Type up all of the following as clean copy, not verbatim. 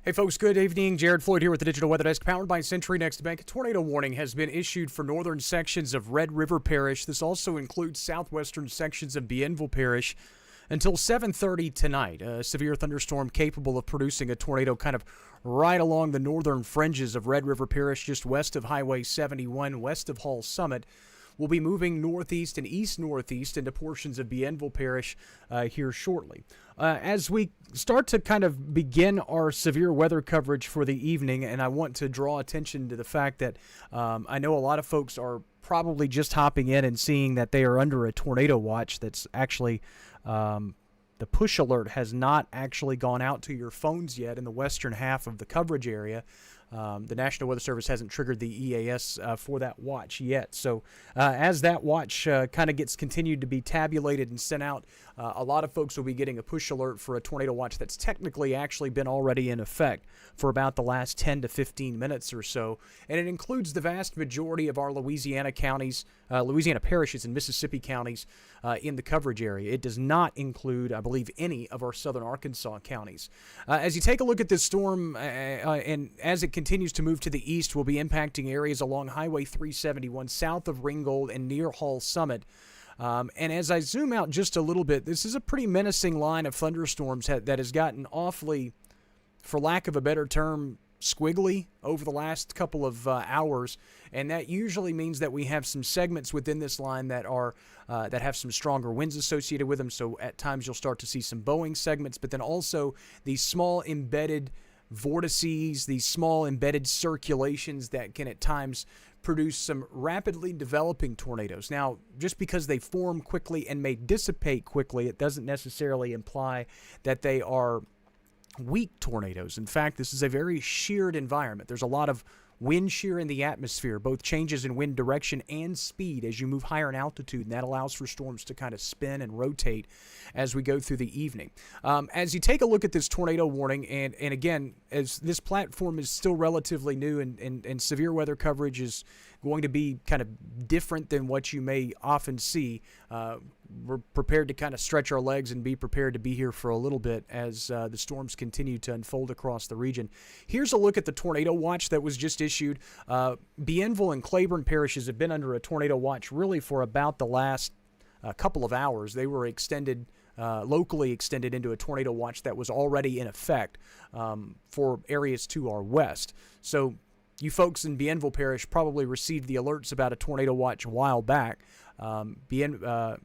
Hey folks, good evening. Jared Floyd here with the Digital Weather Desk, powered by Century Next Bank. A tornado warning has been issued for northern sections of Red River Parish. This also includes southwestern sections of Bienville Parish until 7:30 tonight. A severe thunderstorm capable of producing a tornado kind of right along the northern fringes of Red River Parish, just west of Highway 71, west of Hall Summit. We'll be moving northeast and east-northeast into portions of Bienville Parish here shortly. As we start to kind of begin our severe weather coverage for the evening, and I want to draw attention to the fact that I know a lot of folks are probably just hopping in and seeing that they are under a tornado watch that's actually the push alert has not actually gone out to your phones yet in the western half of the coverage area. The National Weather Service hasn't triggered the EAS for that watch yet. So as that watch kind of gets continued to be tabulated and sent out, a lot of folks will be getting a push alert for a tornado watch that's technically actually been already in effect for about the last 10 to 15 minutes or so. And it includes the vast majority of our Louisiana counties, Louisiana parishes and Mississippi counties in the coverage area. It does not include, I believe, any of our southern Arkansas counties. As you take a look at this storm and as it continues to move to the east, will be impacting areas along Highway 371 south of Ringgold and near Hall Summit. And as I zoom out just a little bit, this is a pretty menacing line of thunderstorms that has gotten awfully, for lack of a better term, squiggly over the last couple of hours, and that usually means that we have some segments within this line that are that have some stronger winds associated with them. So at times you'll start to see some bowing segments, but then also these small embedded vortices, these small embedded circulations that can at times produce some rapidly developing tornadoes. Now, just because they form quickly and may dissipate quickly, it doesn't necessarily imply that they are weak tornadoes. In fact, this is a very sheared environment. There's a lot of wind shear in the atmosphere, both changes in wind direction and speed as you move higher in altitude, and that allows for storms to kind of spin and rotate as we go through the evening. As you take a look at this tornado warning, and again, as this platform is still relatively new and severe weather coverage is going to be kind of different than what you may often see, we're prepared to kind of stretch our legs and be prepared to be here for a little bit as the storms continue to unfold across the region. Here's a look at the tornado watch that was just issued. Bienville and Claiborne parishes have been under a tornado watch really for about the last couple of hours. They were extended, locally extended into a tornado watch that was already in effect for areas to our west. So you folks in Bienville Parish probably received the alerts about a tornado watch a while back. Bienville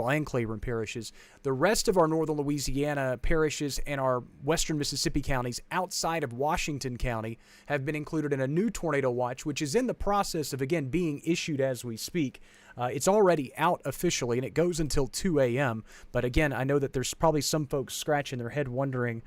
and Claiborne parishes. The rest of our northern Louisiana parishes and our western Mississippi counties outside of Washington County have been included in a new tornado watch, which is in the process of, again, being issued as we speak. It's already out officially, and it goes until 2 a.m. But again, I know that there's probably some folks scratching their head wondering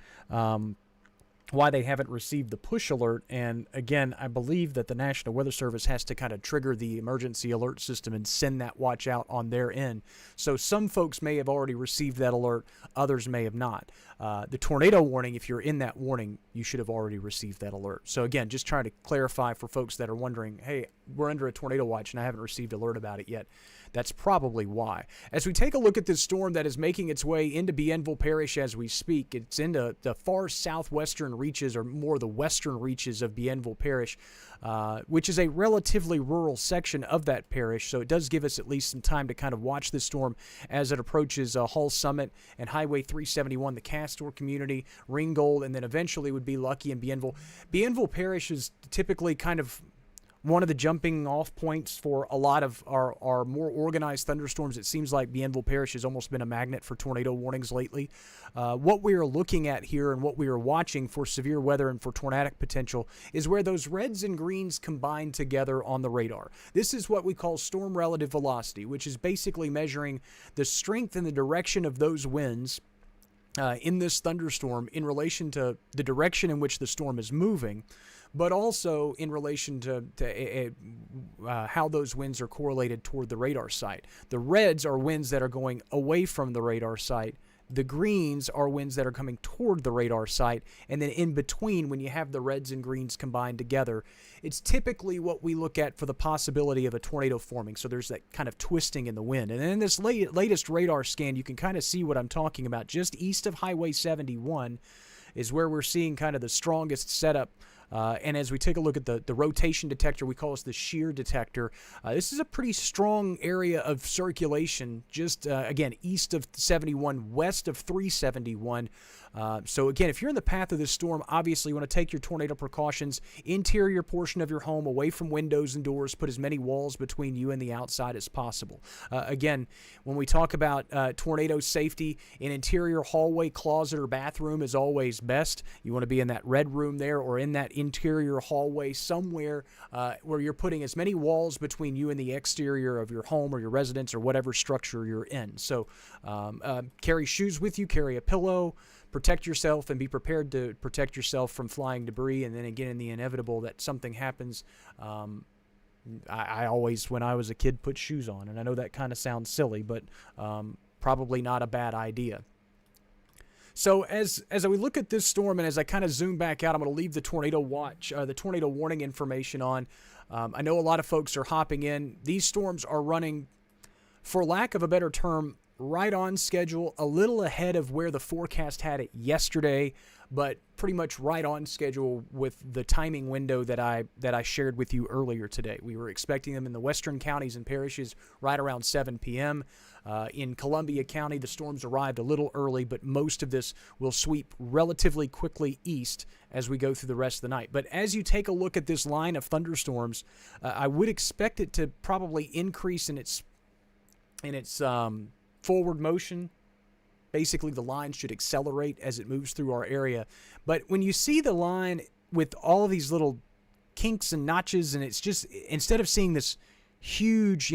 why they haven't received the push alert. And again, I believe that the National Weather Service has to kind of trigger the emergency alert system and send that watch out on their end. So some folks may have already received that alert, others may have not. The tornado warning, if you're in that warning, you should have already received that alert. So again, just trying to clarify for folks that are wondering, hey, we're under a tornado watch and I haven't received alert about it yet. That's probably why. As we take a look at this storm that is making its way into Bienville Parish as we speak, it's into the far southwestern reaches, or more the western reaches of Bienville Parish, which is a relatively rural section of that parish. So it does give us at least some time to kind of watch this storm as it approaches Hall Summit and Highway 371, the Castor community, Ringgold, and then eventually would be Lucky and Bienville. Bienville Parish is typically kind of one of the jumping off points for a lot of our more organized thunderstorms. It seems like Bienville Parish has almost been a magnet for tornado warnings lately. What we are looking at here and what we are watching for severe weather and for tornadic potential is where those reds and greens combine together on the radar. This is what we call storm relative velocity, which is basically measuring the strength and the direction of those winds in this thunderstorm in relation to the direction in which the storm is moving, but also in relation to how those winds are correlated toward the radar site. The reds are winds that are going away from the radar site. The greens are winds that are coming toward the radar site, and then in between, when you have the reds and greens combined together, it's typically what we look at for the possibility of a tornado forming. So there's that kind of twisting in the wind. And in this latest radar scan, you can kind of see what I'm talking about. Just east of Highway 71, is where we're seeing kind of the strongest setup. And as we take a look at the rotation detector, we call this the shear detector. This is a pretty strong area of circulation, just, again, east of 71, west of 371. So, again, if you're in the path of this storm, obviously you want to take your tornado precautions. Interior portion of your home, away from windows and doors. Put as many walls between you and the outside as possible. Again, when we talk about tornado safety, an interior hallway, closet, or bathroom is always best. You want to be in that red room there or in that interior hallway somewhere where you're putting as many walls between you and the exterior of your home or your residence or whatever structure you're in. So carry shoes with you, carry a pillow, protect yourself, and be prepared to protect yourself from flying debris. And then again, in the inevitable that something happens, I always, when I was a kid, put shoes on. And I know that kind of sounds silly, but probably not a bad idea. So as we look at this storm and as I kind of zoom back out, I'm going to leave the tornado watch, the tornado warning information on. I know a lot of folks are hopping in. These storms are running, for lack of a better term, right on schedule, a little ahead of where the forecast had it yesterday, but pretty much right on schedule with the timing window that I shared with you earlier today. We were expecting them in the western counties and parishes right around 7 p.m. In Columbia County, the storms arrived a little early, but most of this will sweep relatively quickly east as we go through the rest of the night. But as you take a look at this line of thunderstorms, I would expect it to probably increase in its forward motion. Basically, the line should accelerate as it moves through our area. But when you see the line with all of these little kinks and notches, and it's just, instead of seeing this huge,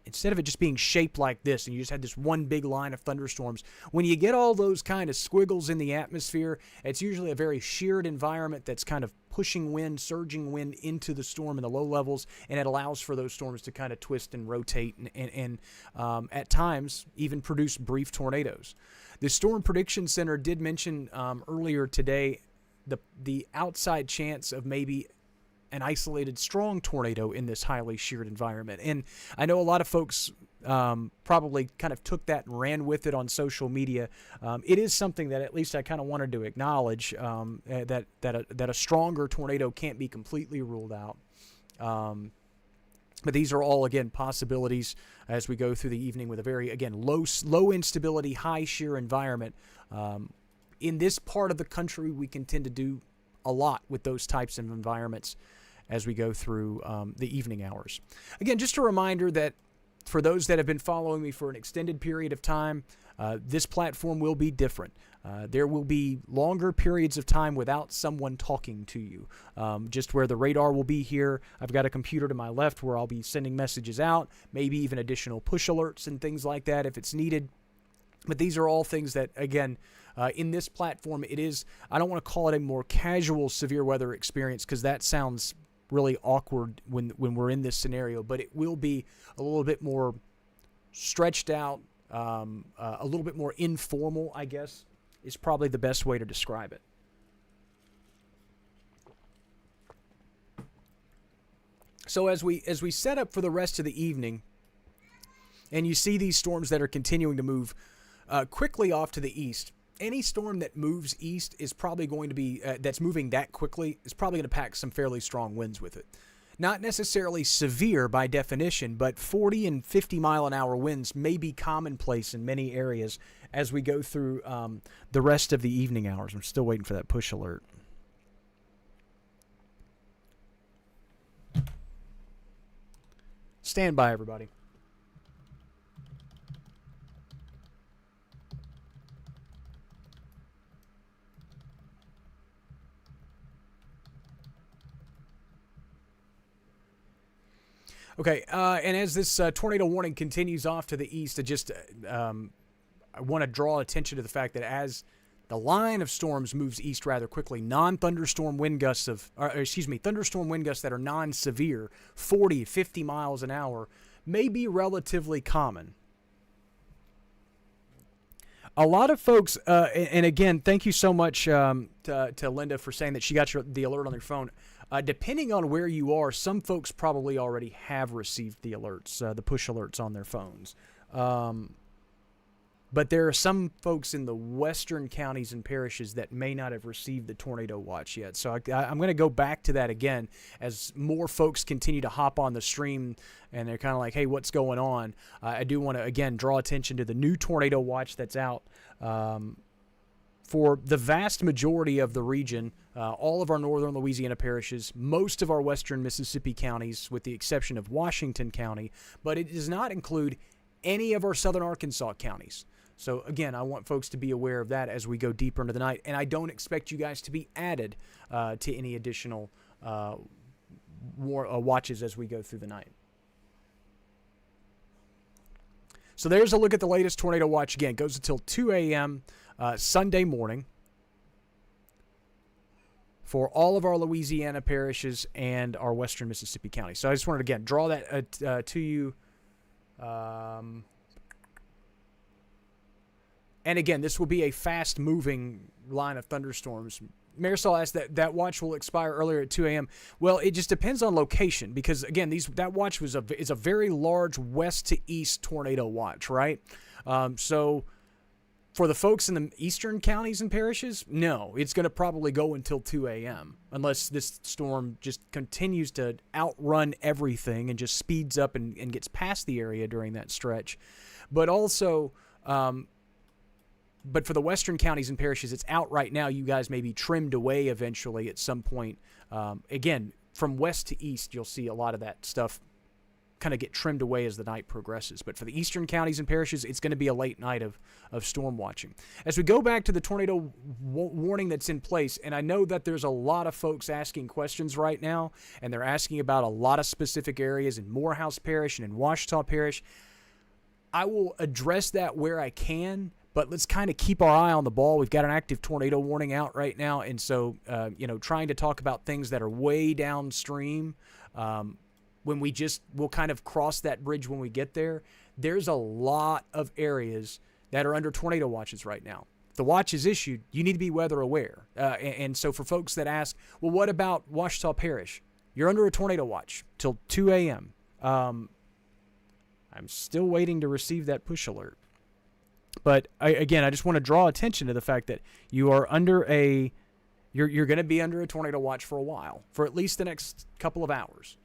instead of it just being shaped like this and you just had this one big line of thunderstorms, when you get all those kind of squiggles in the atmosphere, it's usually a very sheared environment that's kind of pushing wind, surging wind into the storm in the low levels, and it allows for those storms to kind of twist and rotate and at times even produce brief tornadoes. The Storm Prediction Center did mention earlier today the outside chance of maybe an isolated strong tornado in this highly sheared environment. And I know a lot of folks probably kind of took that and ran with it on social media. It is something that at least I kind of wanted to acknowledge, that a stronger tornado can't be completely ruled out. But these are all, again, possibilities as we go through the evening with a very, again, low instability, high shear environment. In this part of the country, we can tend to do a lot with those types of environments as we go through the evening hours. Again, just a reminder that for those that have been following me for an extended period of time, this platform will be different. There will be longer periods of time without someone talking to you. Just where the radar will be here, I've got a computer to my left where I'll be sending messages out, maybe even additional push alerts and things like that if it's needed. But these are all things that, again, in this platform, it is, I don't want to call it a more casual severe weather experience because that sounds really awkward when we're in this scenario, but it will be a little bit more stretched out, a little bit more informal, I guess, is probably the best way to describe it. So as we set up for the rest of the evening, and you see these storms that are continuing to move quickly off to the east, any storm that moves east is probably going to be, that's moving that quickly, is probably going to pack some fairly strong winds with it. Not necessarily severe by definition, but 40 and 50 mile an hour winds may be commonplace in many areas as we go through the rest of the evening hours. I'm still waiting for that push alert. Stand by, everybody. Okay, and as this tornado warning continues off to the east, I want to draw attention to the fact that as the line of storms moves east rather quickly, thunderstorm wind gusts that are non-severe, 40, 50 miles an hour, may be relatively common. A lot of folks, and again, thank you so much to Linda for saying that she got the alert on their phone. Depending on where you are, some folks probably already have received the alerts, the push alerts on their phones. But there are some folks in the western counties and parishes that may not have received the tornado watch yet. So I'm going to go back to that again as more folks continue to hop on the stream and they're kind of like, hey, what's going on? I do want to, again, draw attention to the new tornado watch that's out. For the vast majority of the region, all of our northern Louisiana parishes, most of our western Mississippi counties, with the exception of Washington County, but it does not include any of our southern Arkansas counties. So, again, I want folks to be aware of that as we go deeper into the night. And I don't expect you guys to be added to any additional watches as we go through the night. So there's a look at the latest tornado watch. Again, it goes until 2 a.m. Sunday morning for all of our Louisiana parishes and our western Mississippi counties. So I just wanted to, again, draw that to you. And again, this will be a fast-moving line of thunderstorms. Marisol asked that watch will expire earlier at 2 a.m. Well, it just depends on location because, again, that watch is a very large west-to-east tornado watch, right? So for the folks in the eastern counties and parishes, no, it's going to probably go until 2 a.m. unless this storm just continues to outrun everything and just speeds up and gets past the area during that stretch. But also... But for the western counties and parishes, it's out right now. You guys may be trimmed away eventually at some point. Again, from west to east, you'll see a lot of that stuff kind of get trimmed away as the night progresses. But for the eastern counties and parishes, it's going to be a late night of storm watching. As we go back to the tornado warning that's in place, and I know that there's a lot of folks asking questions right now, and they're asking about a lot of specific areas in Morehouse Parish and in Ouachita Parish. I will address that where I can, but let's kind of keep our eye on the ball. We've got an active tornado warning out right now, and so, trying to talk about things that are way downstream, we'll kind of cross that bridge when we get there. There's a lot of areas that are under tornado watches right now. If the watch is issued, you need to be weather aware. And so for folks that ask, well, what about Ouachita Parish? You're under a tornado watch till 2 a.m. I'm still waiting to receive that push alert. But I just want to draw attention to the fact that you are under you're going to be under a tornado watch for a while, for at least the next couple of hours.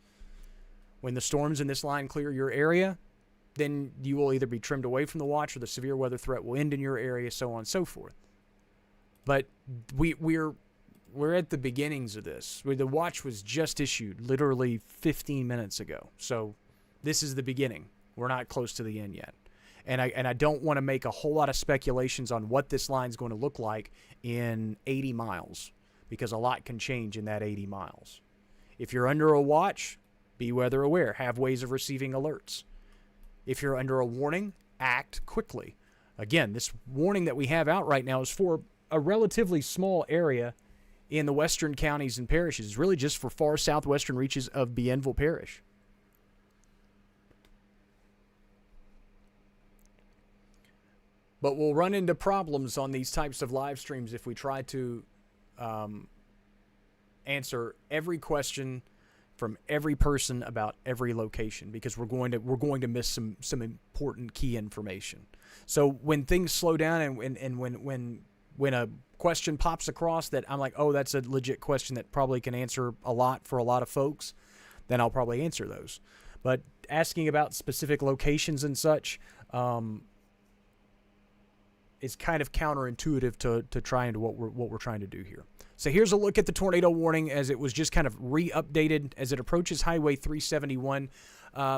When the storms in this line clear your area, then you will either be trimmed away from the watch or the severe weather threat will end in your area, so on and so forth. But we're at the beginnings of this. The watch was just issued literally 15 minutes ago. So this is the beginning. We're not close to the end yet. And I don't want to make a whole lot of speculations on what this line's going to look like in 80 miles because a lot can change in that 80 miles. If you're under a watch, be weather aware. Have ways of receiving alerts. If you're under a warning, act quickly. Again, this warning that we have out right now is for a relatively small area in the western counties and parishes. It's really just for far southwestern reaches of Bienville Parish. But we'll run into problems on these types of live streams if we try to answer every question from every person about every location, because we're going to miss some important key information. So when things slow down and when a question pops across that I'm like, oh, that's a legit question that probably can answer a lot for a lot of folks, then I'll probably answer those. But asking about specific locations and such, is kind of counterintuitive to trying to what we're trying to do here. So here's a look at the tornado warning as it was just kind of re-updated as it approaches Highway 371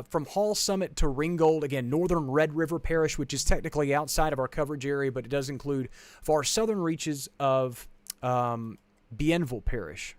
from Hall Summit to Ringgold. Again, northern Red River Parish, which is technically outside of our coverage area, but it does include far southern reaches of Bienville Parish.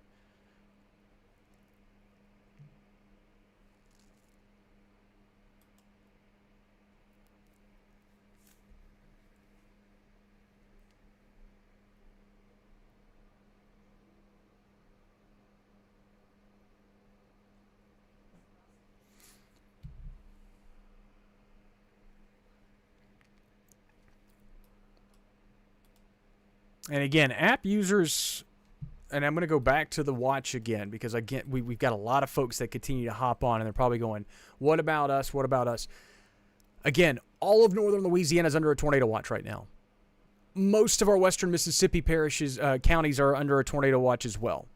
And again, app users, and I'm going to go back to the watch again because again, we've got a lot of folks that continue to hop on and they're probably going, what about us? What about us? Again, all of northern Louisiana is under a tornado watch right now. Most of our western Mississippi counties are under a tornado watch as well.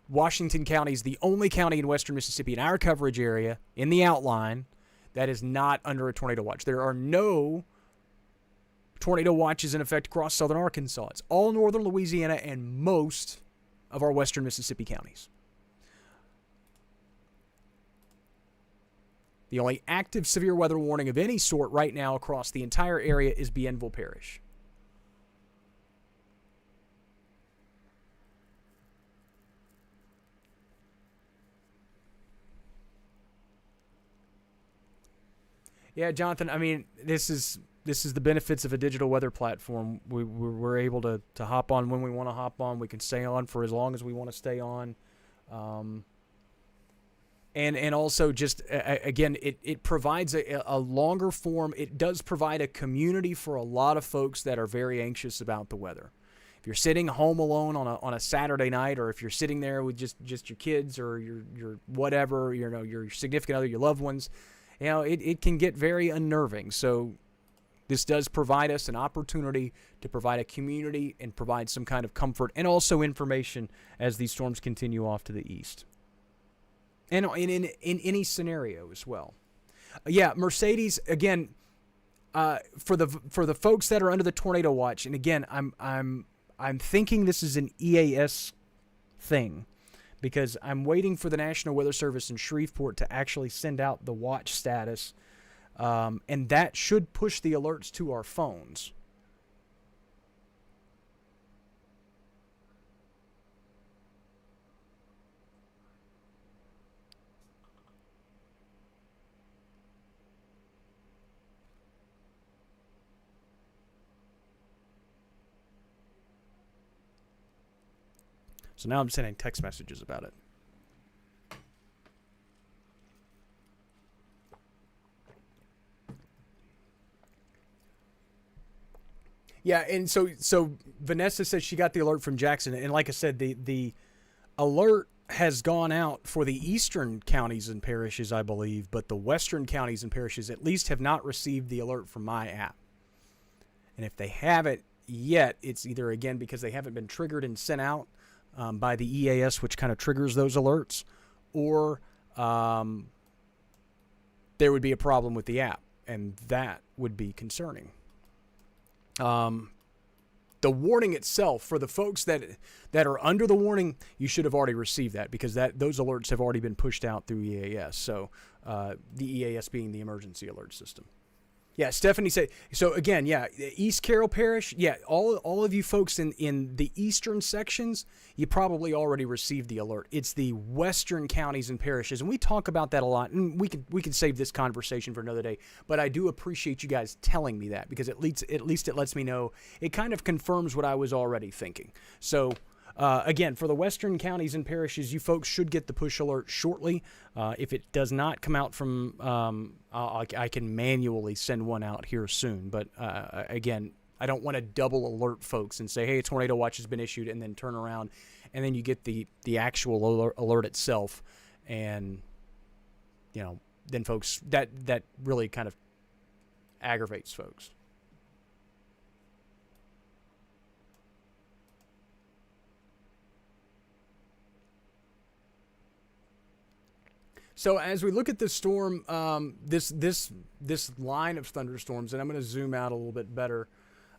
Washington County is the only county in western Mississippi in our coverage area, in the outline, that is not under a tornado watch. There are no tornado watches in effect across southern Arkansas. It's all northern Louisiana and most of our western Mississippi counties. The only active severe weather warning of any sort right now across the entire area is Bienville Parish. Yeah, Jonathan, I mean, this is the benefits of a digital weather platform. We're able to hop on when we want to hop on. We can stay on for as long as we want to stay on. And also just, again, it provides a longer form. It does provide a community for a lot of folks that are very anxious about the weather. If you're sitting home alone on a Saturday night, or if you're sitting there with just your kids or your whatever, your significant other, your loved ones, it can get very unnerving. So this does provide us an opportunity to provide a community and provide some kind of comfort and also information as these storms continue off to the east. And in any scenario as well. Yeah, Mercedes, again, for the folks that are under the tornado watch, and again, I'm thinking this is an EAS thing, because I'm waiting for the National Weather Service in Shreveport to actually send out the watch status, and that should push the alerts to our phones. So now I'm sending text messages about it. Yeah, and so Vanessa says she got the alert from Jackson, and like I said, the alert has gone out for the eastern counties and parishes, I believe, but the western counties and parishes at least have not received the alert from my app. And if they haven't yet, it's either, again, because they haven't been triggered and sent out by the EAS, which kind of triggers those alerts, or there would be a problem with the app, and that would be concerning. The warning itself, for the folks that are under the warning, you should have already received that, because those alerts have already been pushed out through EAS. So the EAS being the emergency alert system. Yeah, Stephanie said, so again, yeah, East Carroll Parish, yeah, all of you folks in the eastern sections, you probably already received the alert. It's the western counties and parishes, and we talk about that a lot, and we can save this conversation for another day, but I do appreciate you guys telling me that, because at least it lets me know, it kind of confirms what I was already thinking. So again, for the western counties and parishes, you folks should get the push alert shortly. If it does not come out from, I can manually send one out here soon. But again, I don't want to double alert folks and say, hey, a tornado watch has been issued, and then turn around, and then you get the actual alert itself. And, then folks, that really kind of aggravates folks. So as we look at this storm, this line of thunderstorms, and I'm going to zoom out a little bit better,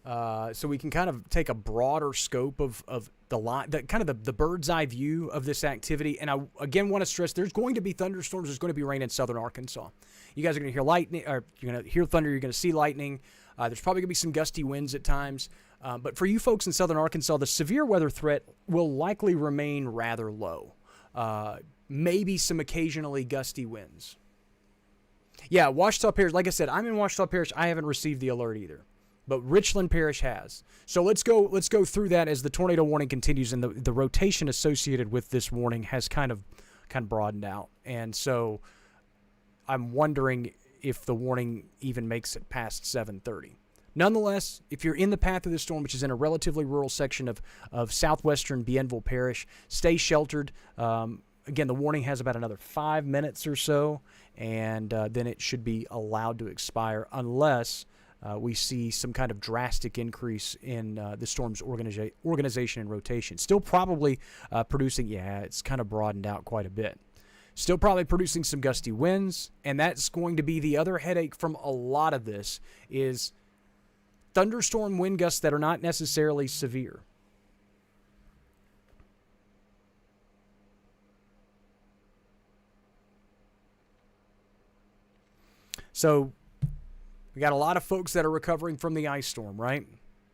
so we can kind of take a broader scope of the line, the bird's eye view of this activity. And I again want to stress, there's going to be thunderstorms. There's going to be rain in southern Arkansas. You guys are going to hear lightning, or you're going to hear thunder. You're going to see lightning. There's probably going to be some gusty winds at times. But for you folks in southern Arkansas, the severe weather threat will likely remain rather low. Maybe some occasionally gusty winds. Yeah, Ouachita Parish, like I said, I'm in Ouachita Parish. I haven't received the alert either, but Richland Parish has. So let's go through that as the tornado warning continues, and the rotation associated with this warning has kind of broadened out. And so I'm wondering if the warning even makes it past 7:30. Nonetheless, if you're in the path of the storm, which is in a relatively rural section of southwestern Bienville Parish, stay sheltered. again, the warning has about another 5 minutes or so, and then it should be allowed to expire unless we see some kind of drastic increase in the storm's organization and rotation. Still probably producing, yeah, it's kind of broadened out quite a bit. Still probably producing some gusty winds, and that's going to be the other headache from a lot of this is thunderstorm wind gusts that are not necessarily severe. So we got a lot of folks that are recovering from the ice storm, right?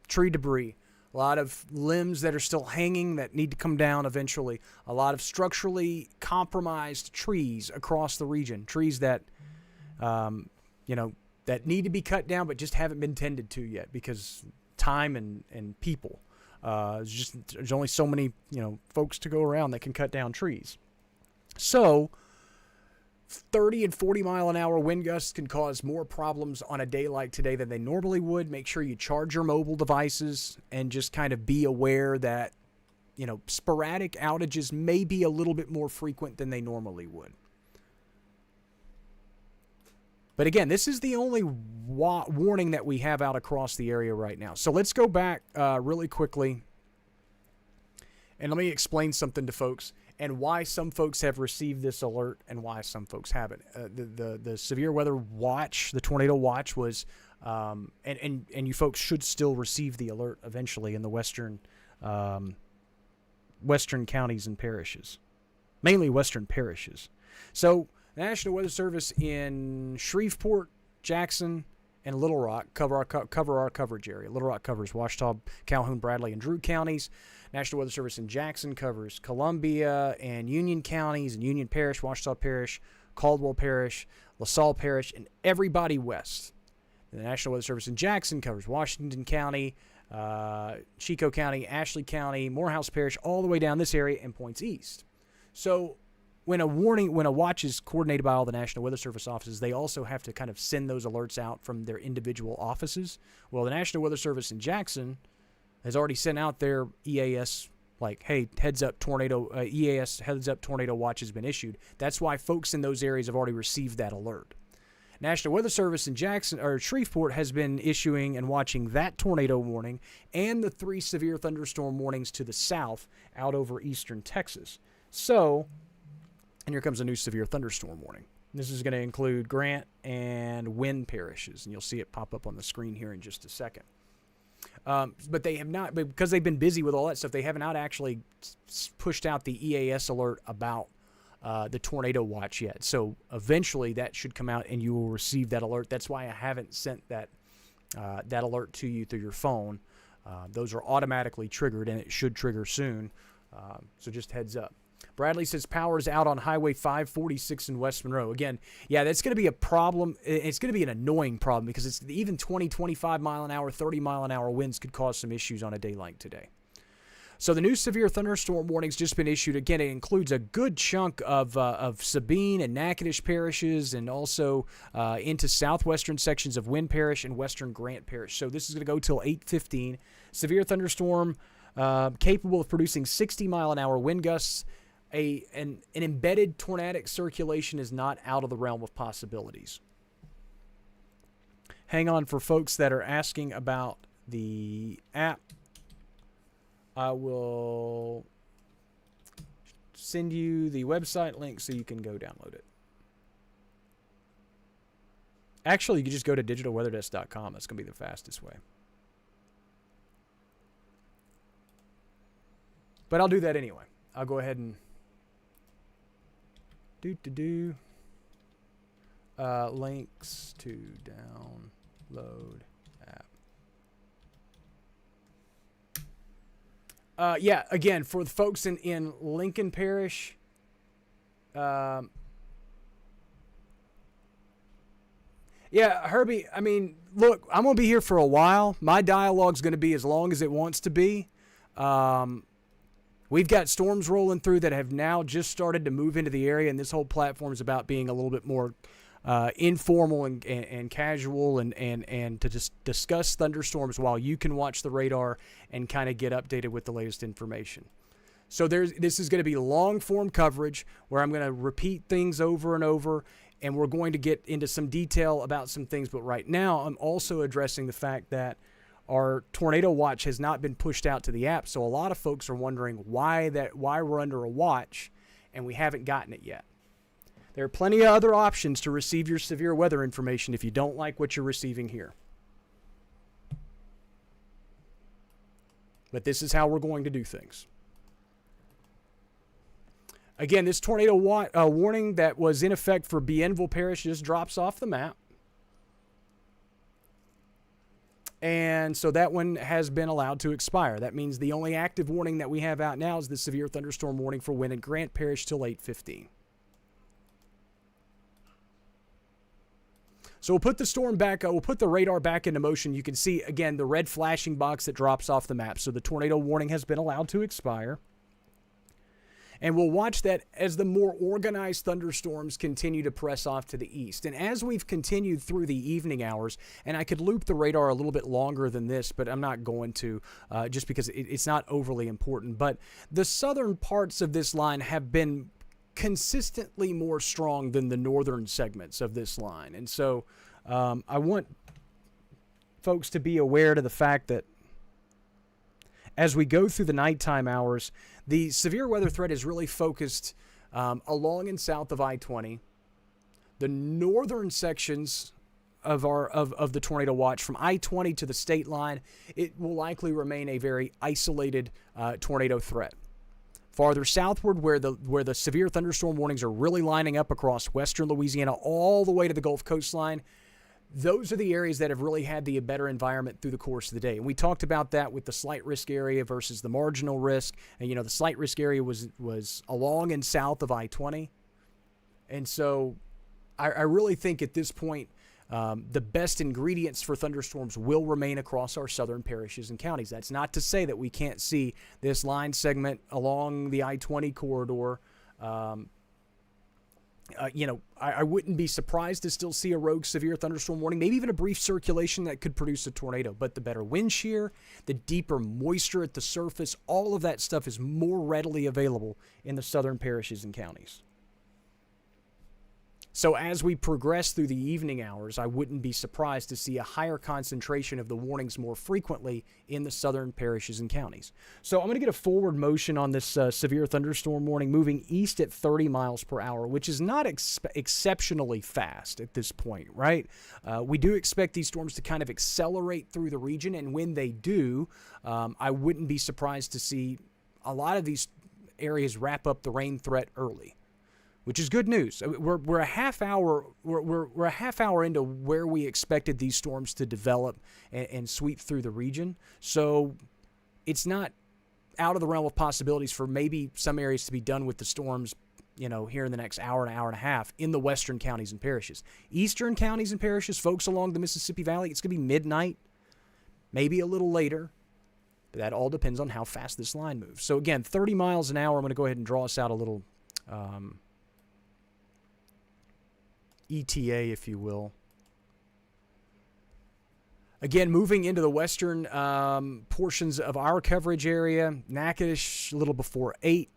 Tree debris, a lot of limbs that are still hanging that need to come down eventually, a lot of structurally compromised trees across the region, trees that, that need to be cut down but just haven't been tended to yet because time and people. There's only so many, folks to go around that can cut down trees. So 30 and 40 mile an hour wind gusts can cause more problems on a day like today than they normally would. Make sure you charge your mobile devices and just kind of be aware that, sporadic outages may be a little bit more frequent than they normally would. But again, this is the only warning that we have out across the area right now. So let's go back really quickly and let me explain something to folks and why some folks have received this alert and why some folks haven't. The severe weather watch, the tornado watch was, and you folks should still receive the alert eventually in the western counties and parishes, mainly western parishes. So the National Weather Service in Shreveport, Jackson, and Little Rock cover our coverage area. Little Rock covers Ouachita, Calhoun, Bradley, and Drew counties. National Weather Service in Jackson covers Columbia and Union counties and Union Parish, Ouachita Parish, Caldwell Parish, LaSalle Parish, and everybody west. And the National Weather Service in Jackson covers Washington County, Chico County, Ashley County, Morehouse Parish, all the way down this area and points east. So when a watch is coordinated by all the National Weather Service offices, they also have to kind of send those alerts out from their individual offices. Well, the National Weather Service in Jackson has already sent out their EAS, like, hey, heads up, EAS heads up tornado watch has been issued. That's why folks in those areas have already received that alert. National Weather Service in Jackson or Shreveport has been issuing and watching that tornado warning and the 3 severe thunderstorm warnings to the south out over eastern Texas. So, and here comes a new severe thunderstorm warning. This is going to include Grant and Wynn parishes, and you'll see it pop up on the screen here in just a second. But they have not, because they've been busy with all that stuff, they have not actually pushed out the EAS alert about the tornado watch yet. So eventually that should come out and you will receive that alert. That's why I haven't sent that alert to you through your phone. Those are automatically triggered and it should trigger soon. So just heads up. Bradley says power is out on Highway 546 in West Monroe. Again, yeah, that's going to be a problem. It's going to be an annoying problem because it's even 20, 25 mile an hour, 30 mile an hour winds could cause some issues on a day like today. So the new severe thunderstorm warning's just been issued. Again, it includes a good chunk of Sabine and Natchitoches parishes and also into southwestern sections of Wynn Parish and western Grant Parish. So this is going to go till 8:15. Severe thunderstorm capable of producing 60 mile an hour wind gusts. An embedded tornadic circulation is not out of the realm of possibilities. Hang on for folks that are asking about the app. I will send you the website link so you can go download it. Actually, you can just go to digitalweatherdesk.com. That's going to be the fastest way. But I'll do that anyway. I'll go ahead and links to download app. Yeah, again, for the folks in Lincoln Parish, yeah, Herbie, I mean, look, I'm going to be here for a while. My dialogue's going to be as long as it wants to be. We've got storms rolling through that have now just started to move into the area, and this whole platform is about being a little bit more informal and casual and to just discuss thunderstorms while you can watch the radar and kind of get updated with the latest information. So this is going to be long form coverage where I'm going to repeat things over and over, and we're going to get into some detail about some things. But right now, I'm also addressing the fact that our tornado watch has not been pushed out to the app. So a lot of folks are wondering why we're under a watch and we haven't gotten it yet. There are plenty of other options to receive your severe weather information if you don't like what you're receiving here. But this is how we're going to do things. Again, this tornado warning that was in effect for Bienville Parish just drops off the map. And so that one has been allowed to expire. That means the only active warning that we have out now is the severe thunderstorm warning for Wynn and Grant Parish till 8:15. So we'll put the storm back, we'll put the radar back into motion. You can see, again, the red flashing box that drops off the map. So the tornado warning has been allowed to expire. And we'll watch that as the more organized thunderstorms continue to press off to the east. And as we've continued through the evening hours, and I could loop the radar a little bit longer than this, but I'm not going to just because it's not overly important. But the southern parts of this line have been consistently more strong than the northern segments of this line. And so I want folks to be aware to the fact that as we go through the nighttime hours, the severe weather threat is really focused along and south of I-20. The northern sections of the tornado watch from I-20 to the state line, it will likely remain a very isolated tornado threat. Farther southward, where the severe thunderstorm warnings are really lining up across western Louisiana all the way to the Gulf coastline, those are the areas that have really had the better environment through the course of the day. And we talked about that with the slight risk area versus the marginal risk. And, the slight risk area was along and south of I-20. And so I really think at this point, the best ingredients for thunderstorms will remain across our southern parishes and counties. That's not to say that we can't see this line segment along the I-20 corridor. I wouldn't be surprised to still see a rogue severe thunderstorm warning, maybe even a brief circulation that could produce a tornado. But the better wind shear, the deeper moisture at the surface, all of that stuff is more readily available in the southern parishes and counties. So as we progress through the evening hours, I wouldn't be surprised to see a higher concentration of the warnings more frequently in the southern parishes and counties. So I'm going to get a forward motion on this severe thunderstorm warning moving east at 30 miles per hour, which is not exceptionally fast at this point, right? We do expect these storms to kind of accelerate through the region, and when they do, I wouldn't be surprised to see a lot of these areas wrap up the rain threat early, which is good news. We're a half hour we're a half hour into where we expected these storms to develop and sweep through the region. So it's not out of the realm of possibilities for maybe some areas to be done with the storms, here in the next hour and a half in the western counties and parishes. Eastern counties and parishes, folks along the Mississippi Valley, it's going to be midnight, maybe a little later. But that all depends on how fast this line moves. So again, 30 miles an hour. I'm going to go ahead and draw us out a little ETA, if you will. Again, moving into the western portions of our coverage area, Natchitoches a little before 8,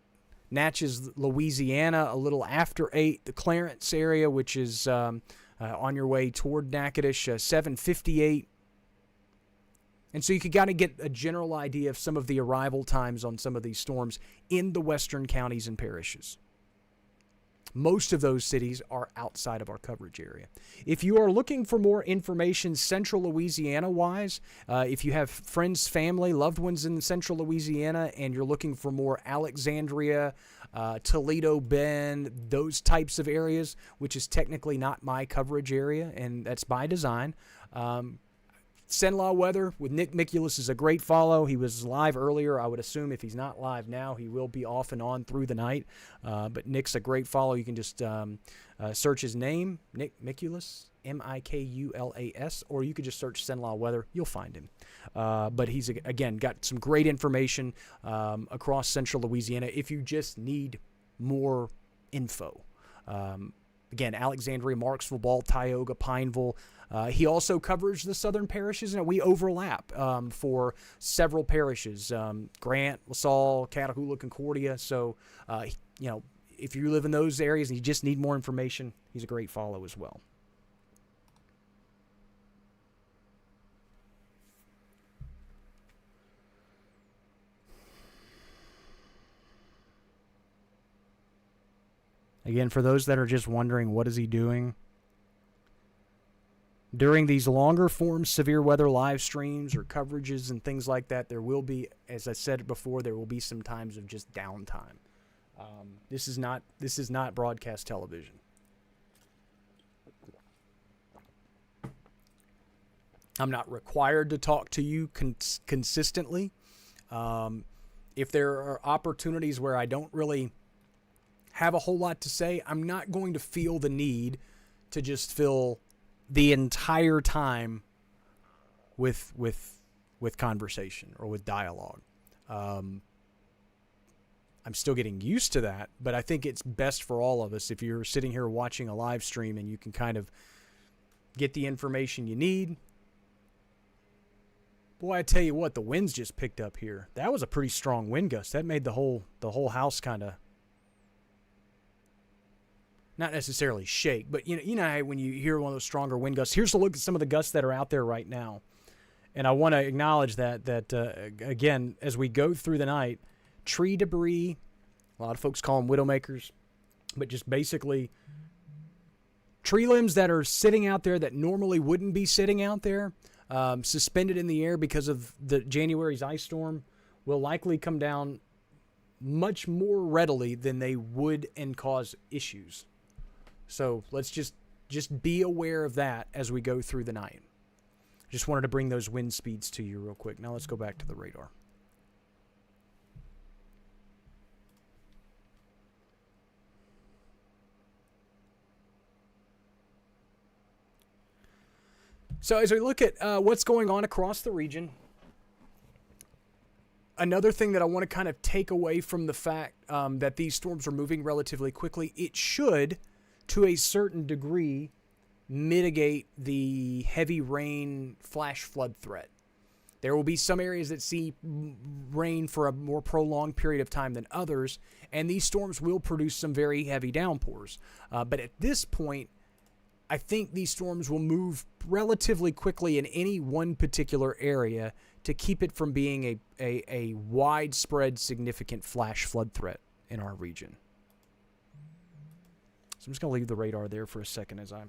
Natchez, Louisiana a little after 8, the Clarence area, which is on your way toward Natchitoches, 7:58. And so you could kind of get a general idea of some of the arrival times on some of these storms in the western counties and parishes. Most of those cities are outside of our coverage area. If you are looking for more information central Louisiana-wise, if you have friends, family, loved ones in central Louisiana, and you're looking for more Alexandria, Toledo, Bend, those types of areas, which is technically not my coverage area, and that's by design, Cenla Weather with Nick Mikulas is a great follow. He was live earlier. I would assume if he's not live now, he will be off and on through the night. But Nick's a great follow. You can just search his name, Nick Mikulas, Mikulas, or you could just search Cenla Weather. You'll find him. But he's, again, got some great information across central Louisiana if you just need more info. Again, Alexandria, Marksville, Ball, Tioga, Pineville. He also covers the southern parishes, and we overlap for several parishes. Grant, LaSalle, Catahoula, Concordia. So, if you live in those areas and you just need more information, he's a great follow as well. Again, for those that are just wondering, what is he doing? During these longer form severe weather live streams or coverages and things like that, there will be, as I said before, there will be some times of just downtime. This is not broadcast television. I'm not required to talk to you consistently. If there are opportunities where I don't really have a whole lot to say, I'm not going to feel the need to just fill the entire time with conversation or with dialogue. I'm still getting used to that, but I think it's best for all of us if you're sitting here watching a live stream and you can kind of get the information you need. Boy, I tell you what, the winds just picked up here. That was a pretty strong wind gust. That made the whole house kind of not necessarily shake, but you know how when you hear one of those stronger wind gusts. Here's a look at some of the gusts that are out there right now, and I want to acknowledge that again as we go through the night, tree debris. A lot of folks call them widowmakers, but just basically tree limbs that are sitting out there that normally wouldn't be sitting out there, suspended in the air because of the January's ice storm, will likely come down much more readily than they would and cause issues. So let's just be aware of that as we go through the night. Just wanted to bring those wind speeds to you real quick. Now let's go back to the radar. So as we look at what's going on across the region, another thing that I want to kind of take away from the fact that these storms are moving relatively quickly, it should, to a certain degree, mitigate the heavy rain flash flood threat. There will be some areas that see rain for a more prolonged period of time than others, and these storms will produce some very heavy downpours. But at this point, I think these storms will move relatively quickly in any one particular area to keep it from being a widespread, significant flash flood threat in our region. So I'm just going to leave the radar there for a second as I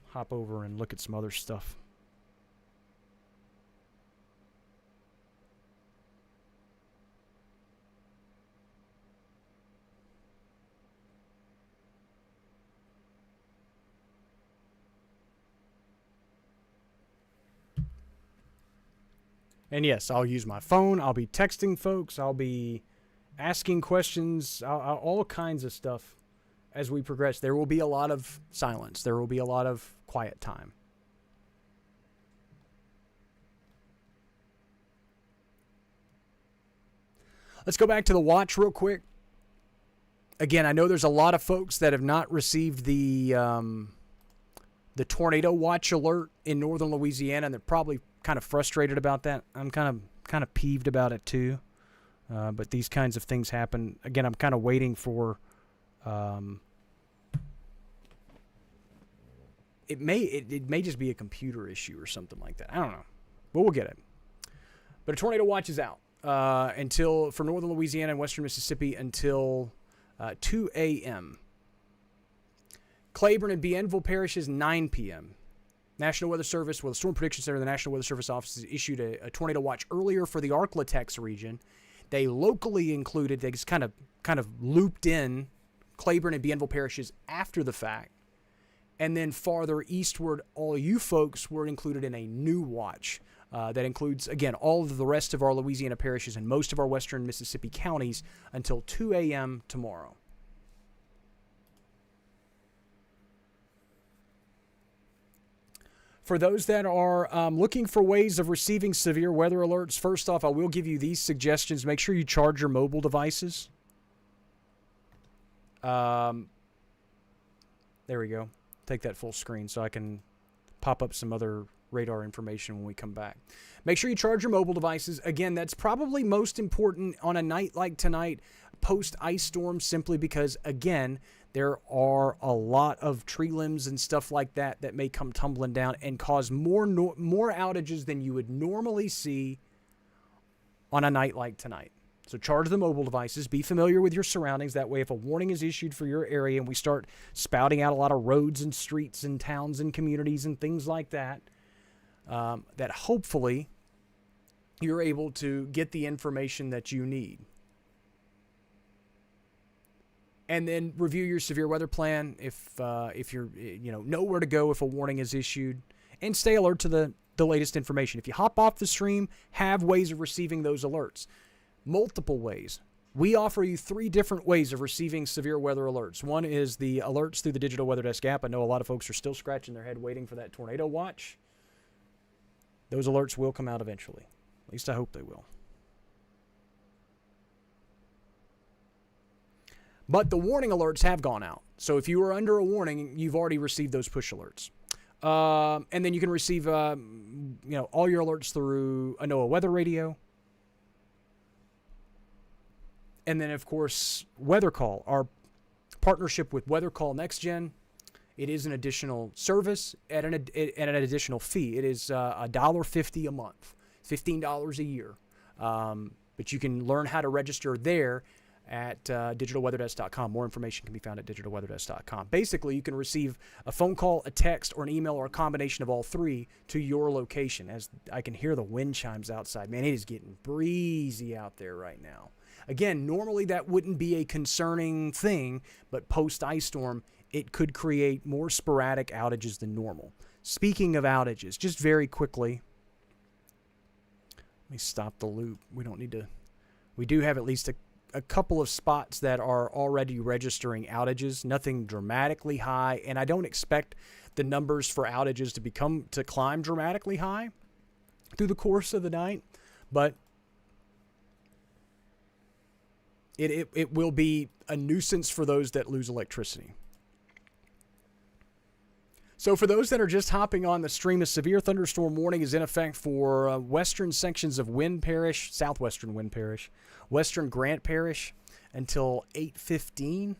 hop over and look at some other stuff. And yes, I'll use my phone. I'll be texting folks. I'll be asking questions, all kinds of stuff as we progress. There will be a lot of silence. There will be a lot of quiet time. Let's go back to the watch real quick. Again, I know there's a lot of folks that have not received the tornado watch alert in northern Louisiana, and they're probably kind of frustrated about that. I'm kind of peeved about it too. But these kinds of things happen. Again, I'm kind of waiting for it may just be a computer issue or something like that. I don't know, but we'll get it. But a tornado watch is out until for northern Louisiana and western Mississippi until 2 a.m. Claiborne and Bienville parishes 9 p.m. National Weather Service, the Storm Prediction Center of the National Weather Service office issued a tornado watch earlier for the ArkLaTex region. They locally included, they just kind of looped in Claiborne and Bienville parishes after the fact. And then farther eastward, all you folks were included in a new watch that includes, again, all of the rest of our Louisiana parishes and most of our western Mississippi counties until 2 a.m. tomorrow. For those that are looking for ways of receiving severe weather alerts, first off, I will give you these suggestions. Make sure you charge your mobile devices. That There we go. Take that full screen so I can pop up some other radar information when we come back. Make sure you charge your mobile devices. Again, that's probably most important on a night like tonight, post ice storm, simply because, again, there are a lot of tree limbs and stuff like that that may come tumbling down and cause more outages than you would normally see on a night like tonight. So charge the mobile devices. Be familiar with your surroundings. That way, if a warning is issued for your area and we start spouting out a lot of roads and streets and towns and communities and things like that, that hopefully you're able to get the information that you need. And then review your severe weather plan if you're know where to go if a warning is issued, and stay alert to the latest information. If you hop off the stream, have ways of receiving those alerts. Multiple ways. We offer you 3 different ways of receiving severe weather alerts. One is the alerts through the Digital Weather Desk app. I know a lot of folks are still scratching their head waiting for that tornado watch. Those alerts will come out eventually. At least I hope they will. But the warning alerts have gone out. So if you are under a warning, you've already received those push alerts. And then you can receive all your alerts through a NOAA weather radio. And then, of course, Weather Call, our partnership with Weather Call Next Gen. It is an additional service at an additional fee. It is $1.50 a month, $15 a year. But you can learn how to register there at digitalweatherdesk.com. More information can be found at digitalweatherdesk.com. Basically, you can receive a phone call, a text, or an email, or a combination of all 3 to your location. As I can hear the wind chimes outside. Man, it is getting breezy out there right now. Again, normally that wouldn't be a concerning thing, but post-ice storm, it could create more sporadic outages than normal. Speaking of outages, just very quickly, let me stop the loop. We don't need to. We do have at least a couple of spots that are already registering outages, nothing dramatically high, and I don't expect the numbers for outages to climb dramatically high through the course of the night, but it will be a nuisance for those that lose electricity. So for those that are just hopping on the stream, a severe thunderstorm warning is in effect for western sections of Wynn Parish, southwestern Wynn Parish, western Grant Parish until 8:15.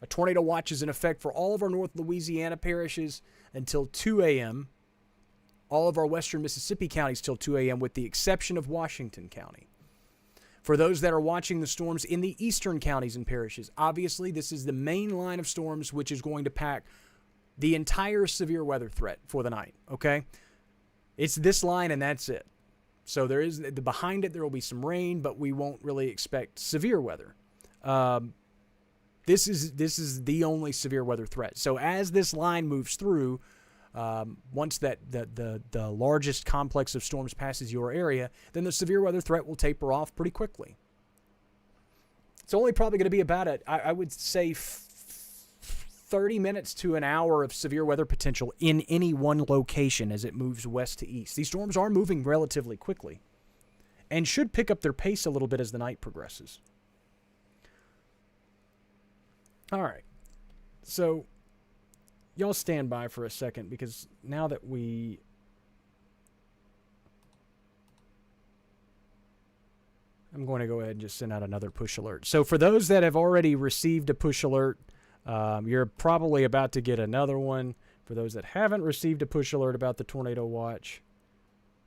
A tornado watch is in effect for all of our North Louisiana parishes until 2 a.m. All of our western Mississippi counties till 2 a.m. with the exception of Washington County. For those that are watching the storms in the eastern counties and parishes, obviously this is the main line of storms which is going to pack the entire severe weather threat for the night, okay? It's this line and that's it. So behind it there will be some rain, but we won't really expect severe weather. This is the only severe weather threat. So as this line moves through, once the largest complex of storms passes your area, then the severe weather threat will taper off pretty quickly. It's only probably going to be about I would say 30 minutes to an hour of severe weather potential in any one location as it moves west to east. These storms are moving relatively quickly and should pick up their pace a little bit as the night progresses. All right. So y'all stand by for a second because now that I'm going to go ahead and just send out another push alert. So for those that have already received a push alert, you're probably about to get another one. For those that haven't received a push alert about the tornado watch,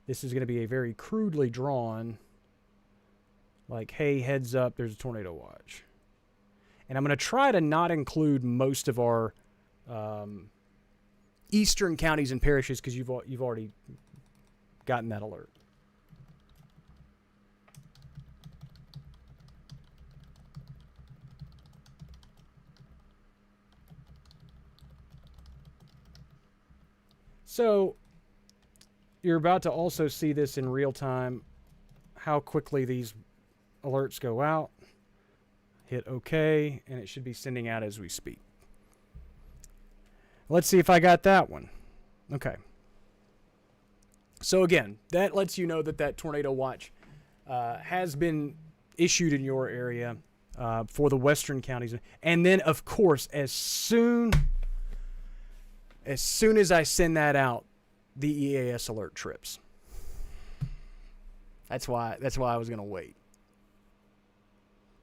this is going to be a very crudely drawn, like, hey, heads up, there's a tornado watch. And I'm going to try to not include most of our eastern counties and parishes because you've already gotten that alert. So you're about to also see this in real time, how quickly these alerts go out. Hit OK, and it should be sending out as we speak. Let's see if I got that one. Okay. So again, that lets you know that tornado watch has been issued in your area for the western counties. And then, of course, as soon As soon as I send that out, the EAS alert trips. That's why I was going to wait.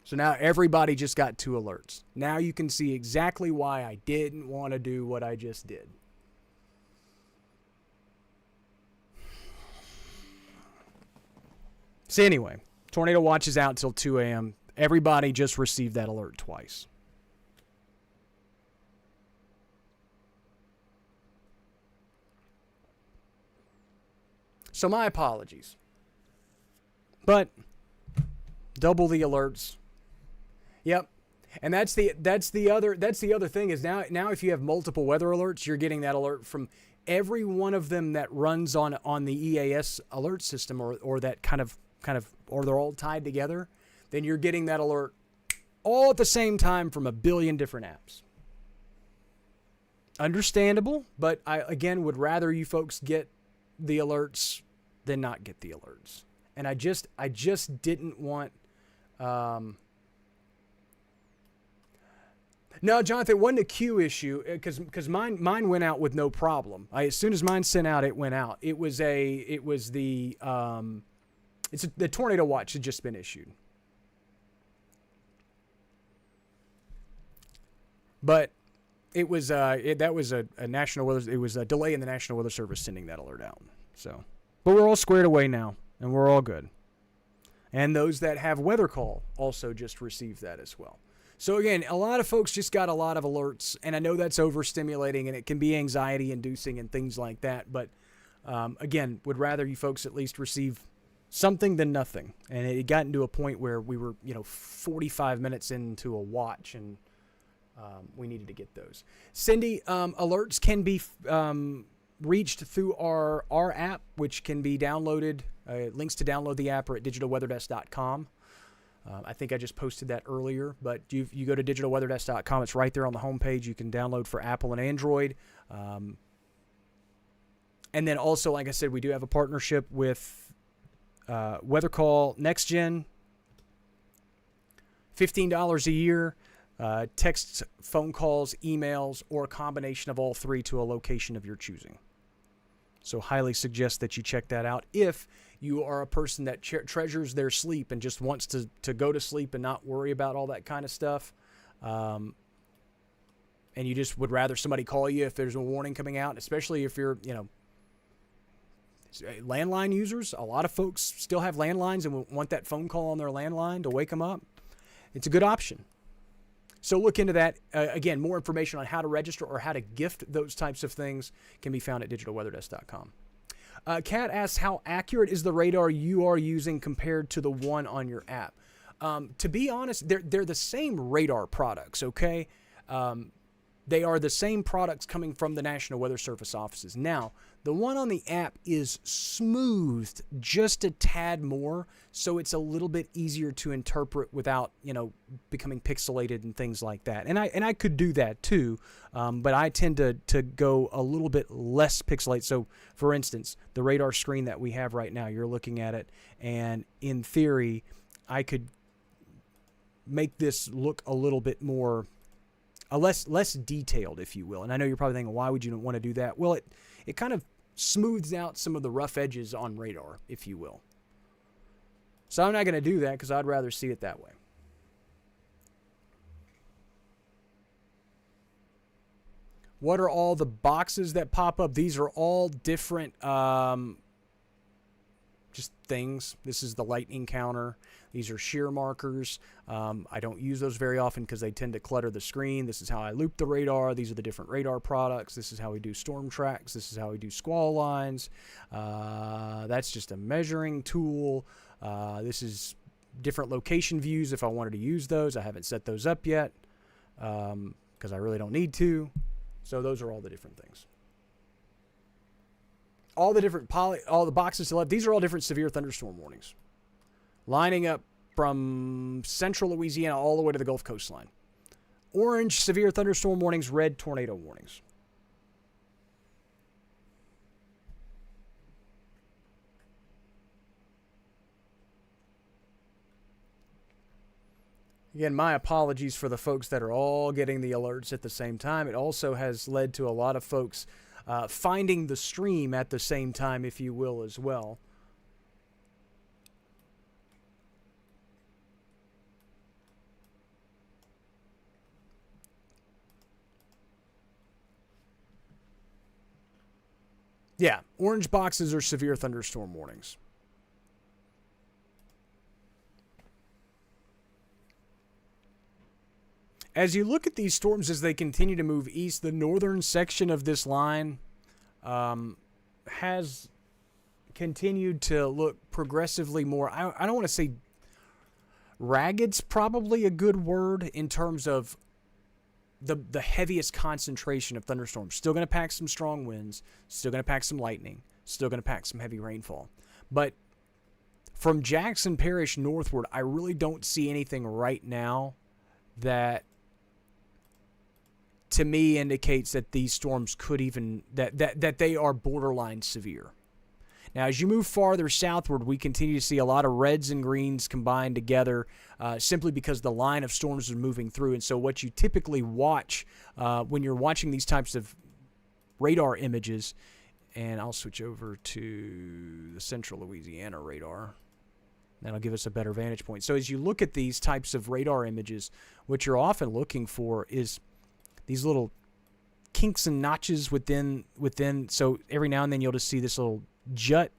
So now everybody just got 2 alerts. Now you can see exactly why I didn't want to do what I just did. So anyway, tornado watch is out till 2 a.m. Everybody just received that alert twice. So my apologies. But double the alerts. Yep. And that's the other thing is now if you have multiple weather alerts, you're getting that alert from every one of them that runs on the EAS alert system or that kind of or they're all tied together, then you're getting that alert all at the same time from a billion different apps. Understandable, but I again would rather you folks get the alerts than not get the alerts. And I just didn't want No, Jonathan, it wasn't a queue issue because mine went out with no problem. As soon as mine sent out, it went out. The tornado watch had just been issued. But it was that was a national weather. It was a delay in the National Weather Service sending that alert out. So, but we're all squared away now, and we're all good. And those that have weather call also just received that as well. So again, a lot of folks just got a lot of alerts, and I know that's overstimulating, and it can be anxiety-inducing and things like that. But again, would rather you folks at least receive something than nothing. And it got into a point where we were, 45 minutes into a watch, and we needed to get those. Cindy, alerts can be reached through our app, which can be downloaded. Links to download the app are at digitalweatherdesk.com. I think I just posted that earlier, but you go to digitalweatherdesk.com. It's right there on the homepage. You can download for Apple and Android. And then also, like I said, we do have a partnership with Weather Call Next Gen. $15 a year. Texts, phone calls, emails, or a combination of all 3 to a location of your choosing. So highly suggest that you check that out if you are a person that treasures their sleep and just wants to go to sleep and not worry about all that kind of stuff. And you just would rather somebody call you if there's a warning coming out, especially if you're, landline users. A lot of folks still have landlines and want that phone call on their landline to wake them up. It's a good option. So look into that. Again, more information on how to register or how to gift those types of things can be found at digitalweatherdesk.com. Kat asks, how accurate is the radar you are using compared to the one on your app? To be honest, they're the same radar products, okay? They are the same products coming from the National Weather Service offices. Now, the one on the app is smoothed just a tad more, so it's a little bit easier to interpret without, becoming pixelated and things like that. And I could do that too, but I tend to go a little bit less pixelated. So, for instance, the radar screen that we have right now, you're looking at it, and in theory, I could make this look a little bit more less detailed, if you will. And I know you're probably thinking, why would you want to do that? Well, it kind of smooths out some of the rough edges on radar, if you will. So I'm not going to do that because I'd rather see it that way. What are all the boxes that pop up? These are all different just things. This is the lightning counter. These are shear markers. I don't use those very often because they tend to clutter the screen. This is how I loop the radar. These are the different radar products. This is how we do storm tracks. This is how we do squall lines. That's just a measuring tool. This is different location views if I wanted to use those. I haven't set those up yet because I really don't need to. So those are all the different things. All the boxes to left. These are all different severe thunderstorm warnings, lining up from central Louisiana all the way to the Gulf coastline. Orange, severe thunderstorm warnings. Red, tornado warnings. Again, my apologies for the folks that are all getting the alerts at the same time. It also has led to a lot of folks finding the stream at the same time, if you will, as well. Yeah, orange boxes are severe thunderstorm warnings. As you look at these storms as they continue to move east, the northern section of this line has continued to look progressively more, I don't want to say ragged's probably a good word in terms of the heaviest concentration of thunderstorms. Still going to pack some strong winds, still going to pack some lightning, still going to pack some heavy rainfall. But from Jackson Parish northward, I really don't see anything right now that to me indicates that these storms could even, that they are borderline severe. Now, as you move farther southward, we continue to see a lot of reds and greens combined together simply because the line of storms is moving through. And so what you typically watch when you're watching these types of radar images, and I'll switch over to the central Louisiana radar. That'll give us a better vantage point. So as you look at these types of radar images, what you're often looking for is these little kinks and notches within. So every now and then you'll just see this little jut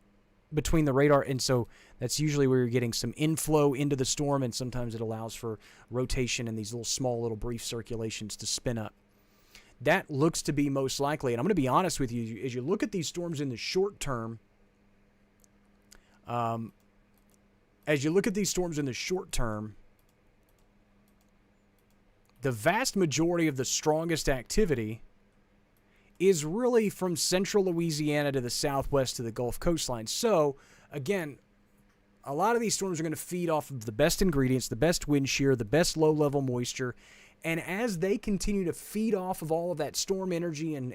between the radar, and so that's usually where you're getting some inflow into the storm, and sometimes it allows for rotation and these little brief circulations to spin up. That looks to be most likely, and I'm going to be honest with you, as you look at these storms in the short term, the vast majority of the strongest activity is really from central Louisiana to the southwest to the Gulf coastline. So, again, a lot of these storms are going to feed off of the best ingredients, the best wind shear, the best low-level moisture. And as they continue to feed off of all of that storm energy and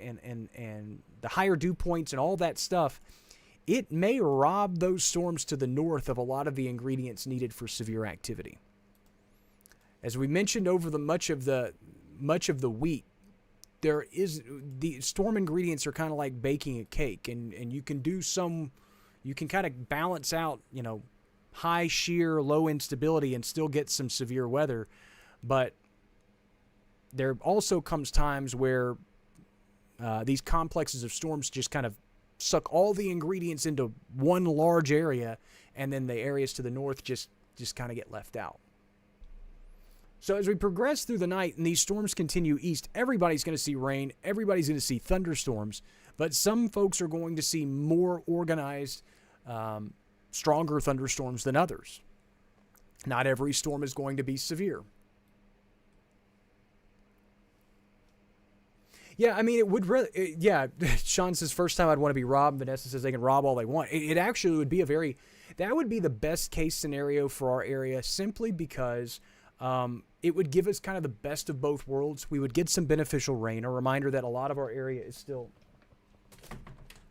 the higher dew points and all that stuff, it may rob those storms to the north of a lot of the ingredients needed for severe activity. As we mentioned over the much of the week, the storm ingredients are kind of like baking a cake, and you can kind of balance out, high shear, low instability and still get some severe weather. But there also comes times where these complexes of storms just kind of suck all the ingredients into one large area, and then the areas to the north just kind of get left out. So as we progress through the night and these storms continue east, everybody's going to see rain, everybody's going to see thunderstorms, but some folks are going to see more organized, stronger thunderstorms than others. Not every storm is going to be severe. Yeah, I mean, it would really, Sean says, first time I'd want to be robbed. Vanessa says they can rob all they want. It actually would be that would be the best case scenario for our area, simply because it would give us kind of the best of both worlds. We would get some beneficial rain. A reminder that a lot of our area is still...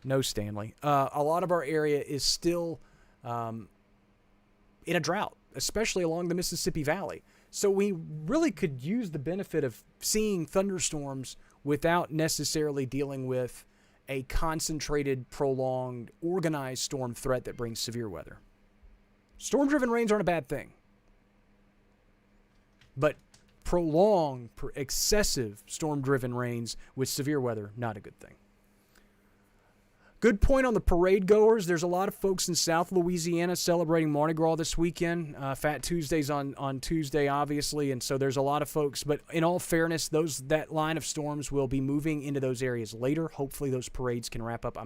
No, Stanley. A lot of our area is still in a drought, especially along the Mississippi Valley. So we really could use the benefit of seeing thunderstorms without necessarily dealing with a concentrated, prolonged, organized storm threat that brings severe weather. Storm-driven rains aren't a bad thing. But prolonged, excessive storm-driven rains with severe weather, not a good thing. Good point on the parade goers. There's a lot of folks in South Louisiana celebrating Mardi Gras this weekend. Fat Tuesday's on Tuesday, obviously, and so there's a lot of folks. But in all fairness, that line of storms will be moving into those areas later. Hopefully those parades can wrap up.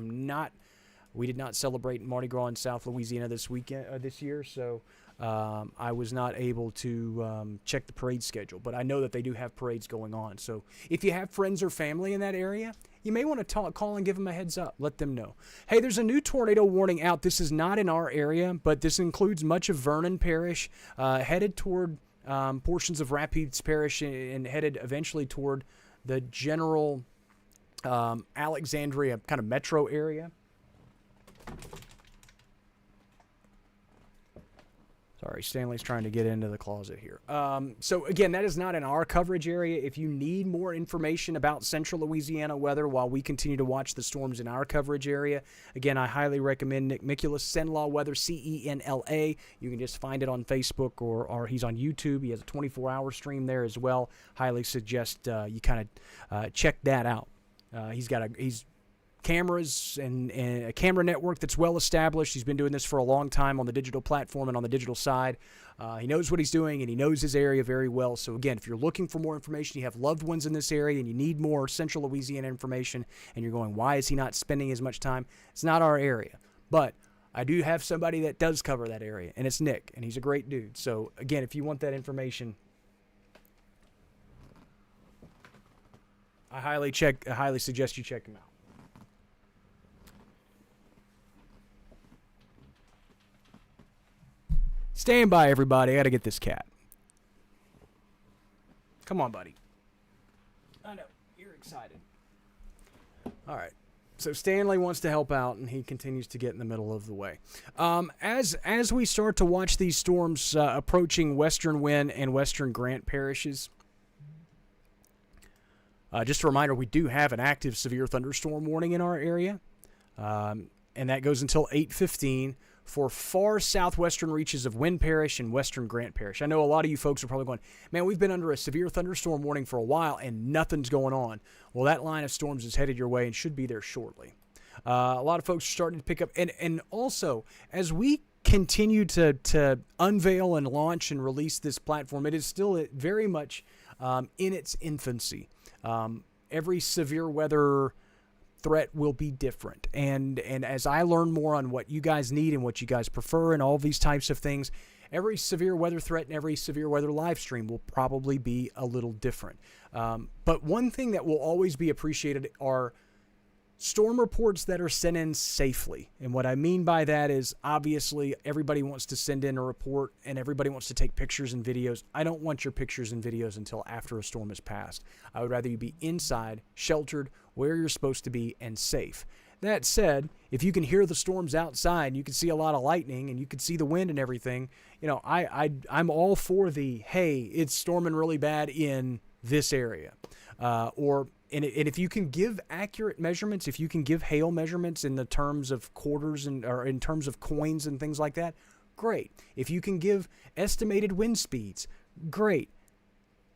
We did not celebrate Mardi Gras in South Louisiana this year, so I was not able to check the parade schedule. But I know that they do have parades going on. So if you have friends or family in that area, you may want to call and give them a heads up. Let them know. Hey, there's a new tornado warning out. This is not in our area, but this includes much of Vernon Parish, headed toward portions of Rapides Parish, and headed eventually toward the general Alexandria kind of metro area. Sorry, Stanley's trying to get into the closet here. So again, that is not in our coverage area. If you need more information about central Louisiana weather while we continue to watch the storms in our coverage area, again, I highly recommend Nick Mikula, Cenla Weather, CENLA. You can just find it on Facebook or he's on YouTube. He has a 24-hour stream there as well. Highly suggest you kind of check that out. He's cameras and a camera network that's well established. He's been doing this for a long time on the digital platform and on the digital side. He knows what he's doing, and he knows his area very well. So again, if you're looking for more information, you have loved ones in this area, and you need more central Louisiana information, and you're going, why is he not spending as much time? It's not our area. But I do have somebody that does cover that area, and it's Nick, and he's a great dude. So again, if you want that information, I highly suggest you check him out. Stand by, everybody. I got to get this cat. Come on, buddy. I know. You're excited. All right. So Stanley wants to help out, and he continues to get in the middle of the way. As we start to watch these storms approaching Western Wynn and Western Grant parishes, just a reminder, we do have an active severe thunderstorm warning in our area, and that goes until 8:15. For far southwestern reaches of Wynn Parish and Western Grant Parish. I know a lot of you folks are probably going, man, we've been under a severe thunderstorm warning for a while and nothing's going on. Well, that line of storms is headed your way and should be there shortly. A lot of folks are starting to pick up. And also, as we continue to unveil and launch and release this platform, it is still very much in its infancy. Every severe weather threat will be different, and as I learn more on what you guys need and what you guys prefer and all these types of things, every severe weather threat and every severe weather live stream will probably be a little different. But one thing that will always be appreciated are storm reports that are sent in safely. And what I mean by that is, obviously, everybody wants to send in a report and everybody wants to take pictures and videos. I don't want your pictures and videos until after a storm has passed. I would rather you be inside, sheltered, where you're supposed to be, and safe. That said, if you can hear the storms outside, and you can see a lot of lightning, and you can see the wind and everything, you know, I'm all for the, hey, it's storming really bad in this area. And if you can give accurate measurements, if you can give hail measurements in the terms of quarters or in terms of coins and things like that, great. If you can give estimated wind speeds, great.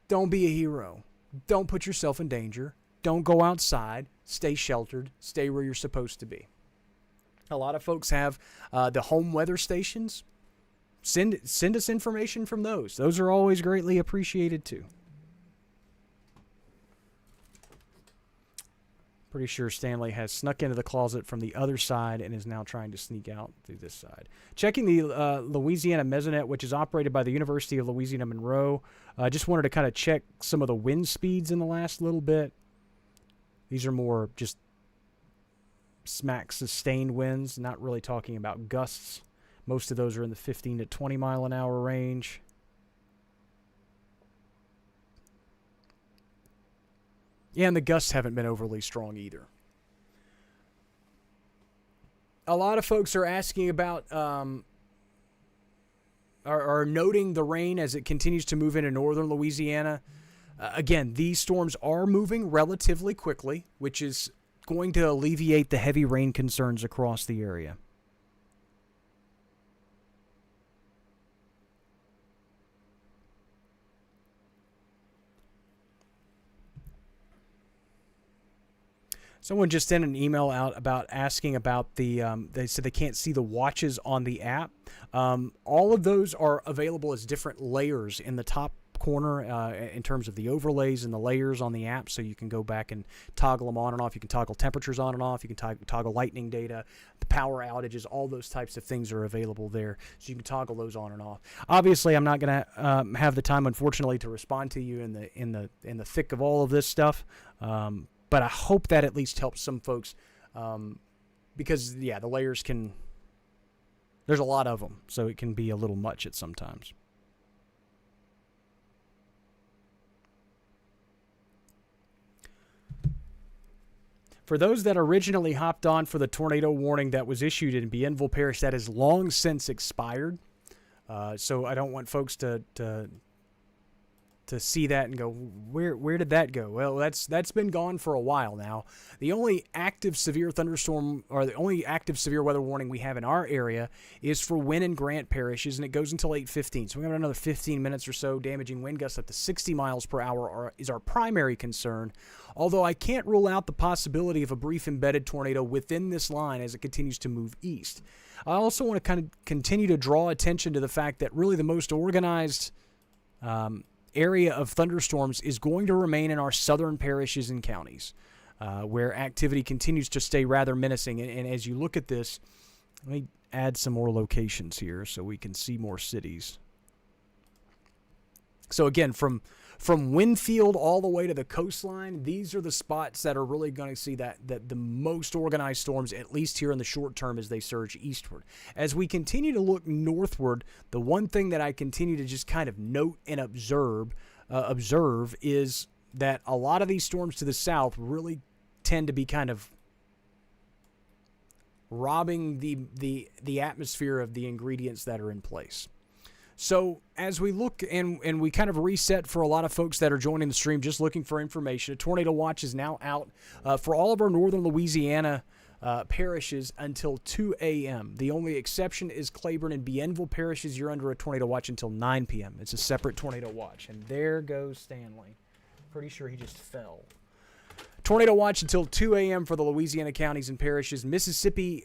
Don't be a hero. Don't put yourself in danger. Don't go outside. Stay sheltered. Stay where you're supposed to be. A lot of folks have the home weather stations. Send us information from those. Those are always greatly appreciated too. Pretty sure Stanley has snuck into the closet from the other side and is now trying to sneak out through this side. Checking the Louisiana Mesonet, which is operated by the University of Louisiana Monroe. I just wanted to kind of check some of the wind speeds in the last little bit. These are more just smack sustained winds, not really talking about gusts. Most of those are in the 15 to 20 mile an hour range. Yeah, and the gusts haven't been overly strong either. A lot of folks are asking about, are noting the rain as it continues to move into northern Louisiana. Again, these storms are moving relatively quickly, which is going to alleviate the heavy rain concerns across the area. Someone just sent an email out about asking about the, they said they can't see the watches on the app. All of those are available as different layers in the top corner in terms of the overlays and the layers on the app, so you can go back and toggle them on and off. You can toggle temperatures on and off. You can toggle lightning data, the power outages, all those types of things are available there, so you can toggle those on and off. Obviously, I'm not going to have the time, unfortunately, to respond to you in the thick of all of this stuff. But I hope that at least helps some folks because, yeah, the layers can, there's a lot of them, so it can be a little much at sometimes. For those that originally hopped on for the tornado warning that was issued in Bienville Parish, that has long since expired. So I don't want folks to see that and go, where did that go? Well, that's been gone for a while now. The only active severe thunderstorm, or the only active severe weather warning we have in our area is for Wynn and Grant parishes, and it goes until 8:15. So we have another 15 minutes or so. Damaging wind gusts up to 60 miles per hour is our primary concern, although I can't rule out the possibility of a brief embedded tornado within this line as it continues to move east. I also want to kind of continue to draw attention to the fact that really the most organized area of thunderstorms is going to remain in our southern parishes and counties, where activity continues to stay rather menacing. And as you look at this, let me add some more locations here so we can see more cities. So again, from Winfield all the way to the coastline, these are the spots that are really going to see that the most organized storms, at least here in the short term, as they surge eastward. As we continue to look northward, the one thing that I continue to just kind of note and observe is that a lot of these storms to the south really tend to be kind of robbing the atmosphere of the ingredients that are in place. So as we look and we kind of reset for a lot of folks that are joining the stream just looking for information, a tornado watch is now out for all of our northern Louisiana parishes until 2 a.m. The only exception is Claiborne and Bienville parishes. You're under a tornado watch until 9 p.m. It's a separate tornado watch. And there goes Stanley. Pretty sure he just fell. Tornado watch until 2 a.m. for the Louisiana counties and parishes. Mississippi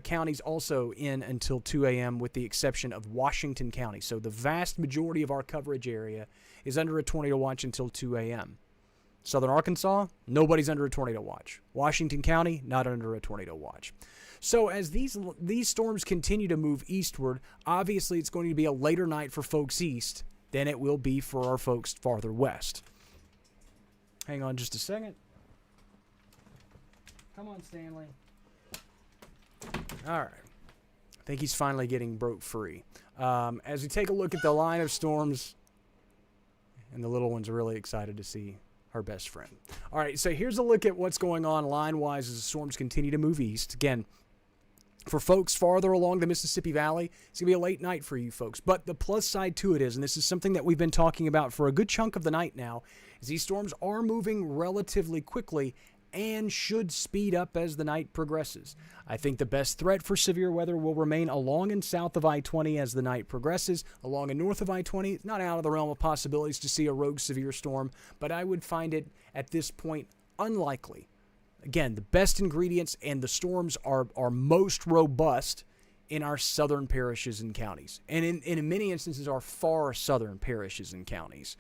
counties also in until 2 a.m. with the exception of Washington County. So the vast majority of our coverage area is under a tornado watch until 2 a.m. Southern Arkansas, nobody's under a tornado watch. Washington County, not under a tornado watch. So as these storms continue to move eastward, obviously it's going to be a later night for folks east than it will be for our folks farther west. Hang on just a second. Come on, Stanley. All right. I think he's finally getting broke free. As we take a look at the line of storms, and the little one's really excited to see her best friend. All right, so here's a look at what's going on line-wise as the storms continue to move east. Again, for folks farther along the Mississippi Valley, it's going to be a late night for you folks. But the plus side to it is, and this is something that we've been talking about for a good chunk of the night now, is these storms are moving relatively quickly and should speed up as the night progresses. I think the best threat for severe weather will remain along and south of I-20 as the night progresses. Along and north of I-20, it's not out of the realm of possibilities to see a rogue severe storm, but I would find it at this point unlikely. Again, the best ingredients and the storms are most robust in our southern parishes and counties, and in many instances our far southern parishes and counties.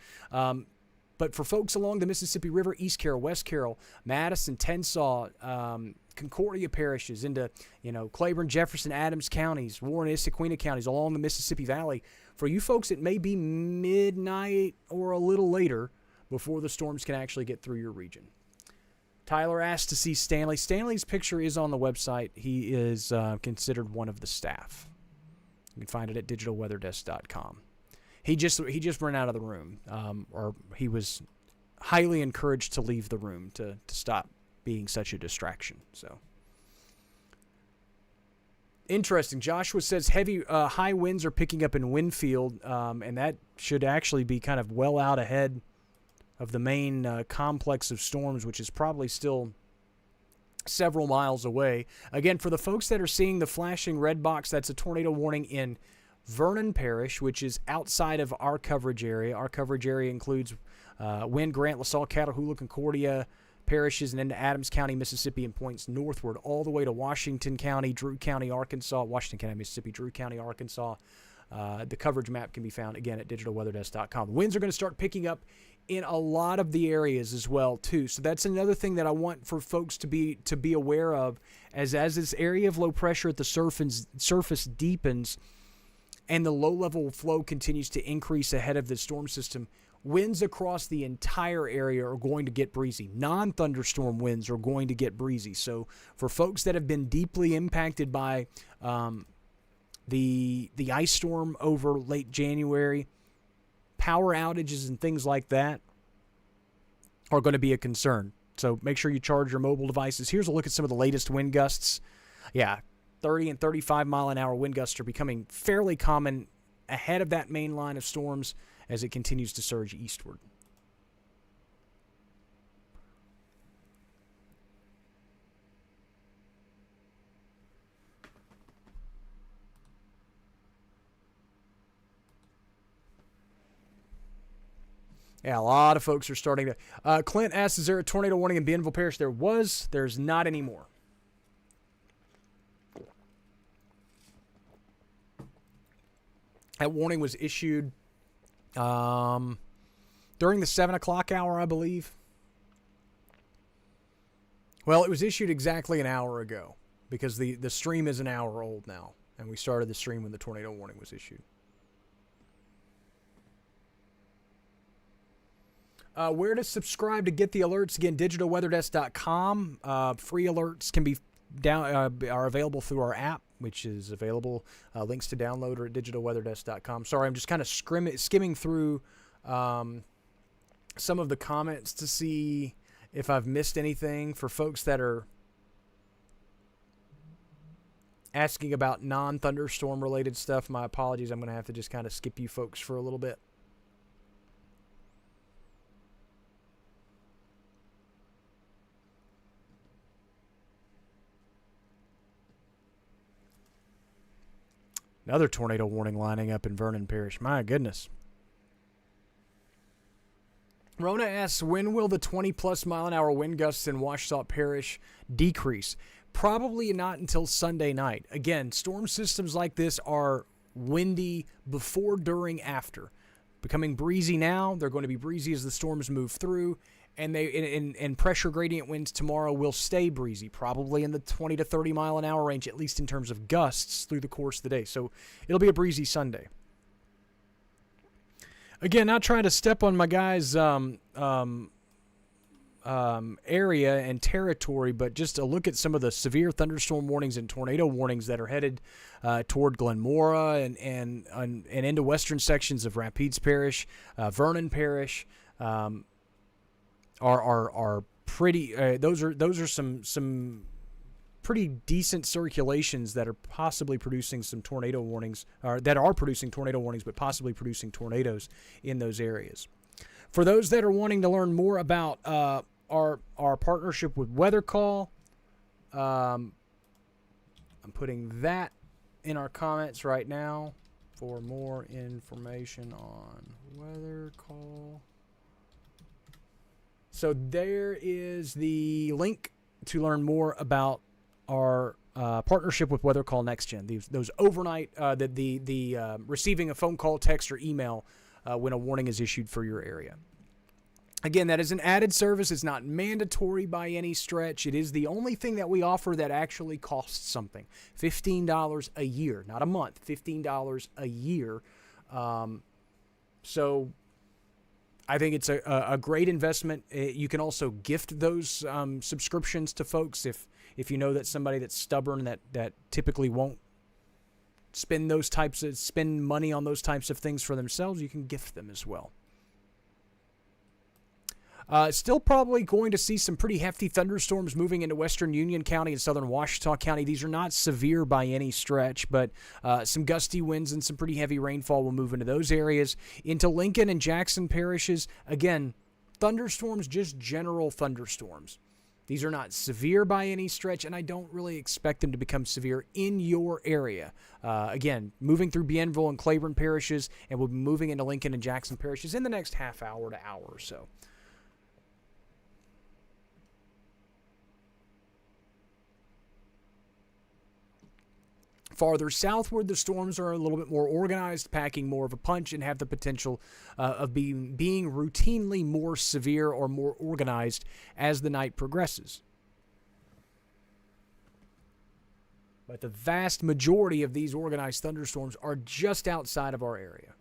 But for folks along the Mississippi River, East Carroll, West Carroll, Madison, Tensas, Concordia parishes into, Claiborne, Jefferson, Adams counties, Warren, Issaquena counties along the Mississippi Valley, for you folks, it may be midnight or a little later before the storms can actually get through your region. Tyler asked to see Stanley. Stanley's picture is on the website. He is considered one of the staff. You can find it at digitalweatherdesk.com. He just ran out of the room, or he was highly encouraged to leave the room to stop being such a distraction. So interesting. Joshua says heavy high winds are picking up in Winfield, and that should actually be kind of well out ahead of the main complex of storms, which is probably still several miles away. Again, for the folks that are seeing the flashing red box, that's a tornado warning in Vernon Parish, which is outside of our coverage area. Our coverage area includes Wynn, Grant, LaSalle, Catahoula, Concordia parishes, and into Adams County, Mississippi, and points northward all the way to Washington County, Drew County, Arkansas, Washington County, Mississippi, Drew County, Arkansas. The coverage map can be found, again, at digitalweatherdesk.com. The winds are going to start picking up in a lot of the areas as well, too. So that's another thing that I want for folks to be aware of as this area of low pressure at the surface deepens and the low-level flow continues to increase ahead of the storm system. Winds across the entire area are going to get breezy. Non-thunderstorm winds are going to get breezy. So for folks that have been deeply impacted by the ice storm over late January, power outages and things like that are going to be a concern. So make sure you charge your mobile devices. Here's a look at some of the latest wind gusts. Yeah, 30 and 35 mile an hour wind gusts are becoming fairly common ahead of that main line of storms as it continues to surge eastward. Yeah, a lot of folks are starting to. Clint asks, is there a tornado warning in Bienville Parish? There was. There's not anymore. That warning was issued during the 7 o'clock hour, I believe. Well, it was issued exactly an hour ago because the stream is an hour old now, and we started the stream when the tornado warning was issued. Where to subscribe to get the alerts? Again, digitalweatherdesk.com. Free alerts can be are available through our app, which is available. Links to download are at digitalweatherdesk.com. Sorry, I'm just kind of skimming through some of the comments to see if I've missed anything for folks that are asking about non-thunderstorm related stuff. My apologies. I'm going to have to just kind of skip you folks for a little bit. Another tornado warning lining up in Vernon Parish. My goodness. Rona asks, when will the 20-plus mile-an-hour wind gusts in Ouachita Parish decrease? Probably not until Sunday night. Again, storm systems like this are windy before, during, after. Becoming breezy now. They're going to be breezy as the storms move through. And pressure gradient winds tomorrow will stay breezy, probably in the 20 to 30 mile an hour range, at least in terms of gusts through the course of the day. So it'll be a breezy Sunday. Again, not trying to step on my guys' area and territory, but just a look at some of the severe thunderstorm warnings and tornado warnings that are headed toward Glenmora and into western sections of Rapides Parish, Vernon Parish. Are pretty. Those are some pretty decent circulations that are possibly producing some tornado warnings, or that are producing tornado warnings, but possibly producing tornadoes in those areas. For those that are wanting to learn more about our partnership with Weather Call, I'm putting that in our comments right now for more information on Weather Call. So there is the link to learn more about our partnership with Weather Call Next Gen. Those overnight, the receiving a phone call, text, or email when a warning is issued for your area. Again, that is an added service. It's not mandatory by any stretch. It is the only thing that we offer that actually costs something. $15 a year, not a month. $15 a year. So I think it's a great investment. You can also gift those subscriptions to folks if you know that somebody that's stubborn that typically won't spend money on those types of things for themselves. You can gift them as well. Still probably going to see some pretty hefty thunderstorms moving into western Union County and southern Ouachita County. These are not severe by any stretch, but some gusty winds and some pretty heavy rainfall will move into those areas. Into Lincoln and Jackson parishes, again, thunderstorms, just general thunderstorms. These are not severe by any stretch, and I don't really expect them to become severe in your area. Again, moving through Bienville and Claiborne parishes, and we'll be moving into Lincoln and Jackson parishes in the next half hour to hour or so. Farther southward, the storms are a little bit more organized, packing more of a punch, and have the potential of being routinely more severe or more organized as the night progresses. But the vast majority of these organized thunderstorms are just outside of our area.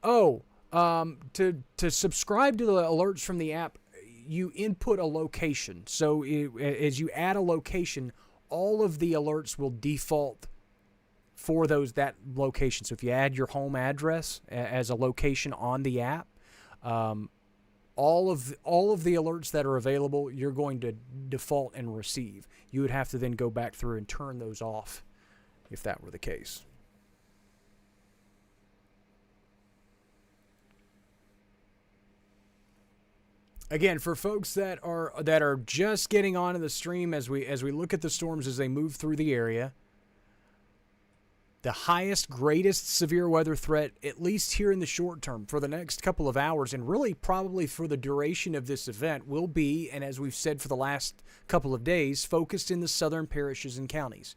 To subscribe to the alerts from the app, you input a location. So as you add a location, all of the alerts will default for that location. So if you add your home address as a location on the app, all of the alerts that are available, you're going to default and receive. You would have to then go back through and turn those off if that were the case. Again, for folks that are just getting onto the stream as we look at the storms as they move through the area, the highest, greatest severe weather threat, at least here in the short term, for the next couple of hours, and really probably for the duration of this event, will be, and as we've said for the last couple of days, focused in the southern parishes and counties.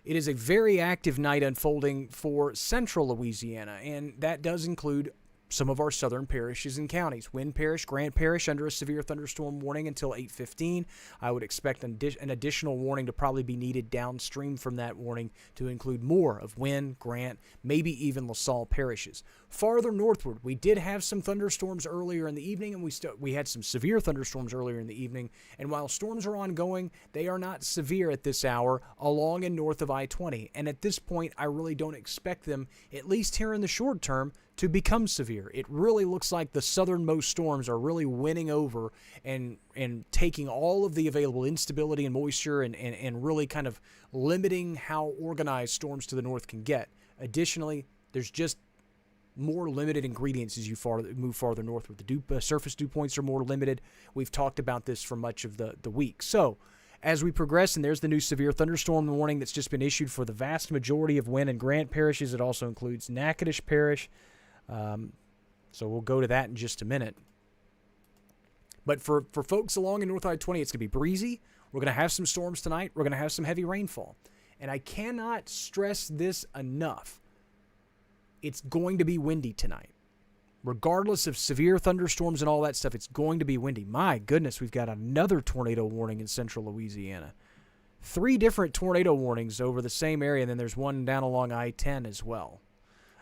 It is a very active night unfolding for central Louisiana, and that does include some of our southern parishes and counties. Wynn Parish, Grant Parish under a severe thunderstorm warning until 8:15. I would expect an additional warning to probably be needed downstream from that warning to include more of Wynn, Grant, maybe even LaSalle parishes. Farther northward, we did have some thunderstorms earlier in the evening, and we had some severe thunderstorms earlier in the evening. And while storms are ongoing, they are not severe at this hour along and north of I-20. And at this point, I really don't expect them, at least here in the short term, to become severe. It really looks like the southernmost storms are really winning over and taking all of the available instability and moisture and really kind of limiting how organized storms to the north can get. Additionally, there's just more limited ingredients as you move farther northward. The surface dew points are more limited. We've talked about this for much of the week. So as we progress, and there's the new severe thunderstorm warning that's just been issued for the vast majority of Wynn and Grant parishes. It also includes Natchitoches Parish. So we'll go to that in just a minute. But for folks along in North I-20, it's going to be breezy. We're going to have some storms tonight. We're going to have some heavy rainfall. And I cannot stress this enough. It's going to be windy tonight. Regardless of severe thunderstorms and all that stuff, it's going to be windy. My goodness, we've got another tornado warning in central Louisiana. 3 different tornado warnings over the same area, and then there's one down along I-10 as well.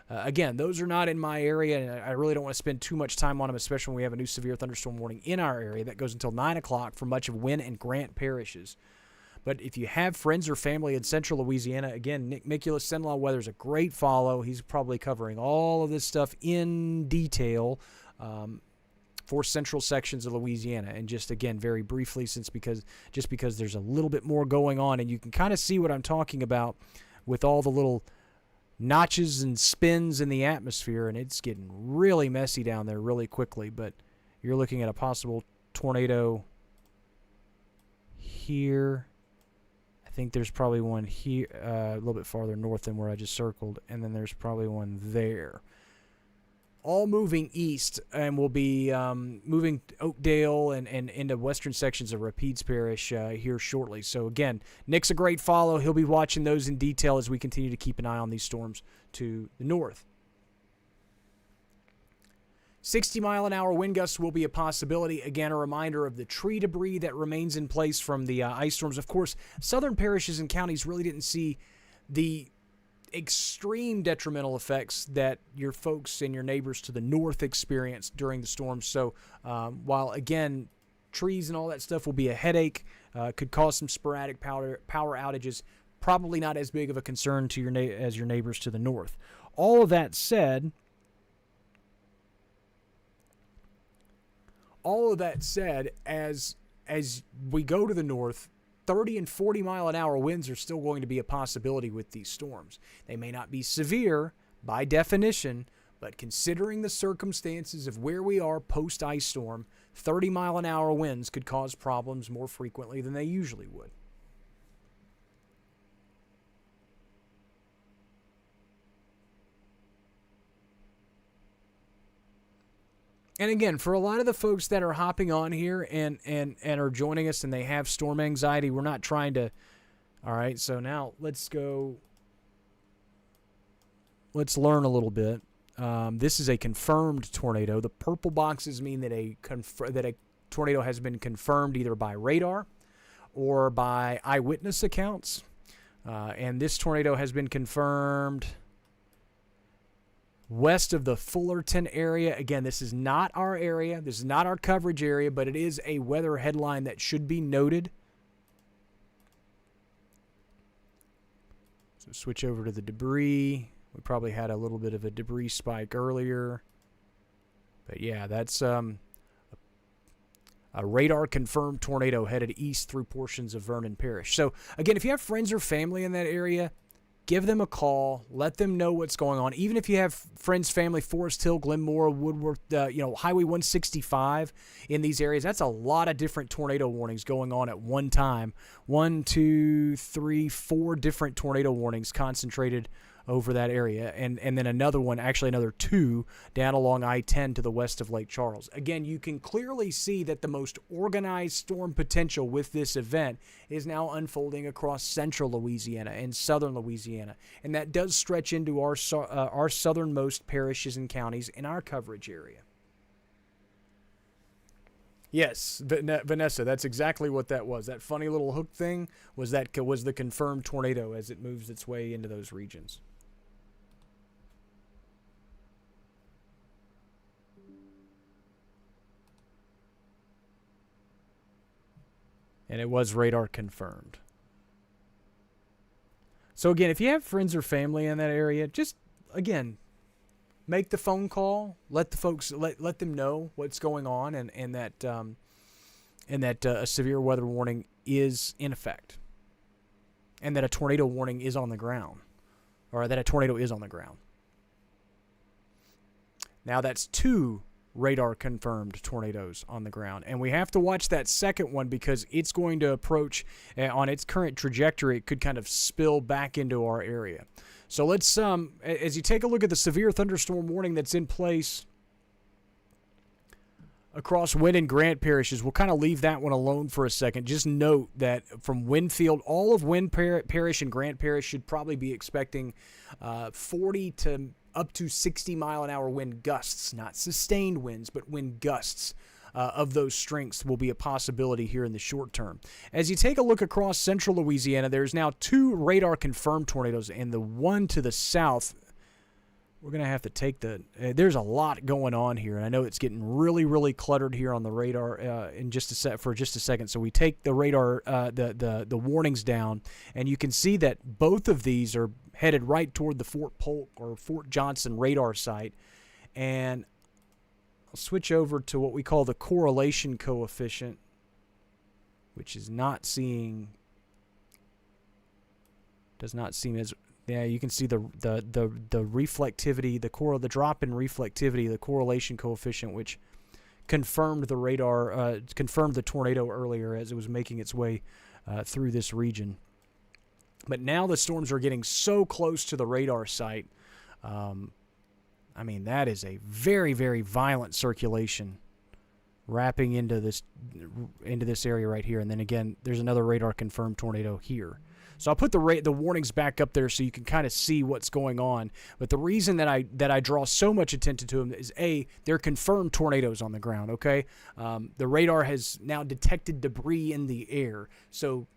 Again, those are not in my area, and I really don't want to spend too much time on them, especially when we have a new severe thunderstorm warning in our area that goes until 9 o'clock for much of Wynn and Grant parishes. But if you have friends or family in central Louisiana, again, Nick Mikula, Send-Law Weather is a great follow. He's probably covering all of this stuff in detail for central sections of Louisiana. And just, again, very briefly, because there's a little bit more going on, and you can kind of see what I'm talking about with all the little notches and spins in the atmosphere, and it's getting really messy down there really quickly. But you're looking at a possible tornado here. I think there's probably one here, a little bit farther north than where I just circled, and then there's probably one there. All moving east, and will be moving Oakdale and into western sections of Rapides Parish here shortly. So again, Nick's a great follow. He'll be watching those in detail as we continue to keep an eye on these storms to the north. 60-mile-an-hour wind gusts will be a possibility. Again, a reminder of the tree debris that remains in place from the ice storms. Of course, southern parishes and counties really didn't see the extreme detrimental effects that your folks and your neighbors to the north experienced during the storm. So while, again, trees and all that stuff will be a headache, could cause some sporadic power outages, probably not as big of a concern to as your neighbors to the north. All of that said, as we go to the north, 30 and 40 mile an hour winds are still going to be a possibility with these storms. They may not be severe by definition, but considering the circumstances of where we are post ice storm, 30 mile an hour winds could cause problems more frequently than they usually would. And again, for a lot of the folks that are hopping on here and are joining us and they have storm anxiety, we're not trying to... All right, so now let's go... Let's learn a little bit. This is a confirmed tornado. The purple boxes mean that a tornado has been confirmed either by radar or by eyewitness accounts. And this tornado has been confirmed west of the Fullerton area. Again, this is not our area. This is not our coverage area, but it is a weather headline that should be noted. So switch over to the debris. We probably had a little bit of a debris spike earlier. But yeah, that's a radar-confirmed tornado headed east through portions of Vernon Parish. So again, if you have friends or family in that area, give them a call. Let them know what's going on. Even if you have friends, family, Forest Hill, Glenmore, Woodworth, Highway 165 in these areas, that's a lot of different tornado warnings going on at one time. 1, 2, 3, 4 different tornado warnings concentrated over that area, and then another 2 down along I-10 to the west of Lake Charles. Again, you can clearly see that the most organized storm potential with this event is now unfolding across central Louisiana and southern Louisiana, and that does stretch into our southernmost parishes and counties in our coverage area. Yes, Vanessa, that's exactly what that was. That funny little hook thing was the confirmed tornado as it moves its way into those regions. And it was radar confirmed. So again, if you have friends or family in that area, just, again, make the phone call. Let the folks let them know what's going on, and that a severe weather warning is in effect, and that a tornado warning is on the ground, or that a tornado is on the ground. Now that's 2 radar confirmed tornadoes on the ground, and we have to watch that second one because it's going to approach on its current trajectory. It could kind of spill back into our area. So let's as you take a look at the severe thunderstorm warning that's in place across Wynn and Grant parishes, we'll kind of leave that one alone for a second. Just note that from Winfield, all of Wynn Parish and Grant Parish should probably be expecting 40 to up to 60-mile-an-hour wind gusts, not sustained winds, but wind gusts of those strengths will be a possibility here in the short term. As you take a look across central Louisiana, there's now 2 radar-confirmed tornadoes, and the one to the south, we're going to have to take there's a lot going on here, and I know it's getting really, really cluttered here on the radar for just a second. So we take the radar, the warnings down, and you can see that both of these are headed right toward the Fort Polk or Fort Johnson radar site. And I'll switch over to what we call the correlation coefficient, which does not seem as, yeah, you can see the reflectivity, the drop in reflectivity, the correlation coefficient, which confirmed the tornado earlier as it was making its way through this region. But now the storms are getting so close to the radar site. I mean, that is a very, very violent circulation wrapping into this area right here. And then again, there's another radar confirmed tornado here. So I'll put the warnings back up there so you can kind of see what's going on. But the reason that I draw so much attention to them is, A, they're confirmed tornadoes on the ground, okay? The radar has now detected debris in the air. So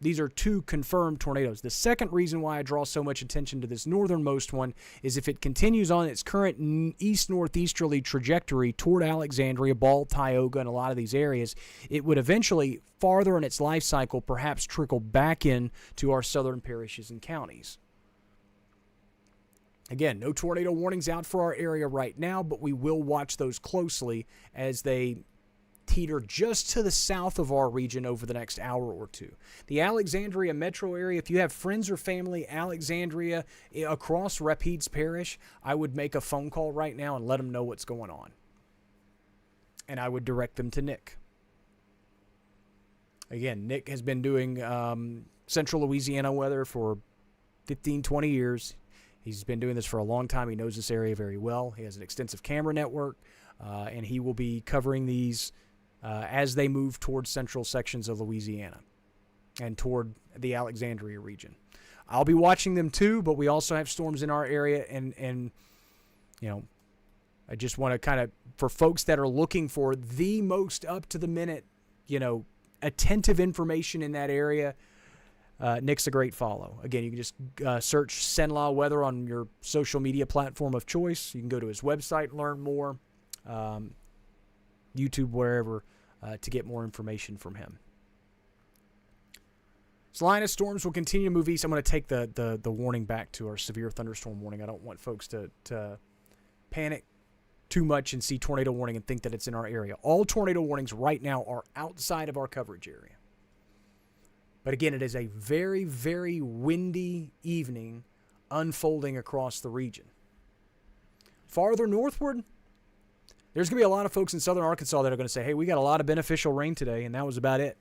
these are 2 confirmed tornadoes. The second reason why I draw so much attention to this northernmost one is if it continues on its current east-northeasterly trajectory toward Alexandria, Ball, Tioga, and a lot of these areas, it would eventually, farther in its life cycle, perhaps trickle back in to our southern parishes and counties. Again, no tornado warnings out for our area right now, but we will watch those closely as they teeter just to the south of our region over the next hour or 2. The Alexandria metro area, if you have friends or family Alexandria across Rapides Parish, I would make a phone call right now and let them know what's going on. And I would direct them to Nick. Again, Nick has been doing central Louisiana weather for 15, 20 years. He's been doing this for a long time. He knows this area very well. He has an extensive camera network, and he will be covering these as they move towards central sections of Louisiana and toward the Alexandria region. I'll be watching them too, but we also have storms in our area, and you know, I just want to kind of, for folks that are looking for the most up-to-the-minute, you know, attentive information in that area, Nick's a great follow. Again, you can just search Cenla Weather on your social media platform of choice. You can go to his website, learn more, YouTube, wherever, to get more information from him. So line of storms will continue to move east. I'm going to take the warning back to our severe thunderstorm warning. I don't want folks to panic too much and see tornado warning and think that it's in our area. All tornado warnings right now are outside of our coverage area. But again, it is a very, very windy evening unfolding across the region. Farther northward, there's going to be a lot of folks in southern Arkansas that are going to say, hey, we got a lot of beneficial rain today, and that was about it.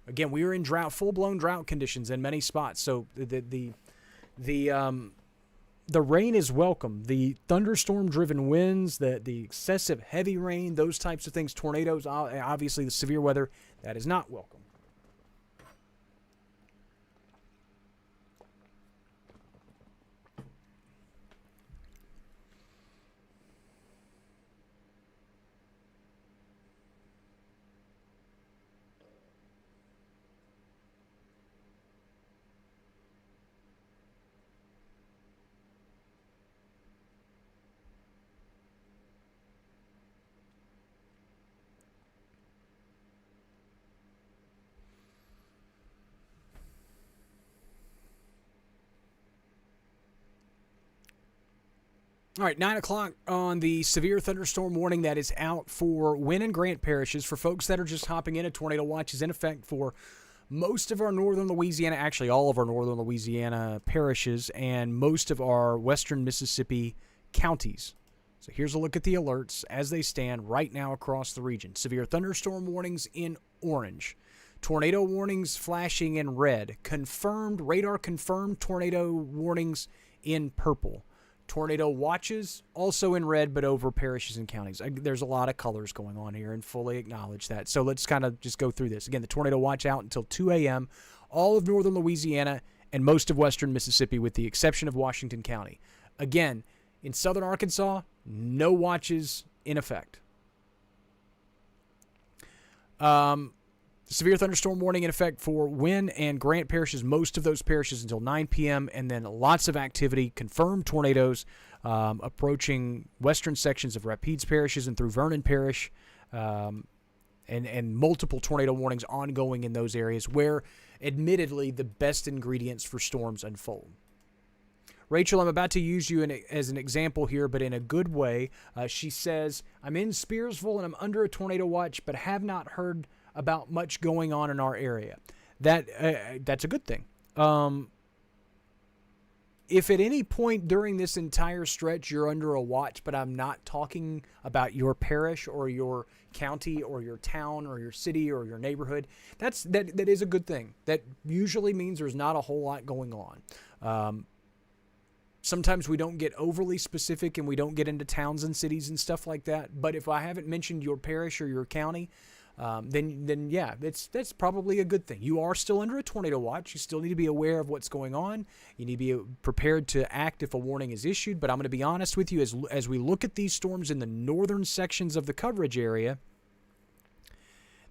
Again, we were in full-blown drought conditions in many spots, so the rain is welcome. The thunderstorm-driven winds, the excessive heavy rain, those types of things, tornadoes, obviously the severe weather, that is not welcome. All right, 9 o'clock on the severe thunderstorm warning that is out for Wynn and Grant parishes. For folks that are just hopping in, a tornado watch is in effect for most of our northern Louisiana, actually all of our northern Louisiana parishes, and most of our western Mississippi counties. So here's a look at the alerts as they stand right now across the region. Severe thunderstorm warnings in orange. Tornado warnings flashing in red. Radar-confirmed tornado warnings in purple. Tornado watches also in red, but over parishes and counties. There's a lot of colors going on here and fully acknowledge that. So let's kind of just go through this. Again, the tornado watch out until 2 a.m. All of northern Louisiana and most of western Mississippi with the exception of Washington County. Again, in southern Arkansas, no watches in effect. Severe thunderstorm warning in effect for Wynn and Grant parishes, most of those parishes until 9 p.m., and then lots of activity, confirmed tornadoes approaching western sections of Rapides parishes and through Vernon Parish, and multiple tornado warnings ongoing in those areas where, admittedly, the best ingredients for storms unfold. Rachel, I'm about to use you as an example here, but in a good way. She says, I'm in Spearsville and I'm under a tornado watch, but have not heard about much going on in our area. That's a good thing. If at any point during this entire stretch you're under a watch, but I'm not talking about your parish or your county or your town or your city or your neighborhood, that is a good thing. That usually means there's not a whole lot going on. Sometimes we don't get overly specific and we don't get into towns and cities and stuff like that. But if I haven't mentioned your parish or your county, then yeah, that's probably a good thing. You are still under a tornado watch. You still need to be aware of what's going on. You need to be prepared to act if a warning is issued. But I'm going to be honest with you, as we look at these storms in the northern sections of the coverage area,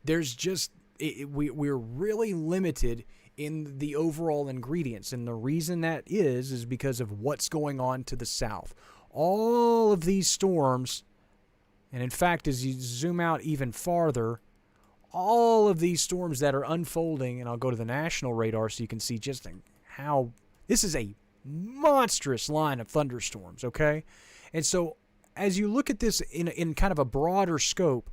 there's just we're really limited in the overall ingredients, and the reason that is because of what's going on to the south. All of these storms, and in fact, as you zoom out even farther, all of these storms that are unfolding, and I'll go to the national radar so you can see just how this is a monstrous line of thunderstorms, okay? And so as you look at this in kind of a broader scope,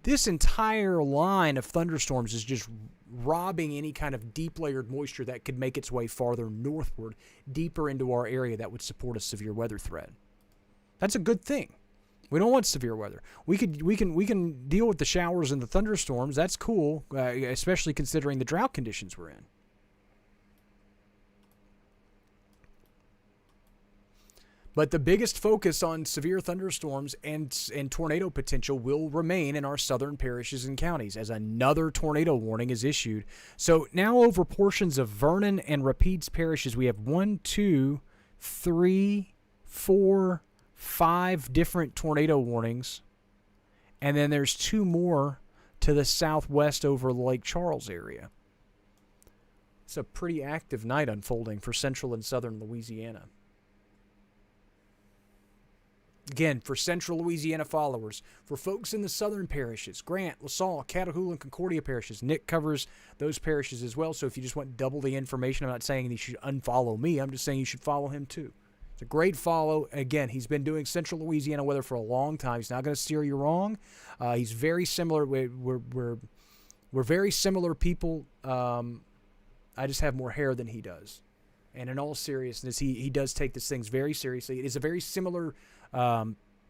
this entire line of thunderstorms is just robbing any kind of deep layered moisture that could make its way farther northward, deeper into our area that would support a severe weather threat. That's a good thing. We don't want severe weather. We can deal with the showers and the thunderstorms. That's cool, especially considering the drought conditions we're in. But the biggest focus on severe thunderstorms and tornado potential will remain in our southern parishes and counties as another tornado warning is issued. So now over portions of Vernon and Rapides parishes, we have 1, 2, 3, 4, 5 different tornado warnings. And then there's 2 more to the southwest over the Lake Charles area. It's a pretty active night unfolding for central and southern Louisiana. Again, for central Louisiana followers, for folks in the southern parishes, Grant, LaSalle, Catahoula, and Concordia parishes, Nick covers those parishes as well. So if you just want double the information, I'm not saying you should unfollow me. I'm just saying you should follow him too. It's a great follow. Again, he's been doing central Louisiana weather for a long time. He's not going to steer you wrong. He's very similar. We're very similar people. I just have more hair than he does. And in all seriousness, he does take these things very seriously. It is a very similar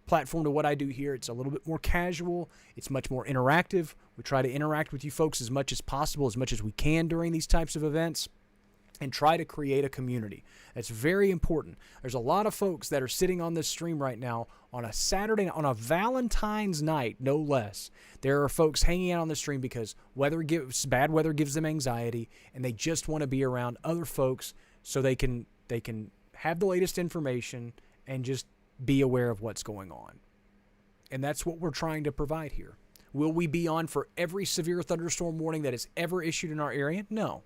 platform to what I do here. It's a little bit more casual. It's much more interactive. We try to interact with you folks as much as possible, as much as we can during these types of events, and try to create a community. That's very important. There's a lot of folks that are sitting on this stream right now on a Saturday, on a Valentine's night, no less. There are folks hanging out on the stream because bad weather gives them anxiety, and they just want to be around other folks so they can have the latest information and just be aware of what's going on. And that's what we're trying to provide here. Will we be on for every severe thunderstorm warning that is ever issued in our area? No.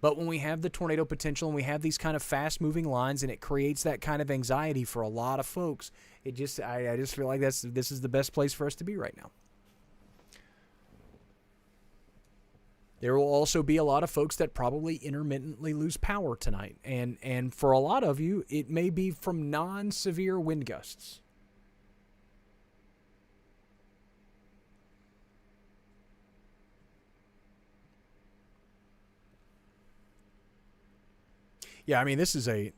But when we have the tornado potential and we have these kind of fast-moving lines and it creates that kind of anxiety for a lot of folks, I just feel like this is the best place for us to be right now. There will also be a lot of folks that probably intermittently lose power tonight. And for a lot of you, it may be from non-severe wind gusts. Yeah, I mean, this is and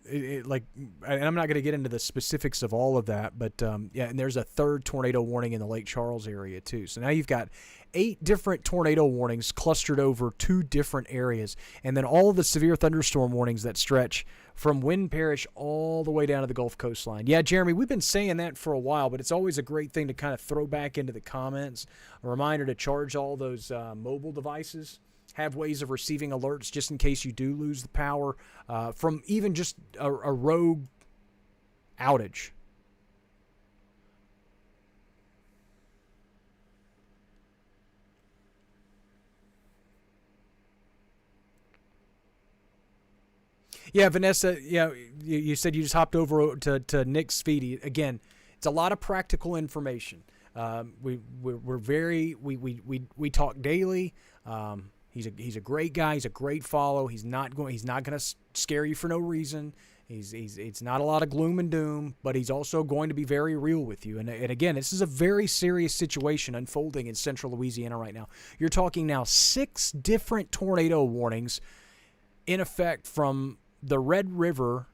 I'm not going to get into the specifics of all of that, but yeah, and there's a third tornado warning in the Lake Charles area too. So now you've got 8 different tornado warnings clustered over 2 different areas, and then all of the severe thunderstorm warnings that stretch from Wind Parish all the way down to the Gulf coastline. Yeah, Jeremy, we've been saying that for a while, but it's always a great thing to kind of throw back into the comments. A reminder to charge all those mobile devices. Have ways of receiving alerts just in case you do lose the power from even just a rogue outage. Yeah, Vanessa, yeah, you said you just hopped over to Nick's feed. Again, it's a lot of practical information. We talk daily. He's a great guy. He's a great follow. He's not going to scare you for no reason. It's not a lot of gloom and doom, but he's also going to be very real with you. And again, this is a very serious situation unfolding in central Louisiana right now. You're talking now 6 different tornado warnings in effect from the Red River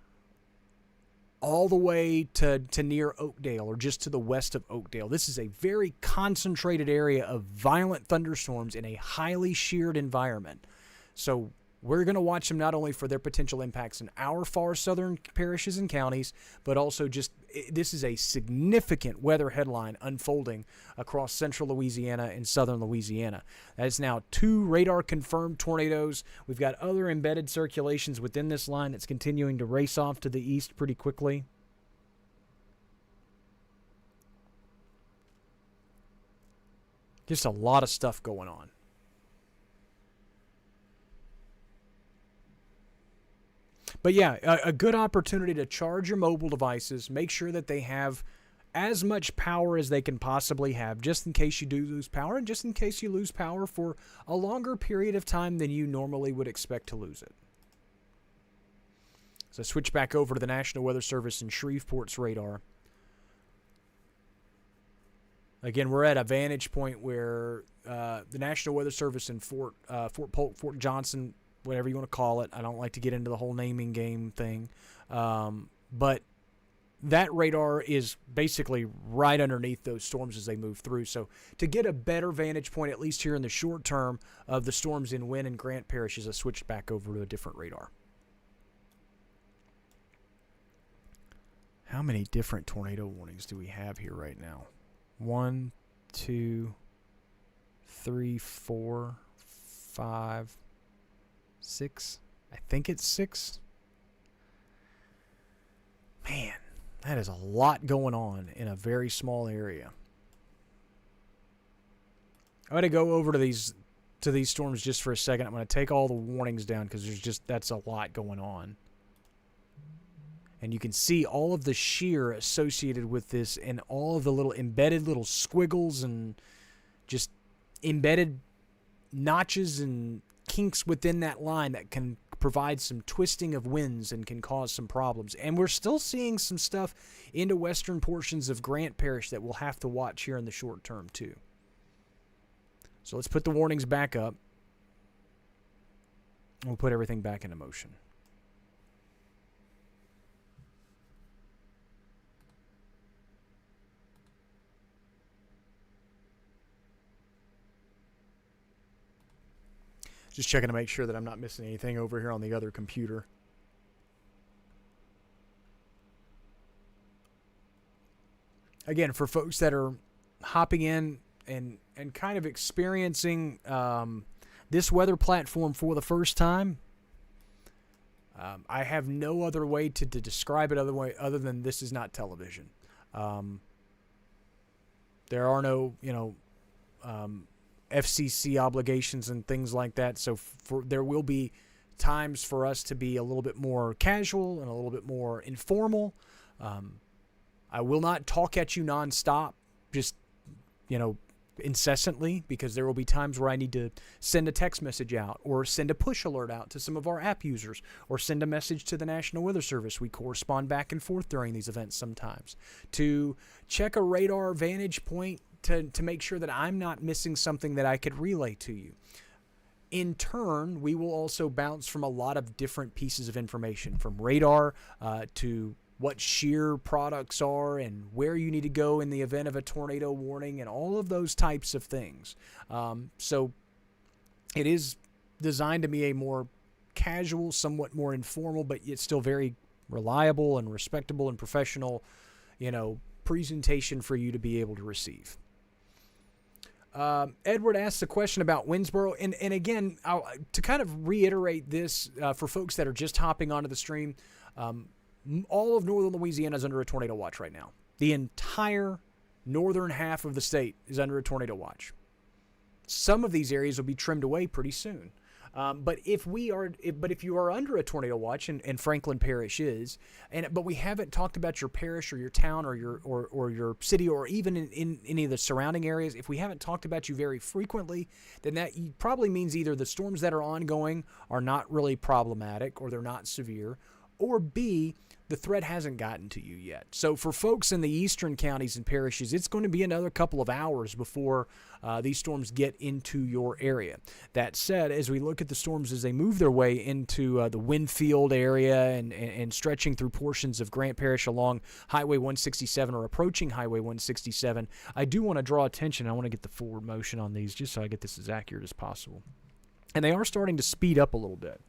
all the way to near Oakdale, or just to the west of Oakdale. This is a very concentrated area of violent thunderstorms in a highly sheared environment. So we're going to watch them not only for their potential impacts in our far southern parishes and counties, but also this is a significant weather headline unfolding across central Louisiana and southern Louisiana. That is now 2 radar-confirmed tornadoes. We've got other embedded circulations within this line that's continuing to race off to the east pretty quickly. Just a lot of stuff going on. But yeah, a good opportunity to charge your mobile devices. Make sure that they have as much power as they can possibly have, just in case you do lose power, and just in case you lose power for a longer period of time than you normally would expect to lose it. So switch back over to the National Weather Service in Shreveport's radar. Again, we're at a vantage point where the National Weather Service in Fort Polk, Fort Johnson, whatever you want to call it. I don't like to get into the whole naming game thing. But that radar is basically right underneath those storms as they move through. So to get a better vantage point, at least here in the short term, of the storms in Wynn and Grant parishes, I switched back over to a different radar. How many different tornado warnings do we have here right now? 1, 2, 3, 4, 5, 6. I think it's 6. Man, that is a lot going on in a very small area. I'm going to go over to these storms just for a second. I'm going to take all the warnings down because that's a lot going on. And you can see all of the shear associated with this and all of the little embedded little squiggles and just embedded notches and kinks within that line that can provide some twisting of winds and can cause some problems. And we're still seeing some stuff into western portions of Grant Parish that we'll have to watch here in the short term too. So let's put the warnings back up. We'll put everything back into motion. Just checking to make sure that I'm not missing anything over here on the other computer. Again, for folks that are hopping in and kind of experiencing this weather platform for the first time, I have no other way to describe it other than this is not television. There are no, FCC obligations and things like that. So there will be times for us to be a little bit more casual and a little bit more informal. I will not talk at you nonstop, just, incessantly, because there will be times where I need to send a text message out or send a push alert out to some of our app users or send a message to the National Weather Service. We correspond back and forth during these events sometimes to check a radar vantage point to make sure that I'm not missing something that I could relay to you. In turn, we will also bounce from a lot of different pieces of information, from radar to what shear products are and where you need to go in the event of a tornado warning and all of those types of things. So it is designed to be a more casual, somewhat more informal, but yet still very reliable and respectable and professional, presentation for you to be able to receive. Edward asks a question about Winnsboro. And again, to kind of reiterate this for folks that are just hopping onto the stream, all of northern Louisiana is under a tornado watch right now. The entire northern half of the state is under a tornado watch. Some of these areas will be trimmed away pretty soon. But if you are under a tornado watch, and Franklin Parish is, but we haven't talked about your parish or your town or your city or even in any of the surrounding areas, if we haven't talked about you very frequently, then that probably means either the storms that are ongoing are not really problematic or they're not severe, or B, the threat hasn't gotten to you yet. So for folks in the eastern counties and parishes, it's going to be another couple of hours before these storms get into your area. That said, as we look at the storms as they move their way into the Winfield area and stretching through portions of Grant Parish along Highway 167 or approaching Highway 167, I do want to draw attention. I want to get the forward motion on these just so I get this as accurate as possible. And they are starting to speed up a little bit.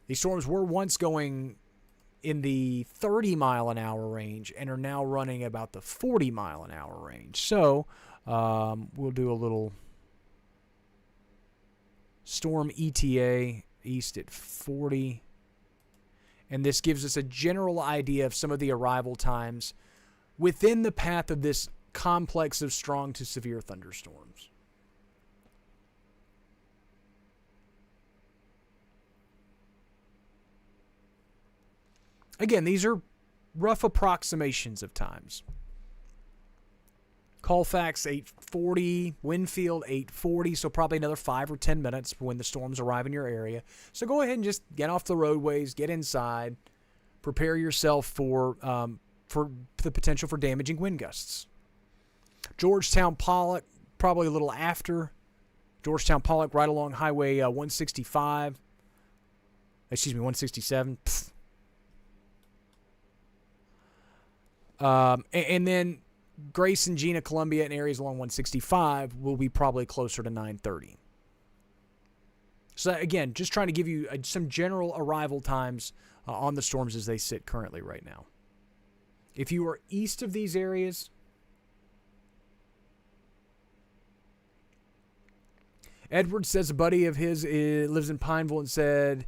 These storms were once going in the 30-mile-an-hour range and are now running about the 40-mile-an-hour range. So we'll do a little storm ETA east at 40. And this gives us a general idea of some of the arrival times within the path of this complex of strong to severe thunderstorms. Again, these are rough approximations of times. Colfax 8:40, Winfield 8:40, so probably another 5 or 10 minutes when the storms arrive in your area. So go ahead and just get off the roadways, get inside, prepare yourself for the potential for damaging wind gusts. Georgetown Pollock, probably a little after. Georgetown Pollock right along Highway 167. And then Grace and Gina, Columbia, and areas along 165 will be probably closer to 9:30. So again, just trying to give you some general arrival times on the storms as they sit currently right now. If you are east of these areas, Edward says a buddy of his lives in Pineville and said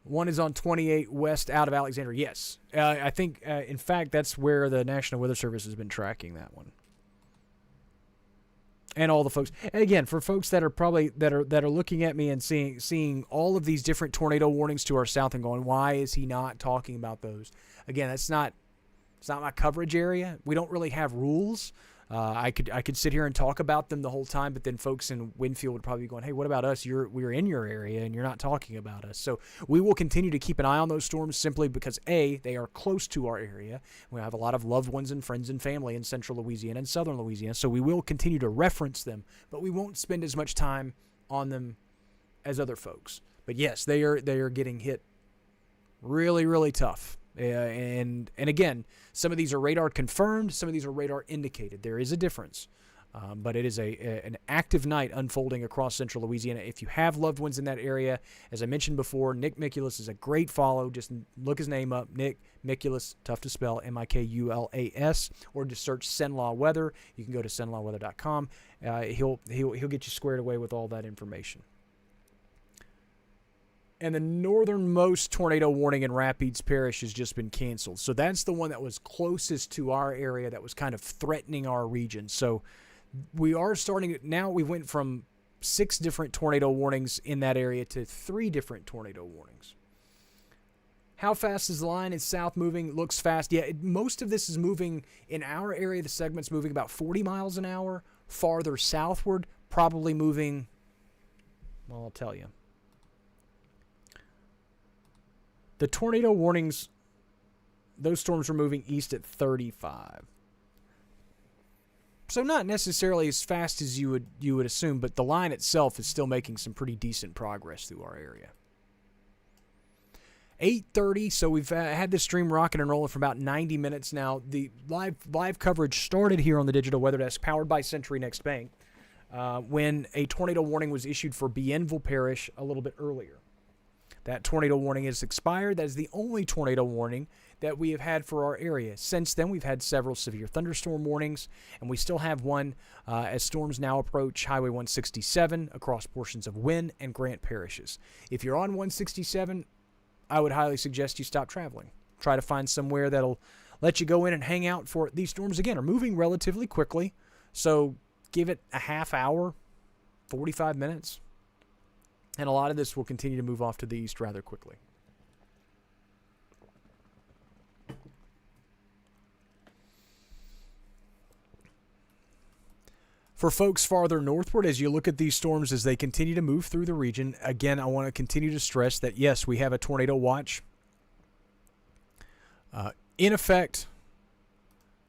one is on 28 west out of Alexandria. Yes. I think, in fact, that's where the National Weather Service has been tracking that one. And all the folks. And again, for folks that are probably that are looking at me and seeing all of these different tornado warnings to our south and going, why is he not talking about those? Again, it's not my coverage area. We don't really have rules. I could sit here and talk about them the whole time, but then folks in Winfield would probably be going, hey, what about us? We're in your area and you're not talking about us. So we will continue to keep an eye on those storms simply because, A, they are close to our area. We have a lot of loved ones and friends and family in central Louisiana and southern Louisiana, so we will continue to reference them, but we won't spend as much time on them as other folks. But yes, they are getting hit really, really tough. And again, some of these are radar confirmed, some of these are radar indicated. There is a difference. But it is an active night unfolding across central Louisiana. If you have loved ones in that area, as I mentioned before, Nick Mikulas is a great follow. Just look his name up, Nick Mikulas, tough to spell, Mikulas, or just search Cenlaw Weather. You can go to cenlawweather.com. He'll get you squared away with all that information. And the northernmost tornado warning in Rapides Parish has just been canceled. So that's the one that was closest to our area that was kind of threatening our region. So we are starting, now we went from 6 different tornado warnings in that area to 3 different tornado warnings. How fast is the line? It's south moving, looks fast. Yeah, most of this is moving in our area. The segment's moving about 40 miles an hour. Farther southward, probably moving, well, I'll tell you. The tornado warnings, those storms are moving east at 35. So not necessarily as fast as you would assume, but the line itself is still making some pretty decent progress through our area. 8:30, so we've had this stream rocking and rolling for about 90 minutes now. The live coverage started here on the Digital Weather Desk, powered by Century Next Bank, when a tornado warning was issued for Bienville Parish a little bit earlier. That tornado warning has expired. That is the only tornado warning that we have had for our area. Since then, we've had several severe thunderstorm warnings, and we still have one as storms now approach Highway 167 across portions of Wynn and Grant parishes. If you're on 167, I would highly suggest you stop traveling. Try to find somewhere that'll let you go in and hang out for these storms, again, are moving relatively quickly, so give it a half hour, 45 minutes. And a lot of this will continue to move off to the east rather quickly. For folks farther northward, as you look at these storms as they continue to move through the region, again, I want to continue to stress that, yes, we have a tornado watch in effect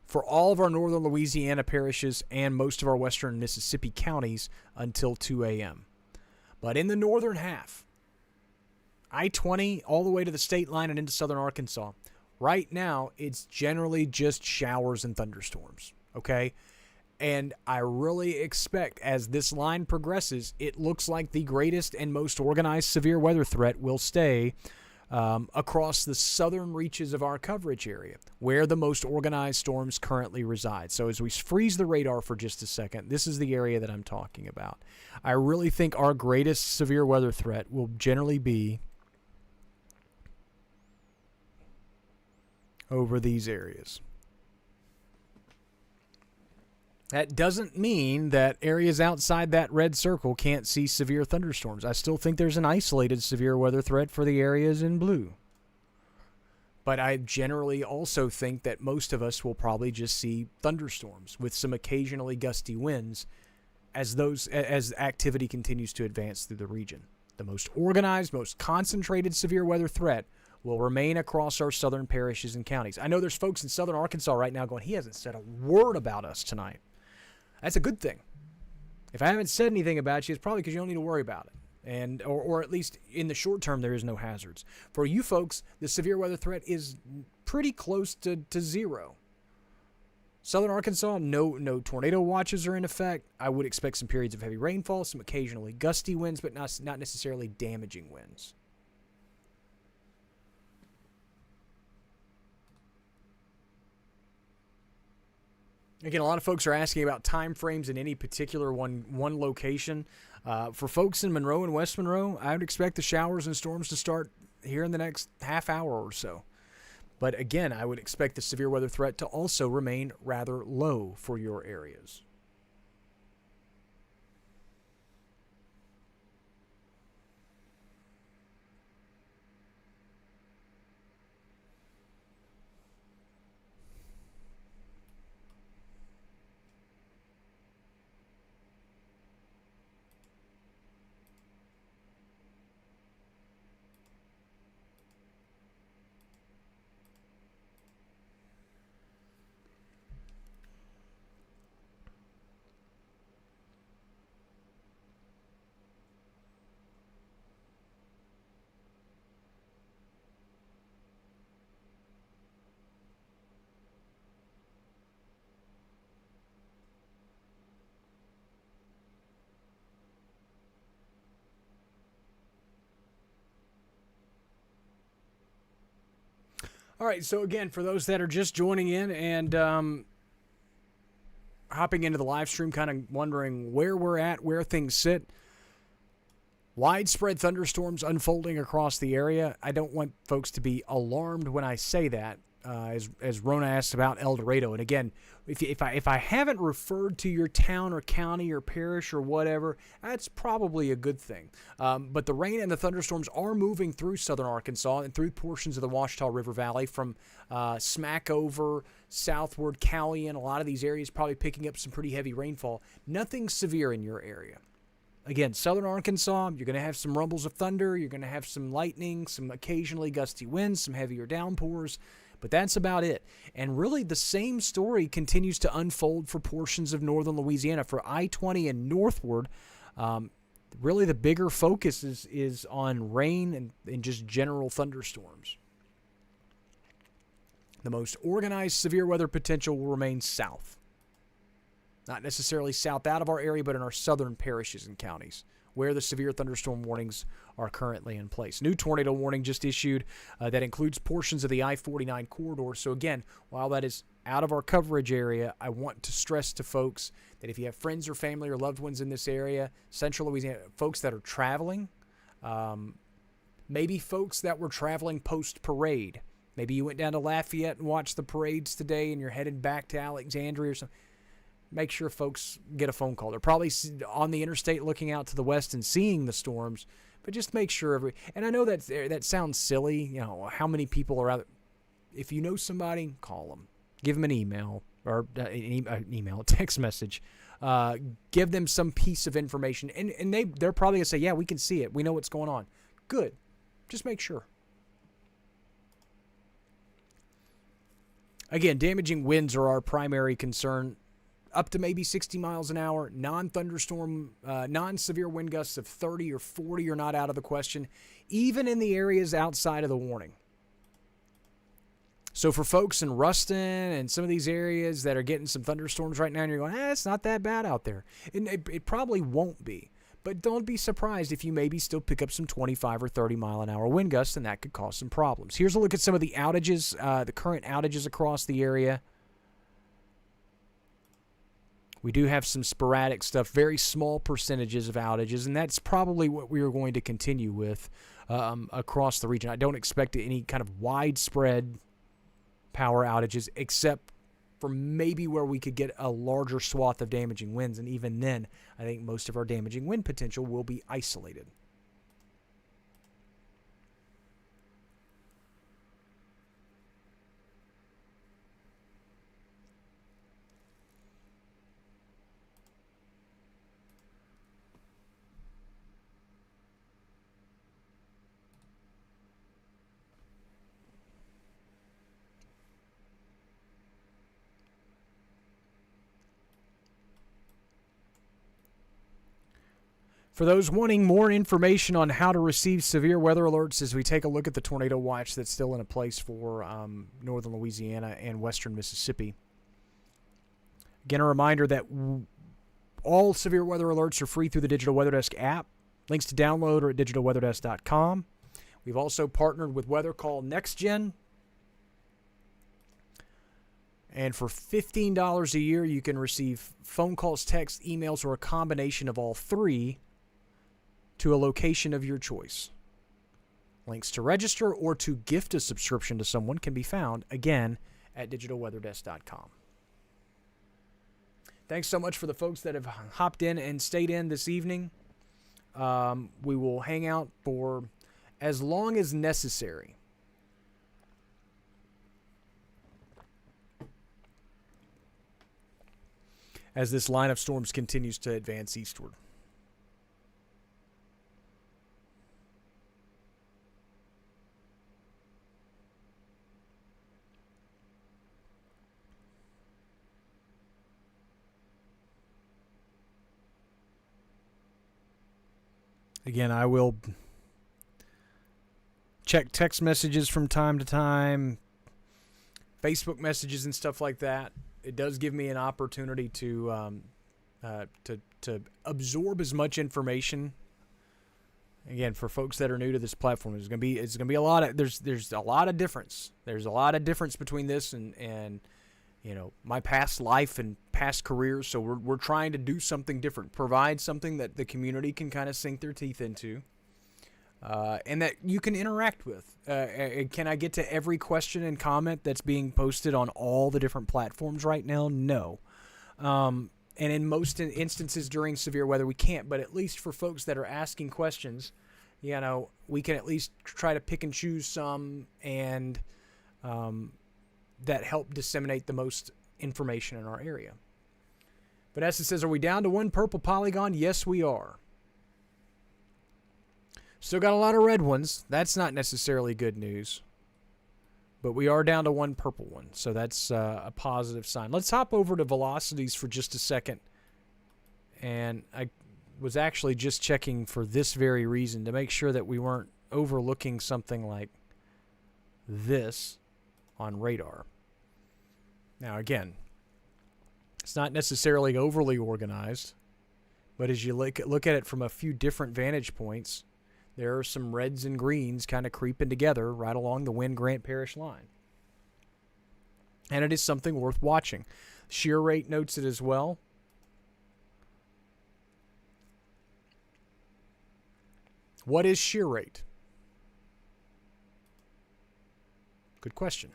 for all of our northern Louisiana parishes and most of our western Mississippi counties until 2 a.m. But in the northern half, I-20 all the way to the state line and into southern Arkansas, right now it's generally just showers and thunderstorms, okay? And I really expect as this line progresses, it looks like the greatest and most organized severe weather threat will stay across the southern reaches of our coverage area, where the most organized storms currently reside. So as we freeze the radar for just a second, this is the area that I'm talking about. I really think our greatest severe weather threat will generally be over these areas. That doesn't mean that areas outside that red circle can't see severe thunderstorms. I still think there's an isolated severe weather threat for the areas in blue. But I generally also think that most of us will probably just see thunderstorms with some occasionally gusty winds as activity continues to advance through the region. The most organized, most concentrated severe weather threat will remain across our southern parishes and counties. I know there's folks in southern Arkansas right now going, he hasn't said a word about us tonight. That's a good thing. If I haven't said anything about you, it's probably because you don't need to worry about it. Or at least in the short term, there is no hazards. For you folks, the severe weather threat is pretty close to zero. Southern Arkansas, no tornado watches are in effect. I would expect some periods of heavy rainfall, some occasionally gusty winds, but not necessarily damaging winds. Again, a lot of folks are asking about time frames in any particular one location. For folks in Monroe and West Monroe, I would expect the showers and storms to start here in the next half hour or so. But again, I would expect the severe weather threat to also remain rather low for your areas. All right, so again, for those that are just joining in and hopping into the live stream, kind of wondering where we're at, where things sit, widespread thunderstorms unfolding across the area. I don't want folks to be alarmed when I say that, as Rona asked about El Dorado. And again, if I haven't referred to your town or county or parish or whatever, that's probably a good thing. But the rain and the thunderstorms are moving through southern Arkansas and through portions of the Ouachita River Valley from Smackover, southward, Callion. A lot of these areas probably picking up some pretty heavy rainfall. Nothing severe in your area. Again, southern Arkansas, you're going to have some rumbles of thunder. You're going to have some lightning, some occasionally gusty winds, some heavier downpours. But that's about it. And really the same story continues to unfold for portions of northern Louisiana. For I-20 and northward, really the bigger focus is on rain and just general thunderstorms. The most organized severe weather potential will remain south. Not necessarily south out of our area, but in our southern parishes and counties, where the severe thunderstorm warnings are currently in place. New tornado warning just issued that includes portions of the I-49 corridor. So again, while that is out of our coverage area, I want to stress to folks that if you have friends or family or loved ones in this area, central Louisiana, folks that are traveling, maybe folks that were traveling post-parade. Maybe you went down to Lafayette and watched the parades today and you're headed back to Alexandria or something. Make sure folks get a phone call. They're probably on the interstate looking out to the west and seeing the storms, but just make sure and I know that sounds silly. You know, how many people are out? If you know somebody, call them. Give them an email or a text message. Give them some piece of information. And they're probably going to say, yeah, we can see it. We know what's going on. Good. Just make sure. Again, damaging winds are our primary concern. Up to maybe 60 miles an hour, non-thunderstorm, non-severe wind gusts of 30 or 40 are not out of the question, even in the areas outside of the warning. So for folks in Ruston and some of these areas that are getting some thunderstorms right now, and you're going, it's not that bad out there. And it probably won't be. But don't be surprised if you maybe still pick up some 25 or 30 mile an hour wind gusts, and that could cause some problems. Here's a look at some of the outages, the current outages across the area. We do have some sporadic stuff, very small percentages of outages, and that's probably what we are going to continue with across the region. I don't expect any kind of widespread power outages, except for maybe where we could get a larger swath of damaging winds, and even then, I think most of our damaging wind potential will be isolated. For those wanting more information on how to receive severe weather alerts as we take a look at the tornado watch that's still in place for northern Louisiana and western Mississippi. Again, a reminder that all severe weather alerts are free through the Digital Weather Desk app. Links to download are at digitalweatherdesk.com. We've also partnered with Weather Call NextGen. And for $15 a year, you can receive phone calls, texts, emails, or a combination of all three to a location of your choice. Links to register or to gift a subscription to someone can be found, again, at digitalweatherdesk.com. Thanks so much for the folks that have hopped in and stayed in this evening. We will hang out for as long as necessary. As this line of storms continues to advance eastward. Again, I will check text messages from time to time, Facebook messages and stuff like that. It does give me an opportunity to absorb as much information Again, for folks that are new to this platform, it's gonna be a lot of there's a lot of difference. There's a lot of difference between this and my past life and past careers. So we're trying to do something different, provide something that the community can kind of sink their teeth into, and that you can interact with. Can I get to every question and comment that's being posted on all the different platforms right now? No. And in most instances during severe weather, we can't. But at least for folks that are asking questions, we can at least try to pick and choose some and that help disseminate the most information in our area. Vanessa says, are we down to one purple polygon? Yes, we are. Still got a lot of red ones. That's not necessarily good news. But we are down to one purple one, so that's a positive sign. Let's hop over to velocities for just a second. And I was actually just checking for this very reason to make sure that we weren't overlooking something like this on radar. Now, again, it's not necessarily overly organized, but as you look at it from a few different vantage points, there are some reds and greens kind of creeping together right along the Wynn-Grant Parish line. And it is something worth watching. Shear rate notes it as well. What is shear rate? Good question.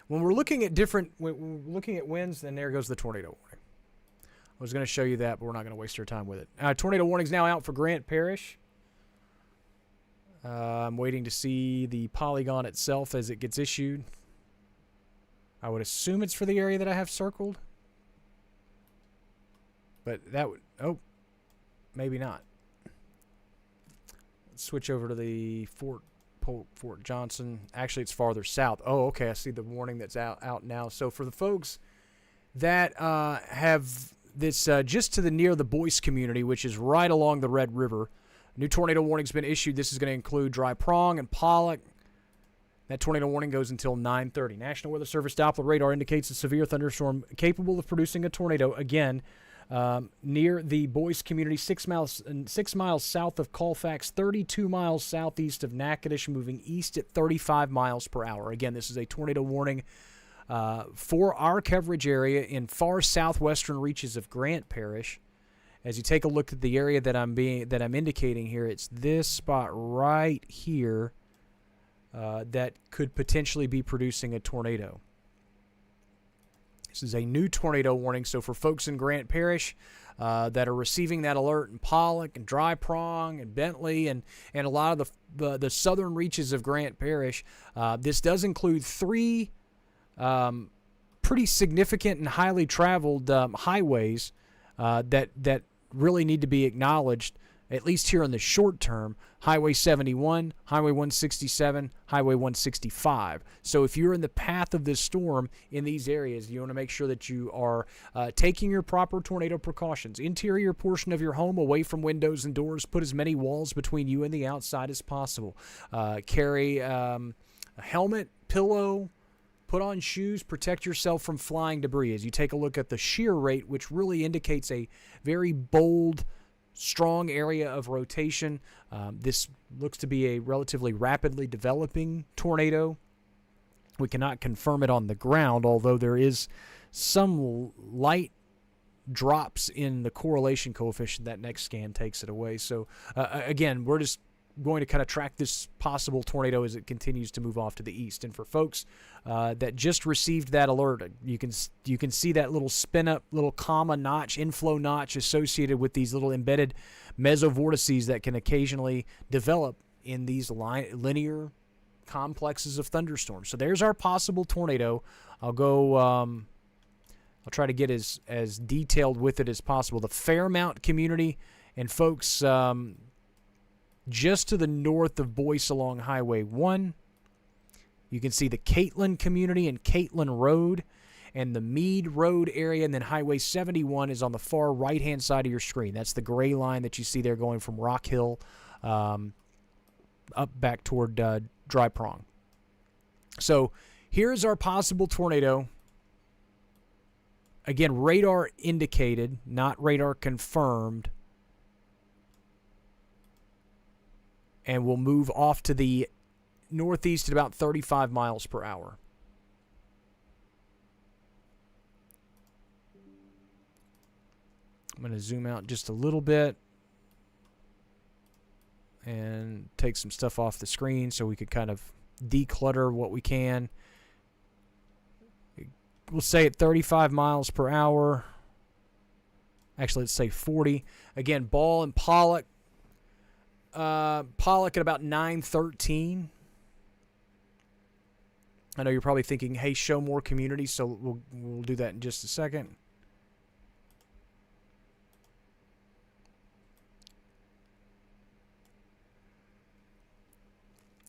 When we're looking at winds, then there goes the tornado warning. I was going to show you that, but we're not going to waste our time with it. Tornado warning is now out for Grant Parish. I'm waiting to see the polygon itself as it gets issued. I would assume it's for the area that I have circled. But that would... Oh, maybe not. Let's switch over to the Fort Johnson. Actually, it's farther south. Oh, okay. I see the warning that's out now. So for the folks that have this just to the near the Boyce community, which is right along the Red River, new tornado warning's been issued. This is going to include Dry Prong and Pollock. That tornado warning goes until 9:30. National Weather Service Doppler radar indicates a severe thunderstorm capable of producing a tornado again near the Boyce community, 6 miles south of Colfax, 32 miles southeast of Natchitoches, moving east at 35 miles per hour. Again, this is a tornado warning for our coverage area in far southwestern reaches of Grant Parish. As you take a look at the area that I'm indicating here, it's this spot right here that could potentially be producing a tornado. This is a new tornado warning, so for folks in Grant Parish that are receiving that alert in Pollock and Dry Prong and Bentley and a lot of the southern reaches of Grant Parish, this does include 3 pretty significant and highly traveled highways that really need to be acknowledged, at least here in the short term. Highway 71, Highway 167, Highway 165. So if you're in the path of this storm in these areas, you want to make sure that you are taking your proper tornado precautions. Interior portion of your home away from windows and doors. Put as many walls between you and the outside as possible. Carry a helmet, pillow, put on shoes, protect yourself from flying debris. As you take a look at the shear rate, which really indicates a very bold, strong area of rotation. This looks to be a relatively rapidly developing tornado. We cannot confirm it on the ground, although there is some light drops in the correlation coefficient. That next scan takes it away. So again, we're just going to kind of track this possible tornado as it continues to move off to the east. And for folks that just received that alert, you can see that little spin up, little comma notch, inflow notch associated with these little embedded mesovortices that can occasionally develop in these linear complexes of thunderstorms. So there's our possible tornado. I'll try to get as detailed with it as possible. The Fairmount community and folks just to the north of Boyce along Highway 1. You can see the Catlin community and Catlin Road and the Meade Road area, and then Highway 71 is on the far right-hand side of your screen. That's the gray line that you see there going from Rock Hill up back toward Dry Prong. So here's our possible tornado. Again, radar indicated, not radar confirmed. and will move off to the northeast at about 35 miles per hour. I'm going to zoom out just a little bit and take some stuff off the screen so we could kind of declutter what we can. We'll say at 35 miles per hour. Actually, let's say 40. Again, Ball and Pollock. Pollock at about 913. I know you're probably thinking, hey, show more community, so we'll do that in just a second.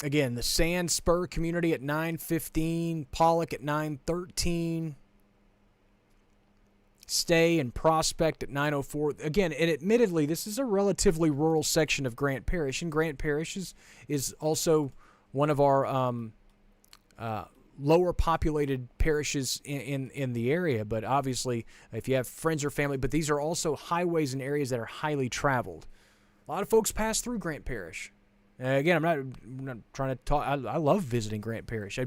Again, the Sand Spur community at 915, Pollock at 913, Stay and Prospect at 904. Again, and admittedly, this is a relatively rural section of Grant Parish, and Grant Parish is also one of our lower populated parishes in the area. But obviously, if you have friends or family, but these are also highways and areas that are highly traveled. A lot of folks pass through Grant Parish. Again, I'm not trying to talk. I love visiting Grant Parish. I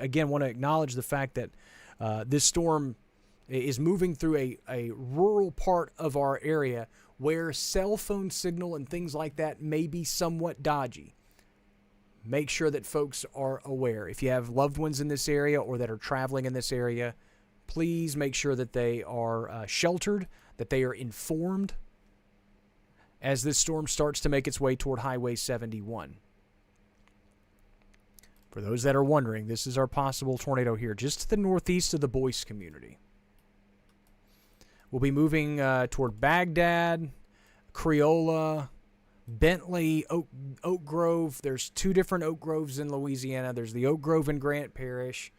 again want to acknowledge the fact that this storm is moving through a rural part of our area where cell phone signal and things like that may be somewhat dodgy. Make sure that folks are aware. If you have loved ones in this area or that are traveling in this area, please make sure that they are sheltered, that they are informed, as this storm starts to make its way toward Highway 71. For those that are wondering, this is our possible tornado here, just to the northeast of the Boyce community. We'll be moving toward Baghdad, Creola, Bentley, Oak Grove. There's two different Oak Groves in Louisiana. There's the Oak Grove in Grant Parish.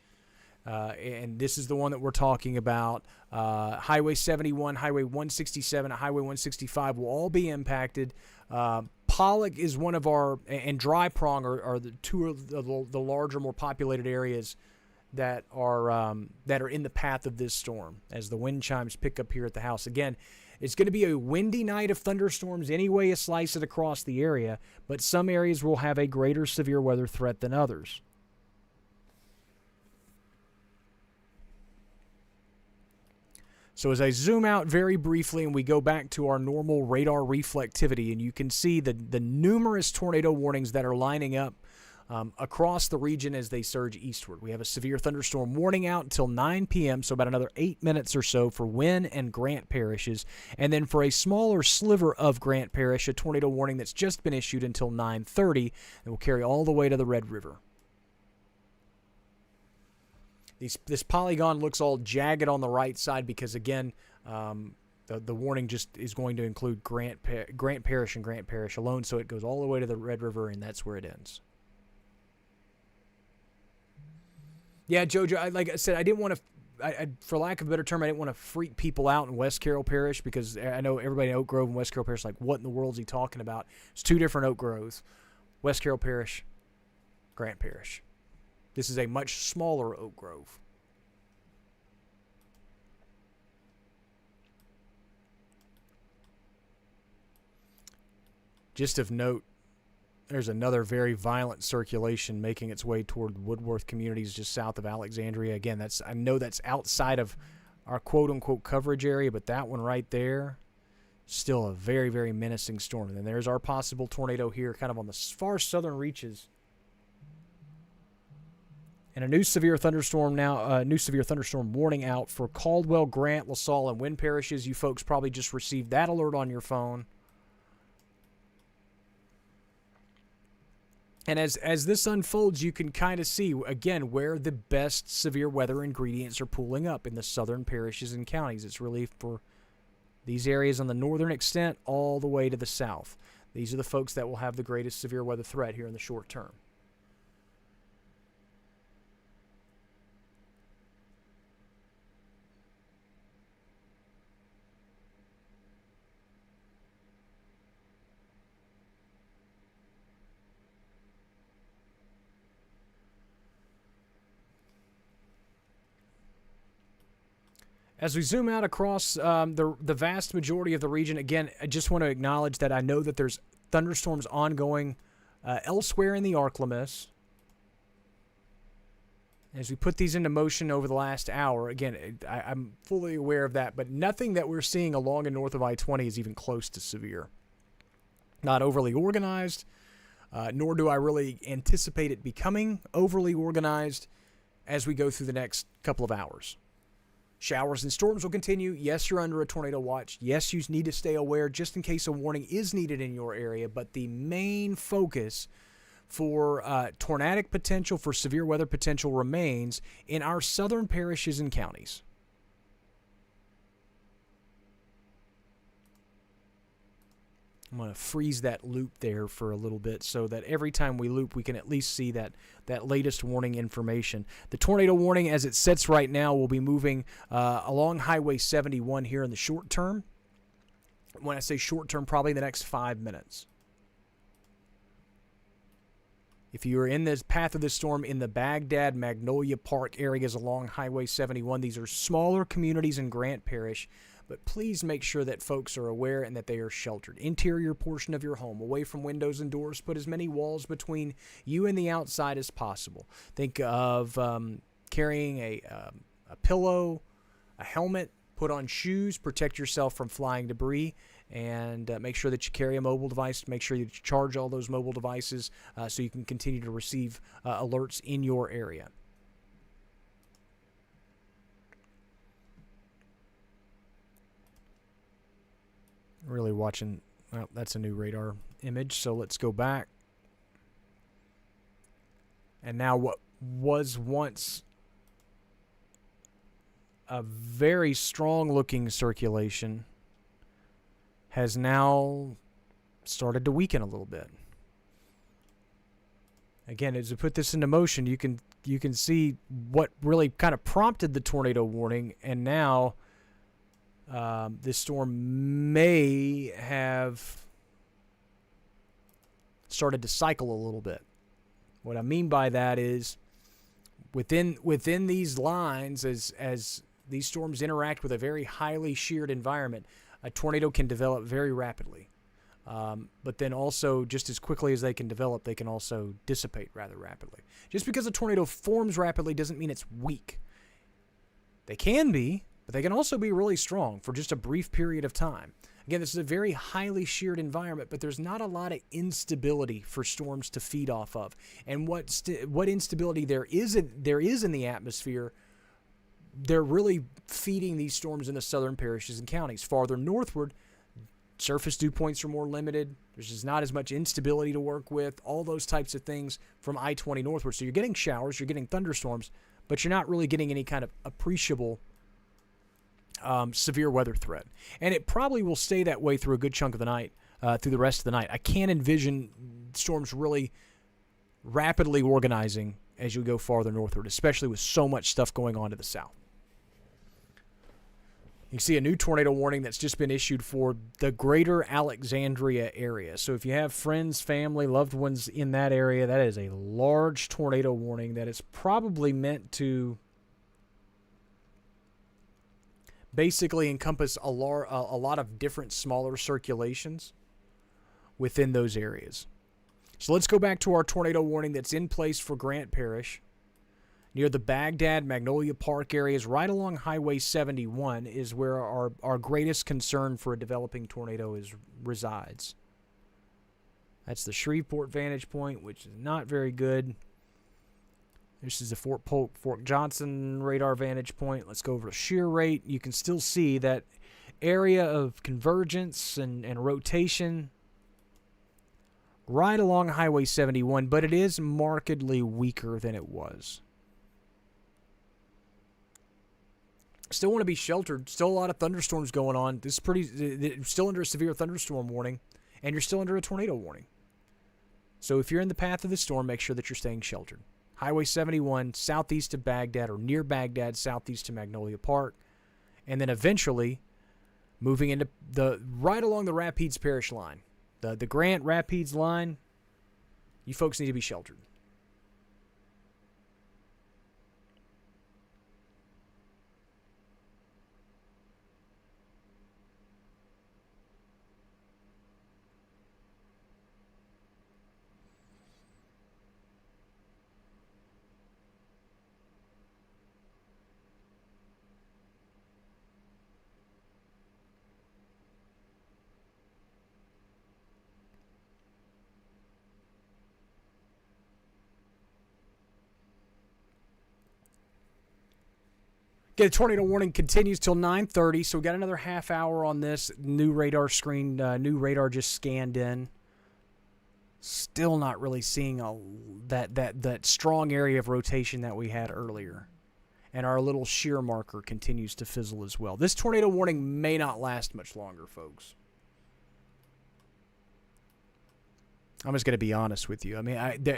And this is the one that we're talking about. Highway 71, Highway 167, and Highway 165 will all be impacted. Pollock is one of our, and Dry Prong are the two of the larger, more populated areas that are in the path of this storm as the wind chimes pick up here at the house. Again, it's going to be a windy night of thunderstorms any way you slice it across the area, but some areas will have a greater severe weather threat than others. So as I zoom out very briefly and we go back to our normal radar reflectivity, and you can see the numerous tornado warnings that are lining up across the region as they surge eastward. We have a severe thunderstorm warning out until 9 p.m., so about another 8 minutes or so for Wynn and Grant parishes. And then for a smaller sliver of Grant Parish, a tornado warning that's just been issued until 9:30 and will carry all the way to the Red River. This polygon looks all jagged on the right side because, again, the warning just is going to include Grant Parish and Grant Parish alone, so it goes all the way to the Red River, and that's where it ends. Yeah, Jojo, like I said, I didn't want to, for lack of a better term, I didn't want to freak people out in West Carroll Parish because I know everybody in Oak Grove and West Carroll Parish is like, what in the world is he talking about? It's two different Oak Groves. West Carroll Parish, Grant Parish. This is a much smaller Oak Grove. Just of note, there's another very violent circulation making its way toward Woodworth communities just south of Alexandria. Again, I know that's outside of our quote-unquote coverage area, but that one right there, still a very, very menacing storm. And then there's our possible tornado here kind of on the far southern reaches. And a new severe thunderstorm warning out for Caldwell, Grant, LaSalle, and Wynn parishes. You folks probably just received that alert on your phone. And as this unfolds, you can kind of see, again, where the best severe weather ingredients are pooling up in the southern parishes and counties. It's really for these areas on the northern extent all the way to the south. These are the folks that will have the greatest severe weather threat here in the short term. As we zoom out across the vast majority of the region, again, I just want to acknowledge that I know that there's thunderstorms ongoing Elsewhere in the ArkLaMiss, as we put these into motion over the last hour, again, I'm fully aware of that, but nothing that we're seeing along and north of I-20 is even close to severe. Not overly organized, nor do I really anticipate it becoming overly organized as we go through the next couple of hours. Showers and storms will continue. Yes, you're under a tornado watch. Yes, you need to stay aware just in case a warning is needed in your area, but the main focus for tornadic potential, for severe weather potential, remains in our southern parishes and counties. I'm going to freeze that loop there for a little bit so that every time we loop, we can at least see that latest warning information. The tornado warning, as it sits right now, will be moving along Highway 71 here in the short term. When I say short term, probably the next 5 minutes. If you are in this path of this storm in the Baghdad, Magnolia Park areas along Highway 71, these are smaller communities in Grant Parish, but please make sure that folks are aware and that they are sheltered. Interior portion of your home, away from windows and doors, put as many walls between you and the outside as possible. Think of carrying a pillow, a helmet, put on shoes, protect yourself from flying debris, and make sure that you carry a mobile device. Make sure that you charge all those mobile devices so you can continue to receive alerts in your area. Really watching, well, that's a new radar image, so let's go back. And now what was once a very strong-looking circulation has now started to weaken a little bit. Again, as we put this into motion, you can see what really kind of prompted the tornado warning, and now this storm may have started to cycle a little bit. What I mean by that is within these lines, as these storms interact with a very highly sheared environment, a tornado can develop very rapidly. But then also, just as quickly as they can develop, they can also dissipate rather rapidly. Just because a tornado forms rapidly doesn't mean it's weak. They can be, but they can also be really strong for just a brief period of time. Again, this is a very highly sheared environment, but there's not a lot of instability for storms to feed off of. And what instability there is in the atmosphere, they're really feeding these storms in the southern parishes and counties. Farther northward, surface dew points are more limited. There's just not as much instability to work with, all those types of things from I-20 northward. So you're getting showers, you're getting thunderstorms, but you're not really getting any kind of appreciable severe weather threat. And it probably will stay that way through a good chunk of the night, through the rest of the night. I can't envision storms really rapidly organizing as you go farther northward, especially with so much stuff going on to the south. You see a new tornado warning that's just been issued for the greater Alexandria area. So if you have friends, family, loved ones in that area, that is a large tornado warning that is probably meant to basically encompass a lot of different smaller circulations within those areas. So let's go back to our tornado warning that's in place for Grant Parish. Near the Baghdad, Magnolia Park areas, right along Highway 71, is where our greatest concern for a developing tornado resides. That's the Shreveport vantage point, which is not very good. This is the Fort Polk, Fort Johnson radar vantage point. Let's go over to shear rate. You can still see that area of convergence and rotation right along Highway 71, but it is markedly weaker than it was. Still want to be sheltered. Still a lot of thunderstorms going on. This is still under a severe thunderstorm warning, and you're still under a tornado warning. So if you're in the path of the storm, make sure that you're staying sheltered. Highway 71, southeast of Baghdad, or near Baghdad, southeast to Magnolia Park. And then eventually moving into right along the Rapides Parish line. The Grant Rapides line, you folks need to be sheltered. Again, the tornado warning continues till 9:30, so we got another half hour on this. New radar screen, new radar just scanned in. Still not really seeing that strong area of rotation that we had earlier. And our little shear marker continues to fizzle as well. This tornado warning may not last much longer, folks. I'm just going to be honest with you. I mean,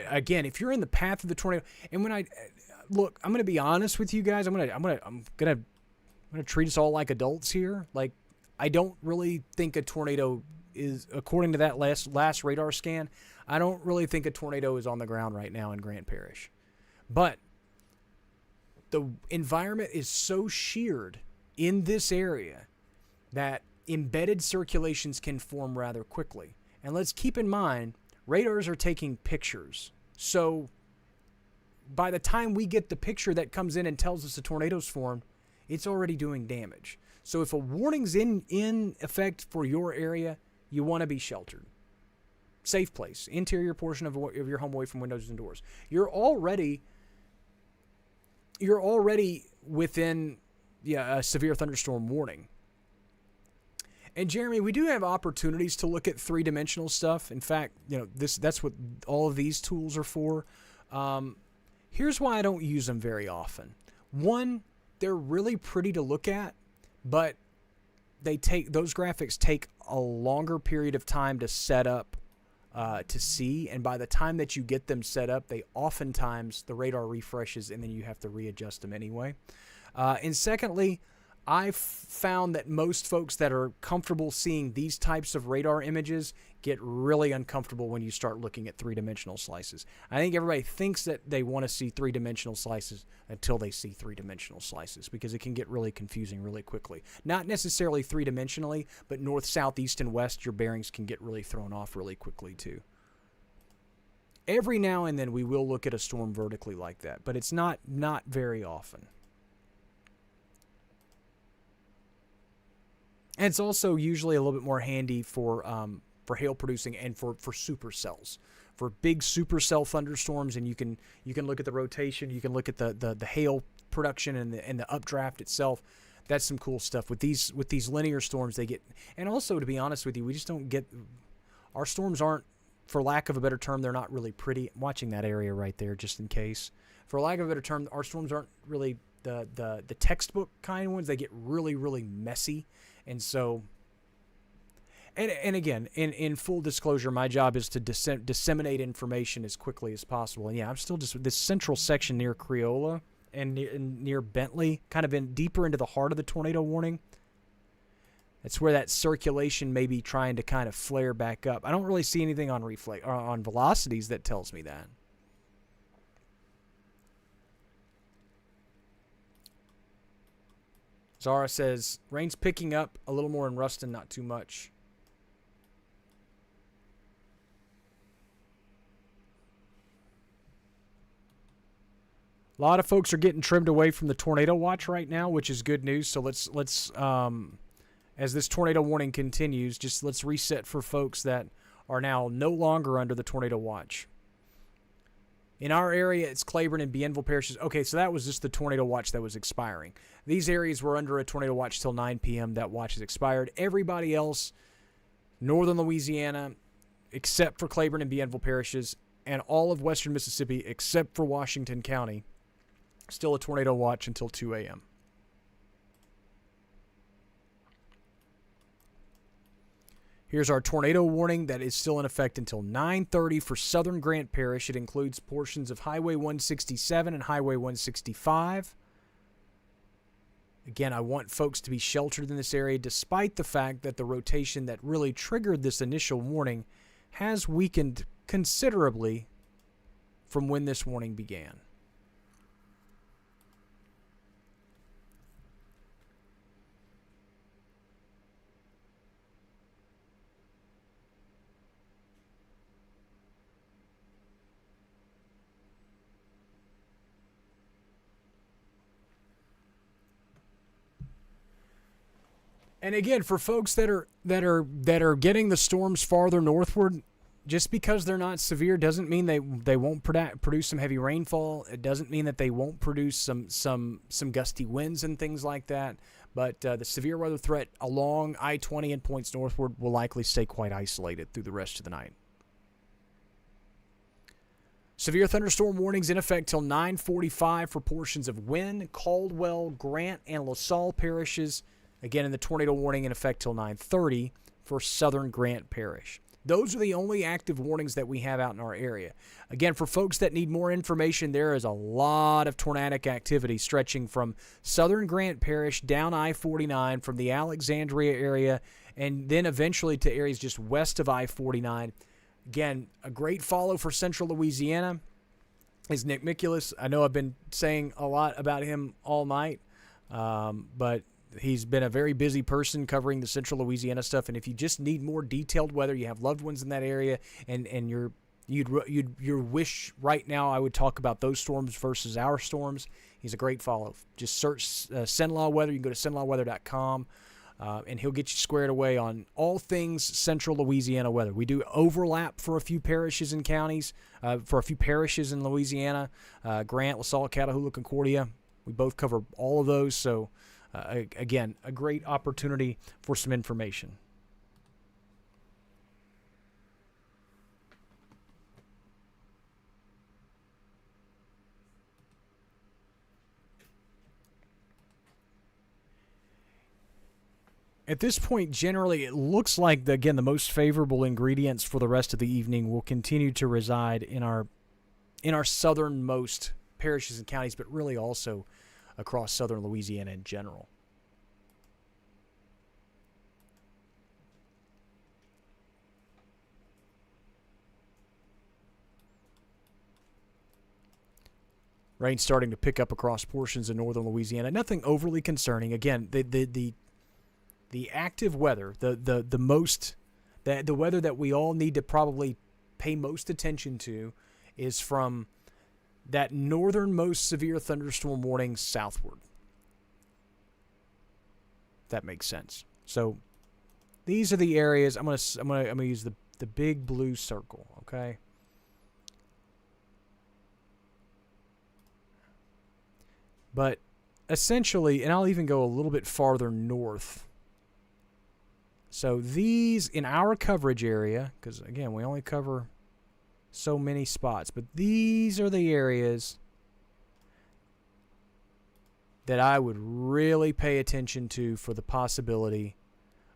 again, if you're in the path of the tornado, and when look, I'm going to be honest with you guys. I'm going to treat us all like adults here. Like, I don't really think a tornado is, according to that last radar scan, I don't really think a tornado is on the ground right now in Grant Parish. But the environment is so sheared in this area that embedded circulations can form rather quickly. And let's keep in mind, radars are taking pictures. So by the time we get the picture that comes in and tells us a tornado's formed, it's already doing damage. So if a warning's in effect for your area, you want to be sheltered. Safe place, interior portion of your home away from windows and doors. You're already within a severe thunderstorm warning. And Jeremy, we do have opportunities to look at three-dimensional stuff. In fact, that's what all of these tools are for. Here's why I don't use them very often. One, they're really pretty to look at, but those graphics take a longer period of time to set up to see, and by the time that you get them set up, oftentimes the radar refreshes and then you have to readjust them anyway. And secondly, I've found that most folks that are comfortable seeing these types of radar images get really uncomfortable when you start looking at three-dimensional slices. I think everybody thinks that they want to see three-dimensional slices until they see three-dimensional slices, because it can get really confusing really quickly. Not necessarily three-dimensionally, but north, south, east, and west, your bearings can get really thrown off really quickly too. Every now and then we will look at a storm vertically like that, but it's not very often. And it's also usually a little bit more handy for hail producing and for supercells, for big supercell thunderstorms. And you can look at the rotation, you can look at the hail production and the updraft itself. That's some cool stuff. With these linear storms, they get, and also, to be honest with you, we just don't get, our storms aren't, for lack of a better term, they're not really pretty. I'm watching that area right there just in case. For lack of a better term, our storms aren't really the textbook kind of ones. They get really, really messy. And so, and again, in full disclosure, my job is to disseminate information as quickly as possible. And yeah, I'm still just this central section near Creola and near Bentley, kind of deeper into the heart of the tornado warning. That's where that circulation may be trying to kind of flare back up. I don't really see anything on on velocities that tells me that. Zara says, rain's picking up a little more in Ruston, not too much. A lot of folks are getting trimmed away from the tornado watch right now, which is good news. So let's as this tornado warning continues, let's reset for folks that are now no longer under the tornado watch. In our area, it's Claiborne and Bienville parishes. Okay, so that was just the tornado watch that was expiring. These areas were under a tornado watch till 9 p.m. That watch is expired. Everybody else, northern Louisiana, except for Claiborne and Bienville parishes, and all of western Mississippi, except for Washington County, still a tornado watch until 2 a.m. Here's our tornado warning that is still in effect until 9:30 for southern Grant Parish. It includes portions of Highway 167 and Highway 165. Again, I want folks to be sheltered in this area, despite the fact that the rotation that really triggered this initial warning has weakened considerably from when this warning began. And again, for folks that are getting the storms farther northward, just because they're not severe doesn't mean they won't produce some heavy rainfall. It doesn't mean that they won't produce some gusty winds and things like that. But the severe weather threat along I-20 and points northward will likely stay quite isolated through the rest of the night. Severe thunderstorm warnings in effect till 9:45 for portions of Wynne, Caldwell, Grant, and LaSalle parishes. Again, in the tornado warning in effect till 9:30 for southern Grant Parish. Those are the only active warnings that we have out in our area. Again, for folks that need more information, there is a lot of tornadic activity stretching from southern Grant Parish down I-49 from the Alexandria area and then eventually to areas just west of I-49. Again, a great follow for central Louisiana is Nick Mikulus. I know I've been saying a lot about him all night, but he's been a very busy person covering the central Louisiana stuff. And if you just need more detailed weather, you have loved ones in that area, and your wish right now, I would talk about those storms versus our storms. He's a great follow. Just search Senlaw Weather. You can go to senlawweather.com. And he'll get you squared away on all things central Louisiana weather. We do overlap for a few parishes and counties, for a few parishes in Louisiana, Grant, LaSalle, Catahoula, Concordia. We both cover all of those. So, again, a great opportunity for some information. At this point, generally, it looks like, the most favorable ingredients for the rest of the evening will continue to reside in our southernmost parishes and counties, but really also across southern Louisiana in general. Rain starting to pick up across portions of northern Louisiana. Nothing overly concerning. Again, the active weather, the weather that we all need to probably pay most attention to is from that northernmost severe thunderstorm warning southward. If that makes sense. So these are the areas I'm gonna use the big blue circle, okay? But essentially, and I'll even go a little bit farther north. So these, in our coverage area, because again, we only cover so many spots, but these are the areas that I would really pay attention to for the possibility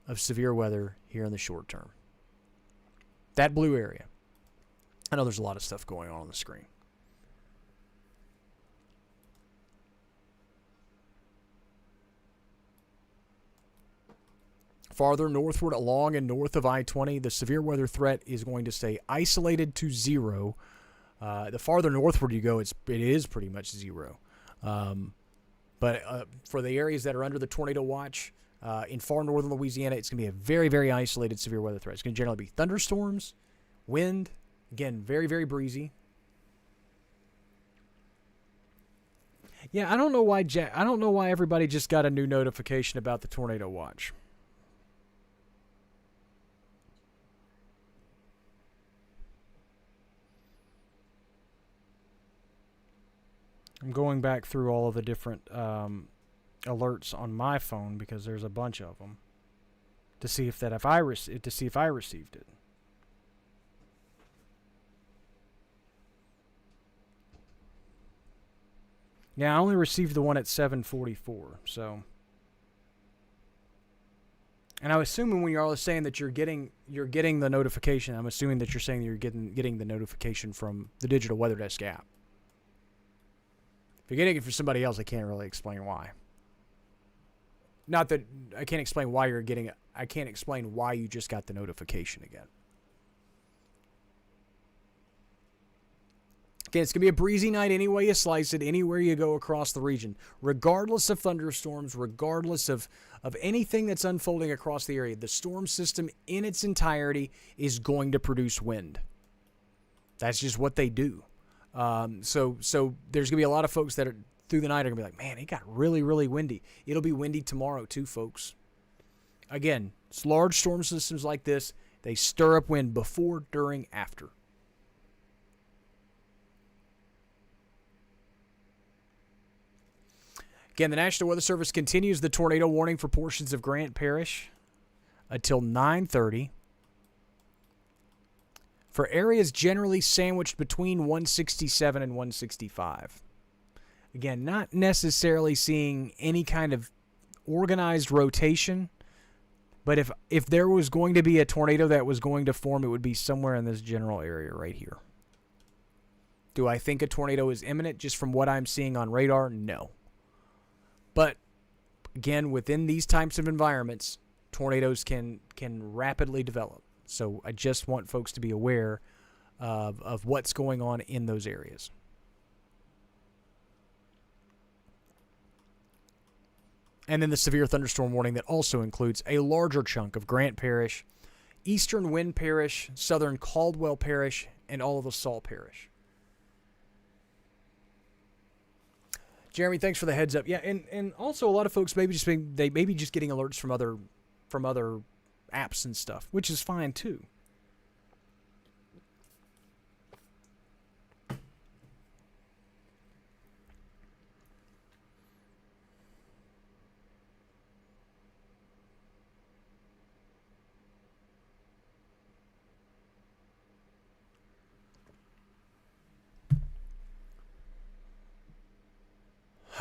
of severe weather here in the short term. That blue area. I know there's a lot of stuff going on the screen. Farther northward along and north of I-20, the severe weather threat is going to stay isolated to zero. The farther northward you go, it is pretty much zero. But for the areas that are under the tornado watch, in far northern Louisiana, it's going to be a very, very isolated severe weather threat. It's going to generally be thunderstorms, wind, again, very, very breezy. Yeah, I don't know why everybody just got a new notification about the tornado watch. I'm going back through all of the different alerts on my phone because there's a bunch of them to see if I received it. Yeah, I only received the one at 7:44. So, and I'm assuming when you're all saying that you're getting the notification, I'm assuming that you're saying that you're getting the notification from the Digital Weather Desk app. If you're getting it from somebody else, I can't really explain why. Not that I can't explain why you're getting it. I can't explain why you just got the notification again. Okay, it's going to be a breezy night any way you slice it, anywhere you go across the region. Regardless of thunderstorms, regardless of anything that's unfolding across the area, the storm system in its entirety is going to produce wind. That's just what they do. So there's going to be a lot of folks that are through the night are going to be like, man, it got really, really windy. It'll be windy tomorrow too, folks. Again, it's large storm systems like this. They stir up wind before, during, after. Again, the National Weather Service continues the tornado warning for portions of Grant Parish until 9:30. For areas generally sandwiched between 167 and 165. Again, not necessarily seeing any kind of organized rotation, but if there was going to be a tornado that was going to form, it would be somewhere in this general area right here. Do I think a tornado is imminent just from what I'm seeing on radar? No. But again, within these types of environments, tornadoes can rapidly develop. So I just want folks to be aware of what's going on in those areas. And then the severe thunderstorm warning that also includes a larger chunk of Grant Parish, Eastern Wind Parish, Southern Caldwell Parish, and all of the Saul Parish. Jeremy, thanks for the heads up. Yeah, and also a lot of folks may be just getting alerts from other apps and stuff, which is fine too.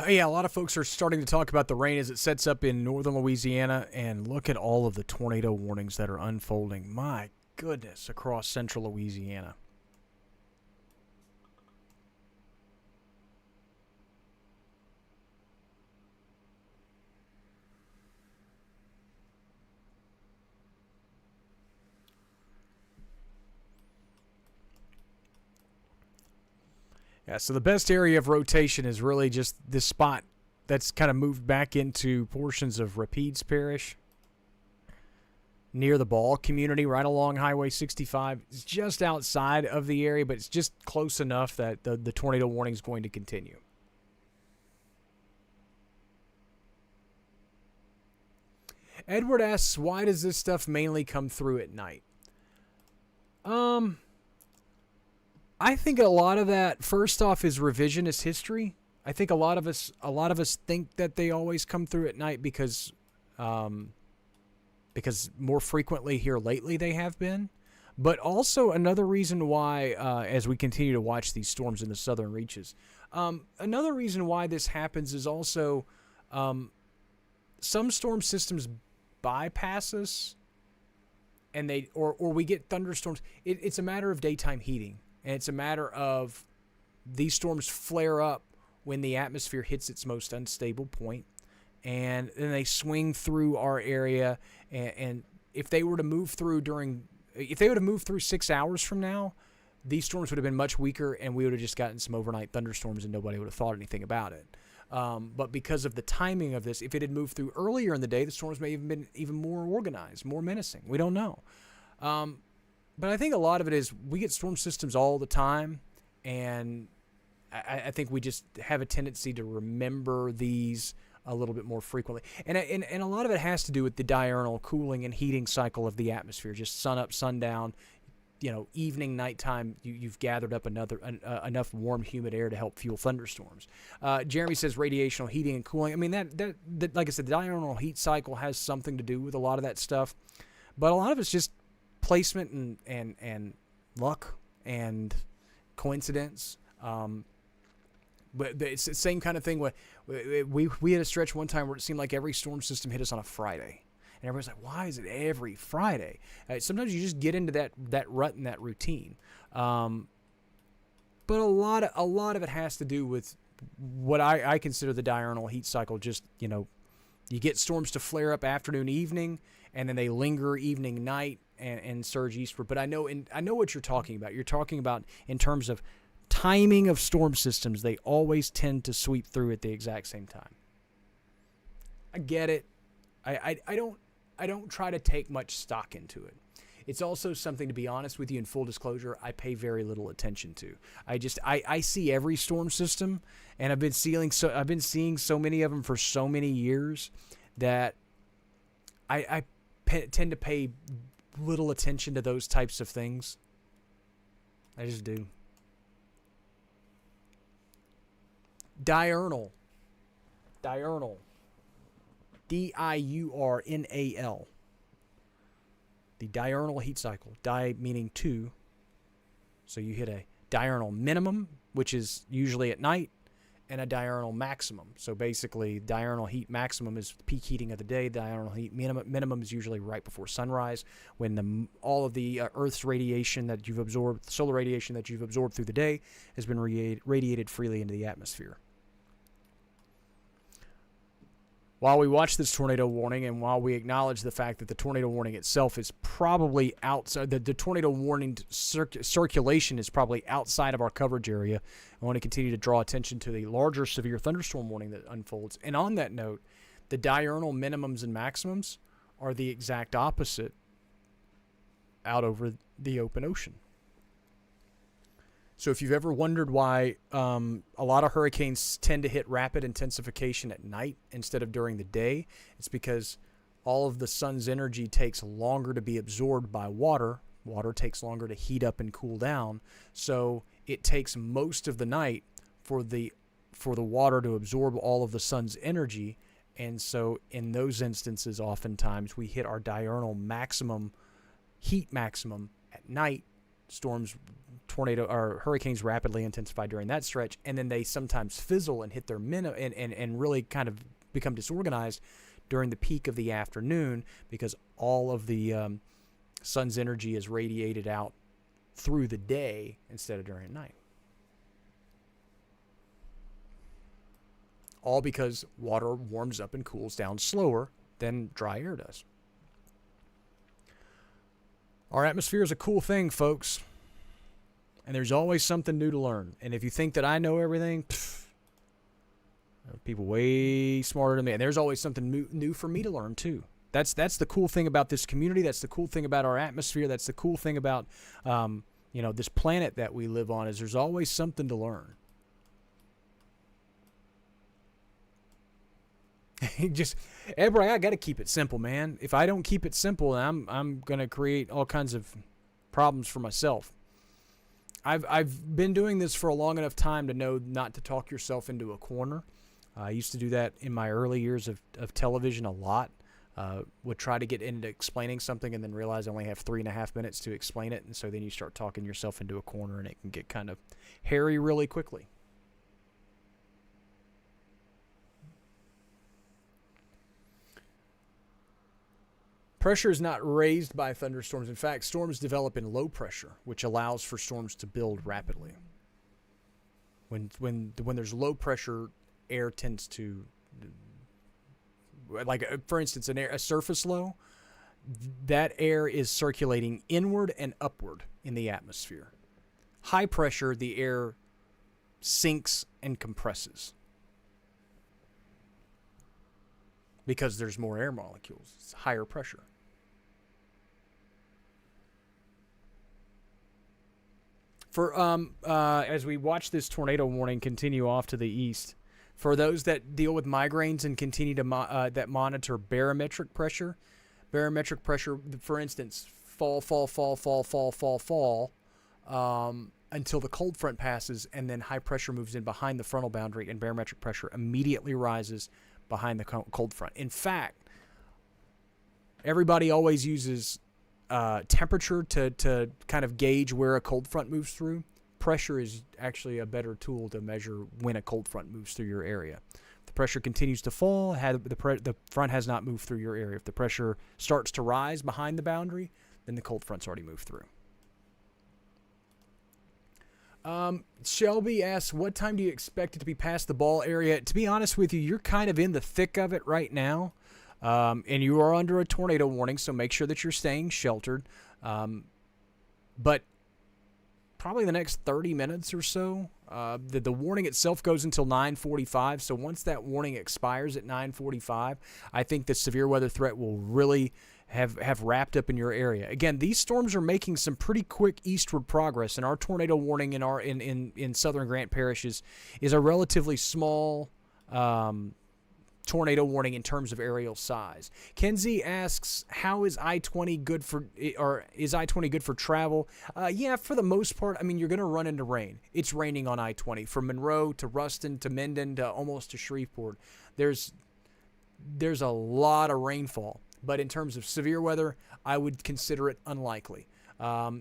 Yeah, a lot of folks are starting to talk about the rain as it sets up in northern Louisiana, and look at all of the tornado warnings that are unfolding. My goodness, across central Louisiana. Yeah, so the best area of rotation is really just this spot that's kind of moved back into portions of Rapides Parish near the Ball community right along Highway 65. It's just outside of the area, but it's just close enough that the tornado warning is going to continue. Edward asks, why does this stuff mainly come through at night? I think a lot of that, first off, is revisionist history. I think a lot of us think that they always come through at night because more frequently here lately they have been. But also another reason why, as we continue to watch these storms in the southern reaches, another reason why this happens is also some storm systems bypass us, and or we get thunderstorms. It's a matter of daytime heating. And it's a matter of these storms flare up when the atmosphere hits its most unstable point, and then they swing through our area. And if they were to move through 6 hours from now, these storms would have been much weaker, and we would have just gotten some overnight thunderstorms, and nobody would have thought anything about it. But because of the timing of this, if it had moved through earlier in the day, the storms may have been even more organized, more menacing. We don't know. But I think a lot of it is we get storm systems all the time, and I think we just have a tendency to remember these a little bit more frequently. And a lot of it has to do with the diurnal cooling and heating cycle of the atmosphere, just sun up, sundown, evening, nighttime, you've gathered up enough warm, humid air to help fuel thunderstorms. Jeremy says radiational heating and cooling. I mean, that like I said, the diurnal heat cycle has something to do with a lot of that stuff, but a lot of it's just placement and luck and coincidence. But it's the same kind of thing. We had a stretch one time where it seemed like every storm system hit us on a Friday. And everybody's like, why is it every Friday? Sometimes you just get into that rut and that routine. But a lot of it has to do with what I consider the diurnal heat cycle. Just, you get storms to flare up afternoon, evening, and then they linger evening, night, and surge eastward. But I know what you're talking about. You're talking about in terms of timing of storm systems. They always tend to sweep through at the exact same time. I get it. I don't try to take much stock into it. It's also something, to be honest with you, in full disclosure, I pay very little attention to. I see every storm system, and I've been seeing so many of them for so many years that I tend to pay little attention to those types of things. I just do. Diurnal. Diurnal. The diurnal heat cycle. Di meaning 2. So you hit a diurnal minimum, which is usually at night, and a diurnal maximum. So basically, diurnal heat maximum is the peak heating of the day. Diurnal heat minimum is usually right before sunrise, when all of the Earth's radiation that you've absorbed, solar radiation that you've absorbed through the day, has been radiated freely into the atmosphere. While we watch this tornado warning, and while we acknowledge the fact that the tornado warning itself is probably outside, the tornado warning circulation is probably outside of our coverage area, I want to continue to draw attention to the larger severe thunderstorm warning that unfolds. And on that note, the diurnal minimums and maximums are the exact opposite out over the open ocean. So if you've ever wondered why a lot of hurricanes tend to hit rapid intensification at night instead of during the day, it's because all of the sun's energy takes longer to be absorbed by water. Water takes longer to heat up and cool down. So it takes most of the night for the water to absorb all of the sun's energy. And so in those instances, oftentimes we hit our diurnal maximum, heat maximum at night. Tornado or hurricanes rapidly intensify during that stretch, and then they sometimes fizzle and hit their and really kind of become disorganized during the peak of the afternoon, because all of the sun's energy is radiated out through the day instead of during night. All because water warms up and cools down slower than dry air does. Our atmosphere is a cool thing, folks. And there's always something new to learn. And if you think that I know everything, people way smarter than me. And there's always something new for me to learn, too. That's the cool thing about this community. That's the cool thing about our atmosphere. That's the cool thing about this planet that we live on, is there's always something to learn. Everybody, I got to keep it simple, man. If I don't keep it simple, I'm going to create all kinds of problems for myself. I've been doing this for a long enough time to know not to talk yourself into a corner. I used to do that in my early years of television a lot. Would try to get into explaining something and then realize I only have 3.5 minutes to explain it. And so then you start talking yourself into a corner, and it can get kind of hairy really quickly. Pressure is not raised by thunderstorms. In fact, storms develop in low pressure, which allows for storms to build rapidly. When there's low pressure, air tends to, for instance, a surface low, that air is circulating inward and upward in the atmosphere. High pressure, the air sinks and compresses because there's more air molecules. It's higher pressure. As we watch this tornado warning continue off to the east, for those that deal with migraines and continue to that monitor barometric pressure, for instance, fall until the cold front passes, and then high pressure moves in behind the frontal boundary, and barometric pressure immediately rises behind the cold front. In fact, everybody always uses temperature to kind of gauge where a cold front moves through. Pressure is actually a better tool to measure when a cold front moves through your area. If the pressure continues to fall, the front has not moved through your area. If the pressure starts to rise behind the boundary, then the cold front's already moved through. Shelby asks, what time do you expect it to be past the ball area? To be honest with you, you're kind of in the thick of it right now. And you are under a tornado warning, so make sure that you're staying sheltered. But probably the next 30 minutes or so, the warning itself goes until 9:45. So once that warning expires at 9:45, I think the severe weather threat will really have wrapped up in your area. Again, these storms are making some pretty quick eastward progress, and our tornado warning in southern Grant Parish is a relatively small tornado warning in terms of areal size. Kenzie asks, how is I-20 good for, or is I-20 good for travel? Yeah, for the most part. I mean, you're going to run into rain. It's raining on I-20 from Monroe to Ruston to Minden to almost to Shreveport. There's a lot of rainfall, but in terms of severe weather, I would consider it unlikely.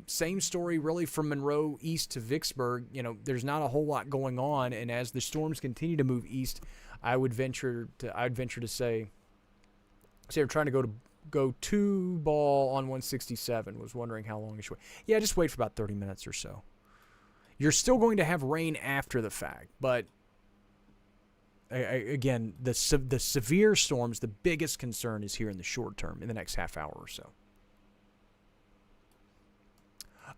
Same story really from Monroe east to Vicksburg. You know, there's not a whole lot going on, and as the storms continue to move east, I'd venture to say they're trying to go two ball on 167. Was wondering how long you should wait. Yeah, just wait for about 30 minutes or so. You're still going to have rain after the fact, but again, the severe storms, the biggest concern is here in the short term, in the next half hour or so.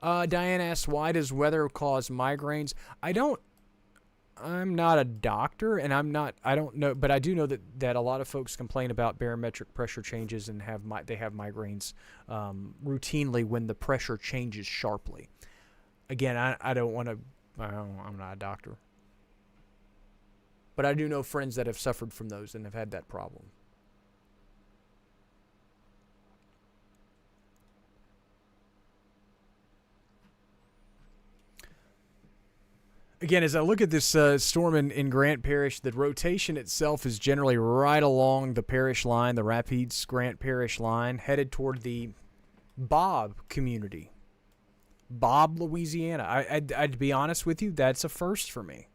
Diane asks, why does weather cause migraines? I'm not a doctor, and I don't know, but I do know that a lot of folks complain about barometric pressure changes and they have migraines routinely when the pressure changes sharply. Again, I'm not a doctor, but I do know friends that have suffered from those and have had that problem. Again, as I look at this storm in Grant Parish, the rotation itself is generally right along the parish line, the Rapides-Grant Parish line, headed toward the Bob community. Bob, Louisiana. I'd be honest with you, that's a first for me.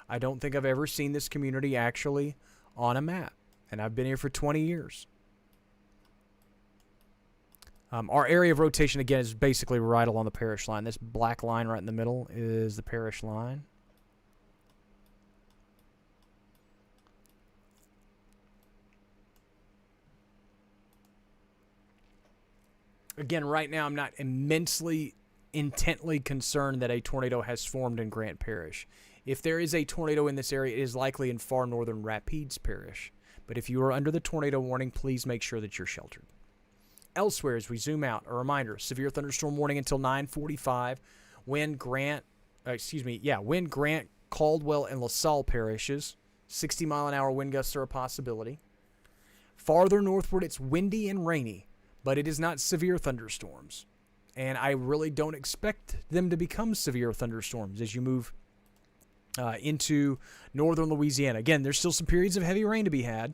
I don't think I've ever seen this community actually on a map, and I've been here for 20 years. Our area of rotation, again, is basically right along the parish line. This black line right in the middle is the parish line. Again, right now, I'm not intently concerned that a tornado has formed in Grant Parish. If there is a tornado in this area, it is likely in far northern Rapides Parish. But if you are under the tornado warning, please make sure that you're sheltered. Elsewhere, as we zoom out, a reminder, severe thunderstorm warning until 9:45. Wind Grant, Caldwell, and LaSalle parishes. 60-mile-an-hour wind gusts are a possibility. Farther northward, it's windy and rainy, but it is not severe thunderstorms. And I really don't expect them to become severe thunderstorms as you move into northern Louisiana. Again, there's still some periods of heavy rain to be had.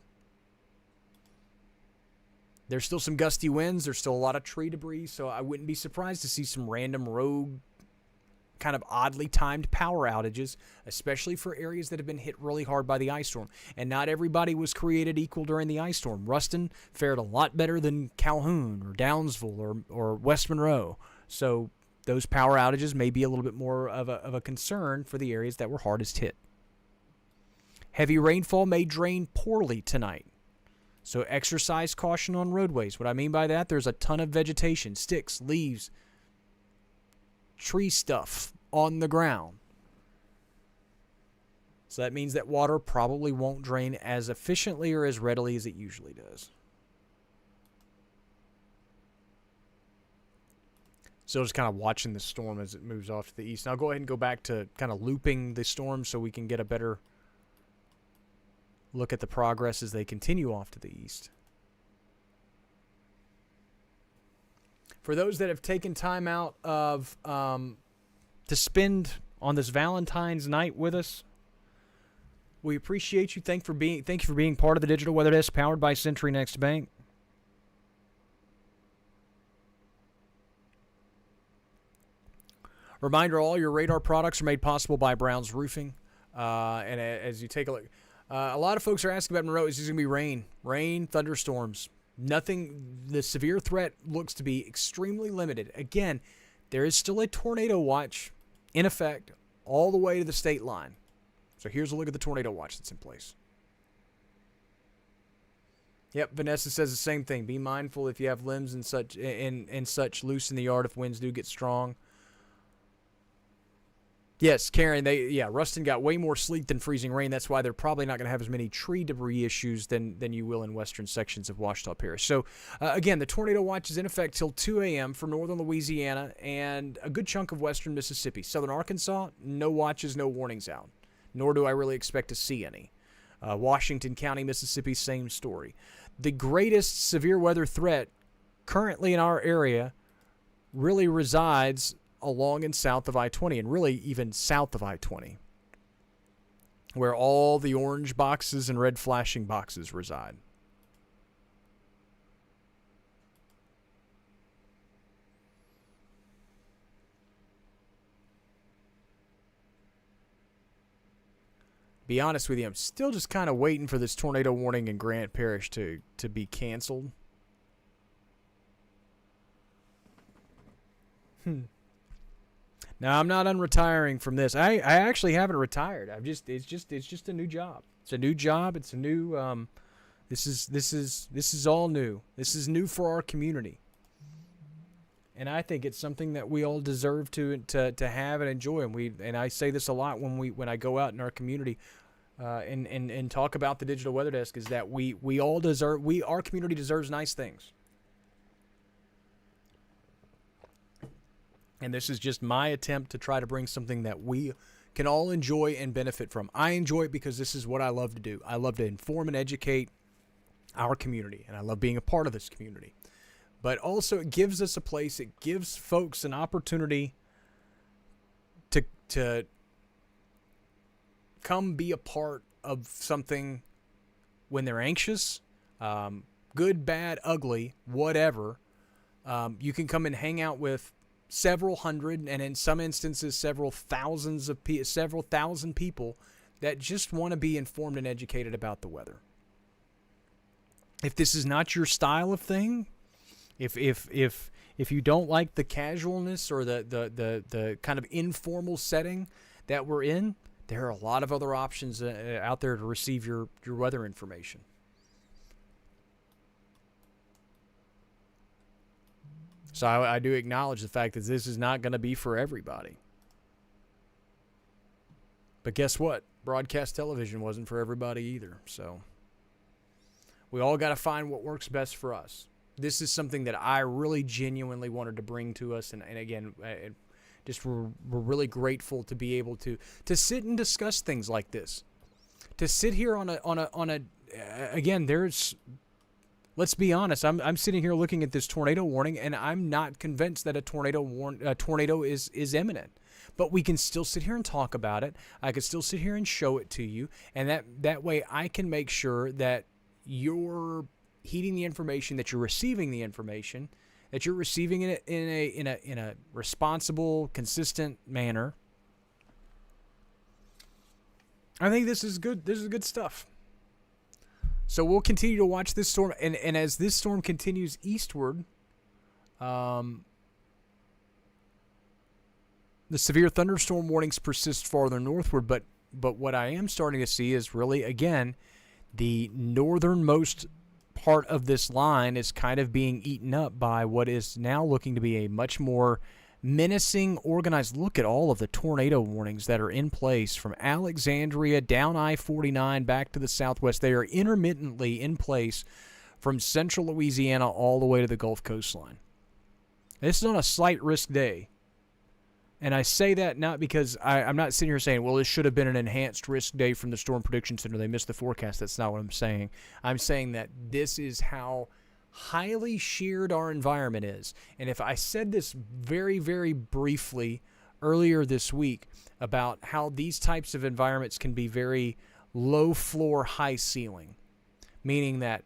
There's still some gusty winds. There's still a lot of tree debris, so I wouldn't be surprised to see some random rogue, kind of oddly timed power outages, especially for areas that have been hit really hard by the ice storm. And not everybody was created equal during the ice storm. Ruston fared a lot better than Calhoun or Downsville or West Monroe. So those power outages may be a little bit more of a concern for the areas that were hardest hit. Heavy rainfall may drain poorly tonight. So exercise caution on roadways. What I mean by that, there's a ton of vegetation, sticks, leaves, tree stuff on the ground. So that means that water probably won't drain as efficiently or as readily as it usually does. So just kind of watching the storm as it moves off to the east. Now I'll go ahead and go back to kind of looping the storm so we can get a better look at the progress as they continue off to the east. For those that have taken time out of to spend on this Valentine's night with us, we appreciate you. Thank you for being part of the Digital Weather Desk powered by Century Next Bank. Reminder, all your radar products are made possible by Brown's Roofing. And as you take a look, a lot of folks are asking about Monroe. Is this going to be rain, thunderstorms? Nothing. The severe threat looks to be extremely limited. Again, there is still a tornado watch in effect all the way to the state line. So here's a look at the tornado watch that's in place. Yep, Vanessa says the same thing. Be mindful if you have limbs and such loose in the yard if winds do get strong. Yes, Karen, Ruston got way more sleet than freezing rain. That's why they're probably not going to have as many tree debris issues than you will in western sections of Ouachita Parish. So, again, the tornado watch is in effect till 2 a.m. for northern Louisiana and a good chunk of western Mississippi. Southern Arkansas, no watches, no warnings out, nor do I really expect to see any. Washington County, Mississippi, same story. The greatest severe weather threat currently in our area really resides along and south of I-20, and really even south of I-20, where all the orange boxes and red flashing boxes reside. Be honest with you, I'm still just kind of waiting for this tornado warning in Grant Parish to be canceled. Now, I'm not unretiring from this. I actually haven't retired. It's just a new job. It's a new job. It's a new this is all new. This is new for our community. And I think it's something that we all deserve to have and enjoy. And I say this a lot when I go out in our community and talk about the digital weather desk, is that our community deserves nice things. And this is just my attempt to try to bring something that we can all enjoy and benefit from. I enjoy it because this is what I love to do. I love to inform and educate our community, and I love being a part of this community. But also it gives us a place, it gives folks an opportunity to come be a part of something when they're anxious, good, bad, ugly, whatever. You can come and hang out with several hundred, and in some instances several thousand people that just want to be informed and educated about the weather. If this is not your style of thing, if you don't like the casualness or the kind of informal setting that we're in, there are a lot of other options out there to receive your weather information. So I do acknowledge the fact that this is not going to be for everybody. But guess what? Broadcast television wasn't for everybody either. So we all got to find what works best for us. This is something that I really genuinely wanted to bring to us. And again, just we're really grateful to be able to sit and discuss things like this. To sit here on a again, there's... Let's be honest. I'm sitting here looking at this tornado warning, and I'm not convinced that a tornado is imminent. But we can still sit here and talk about it. I can still sit here and show it to you, and that way I can make sure that you're heeding the information, that you're receiving the information, that you're receiving it in a responsible, consistent manner. I think this is good. This is good stuff. So we'll continue to watch this storm, and as this storm continues eastward, the severe thunderstorm warnings persist farther northward, but what I am starting to see is really, again, the northernmost part of this line is kind of being eaten up by what is now looking to be a much more menacing, organized. Look at all of the tornado warnings that are in place from Alexandria down I-49 back to the southwest. They are intermittently in place from central Louisiana all the way to the Gulf coastline. This is on a slight risk day. And I say that not because I'm not sitting here saying, well, this should have been an enhanced risk day from the Storm Prediction Center. They missed the forecast. That's not what I'm saying. I'm saying that this is how highly sheared our environment is. And if I said this very, very briefly earlier this week about how these types of environments can be very low floor, high ceiling, meaning that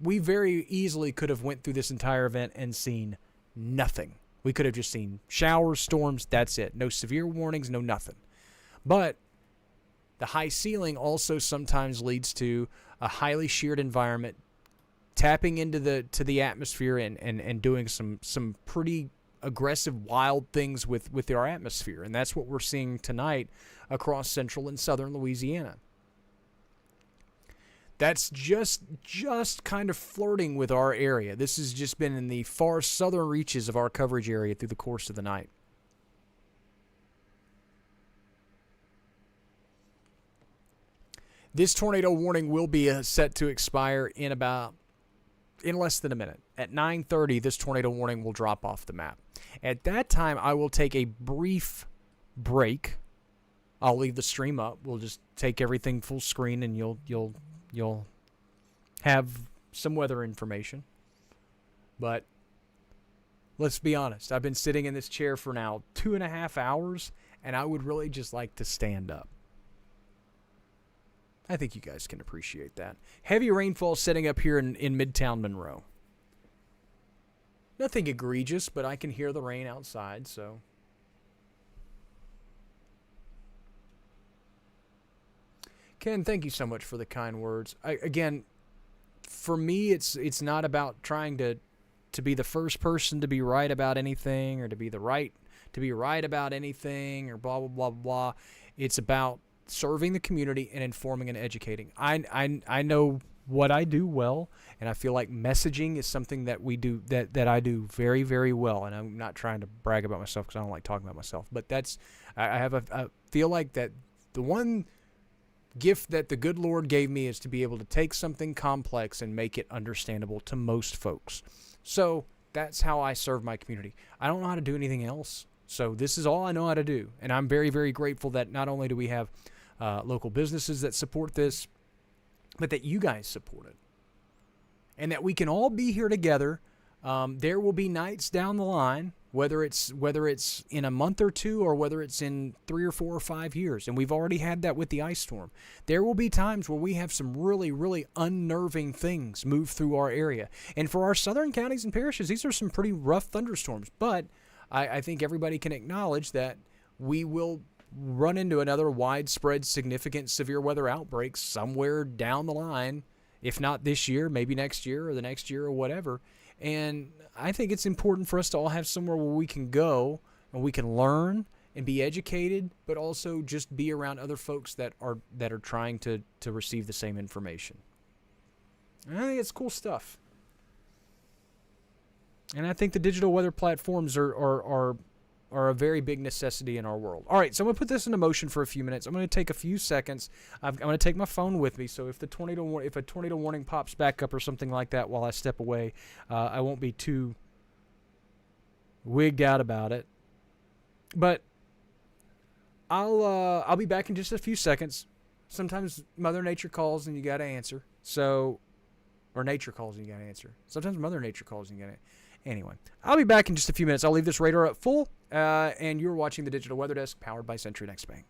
we very easily could have went through this entire event and seen nothing. We could have just seen showers, storms, that's it. No severe warnings, no nothing. But the high ceiling also sometimes leads to a highly sheared environment tapping into the atmosphere and doing some pretty aggressive, wild things with our atmosphere. And that's what we're seeing tonight across central and southern Louisiana. That's just kind of flirting with our area. This has just been in the far southern reaches of our coverage area through the course of the night. This tornado warning will be set to expire in less than a minute. At 9:30, this tornado warning will drop off the map. At that time, I will take a brief break I'll leave the stream up. We'll just take everything full screen, and you'll have some weather information. But let's be honest. I've been sitting in this chair for now 2.5 hours, and I would really just like to stand up. I think you guys can appreciate that. Heavy rainfall setting up here in Midtown Monroe. Nothing egregious, but I can hear the rain outside, so. Ken, thank you so much for the kind words. Again, for me, it's not about trying to be the first person to be right about anything, or to be right about anything, or blah blah blah blah. It's about serving the community and informing and educating. I know what I do well, and I feel like messaging is something that we do that I do very, very well. And I'm not trying to brag about myself because I don't like talking about myself, but I feel like that the one gift that the good Lord gave me is to be able to take something complex and make it understandable to most folks. So that's how I serve my community. I don't know how to do anything else. So this is all I know how to do. And I'm very, very grateful that not only do we have local businesses that support this, but that you guys support it. And that we can all be here together. There will be nights down the line, whether it's in a month or two, or whether it's in 3 or 4 or 5 years. And we've already had that with the ice storm. There will be times where we have some really, really unnerving things move through our area. And for our southern counties and parishes, these are some pretty rough thunderstorms. But I think everybody can acknowledge that we will run into another widespread, significant, severe weather outbreak somewhere down the line. If not this year, maybe next year or the next year or whatever. And I think it's important for us to all have somewhere where we can go and we can learn and be educated, but also just be around other folks that are trying to receive the same information. And I think it's cool stuff. And I think the digital weather platforms are a very big necessity in our world. All right, so I'm going to put this into motion for a few minutes. I'm going to take a few seconds. I'm going to take my phone with me, so if a tornado warning pops back up or something like that while I step away, I won't be too wigged out about it. But I'll be back in just a few seconds. Sometimes Mother Nature calls and you got to answer. Or nature calls and you got to answer. Sometimes Mother Nature calls and you got to. Anyway, I'll be back in just a few minutes. I'll leave this radar up full, and you're watching the Digital Weather Desk powered by Century Next Bank.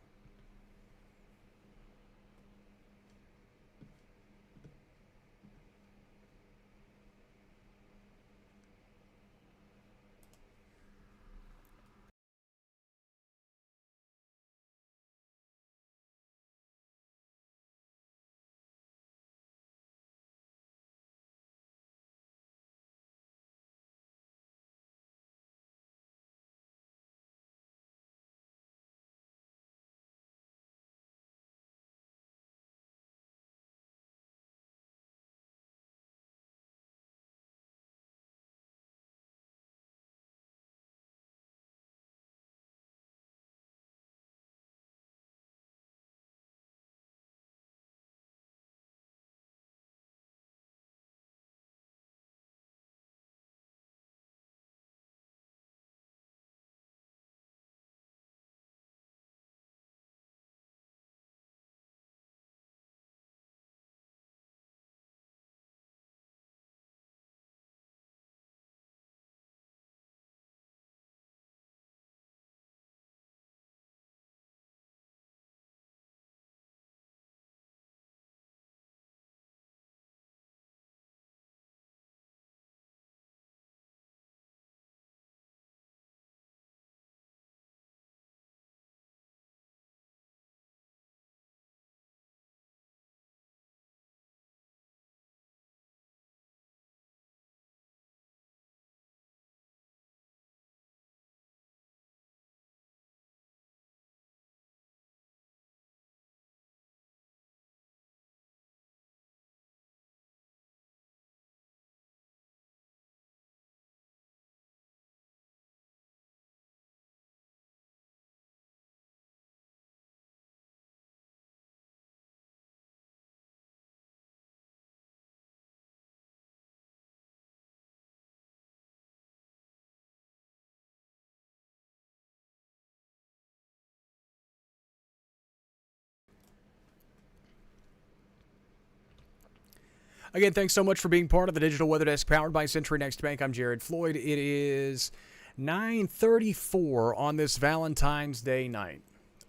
Again, thanks so much for being part of the Digital Weather Desk powered by Century Next Bank. I'm Jared Floyd. It is 9:34 on this Valentine's Day night.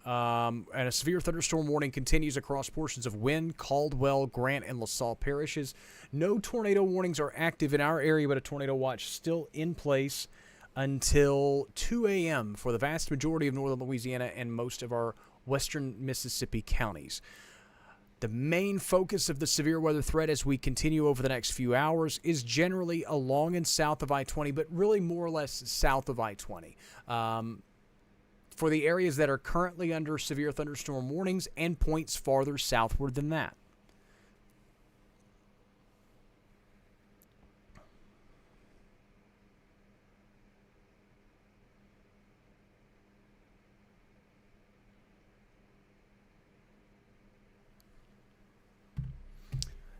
And a severe thunderstorm warning continues across portions of Wynn, Caldwell, Grant, and LaSalle parishes. No tornado warnings are active in our area, but a tornado watch still in place until 2 a.m. for the vast majority of northern Louisiana and most of our western Mississippi counties. The main focus of the severe weather threat as we continue over the next few hours is generally along and south of I-20, but really more or less south of I-20. For the areas that are currently under severe thunderstorm warnings and points farther southward than that.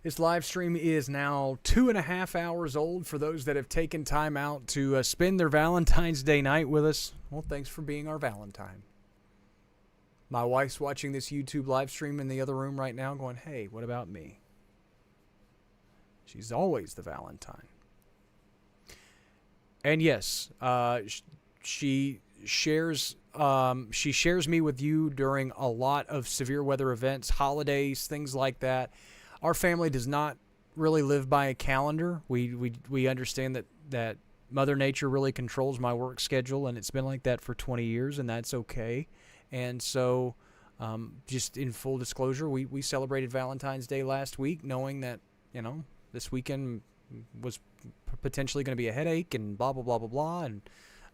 This live stream is now 2.5 hours old for those that have taken time out to spend their Valentine's Day night with us. Well, thanks for being our Valentine. My wife's watching this YouTube live stream in the other room right now going, hey, what about me? She's always the Valentine. And yes, she shares me with you during a lot of severe weather events, holidays, things like that. Our family does not really live by a calendar. We understand that Mother Nature really controls my work schedule, and it's been like that for 20 years, and that's okay. And so, just in full disclosure, we celebrated Valentine's Day last week, knowing that, this weekend was potentially going to be a headache and blah, blah, blah, blah, blah. And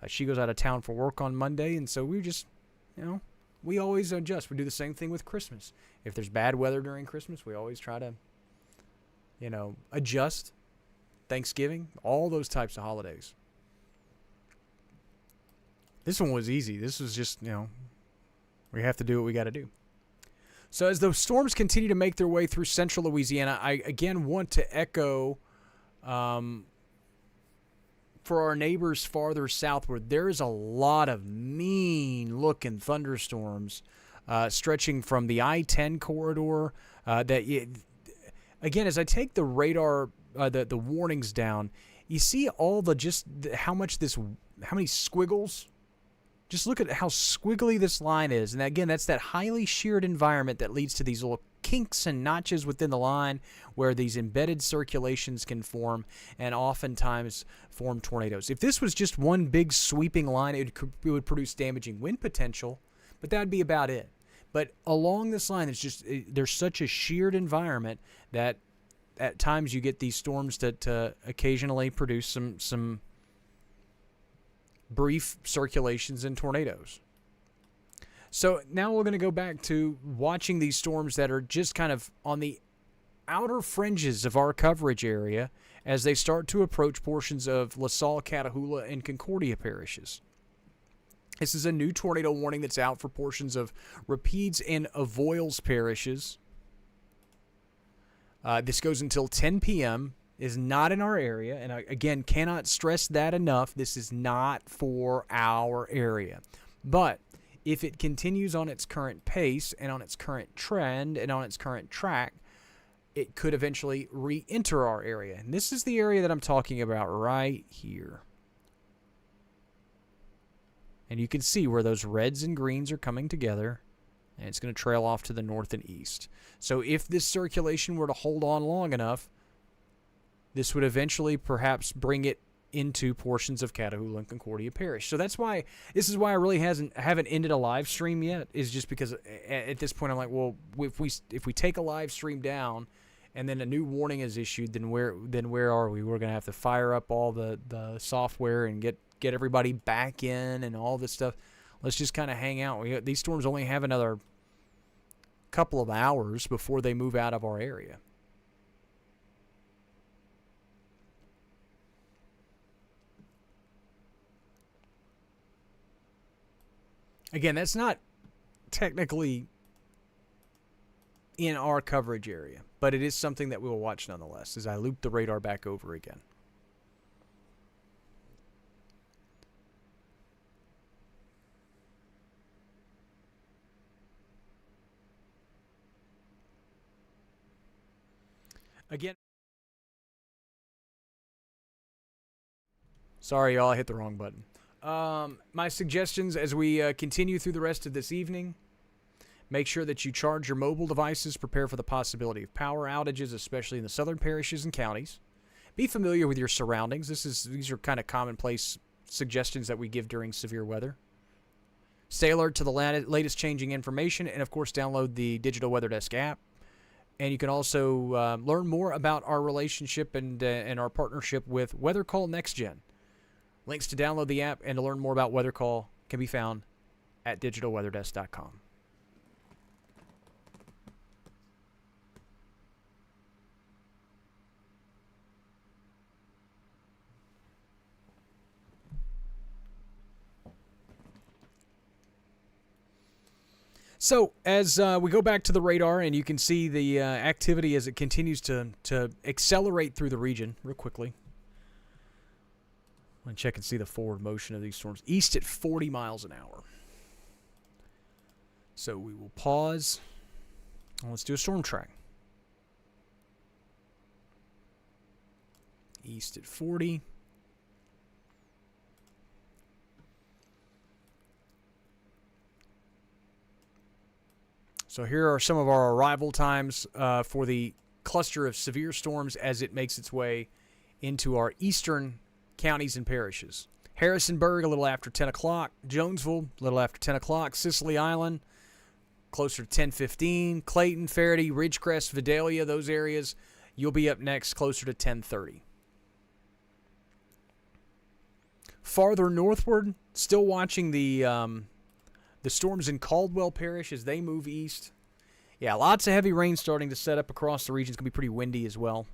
she goes out of town for work on Monday, and so we just, we always adjust. We do the same thing with Christmas. If there's bad weather during Christmas, we always try to, adjust. Thanksgiving, all those types of holidays. This one was easy. This was just, we have to do what we got to do. So as those storms continue to make their way through central Louisiana, I again want to echo for our neighbors farther southward, there's a lot of mean-looking thunderstorms stretching from the I-10 corridor. Again, as I take the radar, the warnings down, you see all how many squiggles. Just look at how squiggly this line is. And again, that's that highly sheared environment that leads to these little kinks and notches within the line where these embedded circulations can form and oftentimes form tornadoes. If this was just one big sweeping line, it would produce damaging wind potential, but that would be about it. But along this line, there's such a sheared environment that at times you get these storms that occasionally produce some brief circulations and tornadoes. So now we're going to go back to watching these storms that are just kind of on the outer fringes of our coverage area as they start to approach portions of LaSalle, Catahoula, and Concordia parishes. This is a new tornado warning that's out for portions of Rapides and Avoyelles parishes. This goes until 10 p.m., is not in our area, and I, again, cannot stress that enough. This is not for our area. But if it continues on its current pace and on its current trend and on its current track, it could eventually re-enter our area. And this is the area that I'm talking about right here. And you can see where those reds and greens are coming together, and it's going to trail off to the north and east. So if this circulation were to hold on long enough, this would eventually perhaps bring it into portions of Catahoula and Concordia Parish. So this is why I really haven't ended a live stream yet, is just because at this point I'm like, well, if we take a live stream down and then a new warning is issued, then where are we? We're going to have to fire up all the software and get everybody back in and all this stuff. Let's just kind of hang out. These storms only have another couple of hours before they move out of our area. Again, that's not technically in our coverage area, but it is something that we will watch nonetheless as I loop the radar back over again. Again. Sorry, y'all, I hit the wrong button. My suggestions as we continue through the rest of this evening: make sure that you charge your mobile devices. Prepare for the possibility of power outages, especially in the southern parishes and counties. Be familiar with your surroundings. These are kind of commonplace suggestions that we give during severe weather. Stay alert to the latest changing information, and of course, download the Digital Weather Desk app. And you can also learn more about our relationship and our partnership with Weather Call Next Gen. Links to download the app and to learn more about Weather Call can be found at digitalweatherdesk.com. So as we go back to the radar, and you can see the activity as it continues to accelerate through the region real quickly. I'm going to check and see the forward motion of these storms. East at 40 miles an hour. So we will pause. And let's do a storm track. East at 40. So here are some of our arrival times for the cluster of severe storms as it makes its way into our eastern counties and parishes. Harrisonburg, a little after 10 o'clock. Jonesville, a little after 10 o'clock. Sicily Island, closer to 10:15. Clayton, Faraday, Ridgecrest, Vidalia, those areas, you'll be up next closer to 10:30. Farther northward, still watching the storms in Caldwell Parish as they move east. Yeah, lots of heavy rain starting to set up across the region. It's going to be pretty windy as well.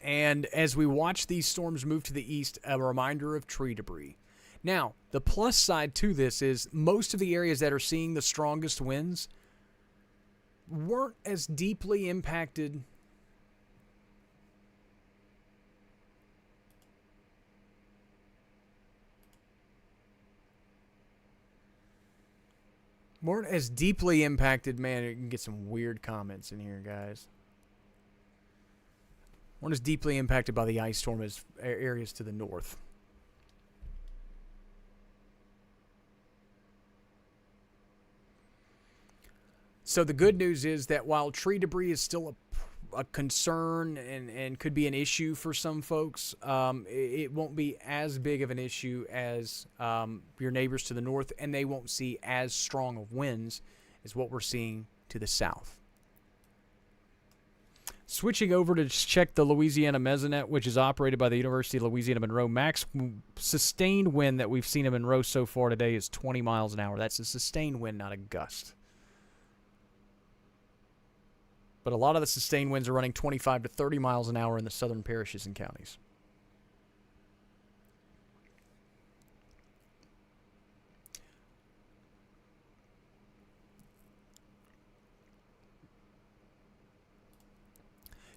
And as we watch these storms move to the east, a reminder of tree debris. Now, the plus side to this is most of the areas that are seeing the strongest winds weren't as deeply impacted man, you can get some weird comments in here, guys. Weren't as deeply impacted by the ice storm as areas to the north. So the good news is that while tree debris is still a concern and could be an issue for some folks, it won't be as big of an issue as your neighbors to the north, and they won't see as strong of winds as what we're seeing to the south. Switching over to check the Louisiana Mesonet, which is operated by the University of Louisiana Monroe. Max sustained wind that we've seen in Monroe so far today is 20 miles an hour. That's a sustained wind, not a gust. But a lot of the sustained winds are running 25 to 30 miles an hour in the southern parishes and counties.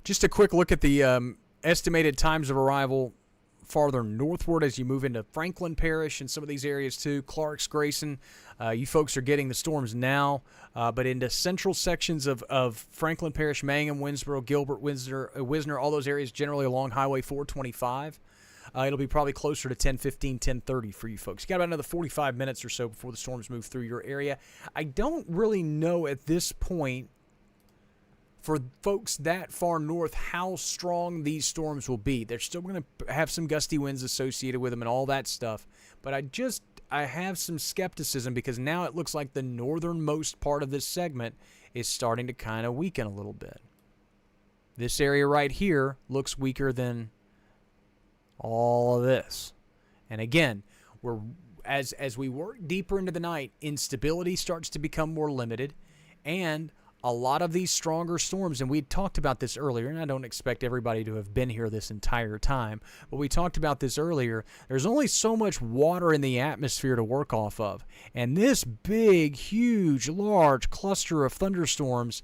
Just a quick look at the estimated times of arrival farther northward as you move into Franklin Parish and some of these areas too. Clarks, Grayson, you folks are getting the storms now, but into central sections of Franklin Parish, Mangum, Winsboro, Gilbert, Wisner, all those areas generally along Highway 425. It'll be probably closer to 10:15, 10:30 for you folks. You got about another 45 minutes or so before the storms move through your area. I don't really know at this point for folks that far north how strong these storms will be. They're still going to have some gusty winds associated with them and all that stuff. But I have some skepticism because now it looks like the northernmost part of this segment is starting to kind of weaken a little bit. This area right here looks weaker than all of this. And again, as we work deeper into the night, instability starts to become more limited, and a lot of these stronger storms, and we talked about this earlier, and I don't expect everybody to have been here this entire time, but we talked about this earlier. There's only so much water in the atmosphere to work off of, and this big, huge, large cluster of thunderstorms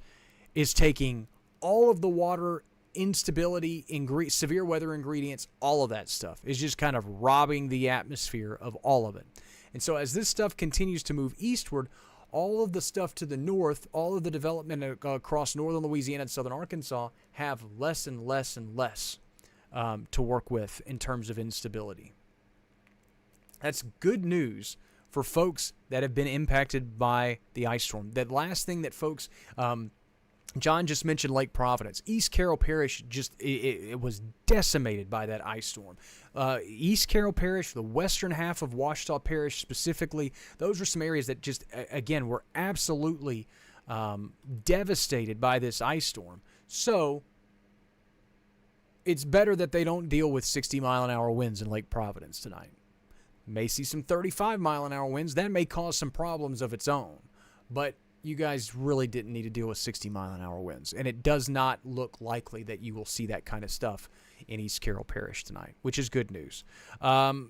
is taking all of the water instability, severe weather ingredients, all of that stuff is just kind of robbing the atmosphere of all of it. And so as this stuff continues to move eastward, all of the stuff to the north, all of the development across northern Louisiana and southern Arkansas have less and less and less to work with in terms of instability. That's good news for folks that have been impacted by the ice storm. That last thing that folks... John just mentioned Lake Providence. East Carroll Parish it was decimated by that ice storm. East Carroll Parish, the western half of Ouachita Parish specifically, those are some areas that just, again, were absolutely devastated by this ice storm. So it's better that they don't deal with 60-mile-an-hour winds in Lake Providence tonight. May see some 35-mile-an-hour winds. That may cause some problems of its own. But you guys really didn't need to deal with 60-mile-an-hour winds. And it does not look likely that you will see that kind of stuff in East Carroll Parish tonight, which is good news. Our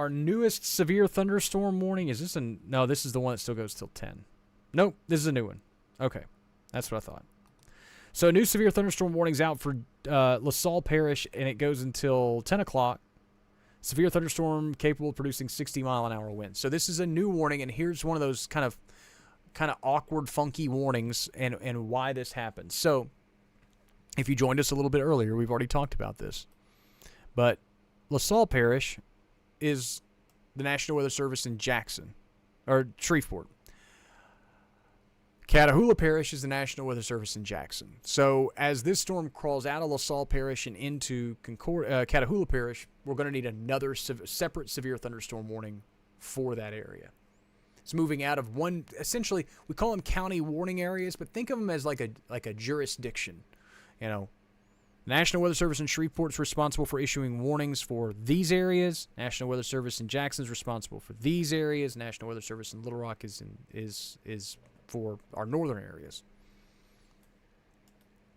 newest severe thunderstorm warning, is this no, this is the one that still goes till 10. Nope, this is a new one. Okay, that's what I thought. So new severe thunderstorm warning's out for LaSalle Parish, and it goes until 10 o'clock. Severe thunderstorm capable of producing 60-mile-an-hour winds. So this is a new warning, and here's one of those kind of awkward, funky warnings and why this happened. So if you joined us a little bit earlier, we've already talked about this. But LaSalle Parish is the National Weather Service in Jackson, or Shreveport. Catahoula Parish is the National Weather Service in Jackson. So as this storm crawls out of LaSalle Parish and into Catahoula Parish, we're going to need another separate severe thunderstorm warning for that area. It's moving out of one, essentially, we call them county warning areas, but think of them as like a jurisdiction. You know, National Weather Service in Shreveport is responsible for issuing warnings for these areas. National Weather Service in Jackson is responsible for these areas. National Weather Service in Little Rock is for our northern areas.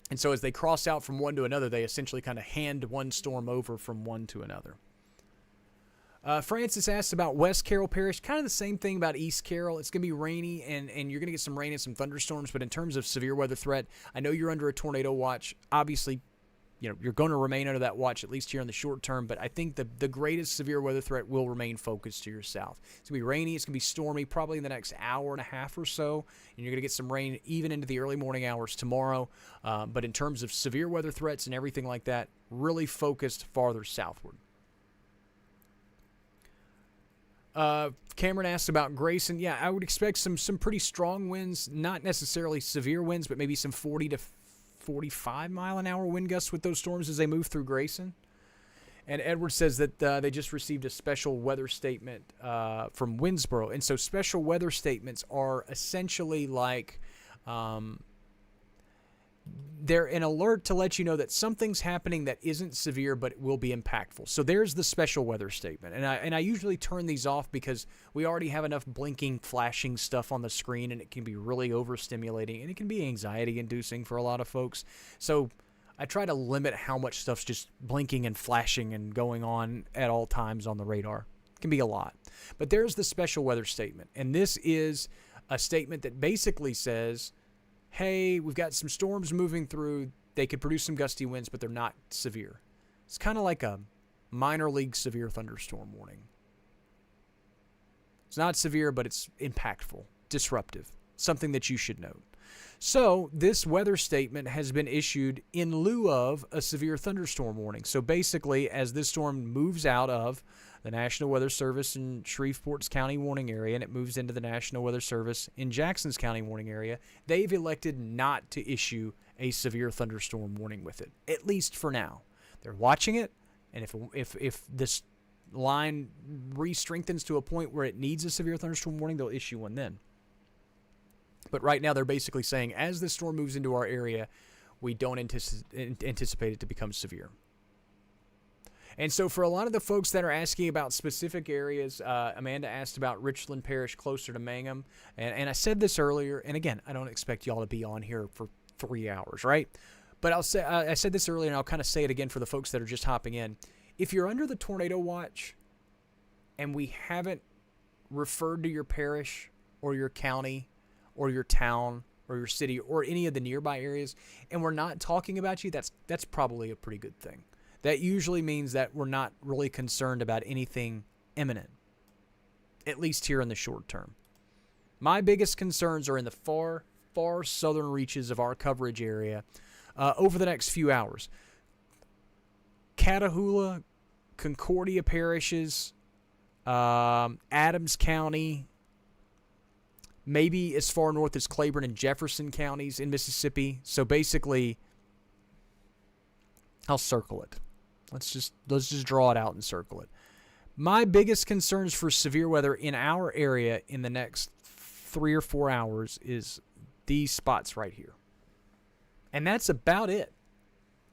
And so as they cross out from one to another, they essentially kind of hand one storm over from one to another. Francis asked about West Carroll Parish. Kind of the same thing about East Carroll. It's going to be rainy, and you're going to get some rain and some thunderstorms. But in terms of severe weather threat, I know you're under a tornado watch. Obviously, you know, you're going to remain under that watch, at least here in the short term. But I think the greatest severe weather threat will remain focused to your south. It's going to be rainy. It's going to be stormy probably in the next hour and a half or so. And you're going to get some rain even into the early morning hours tomorrow. But in terms of severe weather threats and everything like that, really focused farther southward. Cameron asked about Grayson. Yeah, I would expect some pretty strong winds, not necessarily severe winds, but maybe some 40 to 45-mile-an-hour wind gusts with those storms as they move through Grayson. And Edward says that they just received a special weather statement from Winnsboro. And so special weather statements are essentially like they're an alert to let you know that something's happening that isn't severe but will be impactful. So there's the special weather statement. And I usually turn these off because we already have enough blinking, flashing stuff on the screen, and it can be really overstimulating, and it can be anxiety-inducing for a lot of folks. So I try to limit how much stuff's just blinking and flashing and going on at all times on the radar. It can be a lot. But there's the special weather statement. And this is a statement that basically says, hey, we've got some storms moving through. They could produce some gusty winds, but they're not severe. It's kind of like a minor league severe thunderstorm warning. It's not severe, but it's impactful, disruptive, something that you should note. So this weather statement has been issued in lieu of a severe thunderstorm warning. So basically, as this storm moves out of the National Weather Service in Shreveport's county warning area, and it moves into the National Weather Service in Jackson's county warning area, they've elected not to issue a severe thunderstorm warning with it, at least for now. They're watching it, and if this line re-strengthens to a point where it needs a severe thunderstorm warning, they'll issue one then. But right now, they're basically saying, as this storm moves into our area, we don't anticipate it to become severe. And so for a lot of the folks that are asking about specific areas, Amanda asked about Richland Parish closer to Mangum. And I said this earlier, and again, I don't expect y'all to be on here for 3 hours, right? But I said this earlier, and I'll kind of say it again for the folks that are just hopping in. If you're under the tornado watch and we haven't referred to your parish or your county or your town or your city or any of the nearby areas, and we're not talking about you, that's probably a pretty good thing. That usually means that we're not really concerned about anything imminent, at least here in the short term. My biggest concerns are in the far, far southern reaches of our coverage area over the next few hours. Catahoula, Concordia parishes, Adams County, maybe as far north as Claiborne and Jefferson counties in Mississippi. So basically, I'll circle it. Let's just draw it out and circle it. My biggest concerns for severe weather in our area in the next 3 or 4 hours is these spots right here. And that's about it.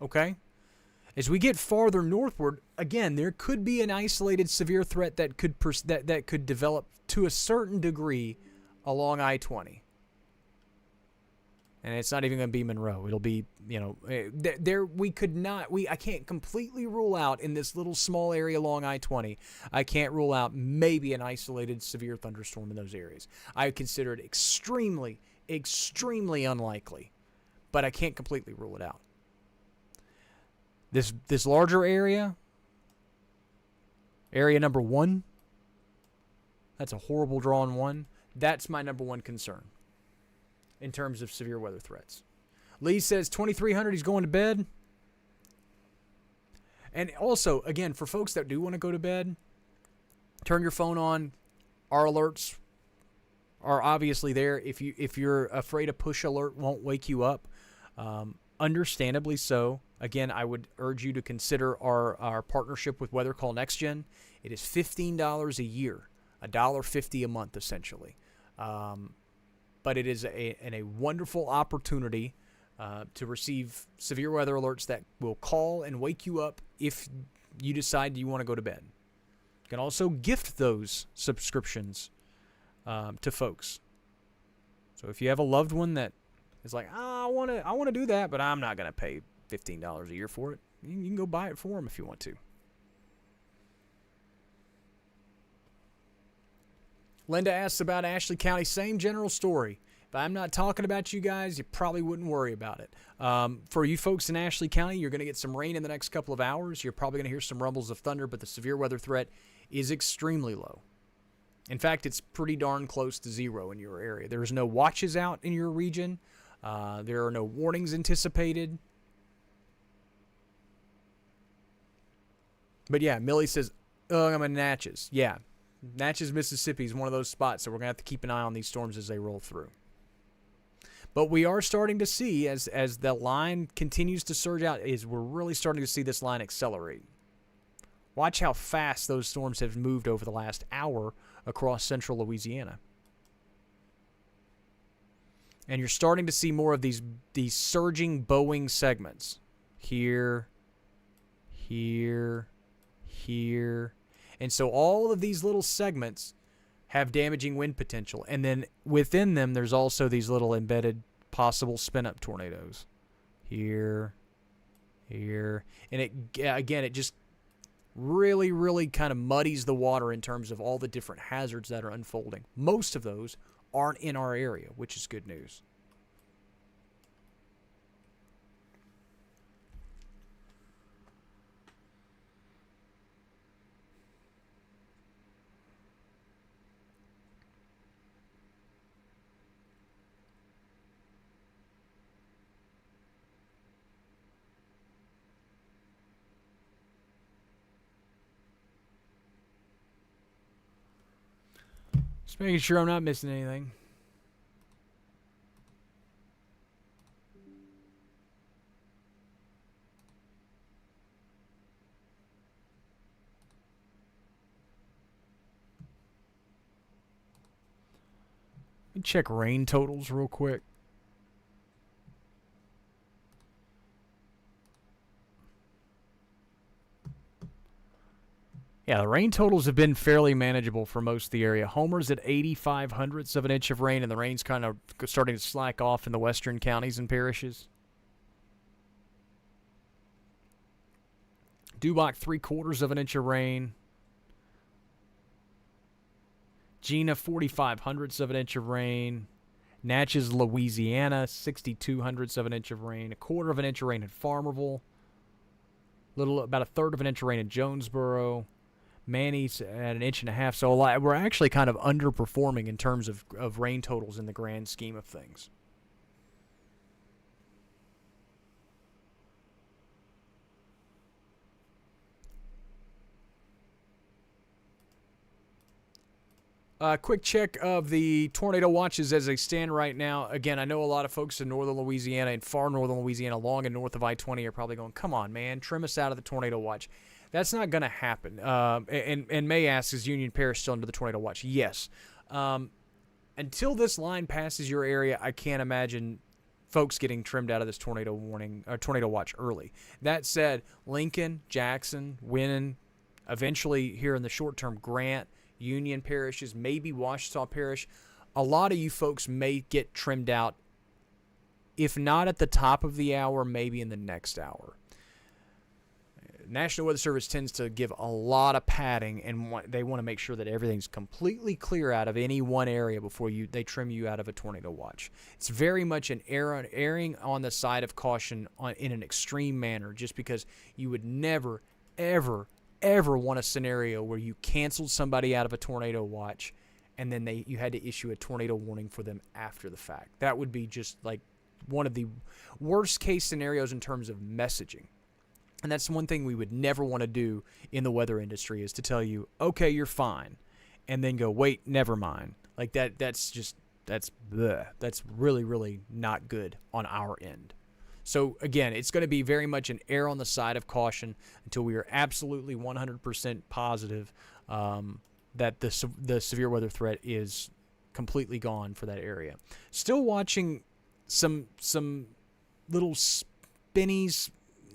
Okay? As we get farther northward, again, there could be an isolated severe threat that could develop to a certain degree along I-20. And it's not even going to be Monroe. It'll be, I can't completely rule out in this little small area along I-20, I can't rule out maybe an isolated severe thunderstorm in those areas. I consider it extremely, extremely unlikely, but I can't completely rule it out. This larger area number 1, that's a horrible draw on 1. That's my number 1 concern in terms of severe weather threats. Lee says 2300, he's going to bed. And also, again, for folks that do want to go to bed, turn your phone on. Our alerts are obviously there. If you're afraid a push alert won't wake you up, understandably so. Again, I would urge you to consider our partnership with Weather Call Next Gen. It is $15 a year, $1.50 a month essentially. But it is a wonderful opportunity to receive severe weather alerts that will call and wake you up if you decide you want to go to bed. You can also gift those subscriptions to folks. So if you have a loved one that is like, I want to do that, but I'm not going to pay $15 a year for it, you can go buy it for them if you want to. Linda asks about Ashley County. Same general story. If I'm not talking about you guys, you probably wouldn't worry about it. For you folks in Ashley County, you're going to get some rain in the next couple of hours. You're probably going to hear some rumbles of thunder, but the severe weather threat is extremely low. In fact, it's pretty darn close to 0 in your area. There's no watches out in your region. There are no warnings anticipated. But yeah, Millie says, I'm in Natchez. Yeah. Natchez, Mississippi is one of those spots, so we're going to have to keep an eye on these storms as they roll through. But we are starting to see, as the line continues to surge out, we're really starting to see this line accelerate. Watch how fast those storms have moved over the last hour across central Louisiana. And you're starting to see more of these surging bowing segments. Here, here, here. And so all of these little segments have damaging wind potential. And then within them, there's also these little embedded possible spin-up tornadoes. Here, here. And it just really, really kind of muddies the water in terms of all the different hazards that are unfolding. Most of those aren't in our area, which is good news. Just making sure I'm not missing anything. Let me check rain totals real quick. Yeah, the rain totals have been fairly manageable for most of the area. Homer's at 85 hundredths of an inch of rain, and the rain's kind of starting to slack off in the western counties and parishes. Dubach, 3/4 of an inch of rain. Gina, 45 hundredths of an inch of rain. Natchez, Louisiana, 6,200ths of an inch of rain. A quarter of an inch of rain in Farmerville. About a third of an inch of rain in Jonesboro. Manny's at an inch and a half. So we're actually kind of underperforming in terms of rain totals in the grand scheme of things. Quick check of the tornado watches as they stand right now. Again, I know a lot of folks in northern Louisiana and far northern Louisiana, along and north of I-20, are probably going, come on, man, trim us out of the tornado watch. That's not going to happen. And May asks, is Union Parish still under the tornado watch? Yes. Until this line passes your area, I can't imagine folks getting trimmed out of this tornado warning or tornado watch early. That said, Lincoln, Jackson, Winnan, eventually here in the short term, Grant, Union parishes, maybe Ouachita Parish, a lot of you folks may get trimmed out, if not at the top of the hour, maybe in the next hour. National Weather Service tends to give a lot of padding, and they want to make sure that everything's completely clear out of any one area before they trim you out of a tornado watch. It's very much an erring on the side of caution in an extreme manner, just because you would never, ever want a scenario where you canceled somebody out of a tornado watch and then you had to issue a tornado warning for them after the fact. That would be just like one of the worst case scenarios in terms of messaging. And that's one thing we would never want to do in the weather industry, is to tell you, okay, you're fine, and then go, wait, never mind. Like that's bleh. That's really, really not good on our end. So, again, it's going to be very much an err on the side of caution until we are absolutely 100% positive that the severe weather threat is completely gone for that area. Still watching some little spinnies,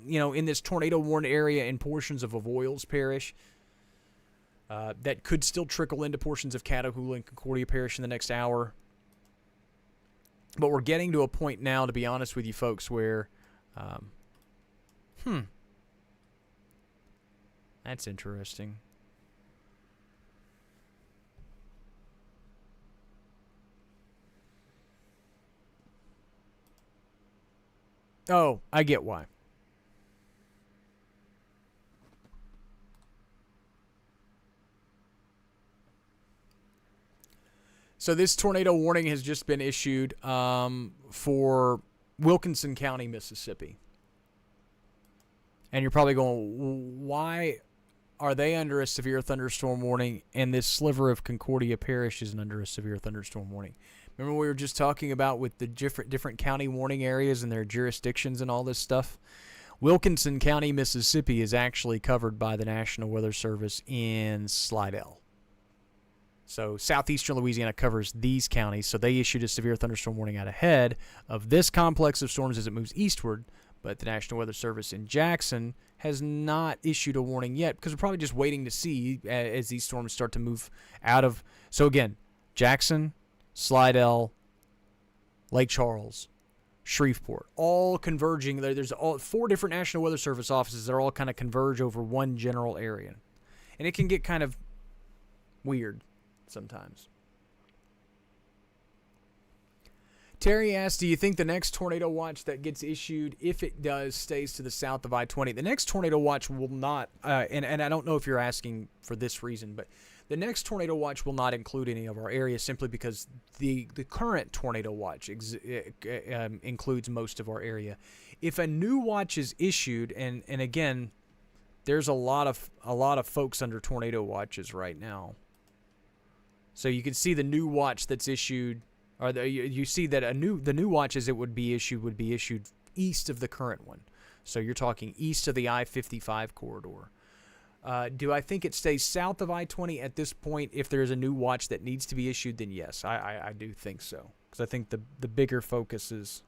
in this tornado-warned area in portions of Avoyelles Parish that could still trickle into portions of Catahoula and Concordia Parish in the next hour. But we're getting to a point now, to be honest with you folks, where, that's interesting. Oh, I get why. So this tornado warning has just been issued for Wilkinson County, Mississippi. And you're probably going, why are they under a severe thunderstorm warning and this sliver of Concordia Parish isn't under a severe thunderstorm warning? Remember we were just talking about with the different county warning areas and their jurisdictions and all this stuff? Wilkinson County, Mississippi is actually covered by the National Weather Service in Slidell. So southeastern Louisiana covers these counties, so they issued a severe thunderstorm warning out ahead of this complex of storms as it moves eastward, but the National Weather Service in Jackson has not issued a warning yet because we're probably just waiting to see as these storms start to move out of. So again, Jackson, Slidell, Lake Charles, Shreveport, all converging. There's 4 different National Weather Service offices that are all kind of converge over one general area. And it can get kind of weird sometimes. Terry asked, do you think the next tornado watch that gets issued, if it does, stays to the south of I-20? The next tornado watch will not, and I don't know if you're asking for this reason, but the next tornado watch will not include any of our area simply because the current tornado watch includes most of our area. If a new watch is issued, and again, there's a lot of folks under tornado watches right now. So you can see the new watch that's issued, or you see that the new watch as it would be issued east of the current one. So you're talking east of the I-55 corridor. Do I think it stays south of I-20 at this point? If there's a new watch that needs to be issued, then yes, I do think so. Because I think the bigger focus is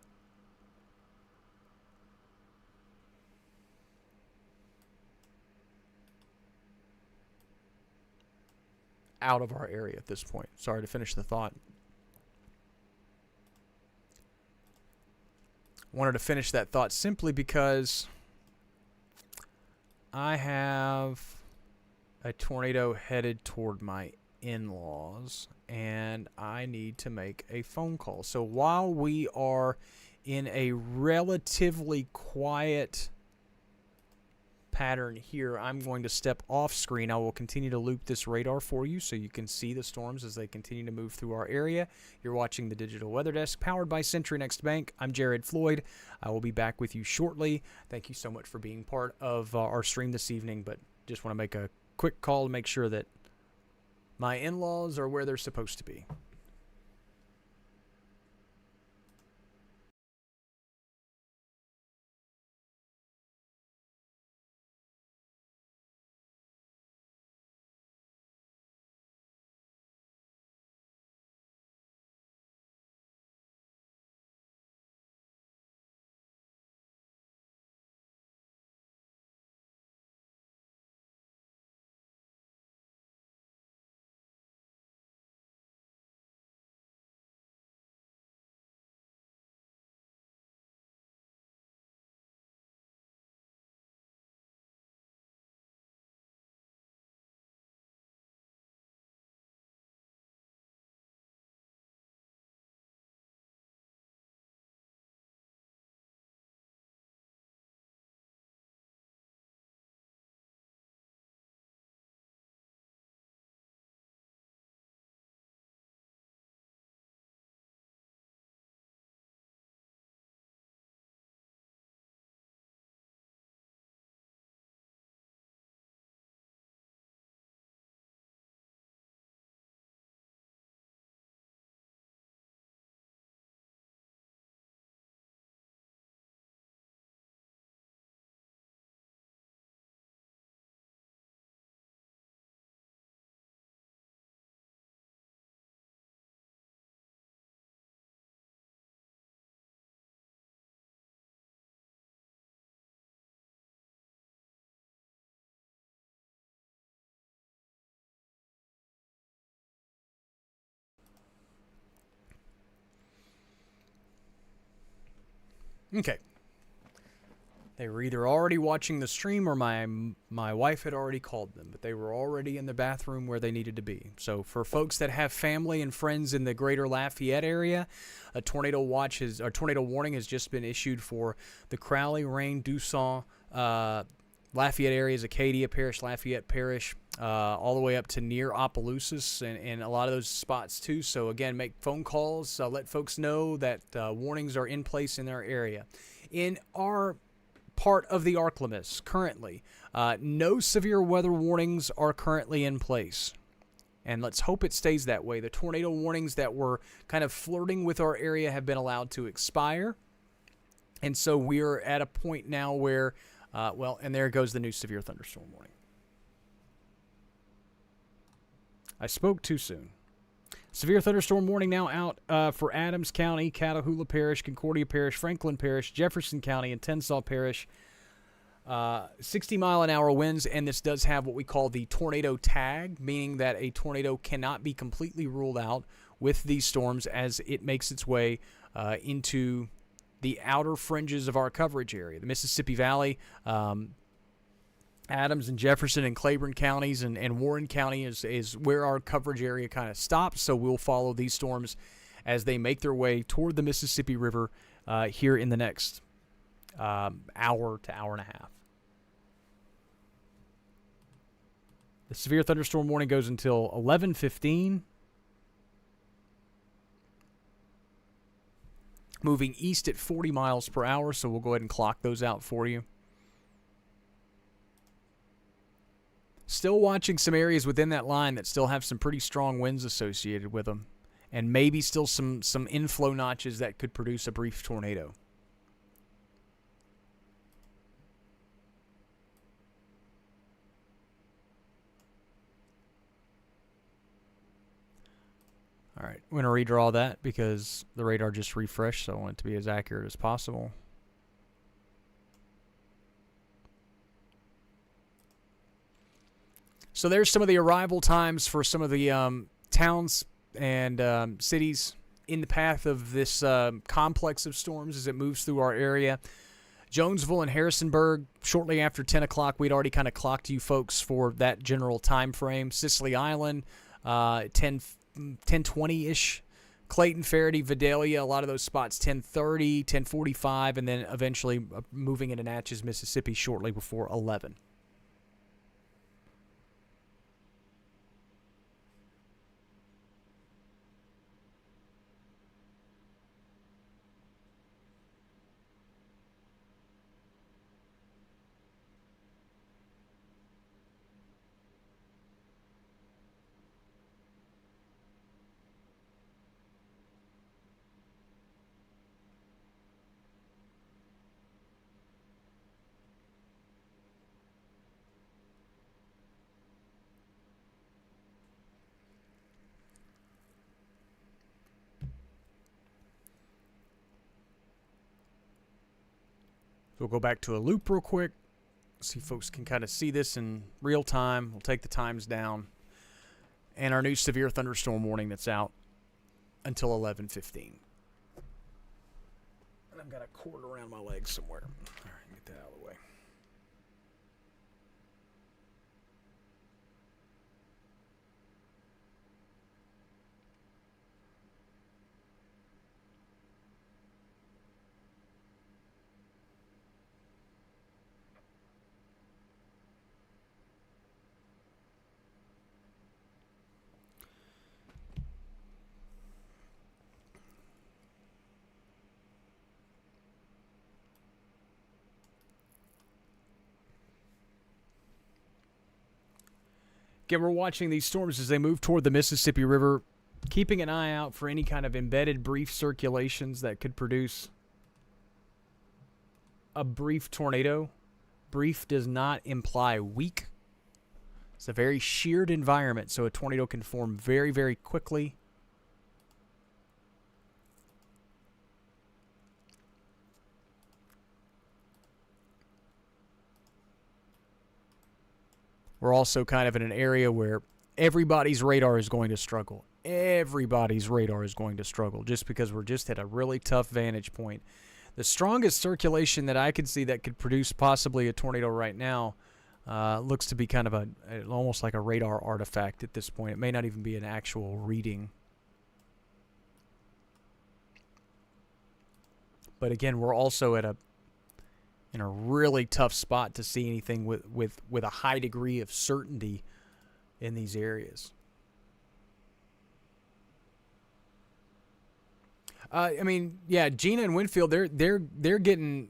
out of our area at this point. Sorry to finish the thought. Wanted to finish that thought simply because I have a tornado headed toward my in-laws, and I need to make a phone call. So while we are in a relatively quiet pattern here, I'm going to step off screen. I will continue to loop this radar for you so you can see the storms as they continue to move through our area. You're watching the Digital Weather Desk powered by Century Next Bank. I'm Jared Floyd. I will be back with you shortly. Thank you so much for being part of our stream this evening, but just want to make a quick call to make sure that my in-laws are where they're supposed to be. Okay. They were either already watching the stream or my wife had already called them, but they were already in the bathroom where they needed to be. So for folks that have family and friends in the greater Lafayette area, a tornado warning has just been issued for the Crowley, Rain, Dusson, Lafayette areas, Acadia Parish, Lafayette Parish, all the way up to near Opelousas and a lot of those spots too. So again, make phone calls, let folks know that warnings are in place in their area. In our part of the ArkLaMiss currently, no severe weather warnings are currently in place. And let's hope it stays that way. The tornado warnings that were kind of flirting with our area have been allowed to expire. And so we're at a point now where, and there goes the new severe thunderstorm warning. I spoke too soon. Severe thunderstorm warning now out for Adams County, Catahoula Parish, Concordia Parish, Franklin Parish, Jefferson County, and Tensas Parish. 60-mile-an-hour winds, and this does have what we call the tornado tag, meaning that a tornado cannot be completely ruled out with these storms as it makes its way into the outer fringes of our coverage area. The Mississippi Valley, Adams and Jefferson and Claiborne counties and Warren County is where our coverage area kind of stops, so we'll follow these storms as they make their way toward the Mississippi River here in the next hour to hour and a half. The severe thunderstorm warning goes until 11:15. Moving east at 40 miles per hour, so we'll go ahead and clock those out for you. Still watching some areas within that line that still have some pretty strong winds associated with them, and maybe still some inflow notches that could produce a brief tornado. All right, I'm going to redraw that because the radar just refreshed, so I want it to be as accurate as possible. So there's some of the arrival times for some of the towns and cities in the path of this complex of storms as it moves through our area. Jonesville and Harrisonburg, shortly after 10 o'clock, we'd already kind of clocked you folks for that general time frame. Sicily Island, 10:20-ish. Clayton, Faraday, Vidalia, a lot of those spots 10:30, 10:45, and then eventually moving into Natchez, Mississippi shortly before 11. We'll go back to a loop real quick. See if folks can kind of see this in real time. We'll take the times down. And our new severe thunderstorm warning that's out until 11:15. And I've got a cord around my leg somewhere. All right, get that out of the way. Again, we're watching these storms as they move toward the Mississippi River, keeping an eye out for any kind of embedded brief circulations that could produce a brief tornado. Brief does not imply weak. It's a very sheared environment, so a tornado can form very, very quickly. We're also kind of in an area where everybody's radar is going to struggle. Everybody's radar is going to struggle just because we're just at a really tough vantage point. The strongest circulation that I could see that could produce possibly a tornado right now looks to be kind of almost like a radar artifact at this point. It may not even be an actual reading. But again, we're also in a really tough spot to see anything with a high degree of certainty in these areas. I mean, yeah, Gina and Winfield, they're getting,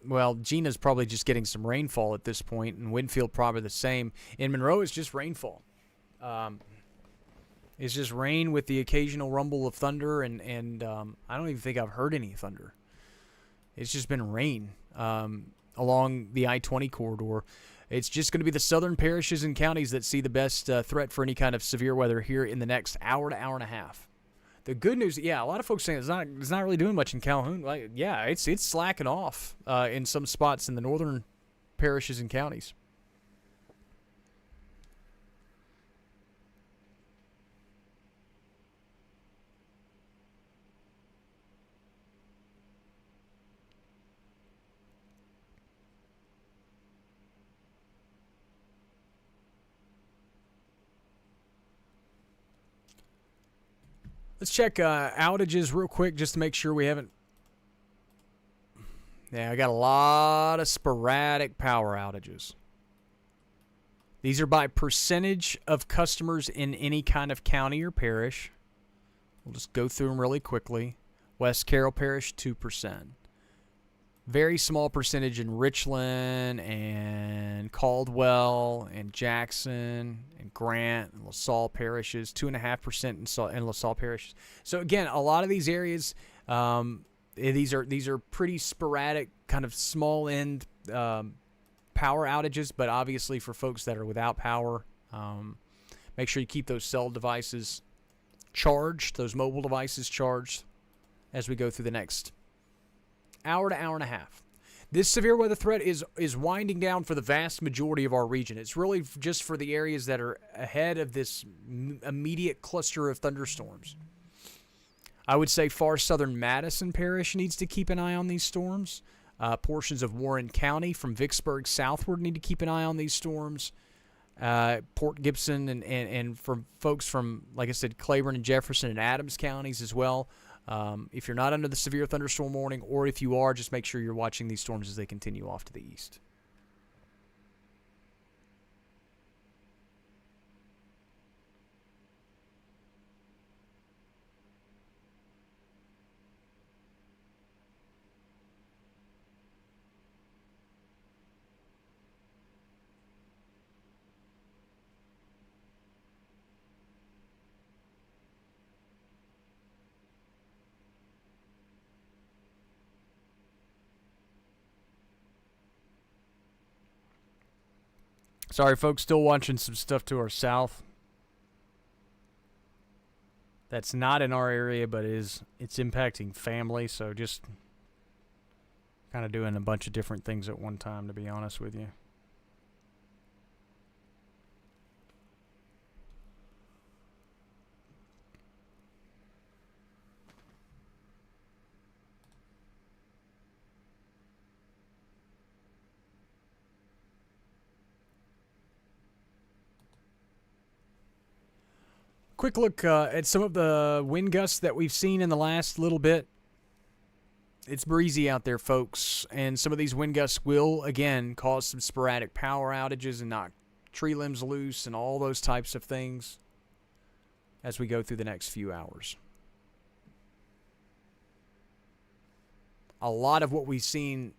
well, Gina's probably just getting some rainfall at this point, and Winfield probably the same. In Monroe, it's just rainfall. It's just rain with the occasional rumble of thunder, and I don't even think I've heard any thunder. It's just been rain along the I-20 corridor. It's just going to be the southern parishes and counties that see the best threat for any kind of severe weather here in the next hour to hour and a half. The good news, yeah, a lot of folks saying it's not really doing much in Calhoun. Like, yeah, it's slacking off in some spots in the northern parishes and counties. Let's check outages real quick just to make sure we haven't. Yeah, I got a lot of sporadic power outages. These are by percentage of customers in any kind of county or parish. We'll just go through them really quickly. West Carroll Parish, 2%. Very small percentage in Richland and Caldwell and Jackson and Grant and LaSalle parishes, 2.5% in LaSalle parishes. So again, a lot of these areas, these are pretty sporadic, kind of small end power outages. But obviously, for folks that are without power, make sure you keep those cell devices charged, those mobile devices charged, as we go through the next hour to hour and a half. This severe weather threat is winding down for the vast majority of our region. It's really just for the areas that are ahead of this immediate cluster of thunderstorms. I would say far southern Madison Parish needs to keep an eye on these storms. Portions of Warren County from Vicksburg southward need to keep an eye on these storms. Port Gibson, and from folks from, like I said, Claiborne and Jefferson and Adams counties as well. If you're not under the severe thunderstorm warning, or if you are, just make sure you're watching these storms as they continue off to the east. Sorry, folks, still watching some stuff to our south. That's not in our area, but it's impacting family, so just kind of doing a bunch of different things at one time, to be honest with you. Quick look at some of the wind gusts that we've seen in the last little bit. It's breezy out there, folks, and some of these wind gusts will, again, cause some sporadic power outages and knock tree limbs loose and all those types of things as we go through the next few hours. A lot of what we've seen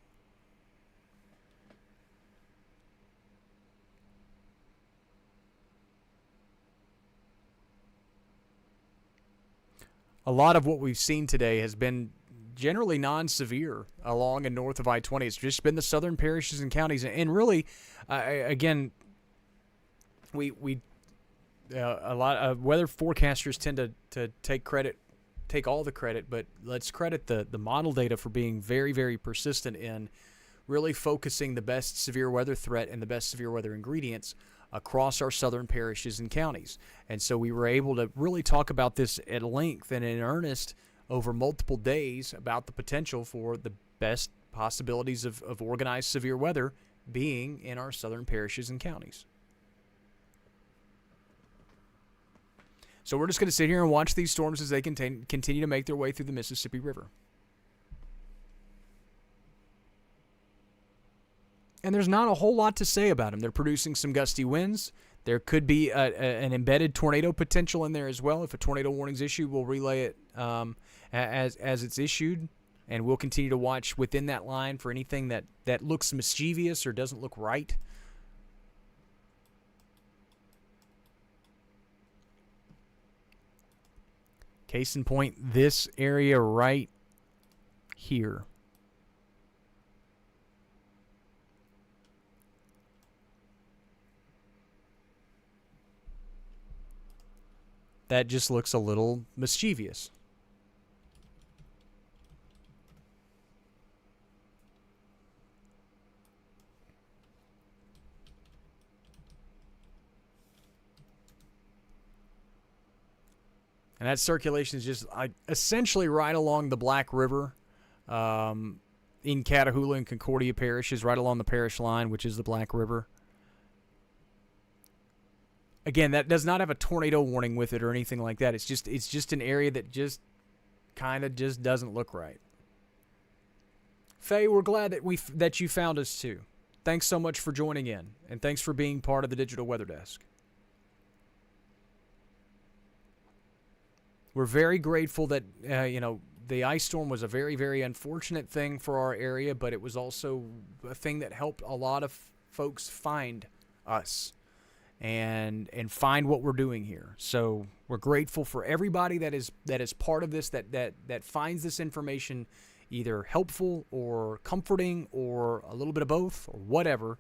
today has been generally non-severe along and north of I-20. It's just been the southern parishes and counties, and really, again, a lot of weather forecasters tend to take all the credit, but let's credit the model data for being very, very persistent in really focusing the best severe weather threat and the best severe weather ingredients across our southern parishes and counties. And so we were able to really talk about this at length and in earnest over multiple days about the potential for the best possibilities of organized severe weather being in our southern parishes and counties. So we're just going to sit here and watch these storms as they continue to make their way through the Mississippi River. And there's not a whole lot to say about them. They're producing some gusty winds. There could be an embedded tornado potential in there as well. If a tornado warning's issued, we'll relay it as it's issued, and we'll continue to watch within that line for anything that looks mischievous or doesn't look right. Case in point, this area right here. That just looks a little mischievous. And that circulation is just essentially right along the Black River in Catahoula and Concordia parishes, right along the parish line, which is the Black River. Again, that does not have a tornado warning with it or anything like that. It's just an area that just kind of just doesn't look right. Faye, we're glad that you found us too. Thanks so much for joining in, and thanks for being part of the Digital Weather Desk. We're very grateful that the ice storm was a very, very unfortunate thing for our area, but it was also a thing that helped a lot of folks find us and find what we're doing here. So we're grateful for everybody that is part of this, that finds this information either helpful or comforting or a little bit of both or whatever.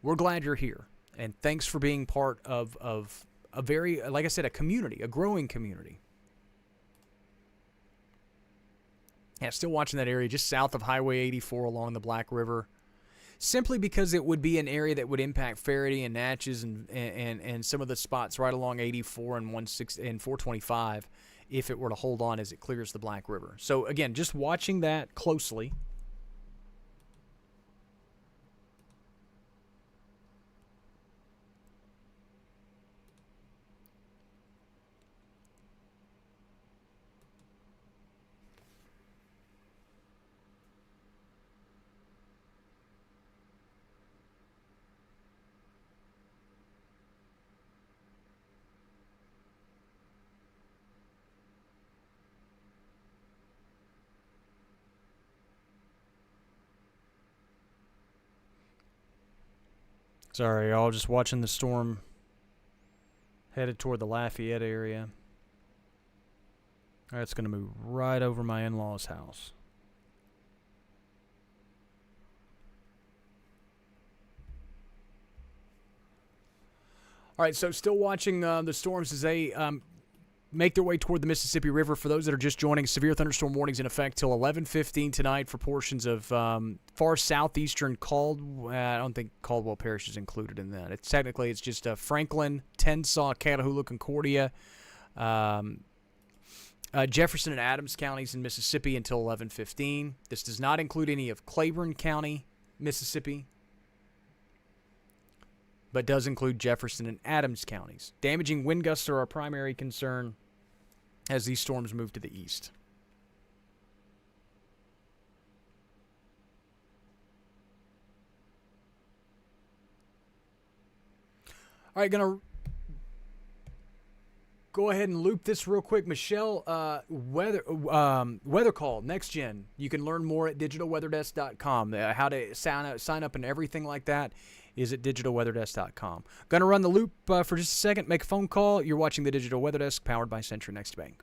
We're glad you're here, and thanks for being part of a very, like I said, a community, a growing community. Yeah, still watching that area just south of Highway 84 along the Black River, simply because it would be an area that would impact Faraday and Natchez and some of the spots right along 84 and 425 if it were to hold on as it clears the Black River. So again, just watching that closely. Sorry, y'all. Just watching the storm headed toward the Lafayette area. That's going to move right over my in-laws' house. All right, so still watching the storms as they make their way toward the Mississippi River. For those that are just joining, severe thunderstorm warnings in effect till 11:15 tonight for portions of far southeastern I don't think Caldwell Parish is included in that. It's just Franklin, Tensas, Catahoula, Concordia, Jefferson and Adams counties in Mississippi until 11:15. This does not include any of Claiborne County, Mississippi, but does include Jefferson and Adams counties. Damaging wind gusts are our primary concern as these storms move to the east. All right, going to go ahead and loop this real quick. Michelle, weather call, next gen. You can learn more at digitalweatherdesk.com. How to sign up and everything like that is at digitalweatherdesk.com. Going to run the loop for just a second. Make a phone call. You're watching the Digital Weather Desk, powered by Century Next Bank.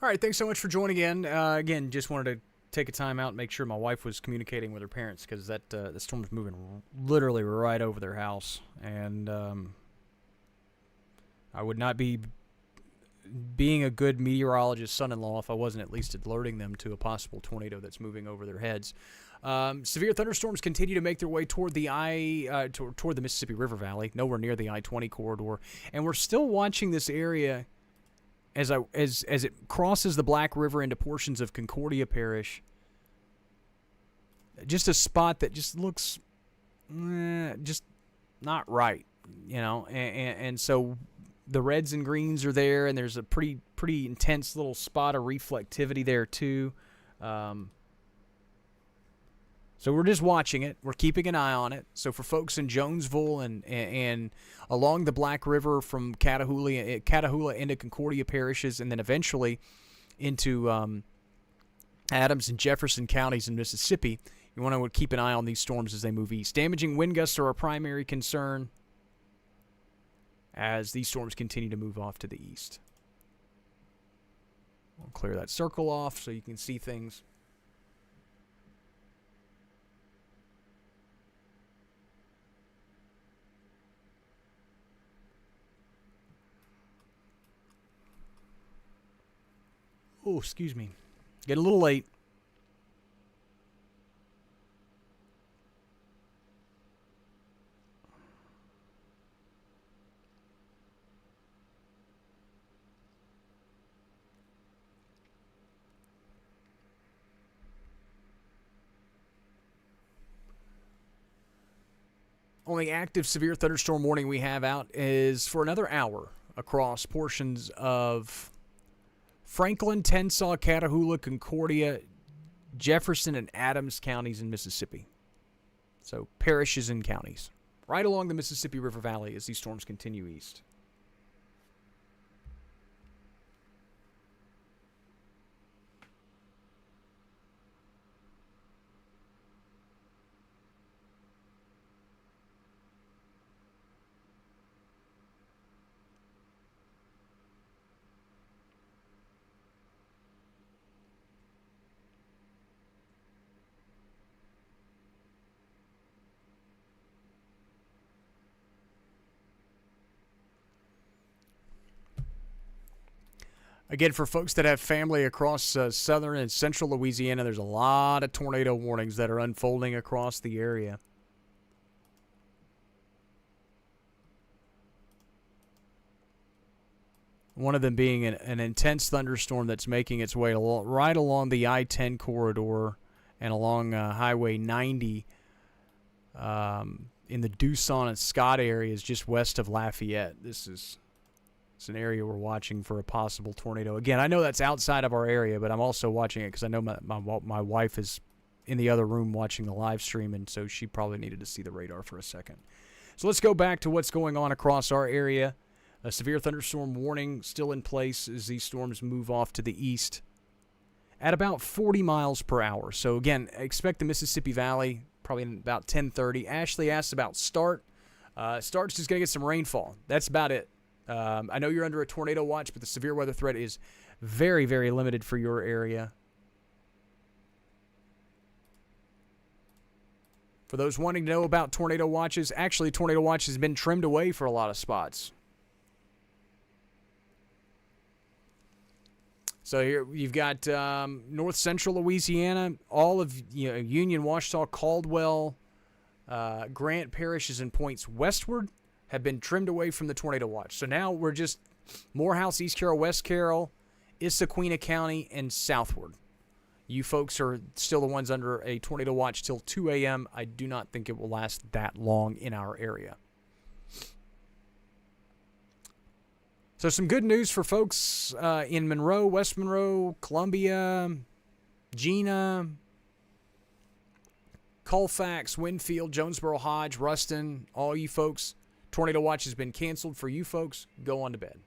All right, thanks so much for joining in. Again, just wanted to take a time out and make sure my wife was communicating with her parents because the storm was moving literally right over their house, and I would not be being a good meteorologist son-in-law if I wasn't at least alerting them to a possible tornado that's moving over their heads. Severe thunderstorms continue to make their way toward the toward the Mississippi River Valley, nowhere near the I-20 corridor, and we're still watching this area as it crosses the Black River into portions of Concordia Parish. Just a spot that just looks just not right, and so the reds and greens are there, and there's a pretty intense little spot of reflectivity there too. So we're just watching it. We're keeping an eye on it. So for folks in Jonesville and along the Black River from Catahoula into Concordia parishes, and then eventually into Adams and Jefferson counties in Mississippi, you want to keep an eye on these storms as they move east. Damaging wind gusts are our primary concern as these storms continue to move off to the east. I'll clear that circle off so you can see things. Oh, excuse me. Getting a little late. Only active severe thunderstorm warning we have out is for another hour across portions of Franklin, Tensas, Catahoula, Concordia, Jefferson, and Adams counties in Mississippi. So parishes and counties. Right along the Mississippi River Valley as these storms continue east. Again, for folks that have family across southern and central Louisiana, there's a lot of tornado warnings that are unfolding across the area. One of them being an intense thunderstorm that's making its way right along the I-10 corridor and along Highway 90 in the Doosan and Scott areas just west of Lafayette. It's an area we're watching for a possible tornado. Again, I know that's outside of our area, but I'm also watching it because I know my wife is in the other room watching the live stream, and so she probably needed to see the radar for a second. So let's go back to what's going on across our area. A severe thunderstorm warning still in place as these storms move off to the east at about 40 miles per hour. So again, expect the Mississippi Valley probably in about 10:30. Ashley asked about Start. Start's just going to get some rainfall. That's about it. I know you're under a tornado watch, but the severe weather threat is very, very limited for your area. For those wanting to know about tornado watches, actually, tornado watch has been trimmed away for a lot of spots. So here you've got north central Louisiana, all of Union, Ouachita, Caldwell, Grant parishes and points westward have been trimmed away from the tornado watch. So now we're just Morehouse, East Carroll, West Carroll, Issaquena County, and southward. You folks are still the ones under a tornado watch till 2 a.m. I do not think it will last that long in our area. So some good news for folks in Monroe, West Monroe, Columbia, Gina, Colfax, Winfield, Jonesboro, Hodge, Ruston, all you folks. Tornado watch has been canceled for you folks. Go on to bed.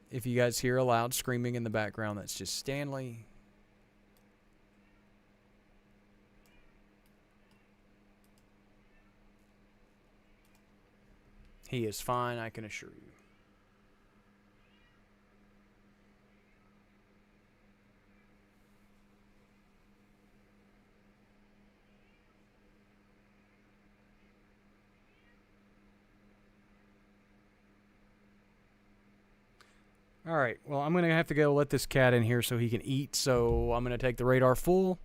If you guys hear a loud screaming in the background, that's just Stanley. He is fine, I can assure you. All right, well, I'm going to have to go let this cat in here so he can eat, so I'm going to take the radar full.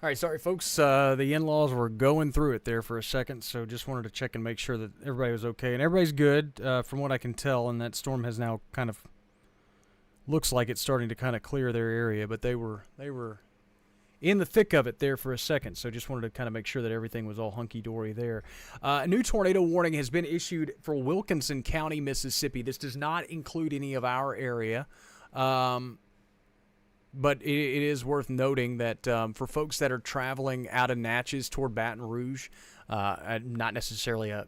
All right, sorry, folks. The in-laws were going through it there for a second, so just wanted to check and make sure that everybody was okay. And everybody's good, from what I can tell, and that storm has now kind of looks like it's starting to kind of clear their area, but they were in the thick of it there for a second, so just wanted to kind of make sure that everything was all hunky-dory there. A new tornado warning has been issued for Wilkinson County, Mississippi. This does not include any of our area. But it is worth noting that for folks that are traveling out of Natchez toward Baton Rouge, not necessarily a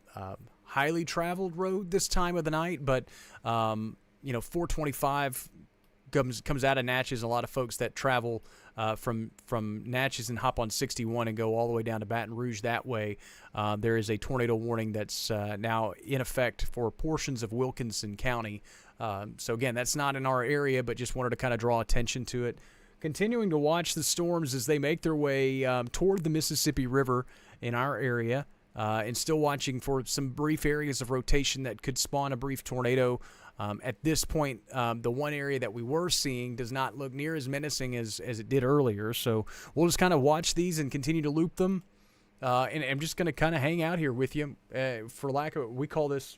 highly traveled road this time of the night, but 425 comes out of Natchez. A lot of folks that travel from Natchez and hop on 61 and go all the way down to Baton Rouge that way. There is a tornado warning that's now in effect for portions of Wilkinson County. So again, that's not in our area, but just wanted to kind of draw attention to it. Continuing to watch the storms as they make their way toward the Mississippi River in our area, and still watching for some brief areas of rotation that could spawn a brief tornado. At this point, the one area that we were seeing does not look near as menacing as it did earlier. So we'll just kind of watch these and continue to loop them. And I'm just going to kind of hang out here with you. We call this,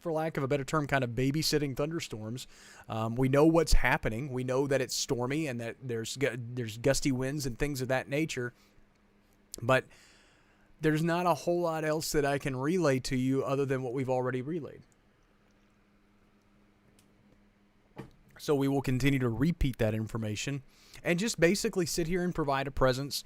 for lack of a better term, kind of babysitting thunderstorms. We know what's happening. We know that it's stormy and that there's gusty winds and things of that nature. But there's not a whole lot else that I can relay to you other than what we've already relayed. So we will continue to repeat that information and just basically sit here and provide a presence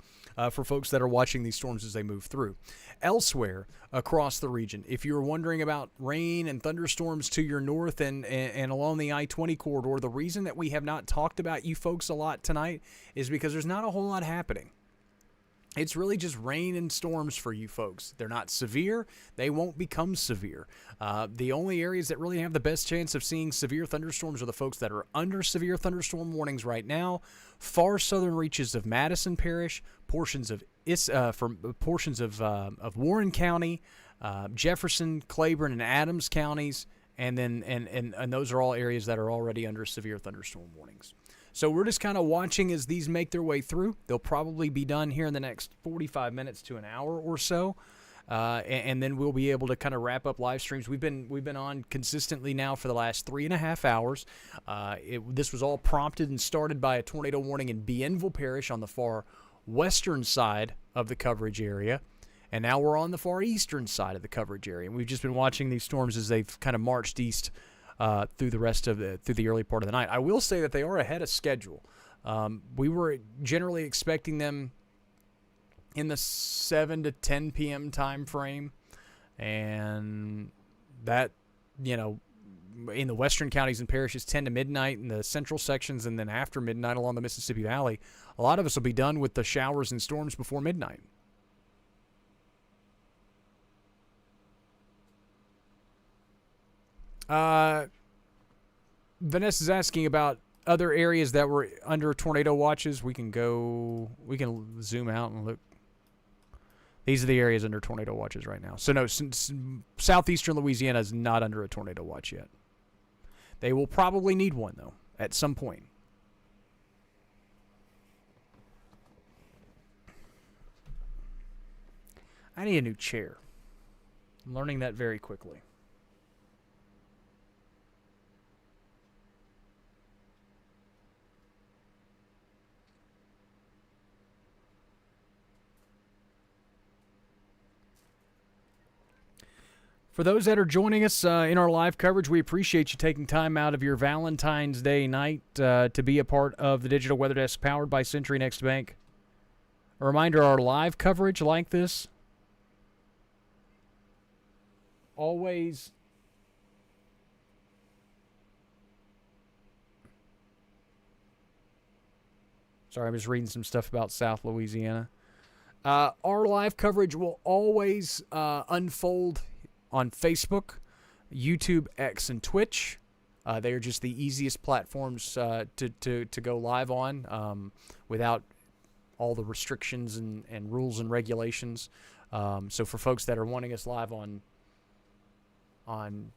for folks that are watching these storms as they move through. Elsewhere across the region, if you're wondering about rain and thunderstorms to your north and along the I-20 corridor, the reason that we have not talked about you folks a lot tonight is because there's not a whole lot happening. It's really just rain and storms for you folks. They're not severe. They won't become severe. The only areas that really have the best chance of seeing severe thunderstorms are the folks that are under severe thunderstorm warnings right now. Far southern reaches of Madison Parish, portions of Warren County, Jefferson, Claiborne, and Adams counties, and those are all areas that are already under severe thunderstorm warnings. So we're just kind of watching as these make their way through. They'll probably be done here in the next 45 minutes to an hour or so, and then we'll be able to kind of wrap up live streams. We've been on consistently now for the last 3.5 hours. This was all prompted and started by a tornado warning in Bienville Parish on the far western side of the coverage area, and now we're on the far eastern side of the coverage area. And we've just been watching these storms as they've kind of marched east through the early part of the night. I will say that they are ahead of schedule. We were generally expecting them in the 7 to 10 p.m. time frame, and that, in the western counties and parishes, 10 to midnight in the central sections, and then after midnight along the Mississippi Valley, a lot of us will be done with the showers and storms before midnight. Vanessa's asking about other areas that were under tornado watches. We can zoom out and look. These are the areas under tornado watches right now. So no, southeastern Louisiana is not under a tornado watch yet. They will probably need one, though, at some point. I need a new chair. I'm learning that very quickly. For those that are joining us in our live coverage, we appreciate you taking time out of your Valentine's Day night to be a part of the Digital Weather Desk powered by Century Next Bank. A reminder, our live coverage like this always sorry, I'm just reading some stuff about South Louisiana. Our live coverage will always unfold on Facebook, YouTube, X, and Twitch. They are just the easiest platforms to go live on without all the restrictions and rules and regulations. So for folks that are wanting us live on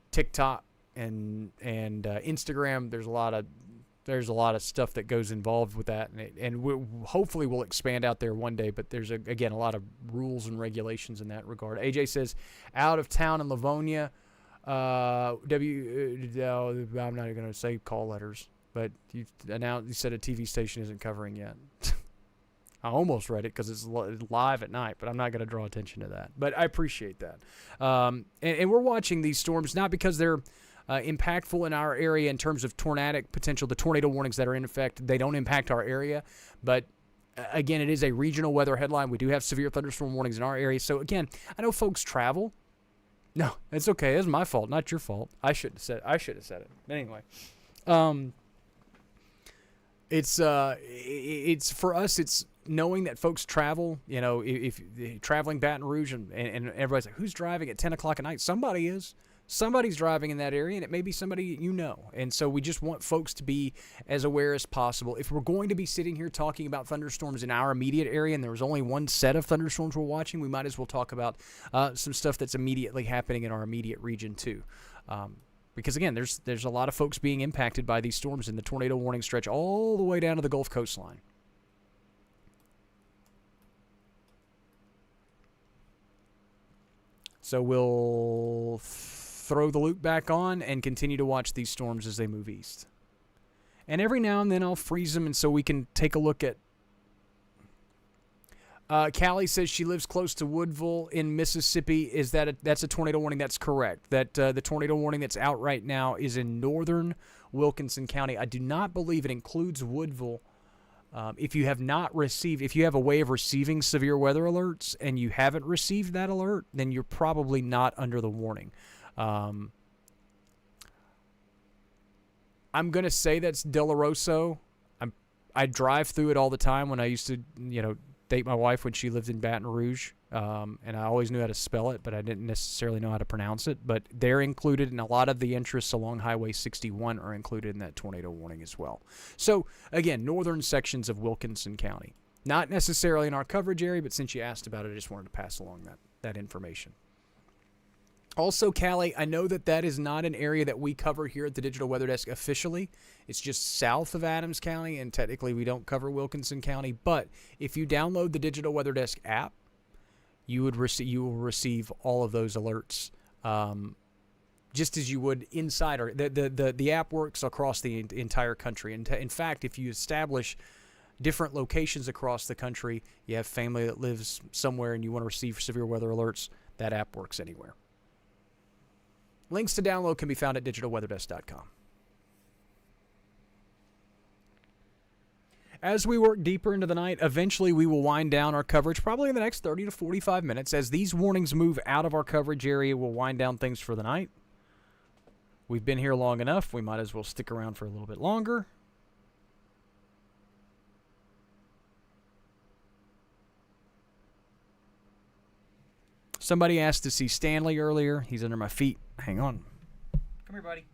TikTok and Instagram, there's there's a lot of stuff that goes involved with that, and hopefully we'll expand out there one day. But there's again a lot of rules and regulations in that regard. AJ says, out of town in Livonia. I'm not going to say call letters, but you said a TV station isn't covering yet. I almost read it because it's live at night, but I'm not going to draw attention to that. But I appreciate that. And we're watching these storms not because they're impactful in our area in terms of tornadic potential. The tornado warnings that are in effect, they don't impact our area. But again, it is a regional weather headline. We do have severe thunderstorm warnings in our area. So again, I know folks travel. No, it's okay. It's my fault, not your fault. I should have said it. Anyway, it's for us. It's knowing that folks travel. You know, if traveling Baton Rouge and everybody's like, who's driving at 10 o'clock at night? Somebody is. Somebody's driving in that area, and it may be somebody you know. And so we just want folks to be as aware as possible. If we're going to be sitting here talking about thunderstorms in our immediate area, and there was only one set of thunderstorms we're watching, we might as well talk about some stuff that's immediately happening in our immediate region too. Because again, there's a lot of folks being impacted by these storms, and the tornado warning stretch all the way down to the Gulf coastline. So we'll throw the loop back on and continue to watch these storms as they move east. And every now and then I'll freeze them, and so we can take a look at... Callie says she lives close to Woodville in Mississippi. That's a tornado warning? That's correct. That the tornado warning that's out right now is in northern Wilkinson County. I do not believe it includes Woodville. If you have a way of receiving severe weather alerts and you haven't received that alert, then you're probably not under the warning. I'm going to say that's De La Rosso. I drive through it all the time when I used to, date my wife when she lived in Baton Rouge. And I always knew how to spell it, but I didn't necessarily know how to pronounce it. But they're included, and a lot of the interests along Highway 61 are included in that tornado warning as well. So, again, northern sections of Wilkinson County. Not necessarily in our coverage area, but since you asked about it, I just wanted to pass along that information. Also, Callie, I know that is not an area that we cover here at the Digital Weather Desk officially. It's just south of Adams County, and technically we don't cover Wilkinson County. But if you download the Digital Weather Desk app, you will receive all of those alerts, just as you would inside. The app works across the entire country. And in fact, if you establish different locations across the country, you have family that lives somewhere and you want to receive severe weather alerts, that app works anywhere. Links to download can be found at digitalweatherdesk.com. As we work deeper into the night, eventually we will wind down our coverage, probably in the next 30 to 45 minutes. As these warnings move out of our coverage area, we'll wind down things for the night. We've been here long enough. We might as well stick around for a little bit longer. Somebody asked to see Stanley earlier. He's under my feet. Hang on. Come here, buddy.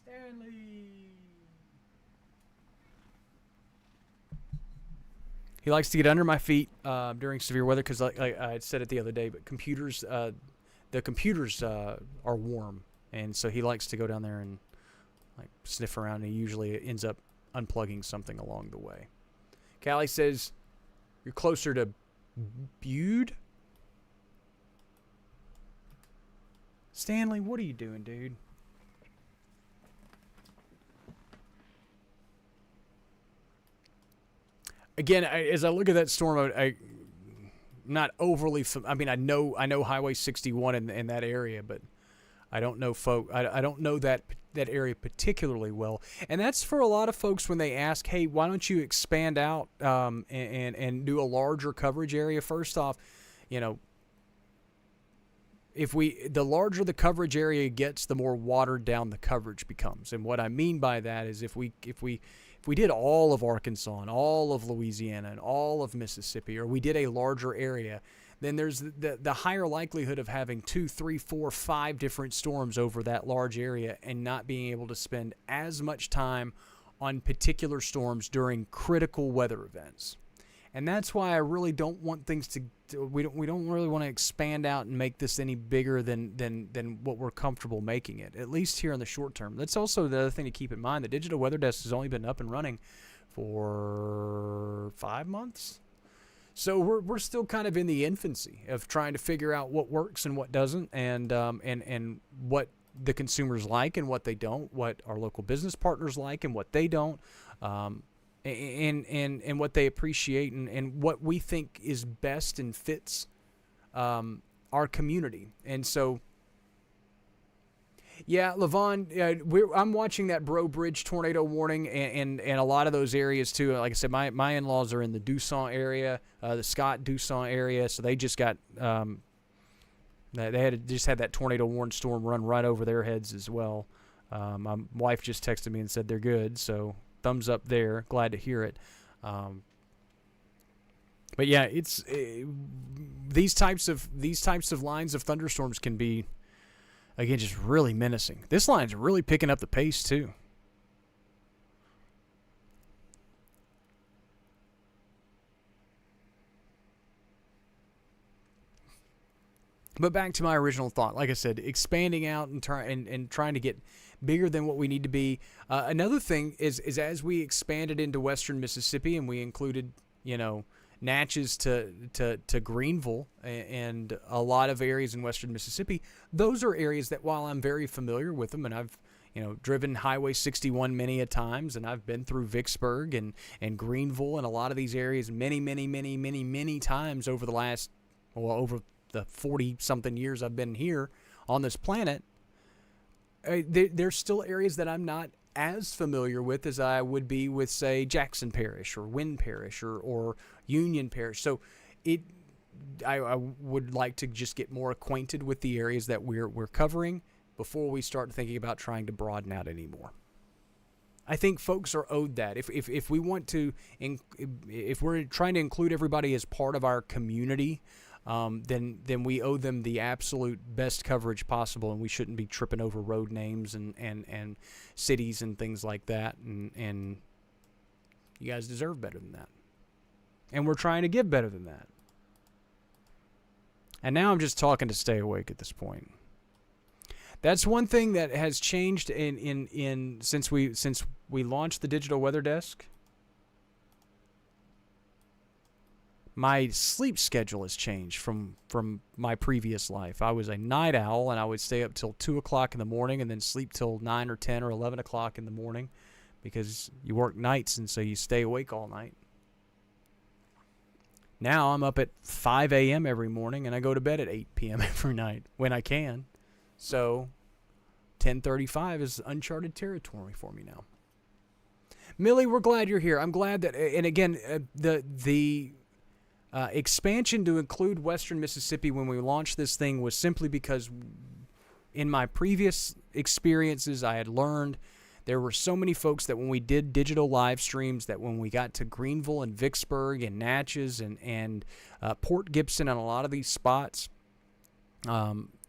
Stanley. He likes to get under my feet during severe weather because, like I had said it the other day, but the computers are warm, and so he likes to go down there and sniff around. And he usually ends up unplugging something along the way. Callie says, you're closer to Bude? Stanley, what are you doing, dude? Again, as I look at that storm, I'm not overly... I know Highway 61 in that area, but I don't know I don't know that area particularly well. And that's for a lot of folks when they ask, hey, why don't you expand out and do a larger coverage area? First off, the larger the coverage area gets, the more watered down the coverage becomes. And what I mean by that is if we did all of Arkansas and all of Louisiana and all of Mississippi, or we did a larger area, then there's the higher likelihood of having 2, 3, 4, 5 different storms over that large area and not being able to spend as much time on particular storms during critical weather events. And that's why I really don't want things we don't really want to expand out and make this any bigger than what we're comfortable making it, at least here in the short term. That's also the other thing to keep in mind. The digital weather desk has only been up and running for 5 months. So we're still kind of in the infancy of trying to figure out what works and what doesn't, and what the consumers like and what they don't, what our local business partners like and what they don't, and what they appreciate, and what we think is best and fits our community. And so, yeah, Levon, I'm watching that Bro Bridge tornado warning, and a lot of those areas too. Like I said, my in-laws are in the Dusant area, the Scott Dusant area, so they just got they just had that tornado warning storm run right over their heads as well. My wife just texted me and said they're good, so thumbs up there. Glad to hear it. But yeah, it's these types of lines of thunderstorms can be, again, just really menacing. This line's really picking up the pace too. But back to my original thought, like I said, expanding out and trying to get bigger than what we need to be. Another thing is as we expanded into western Mississippi and we included, Natchez to Greenville and a lot of areas in western Mississippi, those are areas that, while I'm very familiar with them, and I've driven Highway 61 many a times, and I've been through Vicksburg and Greenville and a lot of these areas many times over the last, over the 40-something years I've been here on this planet. There's still areas that I'm not as familiar with as I would be with, say, Jackson Parish or Wynn Parish or Union Parish. So I would like to just get more acquainted with the areas that we're covering before we start thinking about trying to broaden out anymore. I think folks are owed that. If we want to, if we're trying to include everybody as part of our community, then we owe them the absolute best coverage possible, and we shouldn't be tripping over road names and cities and things like that. And you guys deserve better than that. And we're trying to give better than that. And now I'm just talking to stay awake at this point. That's one thing that has changed since we launched the digital weather desk. My sleep schedule has changed from my previous life. I was a night owl, and I would stay up till 2 o'clock in the morning and then sleep till 9 or 10 or 11 o'clock in the morning because you work nights, and so you stay awake all night. Now I'm up at 5 a.m. every morning, and I go to bed at 8 p.m. every night when I can. So 10:35 is uncharted territory for me now. Millie, we're glad you're here. I'm glad that, and again, the expansion to include western Mississippi when we launched this thing was simply because in my previous experiences I had learned there were so many folks that when we did digital live streams, that when we got to Greenville and Vicksburg and Natchez and Port Gibson and a lot of these spots,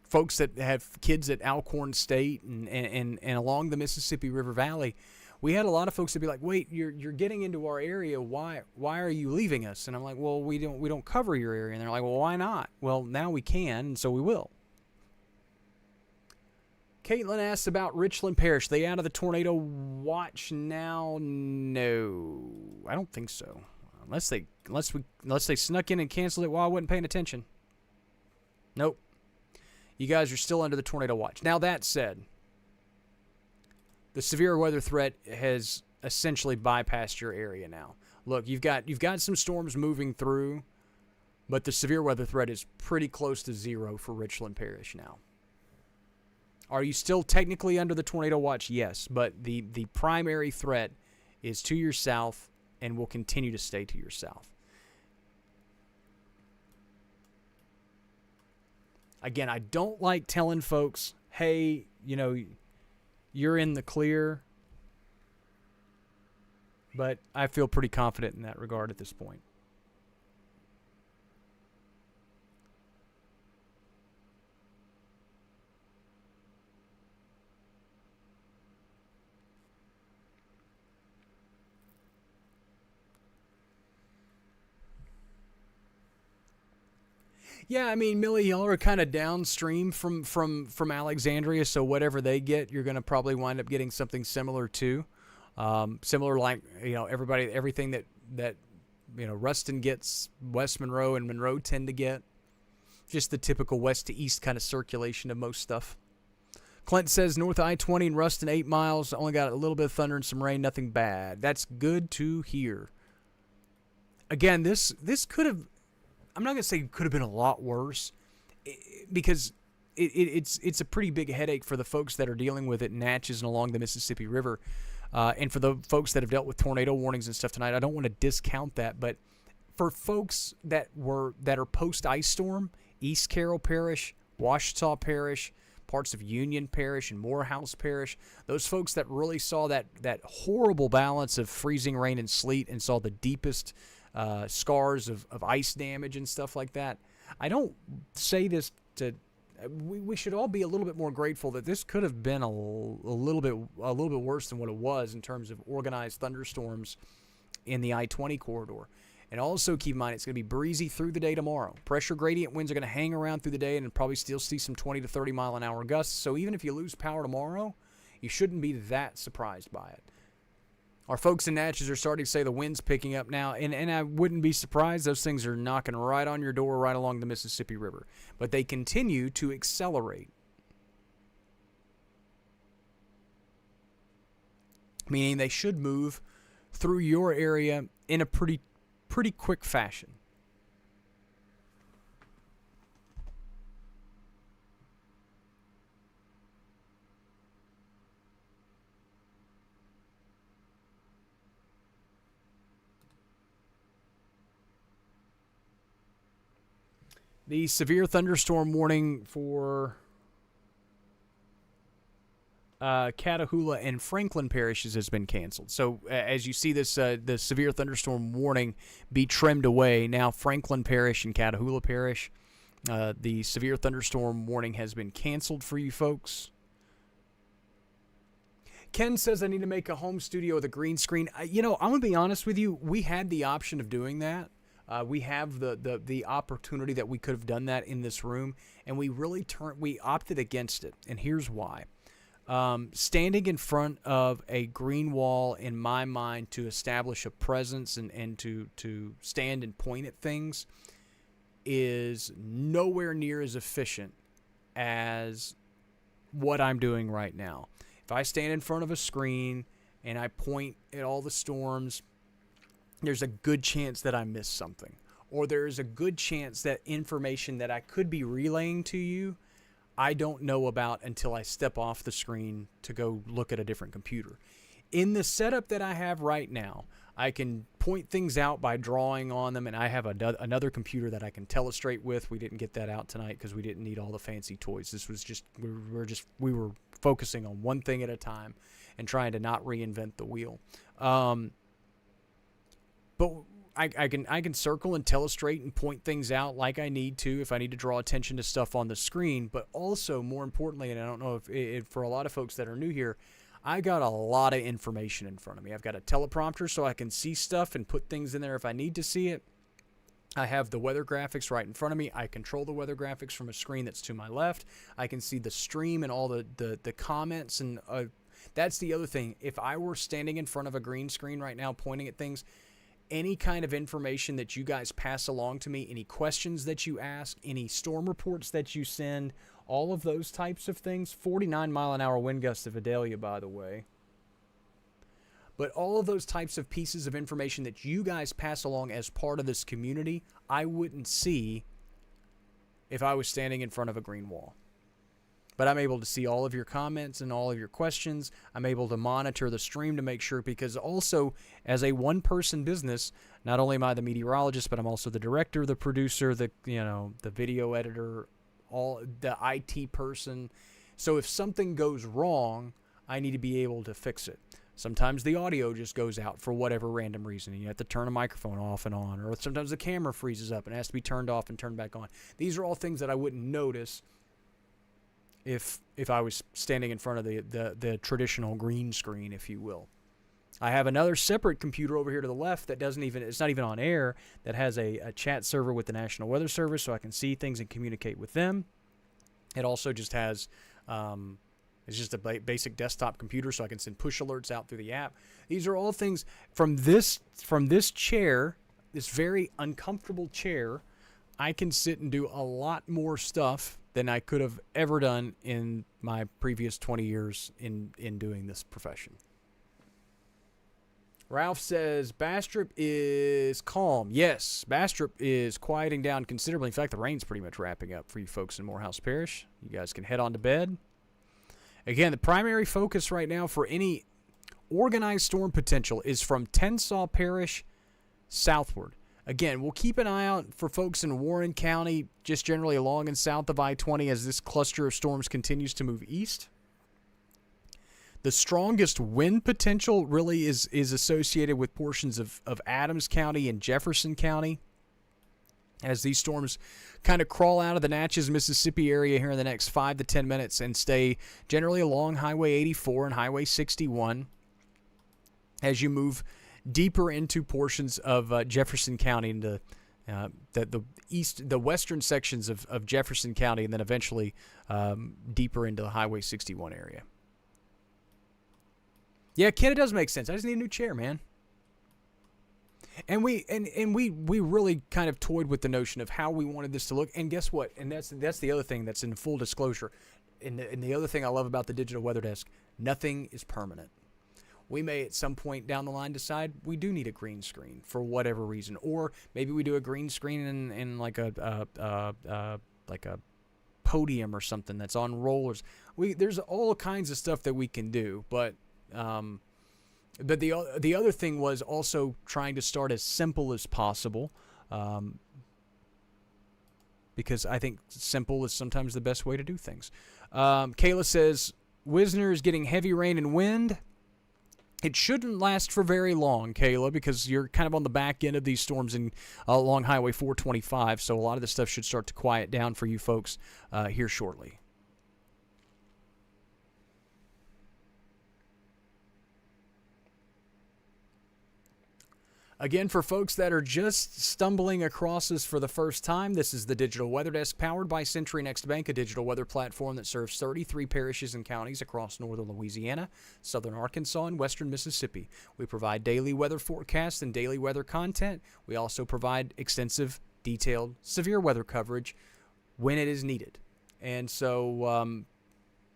folks that have kids at Alcorn State and along the Mississippi River Valley, we had a lot of folks that be like, "Wait, you're getting into our area. Why are you leaving us?" And I'm like, "Well, we don't cover your area." And they're like, "Well, why not?" Well, now we can, and so we will. Caitlin asks about Richland Parish. They out of the tornado watch now? No, I don't think so. Unless they snuck in and canceled it while I wasn't paying attention. Nope. You guys are still under the tornado watch. Now that said, the severe weather threat has essentially bypassed your area now. Look, you've got some storms moving through, but the severe weather threat is pretty close to zero for Richland Parish now. Are you still technically under the tornado watch? Yes, but the primary threat is to your south and will continue to stay to your south. Again, I don't like telling folks, hey, you're in the clear, but I feel pretty confident in that regard at this point. Yeah, I mean, Millie, y'all are kind of downstream from Alexandria, so whatever they get, you're going to probably wind up getting something similar too. Similar, like, everything that Ruston gets, West Monroe and Monroe tend to get. Just the typical west to east kind of circulation of most stuff. Clint says North I-20 and Ruston 8 miles. Only got a little bit of thunder and some rain. Nothing bad. That's good to hear. Again, this could have... I'm not going to say it could have been a lot worse, because it's a pretty big headache for the folks that are dealing with it in Natchez and along the Mississippi River. And for the folks that have dealt with tornado warnings and stuff tonight, I don't want to discount that. But for folks that are post-ice storm, East Carroll Parish, Ouachita Parish, parts of Union Parish and Morehouse Parish, those folks that really saw that horrible balance of freezing rain and sleet and saw the deepest scars of ice damage and stuff like that. I don't say this to... We should all be a little bit more grateful that this could have been a little bit worse than what it was in terms of organized thunderstorms in the I-20 corridor. And also keep in mind, it's going to be breezy through the day tomorrow. Pressure gradient winds are going to hang around through the day and probably still see some 20 to 30 mile an hour gusts. So even if you lose power tomorrow, you shouldn't be that surprised by it. Our folks in Natchez are starting to say the wind's picking up now, and I wouldn't be surprised. Those things are knocking right on your door right along the Mississippi River. But they continue to accelerate, meaning they should move through your area in a pretty quick fashion. The severe thunderstorm warning for Catahoula and Franklin parishes has been canceled. So as you see this, the severe thunderstorm warning be trimmed away. Now Franklin Parish and Catahoula Parish, the severe thunderstorm warning has been canceled for you folks. Ken says I need to make a home studio with a green screen. I'm going to be honest with you. We had the option of doing that. We have the opportunity that we could have done that in this room, and we opted against it, and here's why. Standing in front of a green wall, in my mind, to establish a presence and to stand and point at things is nowhere near as efficient as what I'm doing right now. If I stand in front of a screen and I point at all the storms, there's a good chance that I missed something. Or there's a good chance that information that I could be relaying to you, I don't know about until I step off the screen to go look at a different computer. In the setup that I have right now, I can point things out by drawing on them, and I have another computer that I can telestrate with. We didn't get that out tonight because we didn't need all the fancy toys. This was just we were focusing on one thing at a time and trying to not reinvent the wheel. But I can circle and telestrate and point things out like I need to if I need to draw attention to stuff on the screen. But also, more importantly, and I don't know if for a lot of folks that are new here, I got a lot of information in front of me. I've got a teleprompter so I can see stuff and put things in there if I need to see it. I have the weather graphics right in front of me. I control the weather graphics from a screen that's to my left. I can see the stream and all the comments. And that's the other thing. If I were standing in front of a green screen right now pointing at things, any kind of information that you guys pass along to me, any questions that you ask, any storm reports that you send, all of those types of things. 49 mile an hour wind gusts to Vidalia, by the way. But all of those types of pieces of information that you guys pass along as part of this community, I wouldn't see if I was standing in front of a green wall. But I'm able to see all of your comments and all of your questions. I'm able to monitor the stream to make sure, because also as a one-person business, not only am I the meteorologist, but I'm also the director, the producer, the video editor, all the IT person. So if something goes wrong, I need to be able to fix it. Sometimes the audio just goes out for whatever random reason. You have to turn a microphone off and on, or sometimes the camera freezes up and has to be turned off and turned back on. These are all things that I wouldn't notice if I was standing in front of the traditional green screen, if you will. I have another separate computer over here to the left that doesn't even, it's not even on air, that has a chat server with the National Weather Service so I can see things and communicate with them. It also just has, it's just a basic desktop computer so I can send push alerts out through the app. These are all things from this chair, this very uncomfortable chair. I can sit and do a lot more stuff than I could have ever done in my previous 20 years in doing this profession. Ralph says, Bastrop is calm. Yes, Bastrop is quieting down considerably. In fact, the rain's pretty much wrapping up for you folks in Morehouse Parish. You guys can head on to bed. Again, the primary focus right now for any organized storm potential is from Tensas Parish southward. Again, we'll keep an eye out for folks in Warren County, just generally along and south of I-20 as this cluster of storms continues to move east. The strongest wind potential really is associated with portions of Adams County and Jefferson County as these storms kind of crawl out of the Natchez, Mississippi area here in the next 5 to 10 minutes and stay generally along Highway 84 and Highway 61 as you move deeper into portions of Jefferson County into the western sections of Jefferson County, and then eventually deeper into the Highway 61 area. Yeah, Ken, it does make sense. I just need a new chair, man. And we really kind of toyed with the notion of how we wanted this to look. And guess what? And that's the other thing that's in full disclosure. And the other thing I love about the digital weather desk, nothing is permanent. We may at some point down the line decide we do need a green screen for whatever reason, or maybe we do a green screen in like a podium or something that's on rollers. There's all kinds of stuff that we can do, but the other thing was also trying to start as simple as possible, because I think simple is sometimes the best way to do things. Kayla says, Wisner is getting heavy rain and wind. It shouldn't last for very long, Kayla, because you're kind of on the back end of these storms along Highway 425, so a lot of this stuff should start to quiet down for you folks here shortly. Again, for folks that are just stumbling across us for the first time, this is the Digital Weather Desk powered by Century Next Bank, a digital weather platform that serves 33 parishes and counties across northern Louisiana, southern Arkansas, and western Mississippi. We provide daily weather forecasts and daily weather content. We also provide extensive, detailed, severe weather coverage when it is needed. And so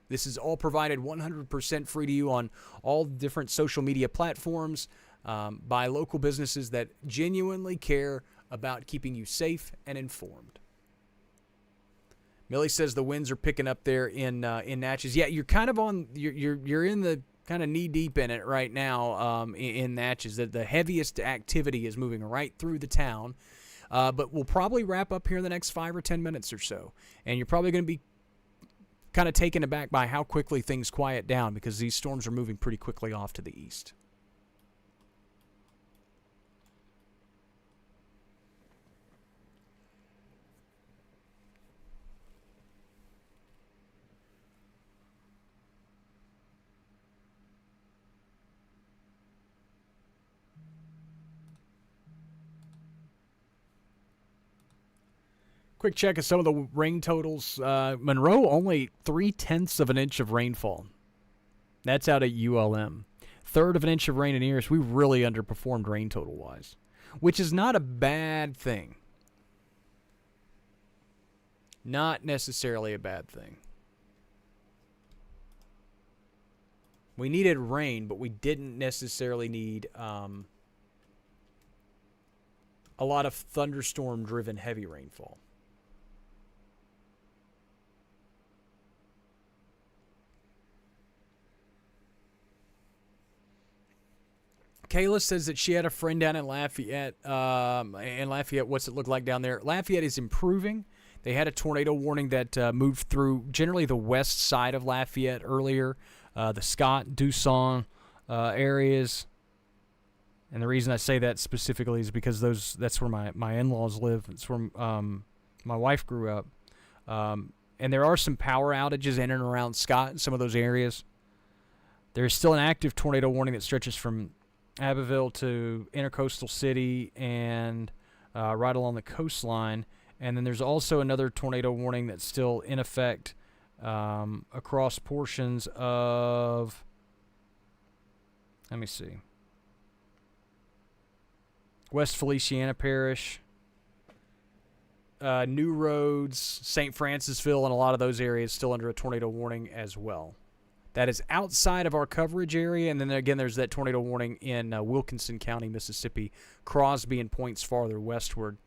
this is all provided 100% free to you on all different social media platforms, by local businesses that genuinely care about keeping you safe and informed. Millie says the winds are picking up there in Natchez. Yeah, you're kind of you're in the kind of knee deep in it right now in Natchez. The heaviest activity is moving right through the town, but we'll probably wrap up here in the next 5 or 10 minutes or so, and you're probably going to be kind of taken aback by how quickly things quiet down because these storms are moving pretty quickly off to the east. Quick check of some of the rain totals. Monroe, only 0.3 of an inch of rainfall. That's out at ULM. 1/3 of an inch of rain in Eris. We really underperformed rain total-wise, which is not a bad thing. Not necessarily a bad thing. We needed rain, but we didn't necessarily need a lot of thunderstorm-driven heavy rainfall. Kayla says that she had a friend down in Lafayette. What's it look like down there? Lafayette is improving. They had a tornado warning that moved through generally the west side of Lafayette earlier, the Scott, Dusson areas. And the reason I say that specifically is because that's where my in-laws live. It's where my wife grew up. And there are some power outages in and around Scott in some of those areas. There's still an active tornado warning that stretches from Abbeville to Intercoastal City and right along the coastline. And then there's also another tornado warning that's still in effect across portions of, let me see, West Feliciana Parish, New Roads, St. Francisville, and a lot of those areas still under a tornado warning as well. That is outside of our coverage area. And then again, there's that tornado warning in Wilkinson County, Mississippi, Crosby, and points farther westward.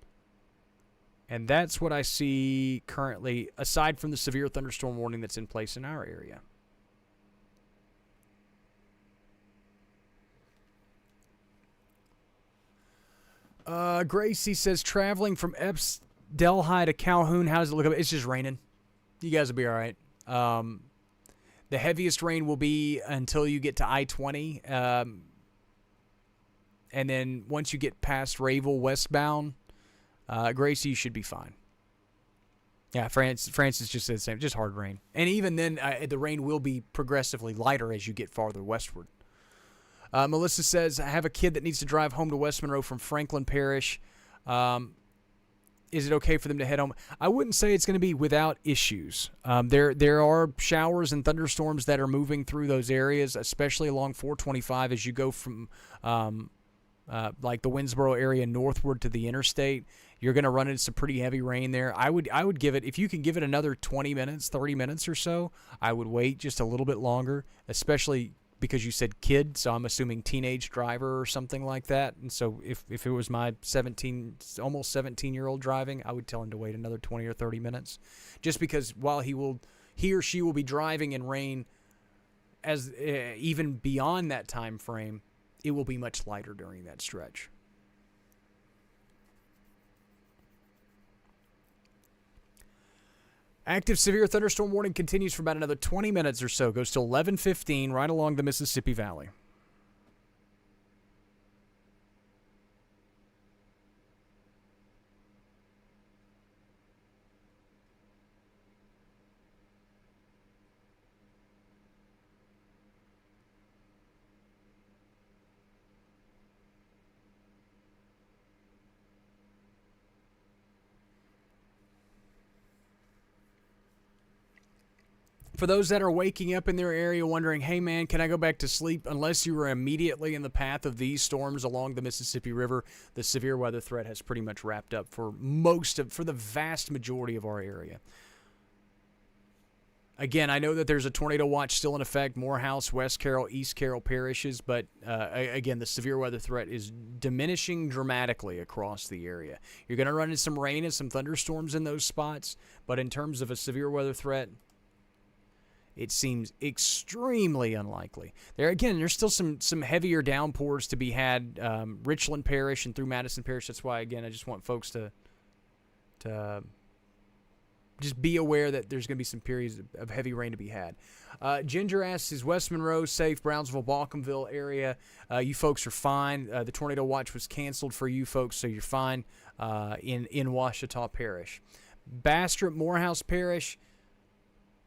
And that's what I see currently, aside from the severe thunderstorm warning that's in place in our area. Gracie says, traveling from Epps Delhi to Calhoun, how does it look? It's just raining. You guys will be all right. The heaviest rain will be until you get to I-20. And then once you get past Rayville westbound, Gracie, you should be fine. Yeah, Francis just said the same. Just hard rain. And even then, the rain will be progressively lighter as you get farther westward. Melissa says, I have a kid that needs to drive home to West Monroe from Franklin Parish. Is it okay for them to head home? I wouldn't say it's going to be without issues. There are showers and thunderstorms that are moving through those areas, especially along 425 as you go from like the Winnsboro area northward to the interstate. You're going to run into some pretty heavy rain there. I would give it, if you can give it another 20 minutes, 30 minutes or so, I would wait just a little bit longer, especially because you said kid, so I'm assuming teenage driver or something like that. And so if it was my almost 17-year-old driving, I would tell him to wait another 20 or 30 minutes. Just because while he or she will be driving in rain, as even beyond that time frame, it will be much lighter during that stretch. Active severe thunderstorm warning continues for about another 20 minutes or so. Goes till 11:15 right along the Mississippi Valley. For those that are waking up in their area wondering, hey man, can I go back to sleep? Unless you were immediately in the path of these storms along the Mississippi River, the severe weather threat has pretty much wrapped up for the vast majority of our area. Again, I know that there's a tornado watch still in effect, Morehouse, West Carroll, East Carroll parishes, but again, the severe weather threat is diminishing dramatically across the area. You're going to run into some rain and some thunderstorms in those spots, but in terms of a severe weather threat, it seems extremely unlikely. There's still some heavier downpours to be had. Richland Parish and through Madison Parish. That's why, again, I just want folks to just be aware that there's going to be some periods of heavy rain to be had. Ginger asks, is West Monroe safe? Brownsville, Balcomville area. You folks are fine. The tornado watch was canceled for you folks, so you're fine in Ouachita Parish. Bastrop, Morehouse Parish.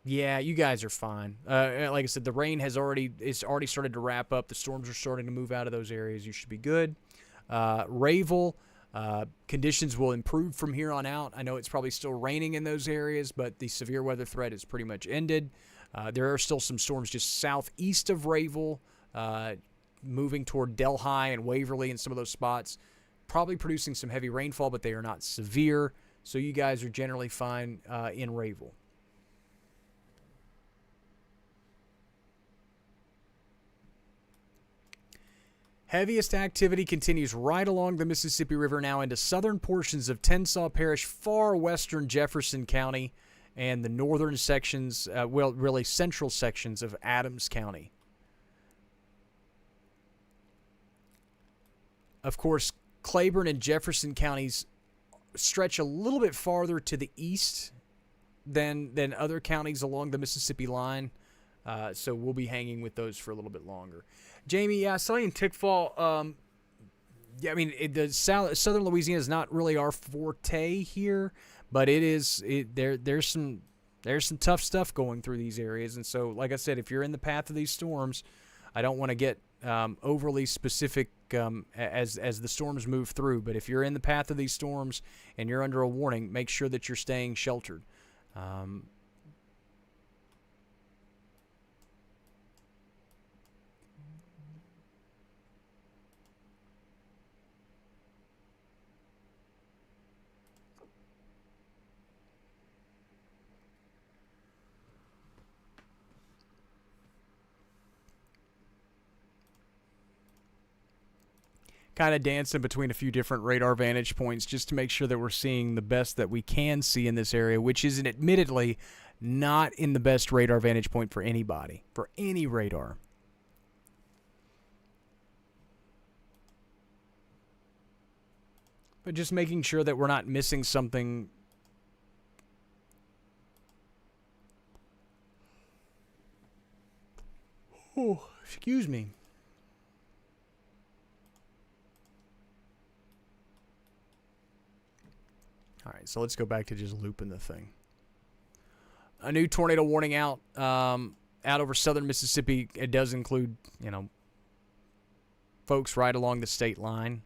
Yeah, you guys are fine. Like I said, the rain it's already started to wrap up. The storms are starting to move out of those areas. You should be good. Rayville, conditions will improve from here on out. I know it's probably still raining in those areas, but the severe weather threat is pretty much ended. There are still some storms just southeast of Rayville, moving toward Delhi and Waverly and some of those spots, probably producing some heavy rainfall, but they are not severe. So you guys are generally fine in Rayville. Heaviest activity continues right along the Mississippi River now into southern portions of Tensas Parish, far western Jefferson County, and the northern sections, really central sections of Adams County. Of course, Claiborne and Jefferson counties stretch a little bit farther to the east than other counties along the Mississippi line, so we'll be hanging with those for a little bit longer. Jamie, yeah, I saw you in Tickfall. Yeah, I mean, southern Louisiana is not really our forte here, but it is. There's some tough stuff going through these areas, and so, like I said, if you're in the path of these storms, I don't want to get overly specific as the storms move through. But if you're in the path of these storms and you're under a warning, make sure that you're staying sheltered. Kind of dancing between a few different radar vantage points just to make sure that we're seeing the best that we can see in this area, which is admittedly not in the best radar vantage point for anybody, for any radar. But just making sure that we're not missing something. Oh, excuse me. All right, so let's go back to just looping the thing. A new tornado warning out over southern Mississippi. It does include, folks right along the state line.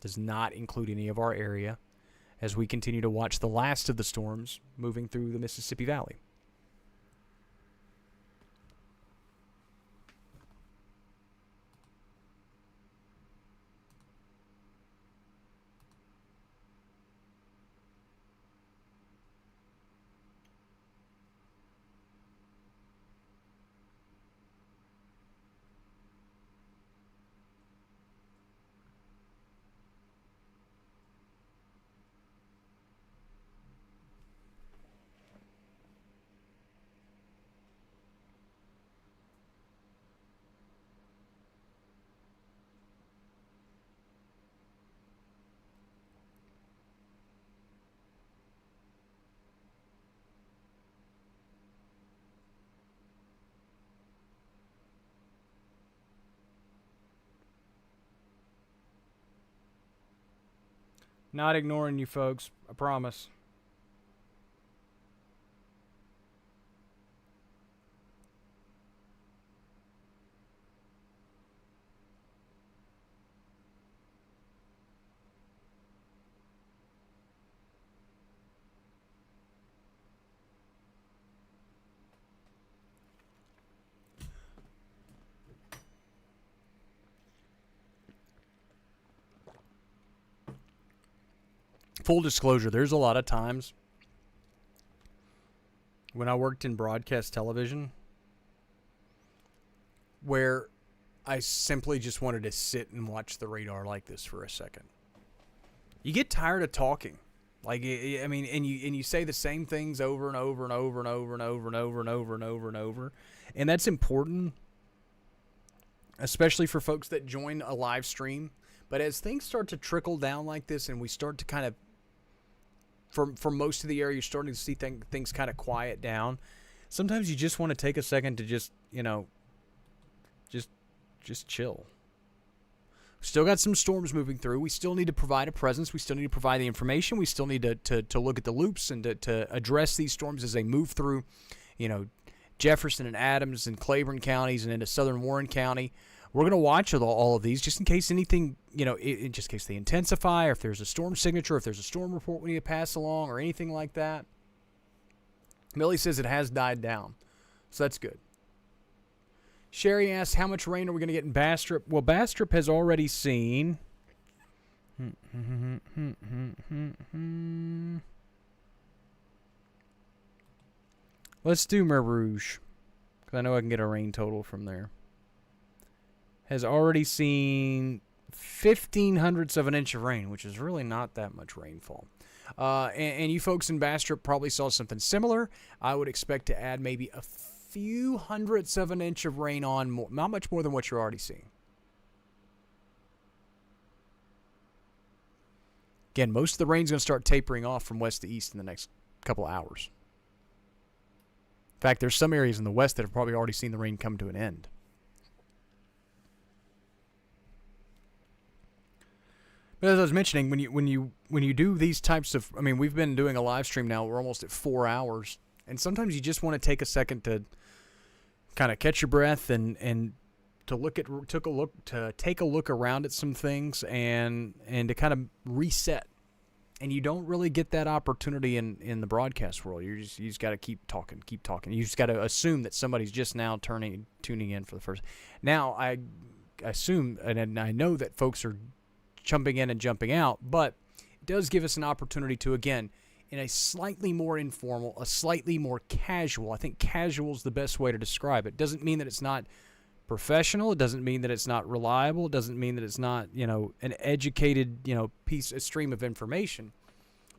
Does not include any of our area as we continue to watch the last of the storms moving through the Mississippi Valley. Not ignoring you folks, I promise. Full disclosure, there's a lot of times when I worked in broadcast television where I simply just wanted to sit and watch the radar like this for a second. You get tired of talking. And you say the same things over and over and over and over and over and over and over and over and over. And that's important, especially for folks that join a live stream. But as things start to trickle down like this and we start to kind of, for most of the area, you're starting to see things kind of quiet down. Sometimes you just want to take a second to just chill. Still got some storms moving through. We still need to provide a presence. We still need to provide the information. We still need to look at the loops and to address these storms as they move through, Jefferson and Adams and Claiborne counties and into southern Warren County. We're going to watch all of these just in case anything, in just in case they intensify, or if there's a storm signature, if there's a storm report we need to pass along, or anything like that. Millie says it has died down, so that's good. Sherry asks, how much rain are we going to get in Bastrop? Well, Bastrop has already seen... Let's do Mer Rouge, because I know I can get a rain total from there. Has already seen 0.15 of an inch of rain, which is really not that much rainfall. And you folks in Bastrop probably saw something similar. I would expect to add maybe a few hundredths of an inch of rain on, not much more than what you're already seeing. Again, most of the rain's going to start tapering off from west to east in the next couple of hours. In fact, there's some areas in the west that have probably already seen the rain come to an end. But as I was mentioning, when you do these types of, we've been doing a live stream now. We're almost at 4 hours, and sometimes you just want to take a second to kind of catch your breath and take a look around at some things and to kind of reset. And you don't really get that opportunity in the broadcast world. You just got to keep talking. You just got to assume that somebody's just now tuning in for the first. Now I assume and I know that folks are jumping in and jumping out, but it does give us an opportunity to, again, in a slightly more informal, a slightly more casual. I think casual is the best way to describe it. Doesn't mean that it's not professional. It doesn't mean that it's not reliable. It doesn't mean that it's not, an educated, a stream of information.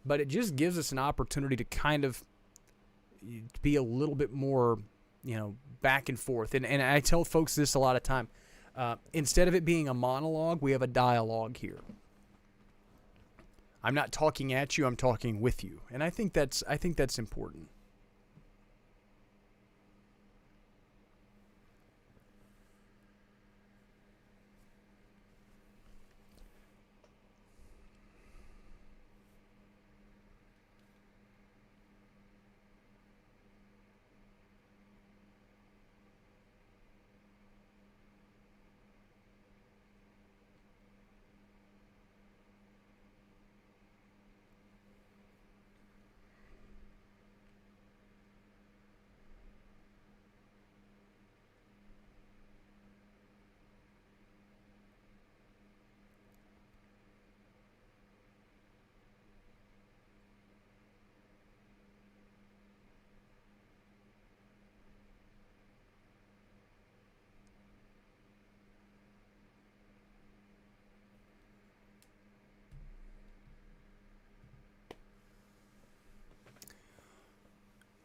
But it just gives us an opportunity to kind of be a little bit more, back and forth. And I tell folks this a lot of time. Instead of it being a monologue, we have a dialogue here. I'm not talking at you, I'm talking with you. And I think that's important.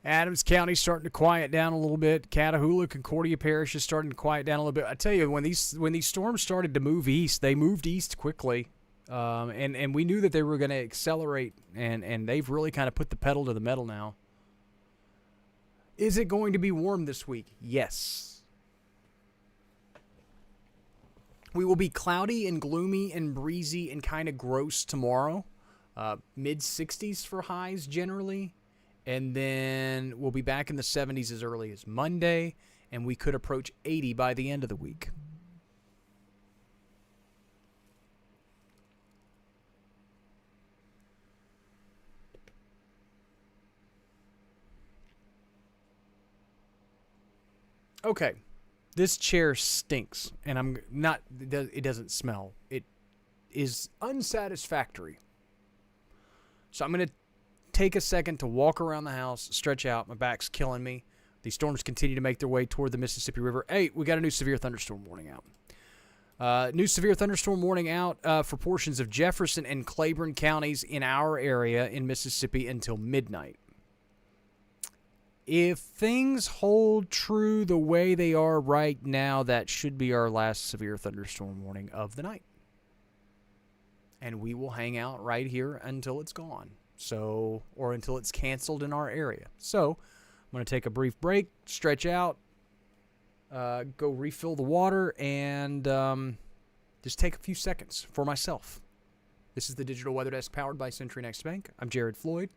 Adams County's starting to quiet down a little bit. Catahoula, Concordia Parish is starting to quiet down a little bit. I tell you, when these storms started to move east, they moved east quickly, and we knew that they were going to accelerate, and they've really kind of put the pedal to the metal now. Is it going to be warm this week? Yes. We will be cloudy and gloomy and breezy and kind of gross tomorrow. Mid-60s for highs generally. And then we'll be back in the 70s as early as Monday, and we could approach 80 by the end of the week. Okay, this chair stinks, and I'm not, it doesn't smell. It is unsatisfactory. So I'm going to take a second to walk around the house, stretch out. My back's killing me. These storms continue to make their way toward the Mississippi River. Hey, we got a new severe thunderstorm warning out. New severe thunderstorm warning out for portions of Jefferson and Claiborne counties in our area in Mississippi until midnight. If things hold true the way they are right now, that should be our last severe thunderstorm warning of the night. And we will hang out right here until it's gone. Or until it's canceled in our area. So, I'm going to take a brief break, stretch out, go refill the water, and just take a few seconds for myself. This is the Digital Weather Desk powered by Century Next Bank. I'm Jared Floyd.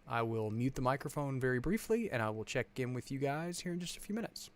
I will mute the microphone very briefly, and I will check in with you guys here in just a few minutes.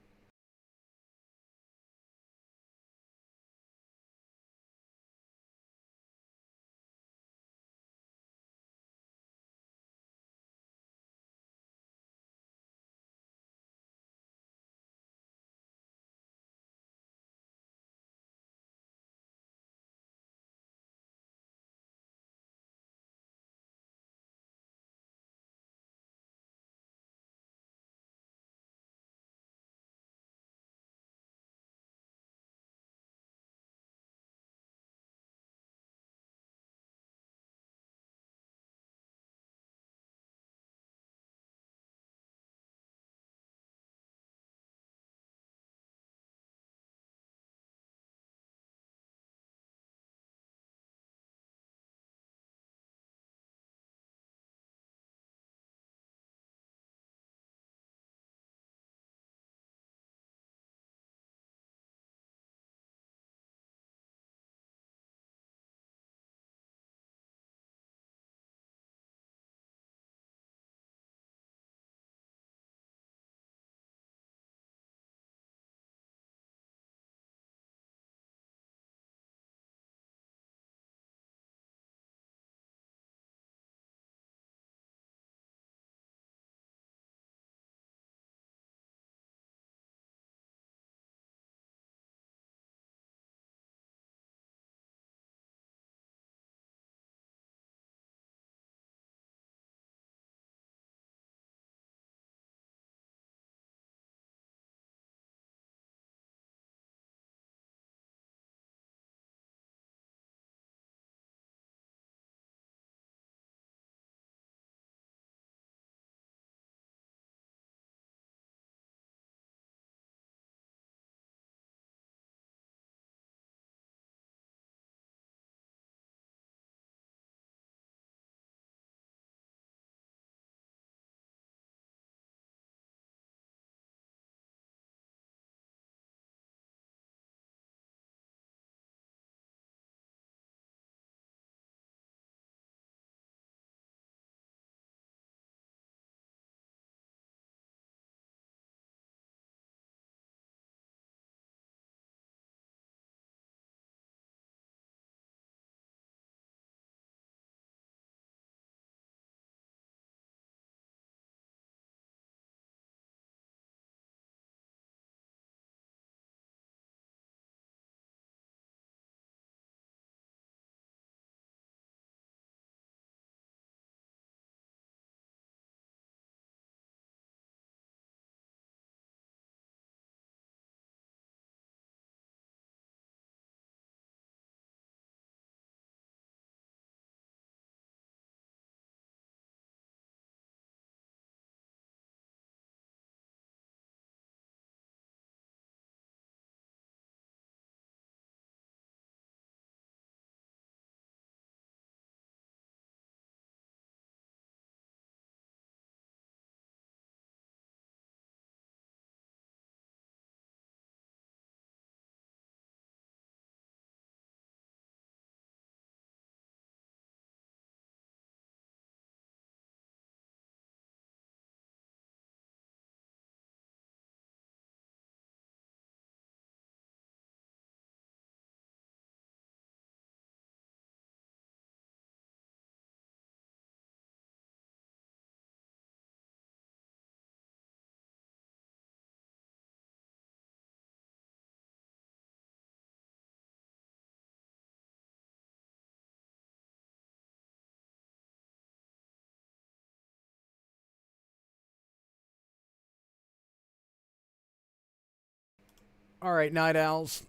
All right, Night Owls.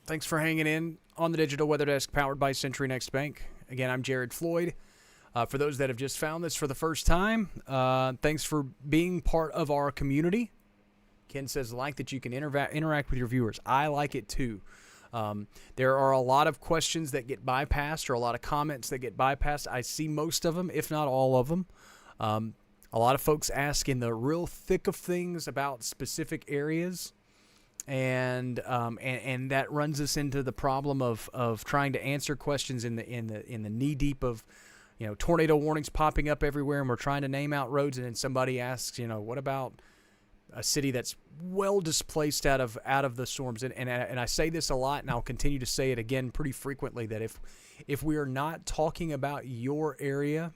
Thanks for hanging in on the Digital Weather Desk powered by Century Next Bank. Again, I'm Jared Floyd. For those that have just found this for the first time, thanks for being part of our community. Ken says that you can interact with your viewers. I like it too. There are a lot of questions that get bypassed or a lot of comments that get bypassed. I see most of them, if not all of them. A lot of folks ask in the real thick of things about specific areas. And that runs us into the problem of trying to answer questions in the knee deep of, tornado warnings popping up everywhere, and we're trying to name out roads, and then somebody asks, what about a city that's well displaced out of the storms? And I say this a lot, and I'll continue to say it again pretty frequently, that if we are not talking about your area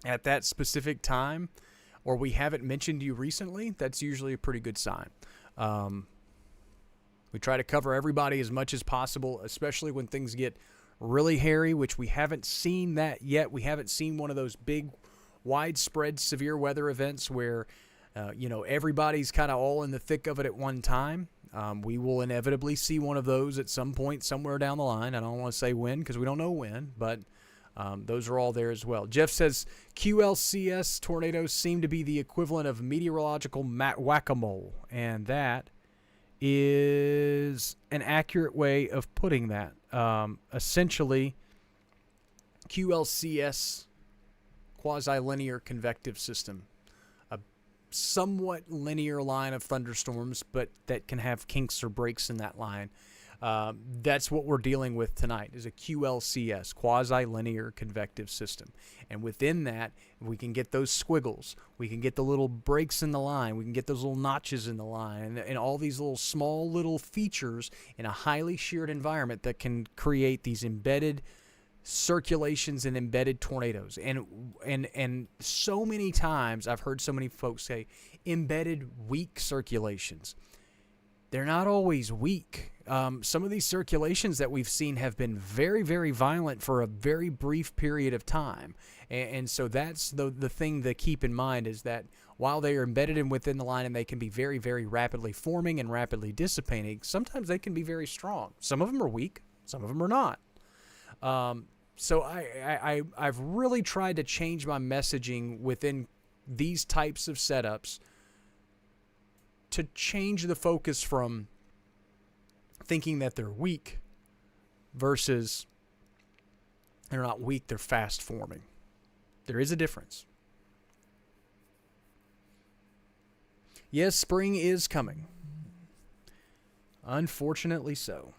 at that specific time, or we haven't mentioned you recently, that's usually a pretty good sign. We try to cover everybody as much as possible, especially when things get really hairy, which we haven't seen that yet. We haven't seen one of those big, widespread severe weather events where, everybody's kind of all in the thick of it at one time. We will inevitably see one of those at some point somewhere down the line. I don't want to say when because we don't know when, but those are all there as well. Jeff says QLCS tornadoes seem to be the equivalent of meteorological whack-a-mole, and that is an accurate way of putting that. Essentially, QLCS, quasi-linear convective system, a somewhat linear line of thunderstorms, but that can have kinks or breaks in that line. That's what we're dealing with tonight, is a QLCS, quasi-linear convective system. And within that, we can get those squiggles. We can get the little breaks in the line. We can get those little notches in the line. And all these little small little features in a highly sheared environment that can create these embedded circulations and embedded tornadoes. And so many times I've heard so many folks say embedded weak circulations. They're not always weak. Some of these circulations that we've seen have been very, very violent for a very brief period of time. And so that's the thing to keep in mind, is that while they are embedded in within the line and they can be very, very rapidly forming and rapidly dissipating, sometimes they can be very strong. Some of them are weak. Some of them are not. So I've really tried to change my messaging within these types of setups to change the focus from thinking that they're weak versus they're not weak, they're fast forming. There is a difference. Yes, spring is coming. Unfortunately so.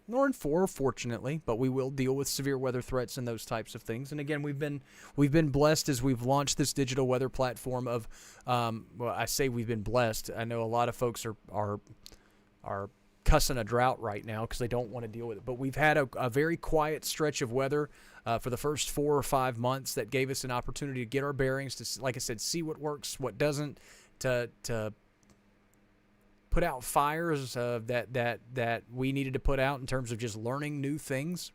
Nor fortunately, but we will deal with severe weather threats and those types of things. And again, we've been blessed as we've launched this digital weather platform of, I say we've been blessed. I know a lot of folks are cussing a drought right now because they don't want to deal with it. But we've had a very quiet stretch of weather for the first 4 or 5 months that gave us an opportunity to get our bearings, to, like I said, see what works, what doesn't, to put out fires that we needed to put out in terms of just learning new things.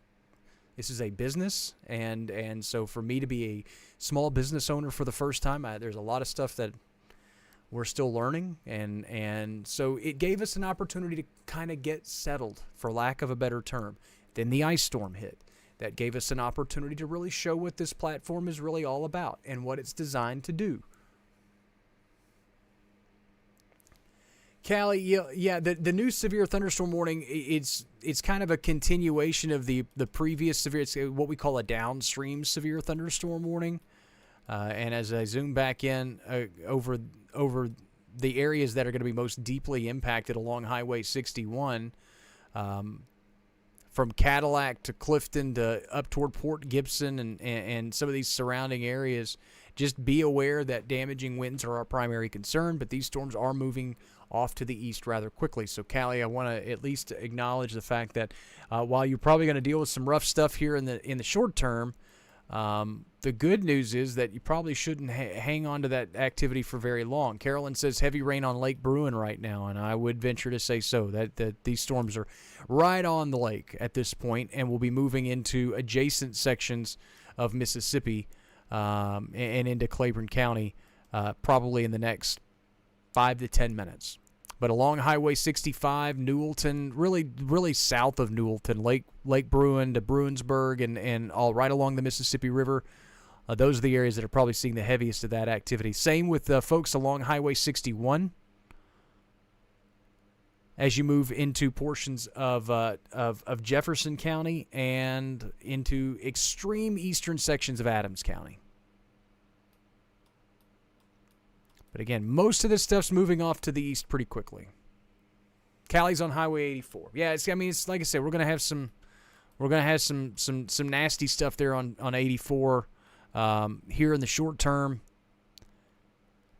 This is a business, and so for me to be a small business owner for the first time, there's a lot of stuff that we're still learning, and so it gave us an opportunity to kind of get settled, for lack of a better term. Then the ice storm hit. That gave us an opportunity to really show what this platform is really all about and what it's designed to do. Callie, yeah, the new severe thunderstorm warning, it's kind of a continuation of the previous severe, it's what we call a downstream severe thunderstorm warning. And as I zoom back in over the areas that are going to be most deeply impacted along Highway 61, from Cadillac to Clifton to up toward Port Gibson and some of these surrounding areas, just be aware that damaging winds are our primary concern, but these storms are moving off to the east rather quickly. So, Callie, I want to at least acknowledge the fact that while you're probably going to deal with some rough stuff here in the short term, the good news is that you probably shouldn't hang on to that activity for very long. Carolyn says heavy rain on Lake Bruin right now, and I would venture to say so, that these storms are right on the lake at this point and will be moving into adjacent sections of Mississippi and into Claiborne County probably in the next 5 to 10 minutes. But along Highway 65, Newellton, really south of Newellton, Lake Bruin to Bruinsburg, and all right along the Mississippi River, those are the areas that are probably seeing the heaviest of that activity. Same with folks along Highway 61. As you move into portions of Jefferson County and into extreme eastern sections of Adams County. But again, most of this stuff's moving off to the east pretty quickly. Cali's on Highway 84. Yeah, it's like I said, we're gonna have some nasty stuff there on 84 here in the short term.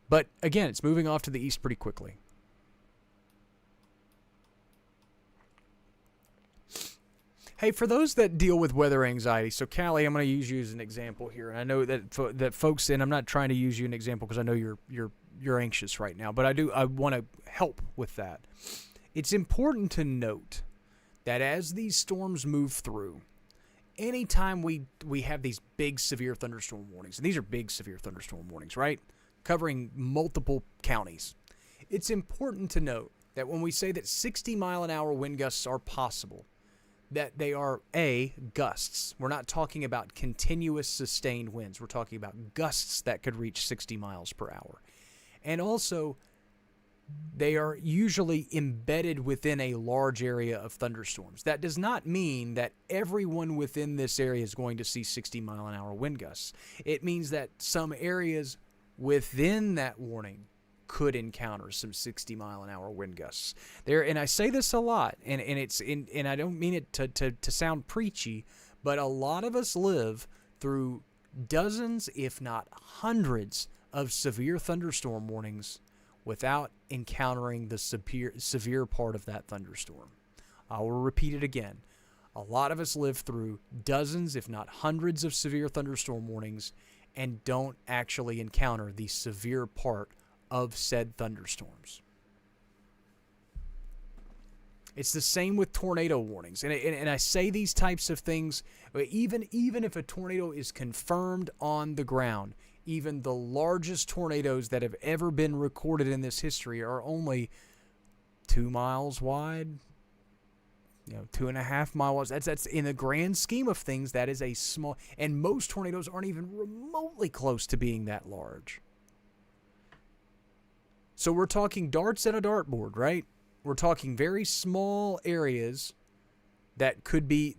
But again, it's moving off to the east pretty quickly. Hey, for those that deal with weather anxiety, so Callie, I'm going to use you as an example here, and I know that folks, and I'm not trying to use you an example because I know you're anxious right now, but I want to help with that. It's important to note that as these storms move through, anytime we have these big severe thunderstorm warnings, and these are big severe thunderstorm warnings, right, covering multiple counties, it's important to note that when we say that 60-mile-an-hour wind gusts are possible, that they are, gusts. We're not talking about continuous sustained winds. We're talking about gusts that could reach 60 miles per hour. And also, they are usually embedded within a large area of thunderstorms. That does not mean that everyone within this area is going to see 60-mile-an-hour wind gusts. It means that some areas within that warning could encounter some 60-mile-an-hour wind gusts. And I say this a lot, and I don't mean it to sound preachy, but a lot of us live through dozens, if not hundreds, of severe thunderstorm warnings without encountering the severe part of that thunderstorm. I will repeat it again. A lot of us live through dozens, if not hundreds, of severe thunderstorm warnings and don't actually encounter the severe part of said thunderstorms. It's the same with tornado warnings. And I say these types of things, even if a tornado is confirmed on the ground, even the largest tornadoes that have ever been recorded in this history are only 2 miles wide, 2.5 miles. That's in the grand scheme of things, that is a small, and most tornadoes aren't even remotely close to being that large. So we're talking darts at a dartboard, right? We're talking very small areas that could be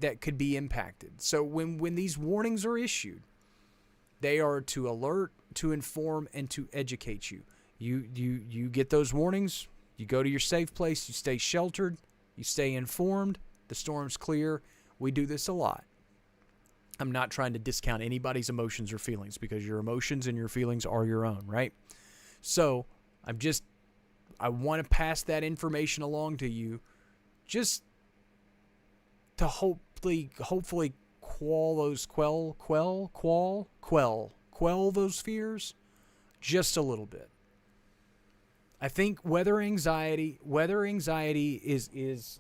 impacted. So when these warnings are issued, they are to alert, to inform, and to educate you. You get those warnings, you go to your safe place, you stay sheltered, you stay informed, the storm's clear. We do this a lot. I'm not trying to discount anybody's emotions or feelings, because your emotions and your feelings are your own, right? So I want to pass that information along to you, just to hopefully quell those fears just a little bit. I think weather anxiety is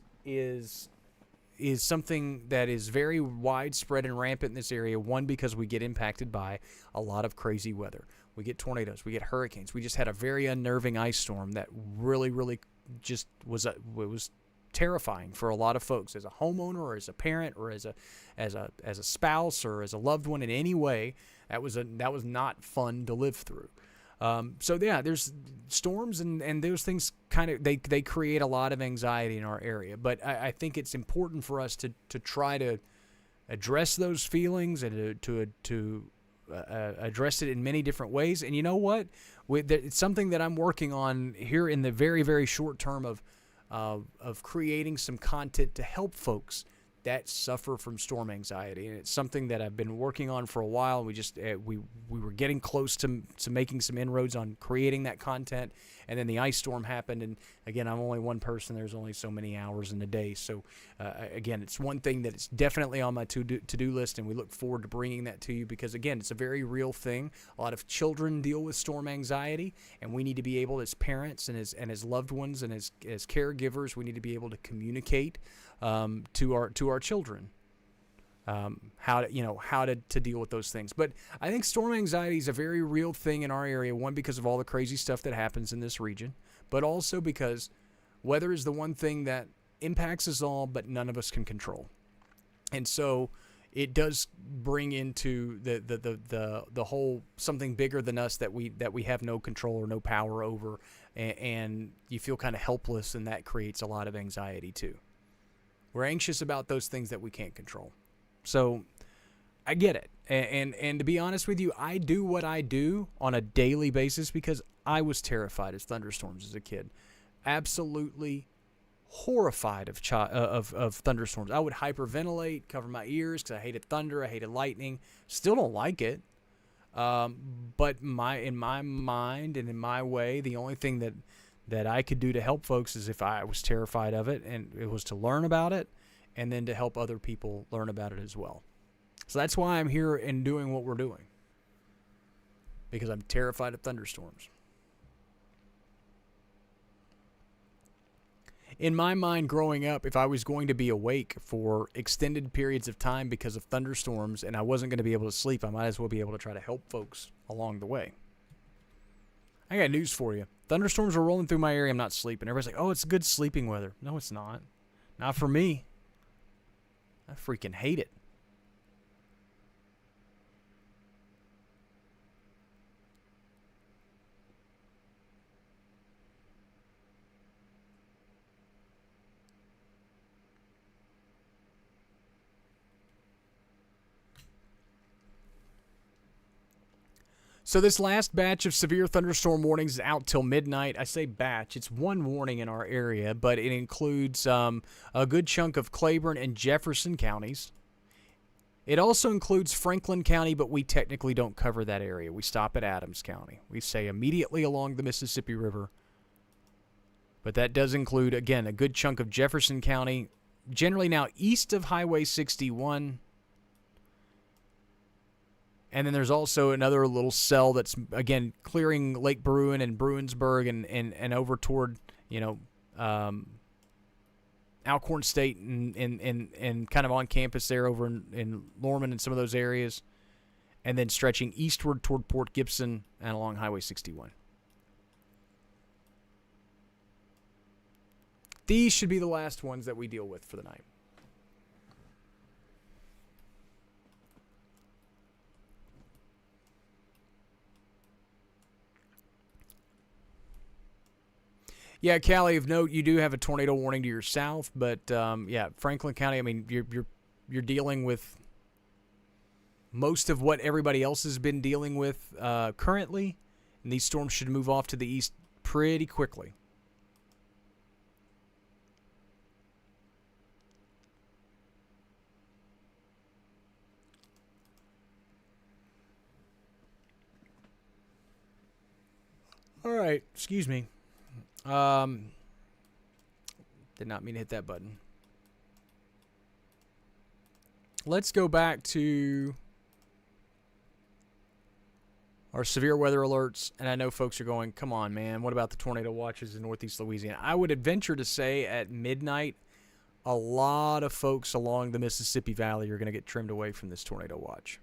something that is very widespread and rampant in this area. One, because we get impacted by a lot of crazy weather. We get tornadoes, we get hurricanes. We just had a very unnerving ice storm that really just was terrifying for a lot of folks, as a homeowner or as a parent or as a spouse or as a loved one in any way. That was not fun to live through. So yeah, there's storms and those things they create a lot of anxiety in our area. But I think it's important for us to try to address those feelings and to address it in many different ways. And you know what? It's something that I'm working on here in the very, very short term of creating some content to help folks that suffer from storm anxiety. And it's something that I've been working on for a while. We just we were getting close to making some inroads on creating that content, and then the ice storm happened. And again, I'm only one person. There's only so many hours in a day. So again, it's one thing that is definitely on my to-do list, and we look forward to bringing that to you, because again, it's a very real thing. A lot of children deal with storm anxiety, and we need to be able, as parents and as loved ones and as caregivers, we need to be able to communicate to our children how to deal with those things. But I think storm anxiety is a very real thing in our area. One, because of all the crazy stuff that happens in this region, but also because Weather is the one thing that impacts us all, but none of us can control. And so it does bring into the whole something bigger than us that we have no control or no power over, and you feel kind of helpless, and that creates a lot of anxiety too. We're anxious about those things that we can't control. So I get it. And to be honest with you, I do what I do on a daily basis because I was terrified of thunderstorms as a kid. Absolutely horrified of thunderstorms. I would hyperventilate, cover my ears because I hated thunder, I hated lightning. Still don't like it. But in my mind and in my way, the only thing that I could do to help folks is if I was terrified of it, and it was to learn about it and then to help other people learn about it as well. So that's why I'm here and doing what we're doing, because I'm terrified of thunderstorms. In my mind growing up, if I was going to be awake for extended periods of time because of thunderstorms and I wasn't going to be able to sleep, I might as well be able to try to help folks along the way. I got news for you. Thunderstorms are rolling through my area. I'm not sleeping. Everybody's like, oh, it's good sleeping weather. No, it's not. Not for me. I freaking hate it. So this last batch of severe thunderstorm warnings is out till midnight. I say batch. It's one warning in our area, but it includes a good chunk of Claiborne and Jefferson counties. It also includes Franklin County, but we technically don't cover that area. We stop at Adams County. We say immediately along the Mississippi River. But that does include, again, a good chunk of Jefferson County, generally now east of Highway 61. And then there's also another little cell that's, again, clearing Lake Bruin and Bruinsburg and over toward, Alcorn State and kind of on campus there over in Norman and some of those areas. And then stretching eastward toward Port Gibson and along Highway 61. These should be the last ones that we deal with for the night. Yeah, Callie, of note, you do have a tornado warning to your south, but Franklin County, I mean, you're dealing with most of what everybody else has been dealing with currently, and these storms should move off to the east pretty quickly. All right, excuse me. Did not mean to hit that button. Let's go back to our severe weather alerts. And I know folks are going, come on, man, what about the tornado watches in northeast Louisiana? I would venture to say at midnight, a lot of folks along the Mississippi Valley are going to get trimmed away from this tornado watch.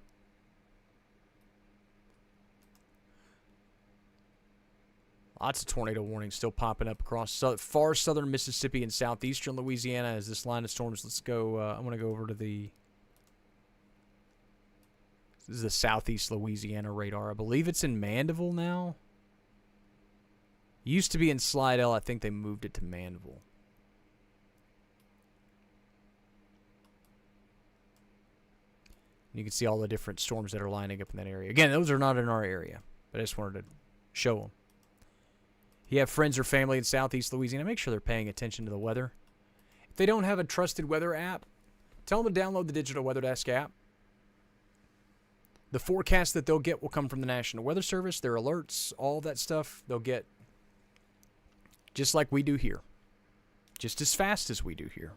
Lots of tornado warnings still popping up across far southern Mississippi and southeastern Louisiana as this line of storms. Let's go. I'm going to go over to this is the southeast Louisiana radar. I believe it's in Mandeville now. It used to be in Slidell. I think they moved it to Mandeville. You can see all the different storms that are lining up in that area. Again, those are not in our area, but I just wanted to show them. If you have friends or family in southeast Louisiana, make sure they're paying attention to the weather. If they don't have a trusted weather app, tell them to download the Digital Weather Desk app. The forecast that they'll get will come from the National Weather Service, their alerts, all that stuff they'll get just like we do here. Just as fast as we do here.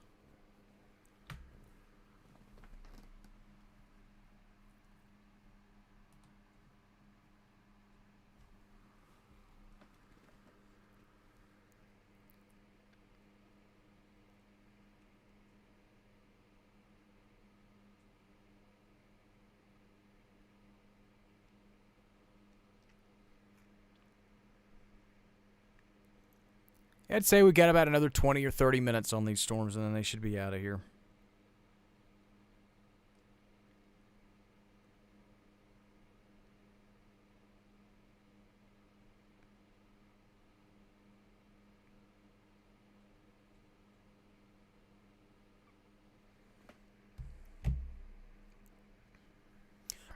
I'd say we got about another 20 or 30 minutes on these storms, and then they should be out of here.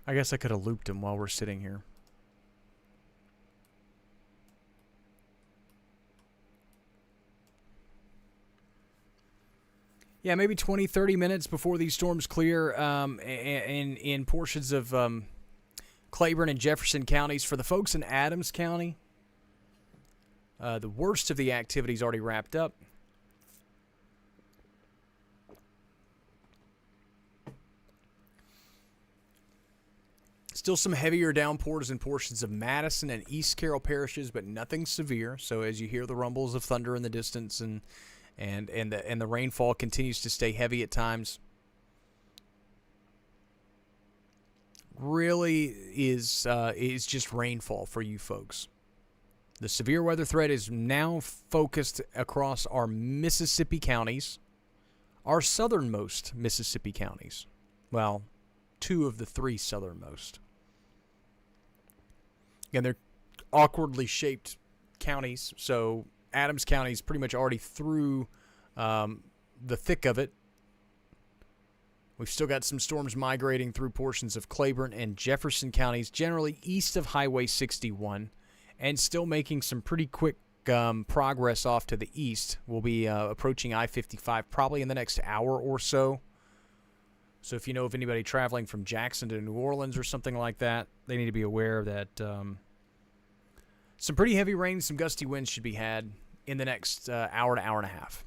I guess I could have looped him while we're sitting here. Yeah, maybe 20, 30 minutes before these storms clear in portions of Claiborne and Jefferson counties. For the folks in Adams County, the worst of the activity's already wrapped up. Still some heavier downpours in portions of Madison and East Carroll parishes, but nothing severe. So as you hear the rumbles of thunder in the distance and the rainfall continues to stay heavy at times, really is just rainfall for you folks. The severe weather threat is now focused across our Mississippi counties, our southernmost Mississippi counties. Well, 2 of the 3 southernmost. And they're awkwardly shaped counties, so Adams County is pretty much already through the thick of it. We've still got some storms migrating through portions of Claiborne and Jefferson counties, generally east of Highway 61, and still making some pretty quick progress off to the east. We'll be approaching I-55 probably in the next hour or so. So if you know of anybody traveling from Jackson to New Orleans or something like that, they need to be aware that some pretty heavy rain, some gusty winds should be had in the next hour to hour and a half.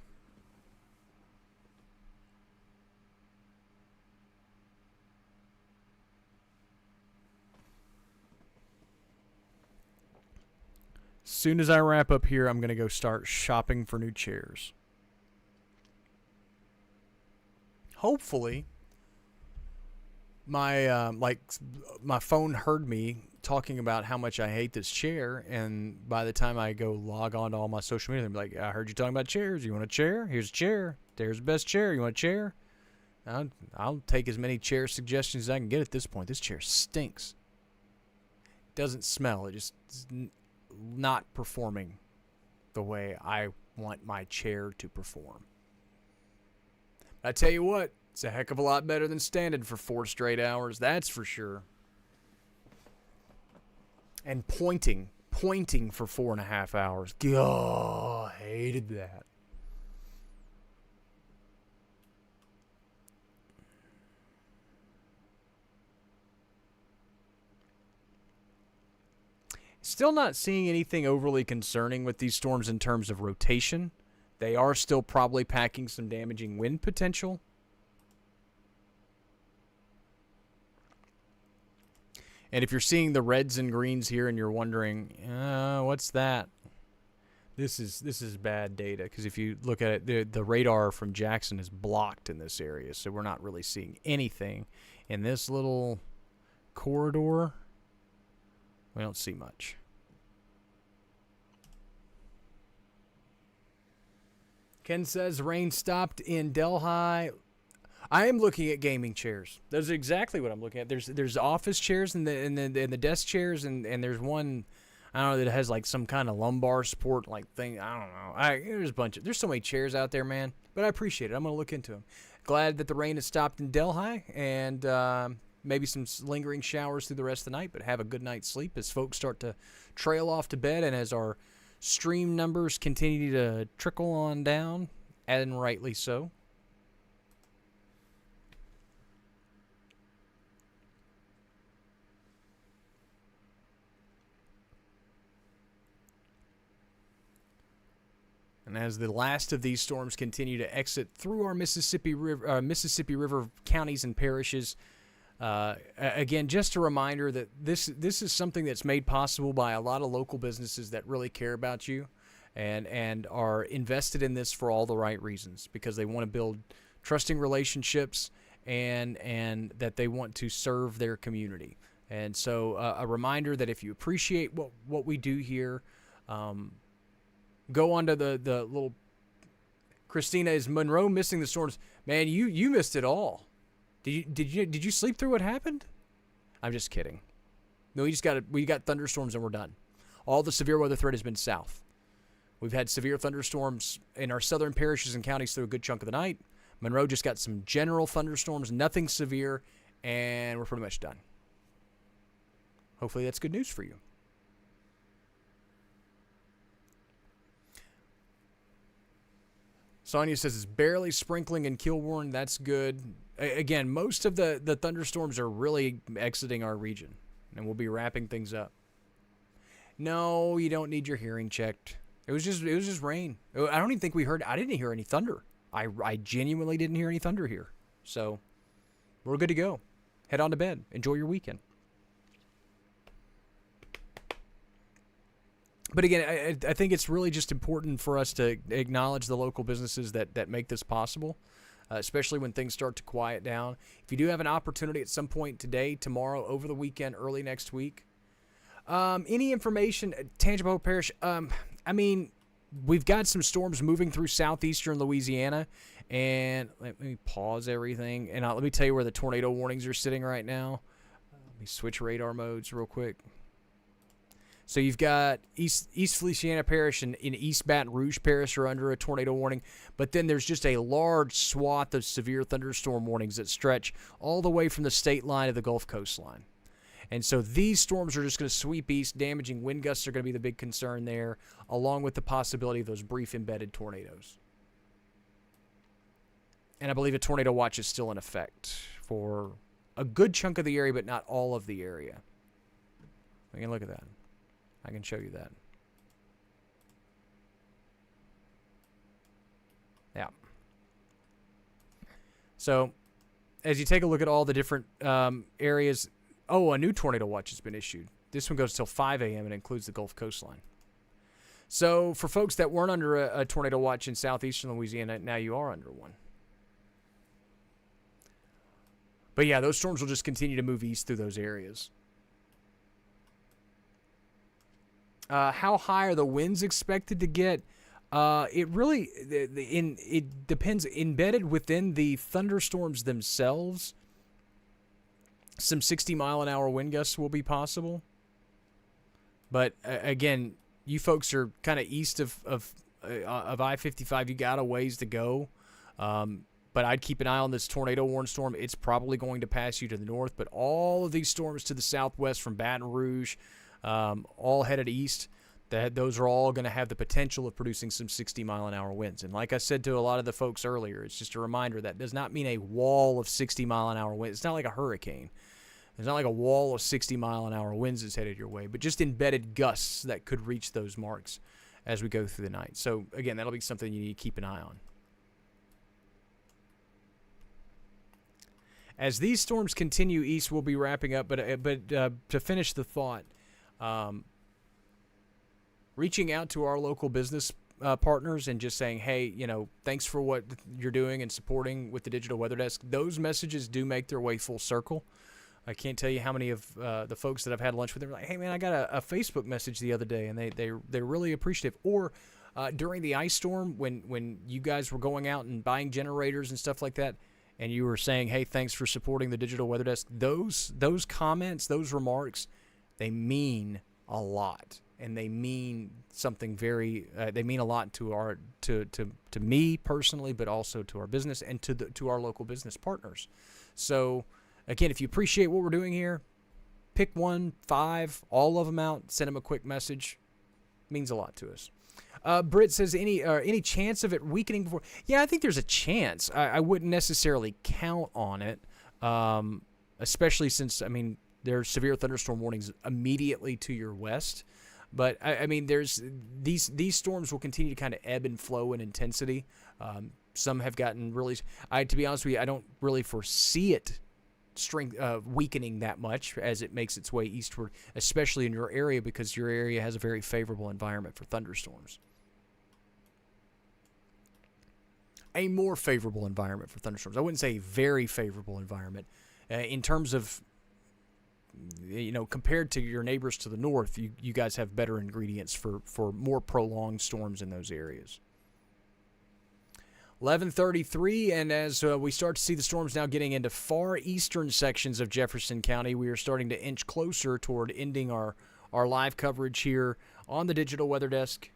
As soon as I wrap up here, I'm going to go start shopping for new chairs. Hopefully, my phone heard me talking about how much I hate this chair, and by the time I go log on to all my social media, I'm like, I heard you talking about chairs. You want a chair? Here's a chair. There's the best chair. You want a chair? I'll take as many chair suggestions as I can get at this point. This chair stinks. It doesn't smell. It just is not performing the way I want my chair to perform. I tell you what, it's a heck of a lot better than standing for 4 straight hours, that's for sure. And pointing for 4.5 hours. God, hated that. Still not seeing anything overly concerning with these storms in terms of rotation. They are still probably packing some damaging wind potential. And if you're seeing the reds and greens here and you're wondering, what's that? This is bad data, because if you look at it, the radar from Jackson is blocked in this area, so we're not really seeing anything. In this little corridor, we don't see much. Ken says rain stopped in Delhi. I am looking at gaming chairs. Those are exactly what I'm looking at. There's office chairs and the desk chairs, and there's one, I don't know, that has like some kind of lumbar support like thing. I don't know. There's so many chairs out there, man. But I appreciate it. I'm gonna look into them. Glad that the rain has stopped in Delhi, and maybe some lingering showers through the rest of the night. But have a good night's sleep as folks start to trail off to bed, and as our stream numbers continue to trickle on down, and rightly so. And as the last of these storms continue to exit through our Mississippi River counties and parishes, again, just a reminder that this is something that's made possible by a lot of local businesses that really care about you and are invested in this for all the right reasons, because they want to build trusting relationships and that they want to serve their community. And so a reminder that if you appreciate what we do here, Go on to the little... Christina, is Monroe missing the storms? Man, you missed it all. Did you sleep through what happened? I'm just kidding. No, we got thunderstorms and we're done. All the severe weather threat has been south. We've had severe thunderstorms in our southern parishes and counties through a good chunk of the night. Monroe just got some general thunderstorms, nothing severe, and we're pretty much done. Hopefully that's good news for you. Sonia says it's barely sprinkling in Kilbourne. That's good. Again, most of the thunderstorms are really exiting our region, and we'll be wrapping things up. No, you don't need your hearing checked. It was just rain. I don't even think I didn't hear any thunder. I genuinely didn't hear any thunder here. So we're good to go. Head on to bed. Enjoy your weekend. But again, I think it's really just important for us to acknowledge the local businesses that make this possible, especially when things start to quiet down. If you do have an opportunity at some point today, tomorrow, over the weekend, early next week, any information, Tangipahoa Parish, I mean, we've got some storms moving through southeastern Louisiana, and let me pause everything, and let me tell you where the tornado warnings are sitting right now. Let me switch radar modes real quick. So you've got East Feliciana Parish and in East Baton Rouge Parish are under a tornado warning, but then there's just a large swath of severe thunderstorm warnings that stretch all the way from the state line to the Gulf Coast line. And so these storms are just going to sweep east. Damaging wind gusts are going to be the big concern there, along with the possibility of those brief embedded tornadoes. And I believe a tornado watch is still in effect for a good chunk of the area, but not all of the area. We can look at that. I can show you that. Yeah. So, as you take a look at all the different areas, a new tornado watch has been issued. This one goes till 5 a.m. and includes the Gulf coastline. So, for folks that weren't under a tornado watch in southeastern Louisiana, now you are under one. But yeah, those storms will just continue to move east through those areas. How high are the winds expected to get? It really it depends. Embedded within the thunderstorms themselves, some 60-mile-an-hour wind gusts will be possible. But again, you folks are kind of east of I-55. You got a ways to go. But I'd keep an eye on this tornado warning storm. It's probably going to pass you to the north. But all of these storms to the southwest from Baton Rouge, all headed east, those are all going to have the potential of producing some 60-mile-an-hour winds. And like I said to a lot of the folks earlier, it's just a reminder that does not mean a wall of 60-mile-an-hour winds. It's not like a hurricane. It's not like a wall of 60-mile-an-hour winds is headed your way, but just embedded gusts that could reach those marks as we go through the night. So, again, that'll be something you need to keep an eye on. As these storms continue east, we'll be wrapping up, but to finish the thought, reaching out to our local business partners and just saying, hey, thanks for what you're doing and supporting with the Digital Weather Desk. Those messages do make their way full circle. I can't tell you how many of the folks that I've had lunch with them are like, hey, man, I got a Facebook message the other day, and they're really appreciative. Or during the ice storm, when you guys were going out and buying generators and stuff like that, and you were saying, hey, thanks for supporting the Digital Weather Desk, those comments, those remarks, they mean a lot. And they mean something very. They mean a lot to to me personally, but also to our business and to our local business partners. So, again, if you appreciate what we're doing here, pick 1, 5, all of them out. Send them a quick message. It means a lot to us. Britt says any chance of it weakening before? Yeah, I think there's a chance. I wouldn't necessarily count on it, especially since there's severe thunderstorm warnings immediately to your west. But, there's these storms will continue to kind of ebb and flow in intensity. Some have gotten really... to be honest with you, I don't really foresee it weakening that much as it makes its way eastward, especially in your area, because your area has a very favorable environment for thunderstorms. A more favorable environment for thunderstorms. I wouldn't say a very favorable environment. In terms of compared to your neighbors to the north, you guys have better ingredients for more prolonged storms in those areas. 11:33, and as we start to see the storms now getting into far eastern sections of Jefferson County, we are starting to inch closer toward ending our live coverage here on the Digital Weather Desk.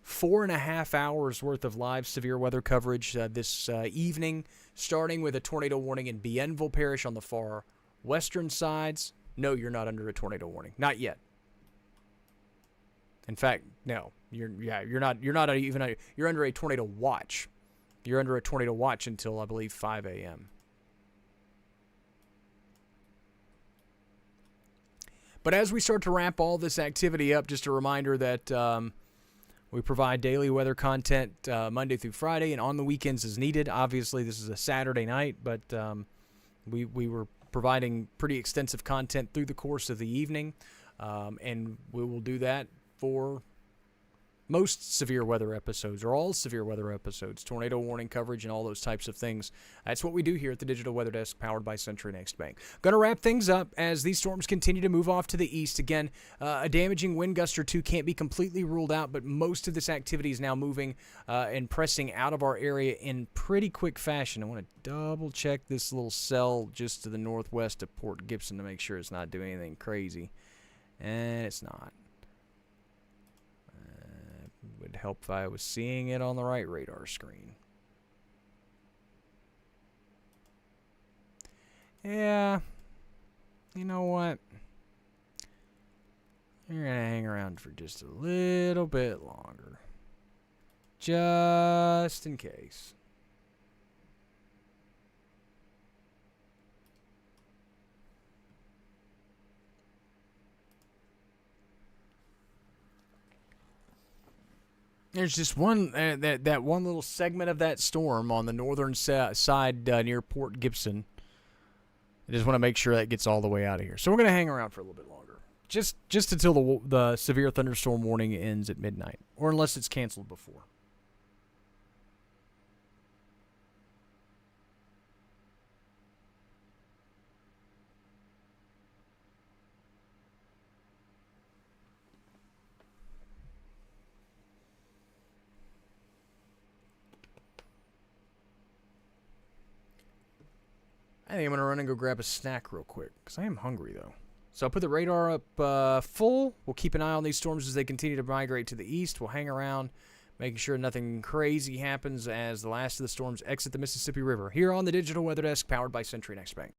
4.5 hours worth of live severe weather coverage this evening, starting with a tornado warning in Bienville Parish on the far western sides. No, you're not under a tornado warning. Not yet. In fact, no. You're under a tornado watch. You're under a tornado watch until, I believe, 5 a.m. But as we start to wrap all this activity up, just a reminder that we provide daily weather content Monday through Friday and on the weekends as needed. Obviously, this is a Saturday night, but we were providing pretty extensive content through the course of the evening, and we will do that for most severe weather episodes, or all severe weather episodes, tornado warning coverage, and all those types of things. That's what we do here at the Digital Weather Desk, powered by Century Next Bank. Going to wrap things up as these storms continue to move off to the east. Again, a damaging wind gust or two can't be completely ruled out, but most of this activity is now moving and pressing out of our area in pretty quick fashion. I want to double check this little cell just to the northwest of Port Gibson to make sure it's not doing anything crazy. And it's not. Would help if I was seeing it on the right radar screen. Yeah, you know what? You're going to hang around for just a little bit longer. Just in case. There's just one that one little segment of that storm on the northern side near Port Gibson. I just want to make sure that gets all the way out of here. So we're going to hang around for a little bit longer, just until the severe thunderstorm warning ends at midnight, or unless it's canceled before. I think I'm going to run and go grab a snack real quick, because I am hungry, though. So I'll put the radar up full. We'll keep an eye on these storms as they continue to migrate to the east. We'll hang around, making sure nothing crazy happens as the last of the storms exit the Mississippi River. Here on the Digital Weather Desk, powered by Century Next Bank.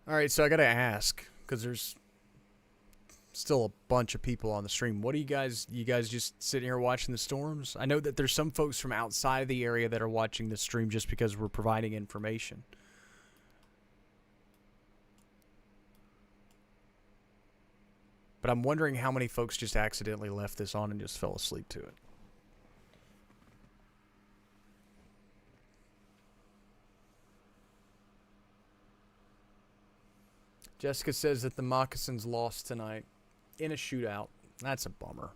All right, so I got to ask, because there's still a bunch of people on the stream. What do you guys just sitting here watching the storms? I know that there's some folks from outside of the area that are watching the stream just because we're providing information. But I'm wondering how many folks just accidentally left this on and just fell asleep to it. Jessica says that the Moccasins lost tonight in a shootout. That's a bummer.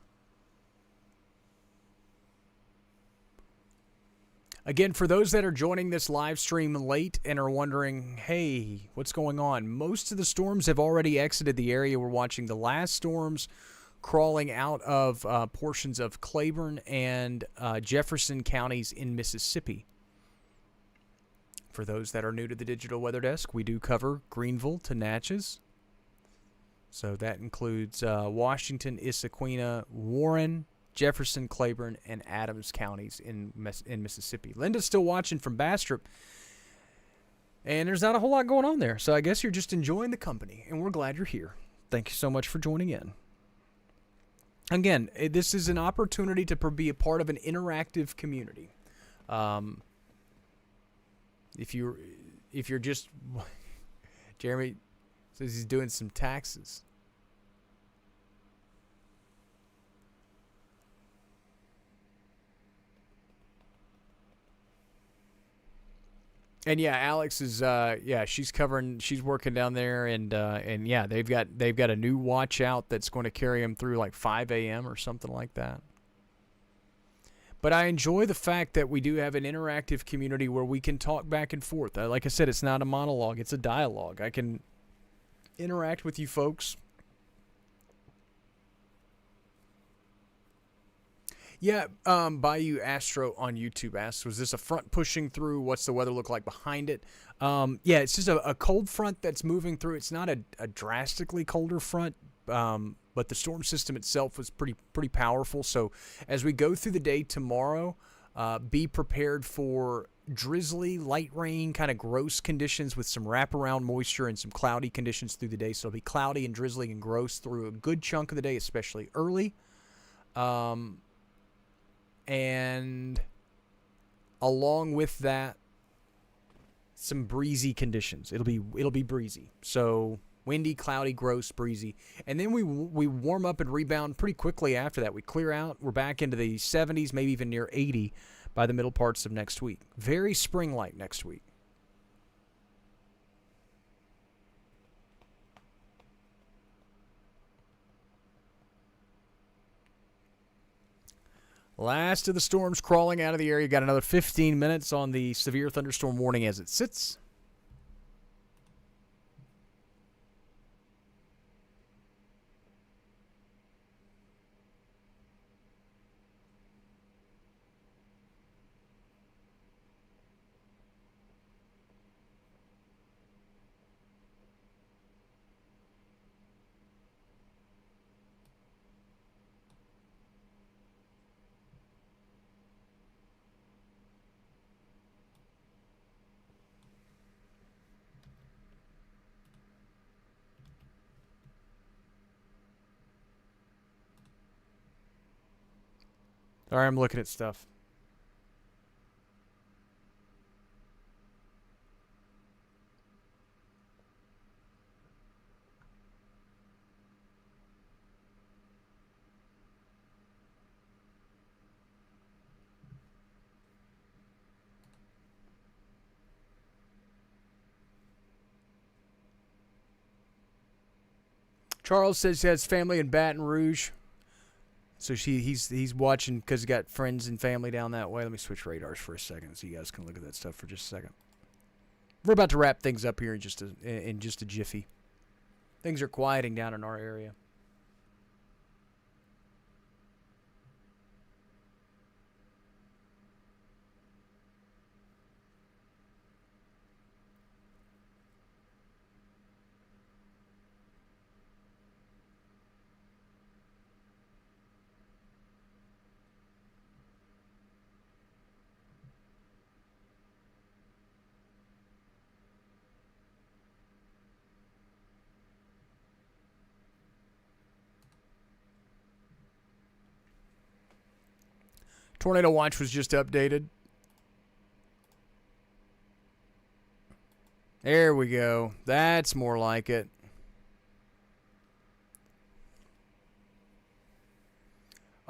Again, for those that are joining this live stream late and are wondering, hey, what's going on? Most of the storms have already exited the area. We're watching the last storms crawling out of portions of Claiborne and Jefferson counties in Mississippi. For those that are new to the Digital Weather Desk, we do cover Greenville to Natchez. So that includes Washington, Issaquena, Warren, Jefferson, Claiborne, and Adams counties in Mississippi. Linda's still watching from Bastrop, and there's not a whole lot going on there. So I guess you're just enjoying the company, and we're glad you're here. Thank you so much for joining in. Again, this is an opportunity to be a part of an interactive community. If you're just Jeremy says he's doing some taxes. And yeah, Alex is she's working down there, and yeah, they've got a new watch out that's going to carry them through like 5 a.m. or something like that. But I enjoy the fact that we do have an interactive community where we can talk back and forth. Like I said, it's not a monologue, it's a dialogue. I can interact with you folks. Yeah, Bayou Astro on YouTube asks, was this a front pushing through? What's the weather look like behind it? Yeah, it's just a cold front that's moving through. It's not a drastically colder front, but the storm system itself was pretty powerful. So as we go through the day tomorrow, be prepared for drizzly, light rain, kind of gross conditions with some wraparound moisture and some cloudy conditions through the day. So it'll be cloudy and drizzly and gross through a good chunk of the day, especially early. And along with that, some breezy conditions. It'll be breezy. So windy, cloudy, gross, breezy. And then we warm up and rebound pretty quickly after that. We clear out. We're back into the 70s, maybe even near 80 by the middle parts of next week. Very spring-like next week. Last of the storms crawling out of the area. Got another 15 minutes on the severe thunderstorm warning as it sits. All right, I'm looking at stuff. Charles says he has family in Baton Rouge. So he's watching because he's got friends and family down that way. Let me switch radars for a second so you guys can look at that stuff for just a second. We're about to wrap things up here in just a jiffy. Things are quieting down in our area. Tornado watch was just updated. There we go. That's more like it.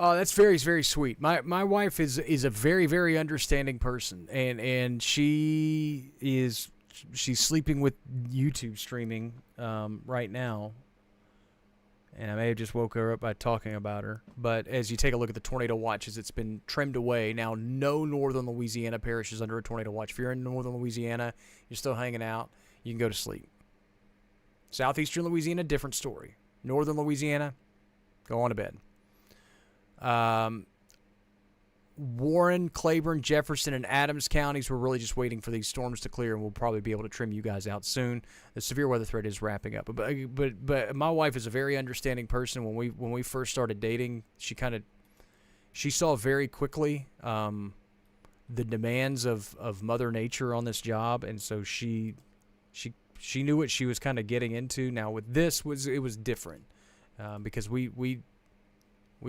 Oh, that's very, very sweet. My wife is a very, very understanding person, and she's sleeping with YouTube streaming right now, and I may have just woke her up by talking about her. But as you take a look at the tornado watches, it's been trimmed away. Now, no northern Louisiana parish is under a tornado watch. If you're in northern Louisiana, you're still hanging out, you can go to sleep. Southeastern Louisiana, different story. Northern Louisiana, go on to bed. Warren, Claiborne, Jefferson, and Adams counties, we're really just waiting for these storms to clear, and we'll probably be able to trim you guys out soon. The severe weather threat is wrapping up. But my wife is a very understanding person. When we first started dating, she saw very quickly the demands of Mother Nature on this job, and so she knew what she was kind of getting into. Now with this it was different because we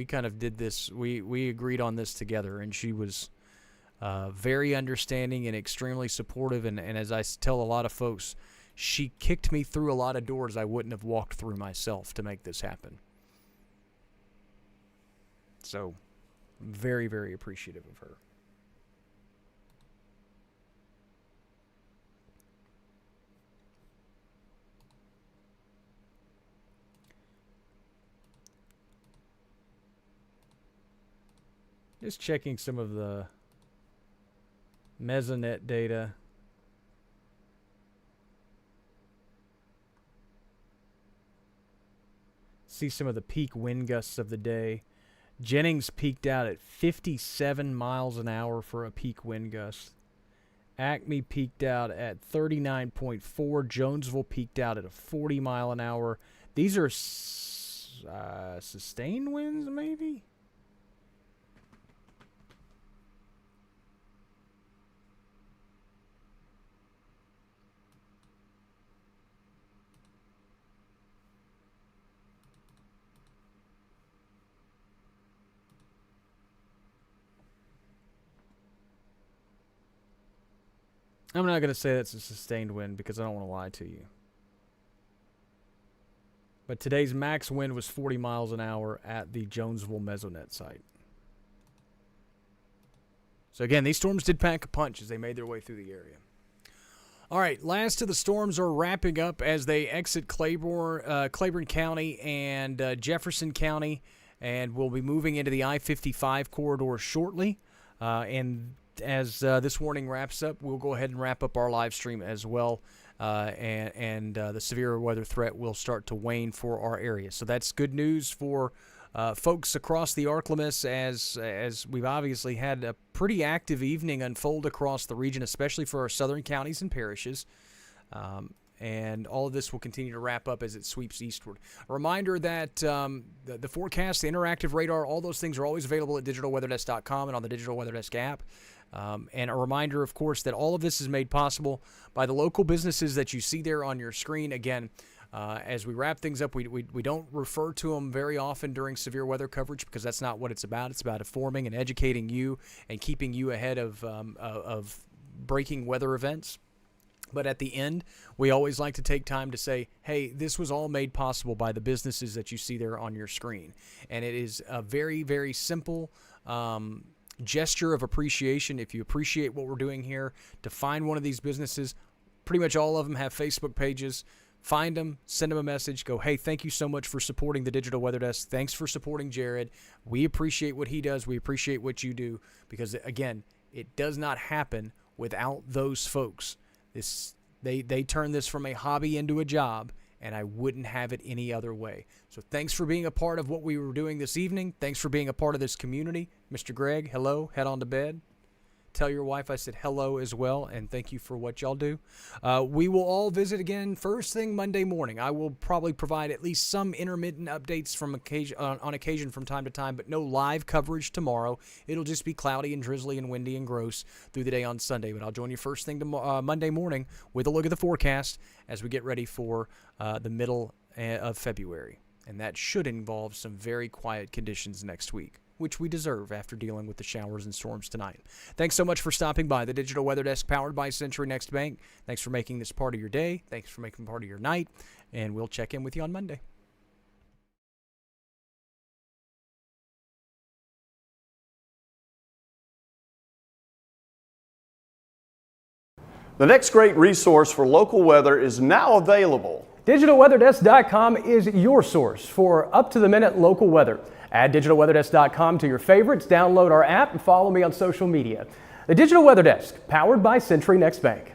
kind of did this. We agreed on this together, and she was very understanding and extremely supportive. And as I tell a lot of folks, she kicked me through a lot of doors I wouldn't have walked through myself to make this happen. So, very, very appreciative of her. Just checking some of the Mesonet data. See some of the peak wind gusts of the day. Jennings peaked out at 57 miles an hour for a peak wind gust. Acme peaked out at 39.4. Jonesville peaked out at a 40 mile an hour. These are sustained winds, maybe? I'm not going to say that's a sustained wind because I don't want to lie to you. But today's max wind was 40 miles an hour at the Jonesville Mesonet site. So again, these storms did pack a punch as they made their way through the area. All right, last of the storms are wrapping up as they exit Claiborne County and Jefferson County, and we'll be moving into the I-55 corridor shortly. And as this warning wraps up, we'll go ahead and wrap up our live stream as well, and the severe weather threat will start to wane for our area. So that's good news for folks across the ArkLaMiss, as we've obviously had a pretty active evening unfold across the region, especially for our southern counties and parishes. And all of this will continue to wrap up as it sweeps eastward. A reminder that the forecast, the interactive radar, all those things are always available at digitalweatherdesk.com and on the Digital Weather Desk app. And a reminder, of course, that all of this is made possible by the local businesses that you see there on your screen. Again, as we wrap things up, we don't refer to them very often during severe weather coverage because that's not what it's about. It's about informing and educating you and keeping you ahead of breaking weather events. But at the end, we always like to take time to say, hey, this was all made possible by the businesses that you see there on your screen. And it is a very, very simple gesture of appreciation. If you appreciate what we're doing here, to find one of these businesses, pretty much all of them have Facebook pages. Find them, send them a message, go, hey, thank you so much for supporting the Digital Weather Desk. Thanks for supporting Jared. We appreciate what he does. We appreciate what you do because, again, it does not happen without those folks. They turn this from a hobby into a job, and I wouldn't have it any other way. So thanks for being a part of what we were doing this evening. Thanks for being a part of this community. Mr. Greg, hello. Head on to bed. Tell your wife I said hello as well, and thank you for what y'all do. We will all visit again first thing Monday morning. I will probably provide at least some intermittent updates on occasion from time to time, but no live coverage tomorrow. It'll just be cloudy and drizzly and windy and gross through the day on Sunday, but I'll join you first thing Monday morning with a look at the forecast as we get ready for the middle of February, and that should involve some very quiet conditions next week. which we deserve after dealing with the showers and storms tonight. Thanks so much for stopping by the Digital Weather Desk powered by Century Next Bank. Thanks for making this part of your day. Thanks for making part of your night. And we'll check in with you on Monday. The next great resource for local weather is now available. DigitalWeatherDesk.com is your source for up-to-the-minute local weather. Add DigitalWeatherDesk.com to your favorites, download our app, and follow me on social media. The Digital Weather Desk, powered by Century Next Bank.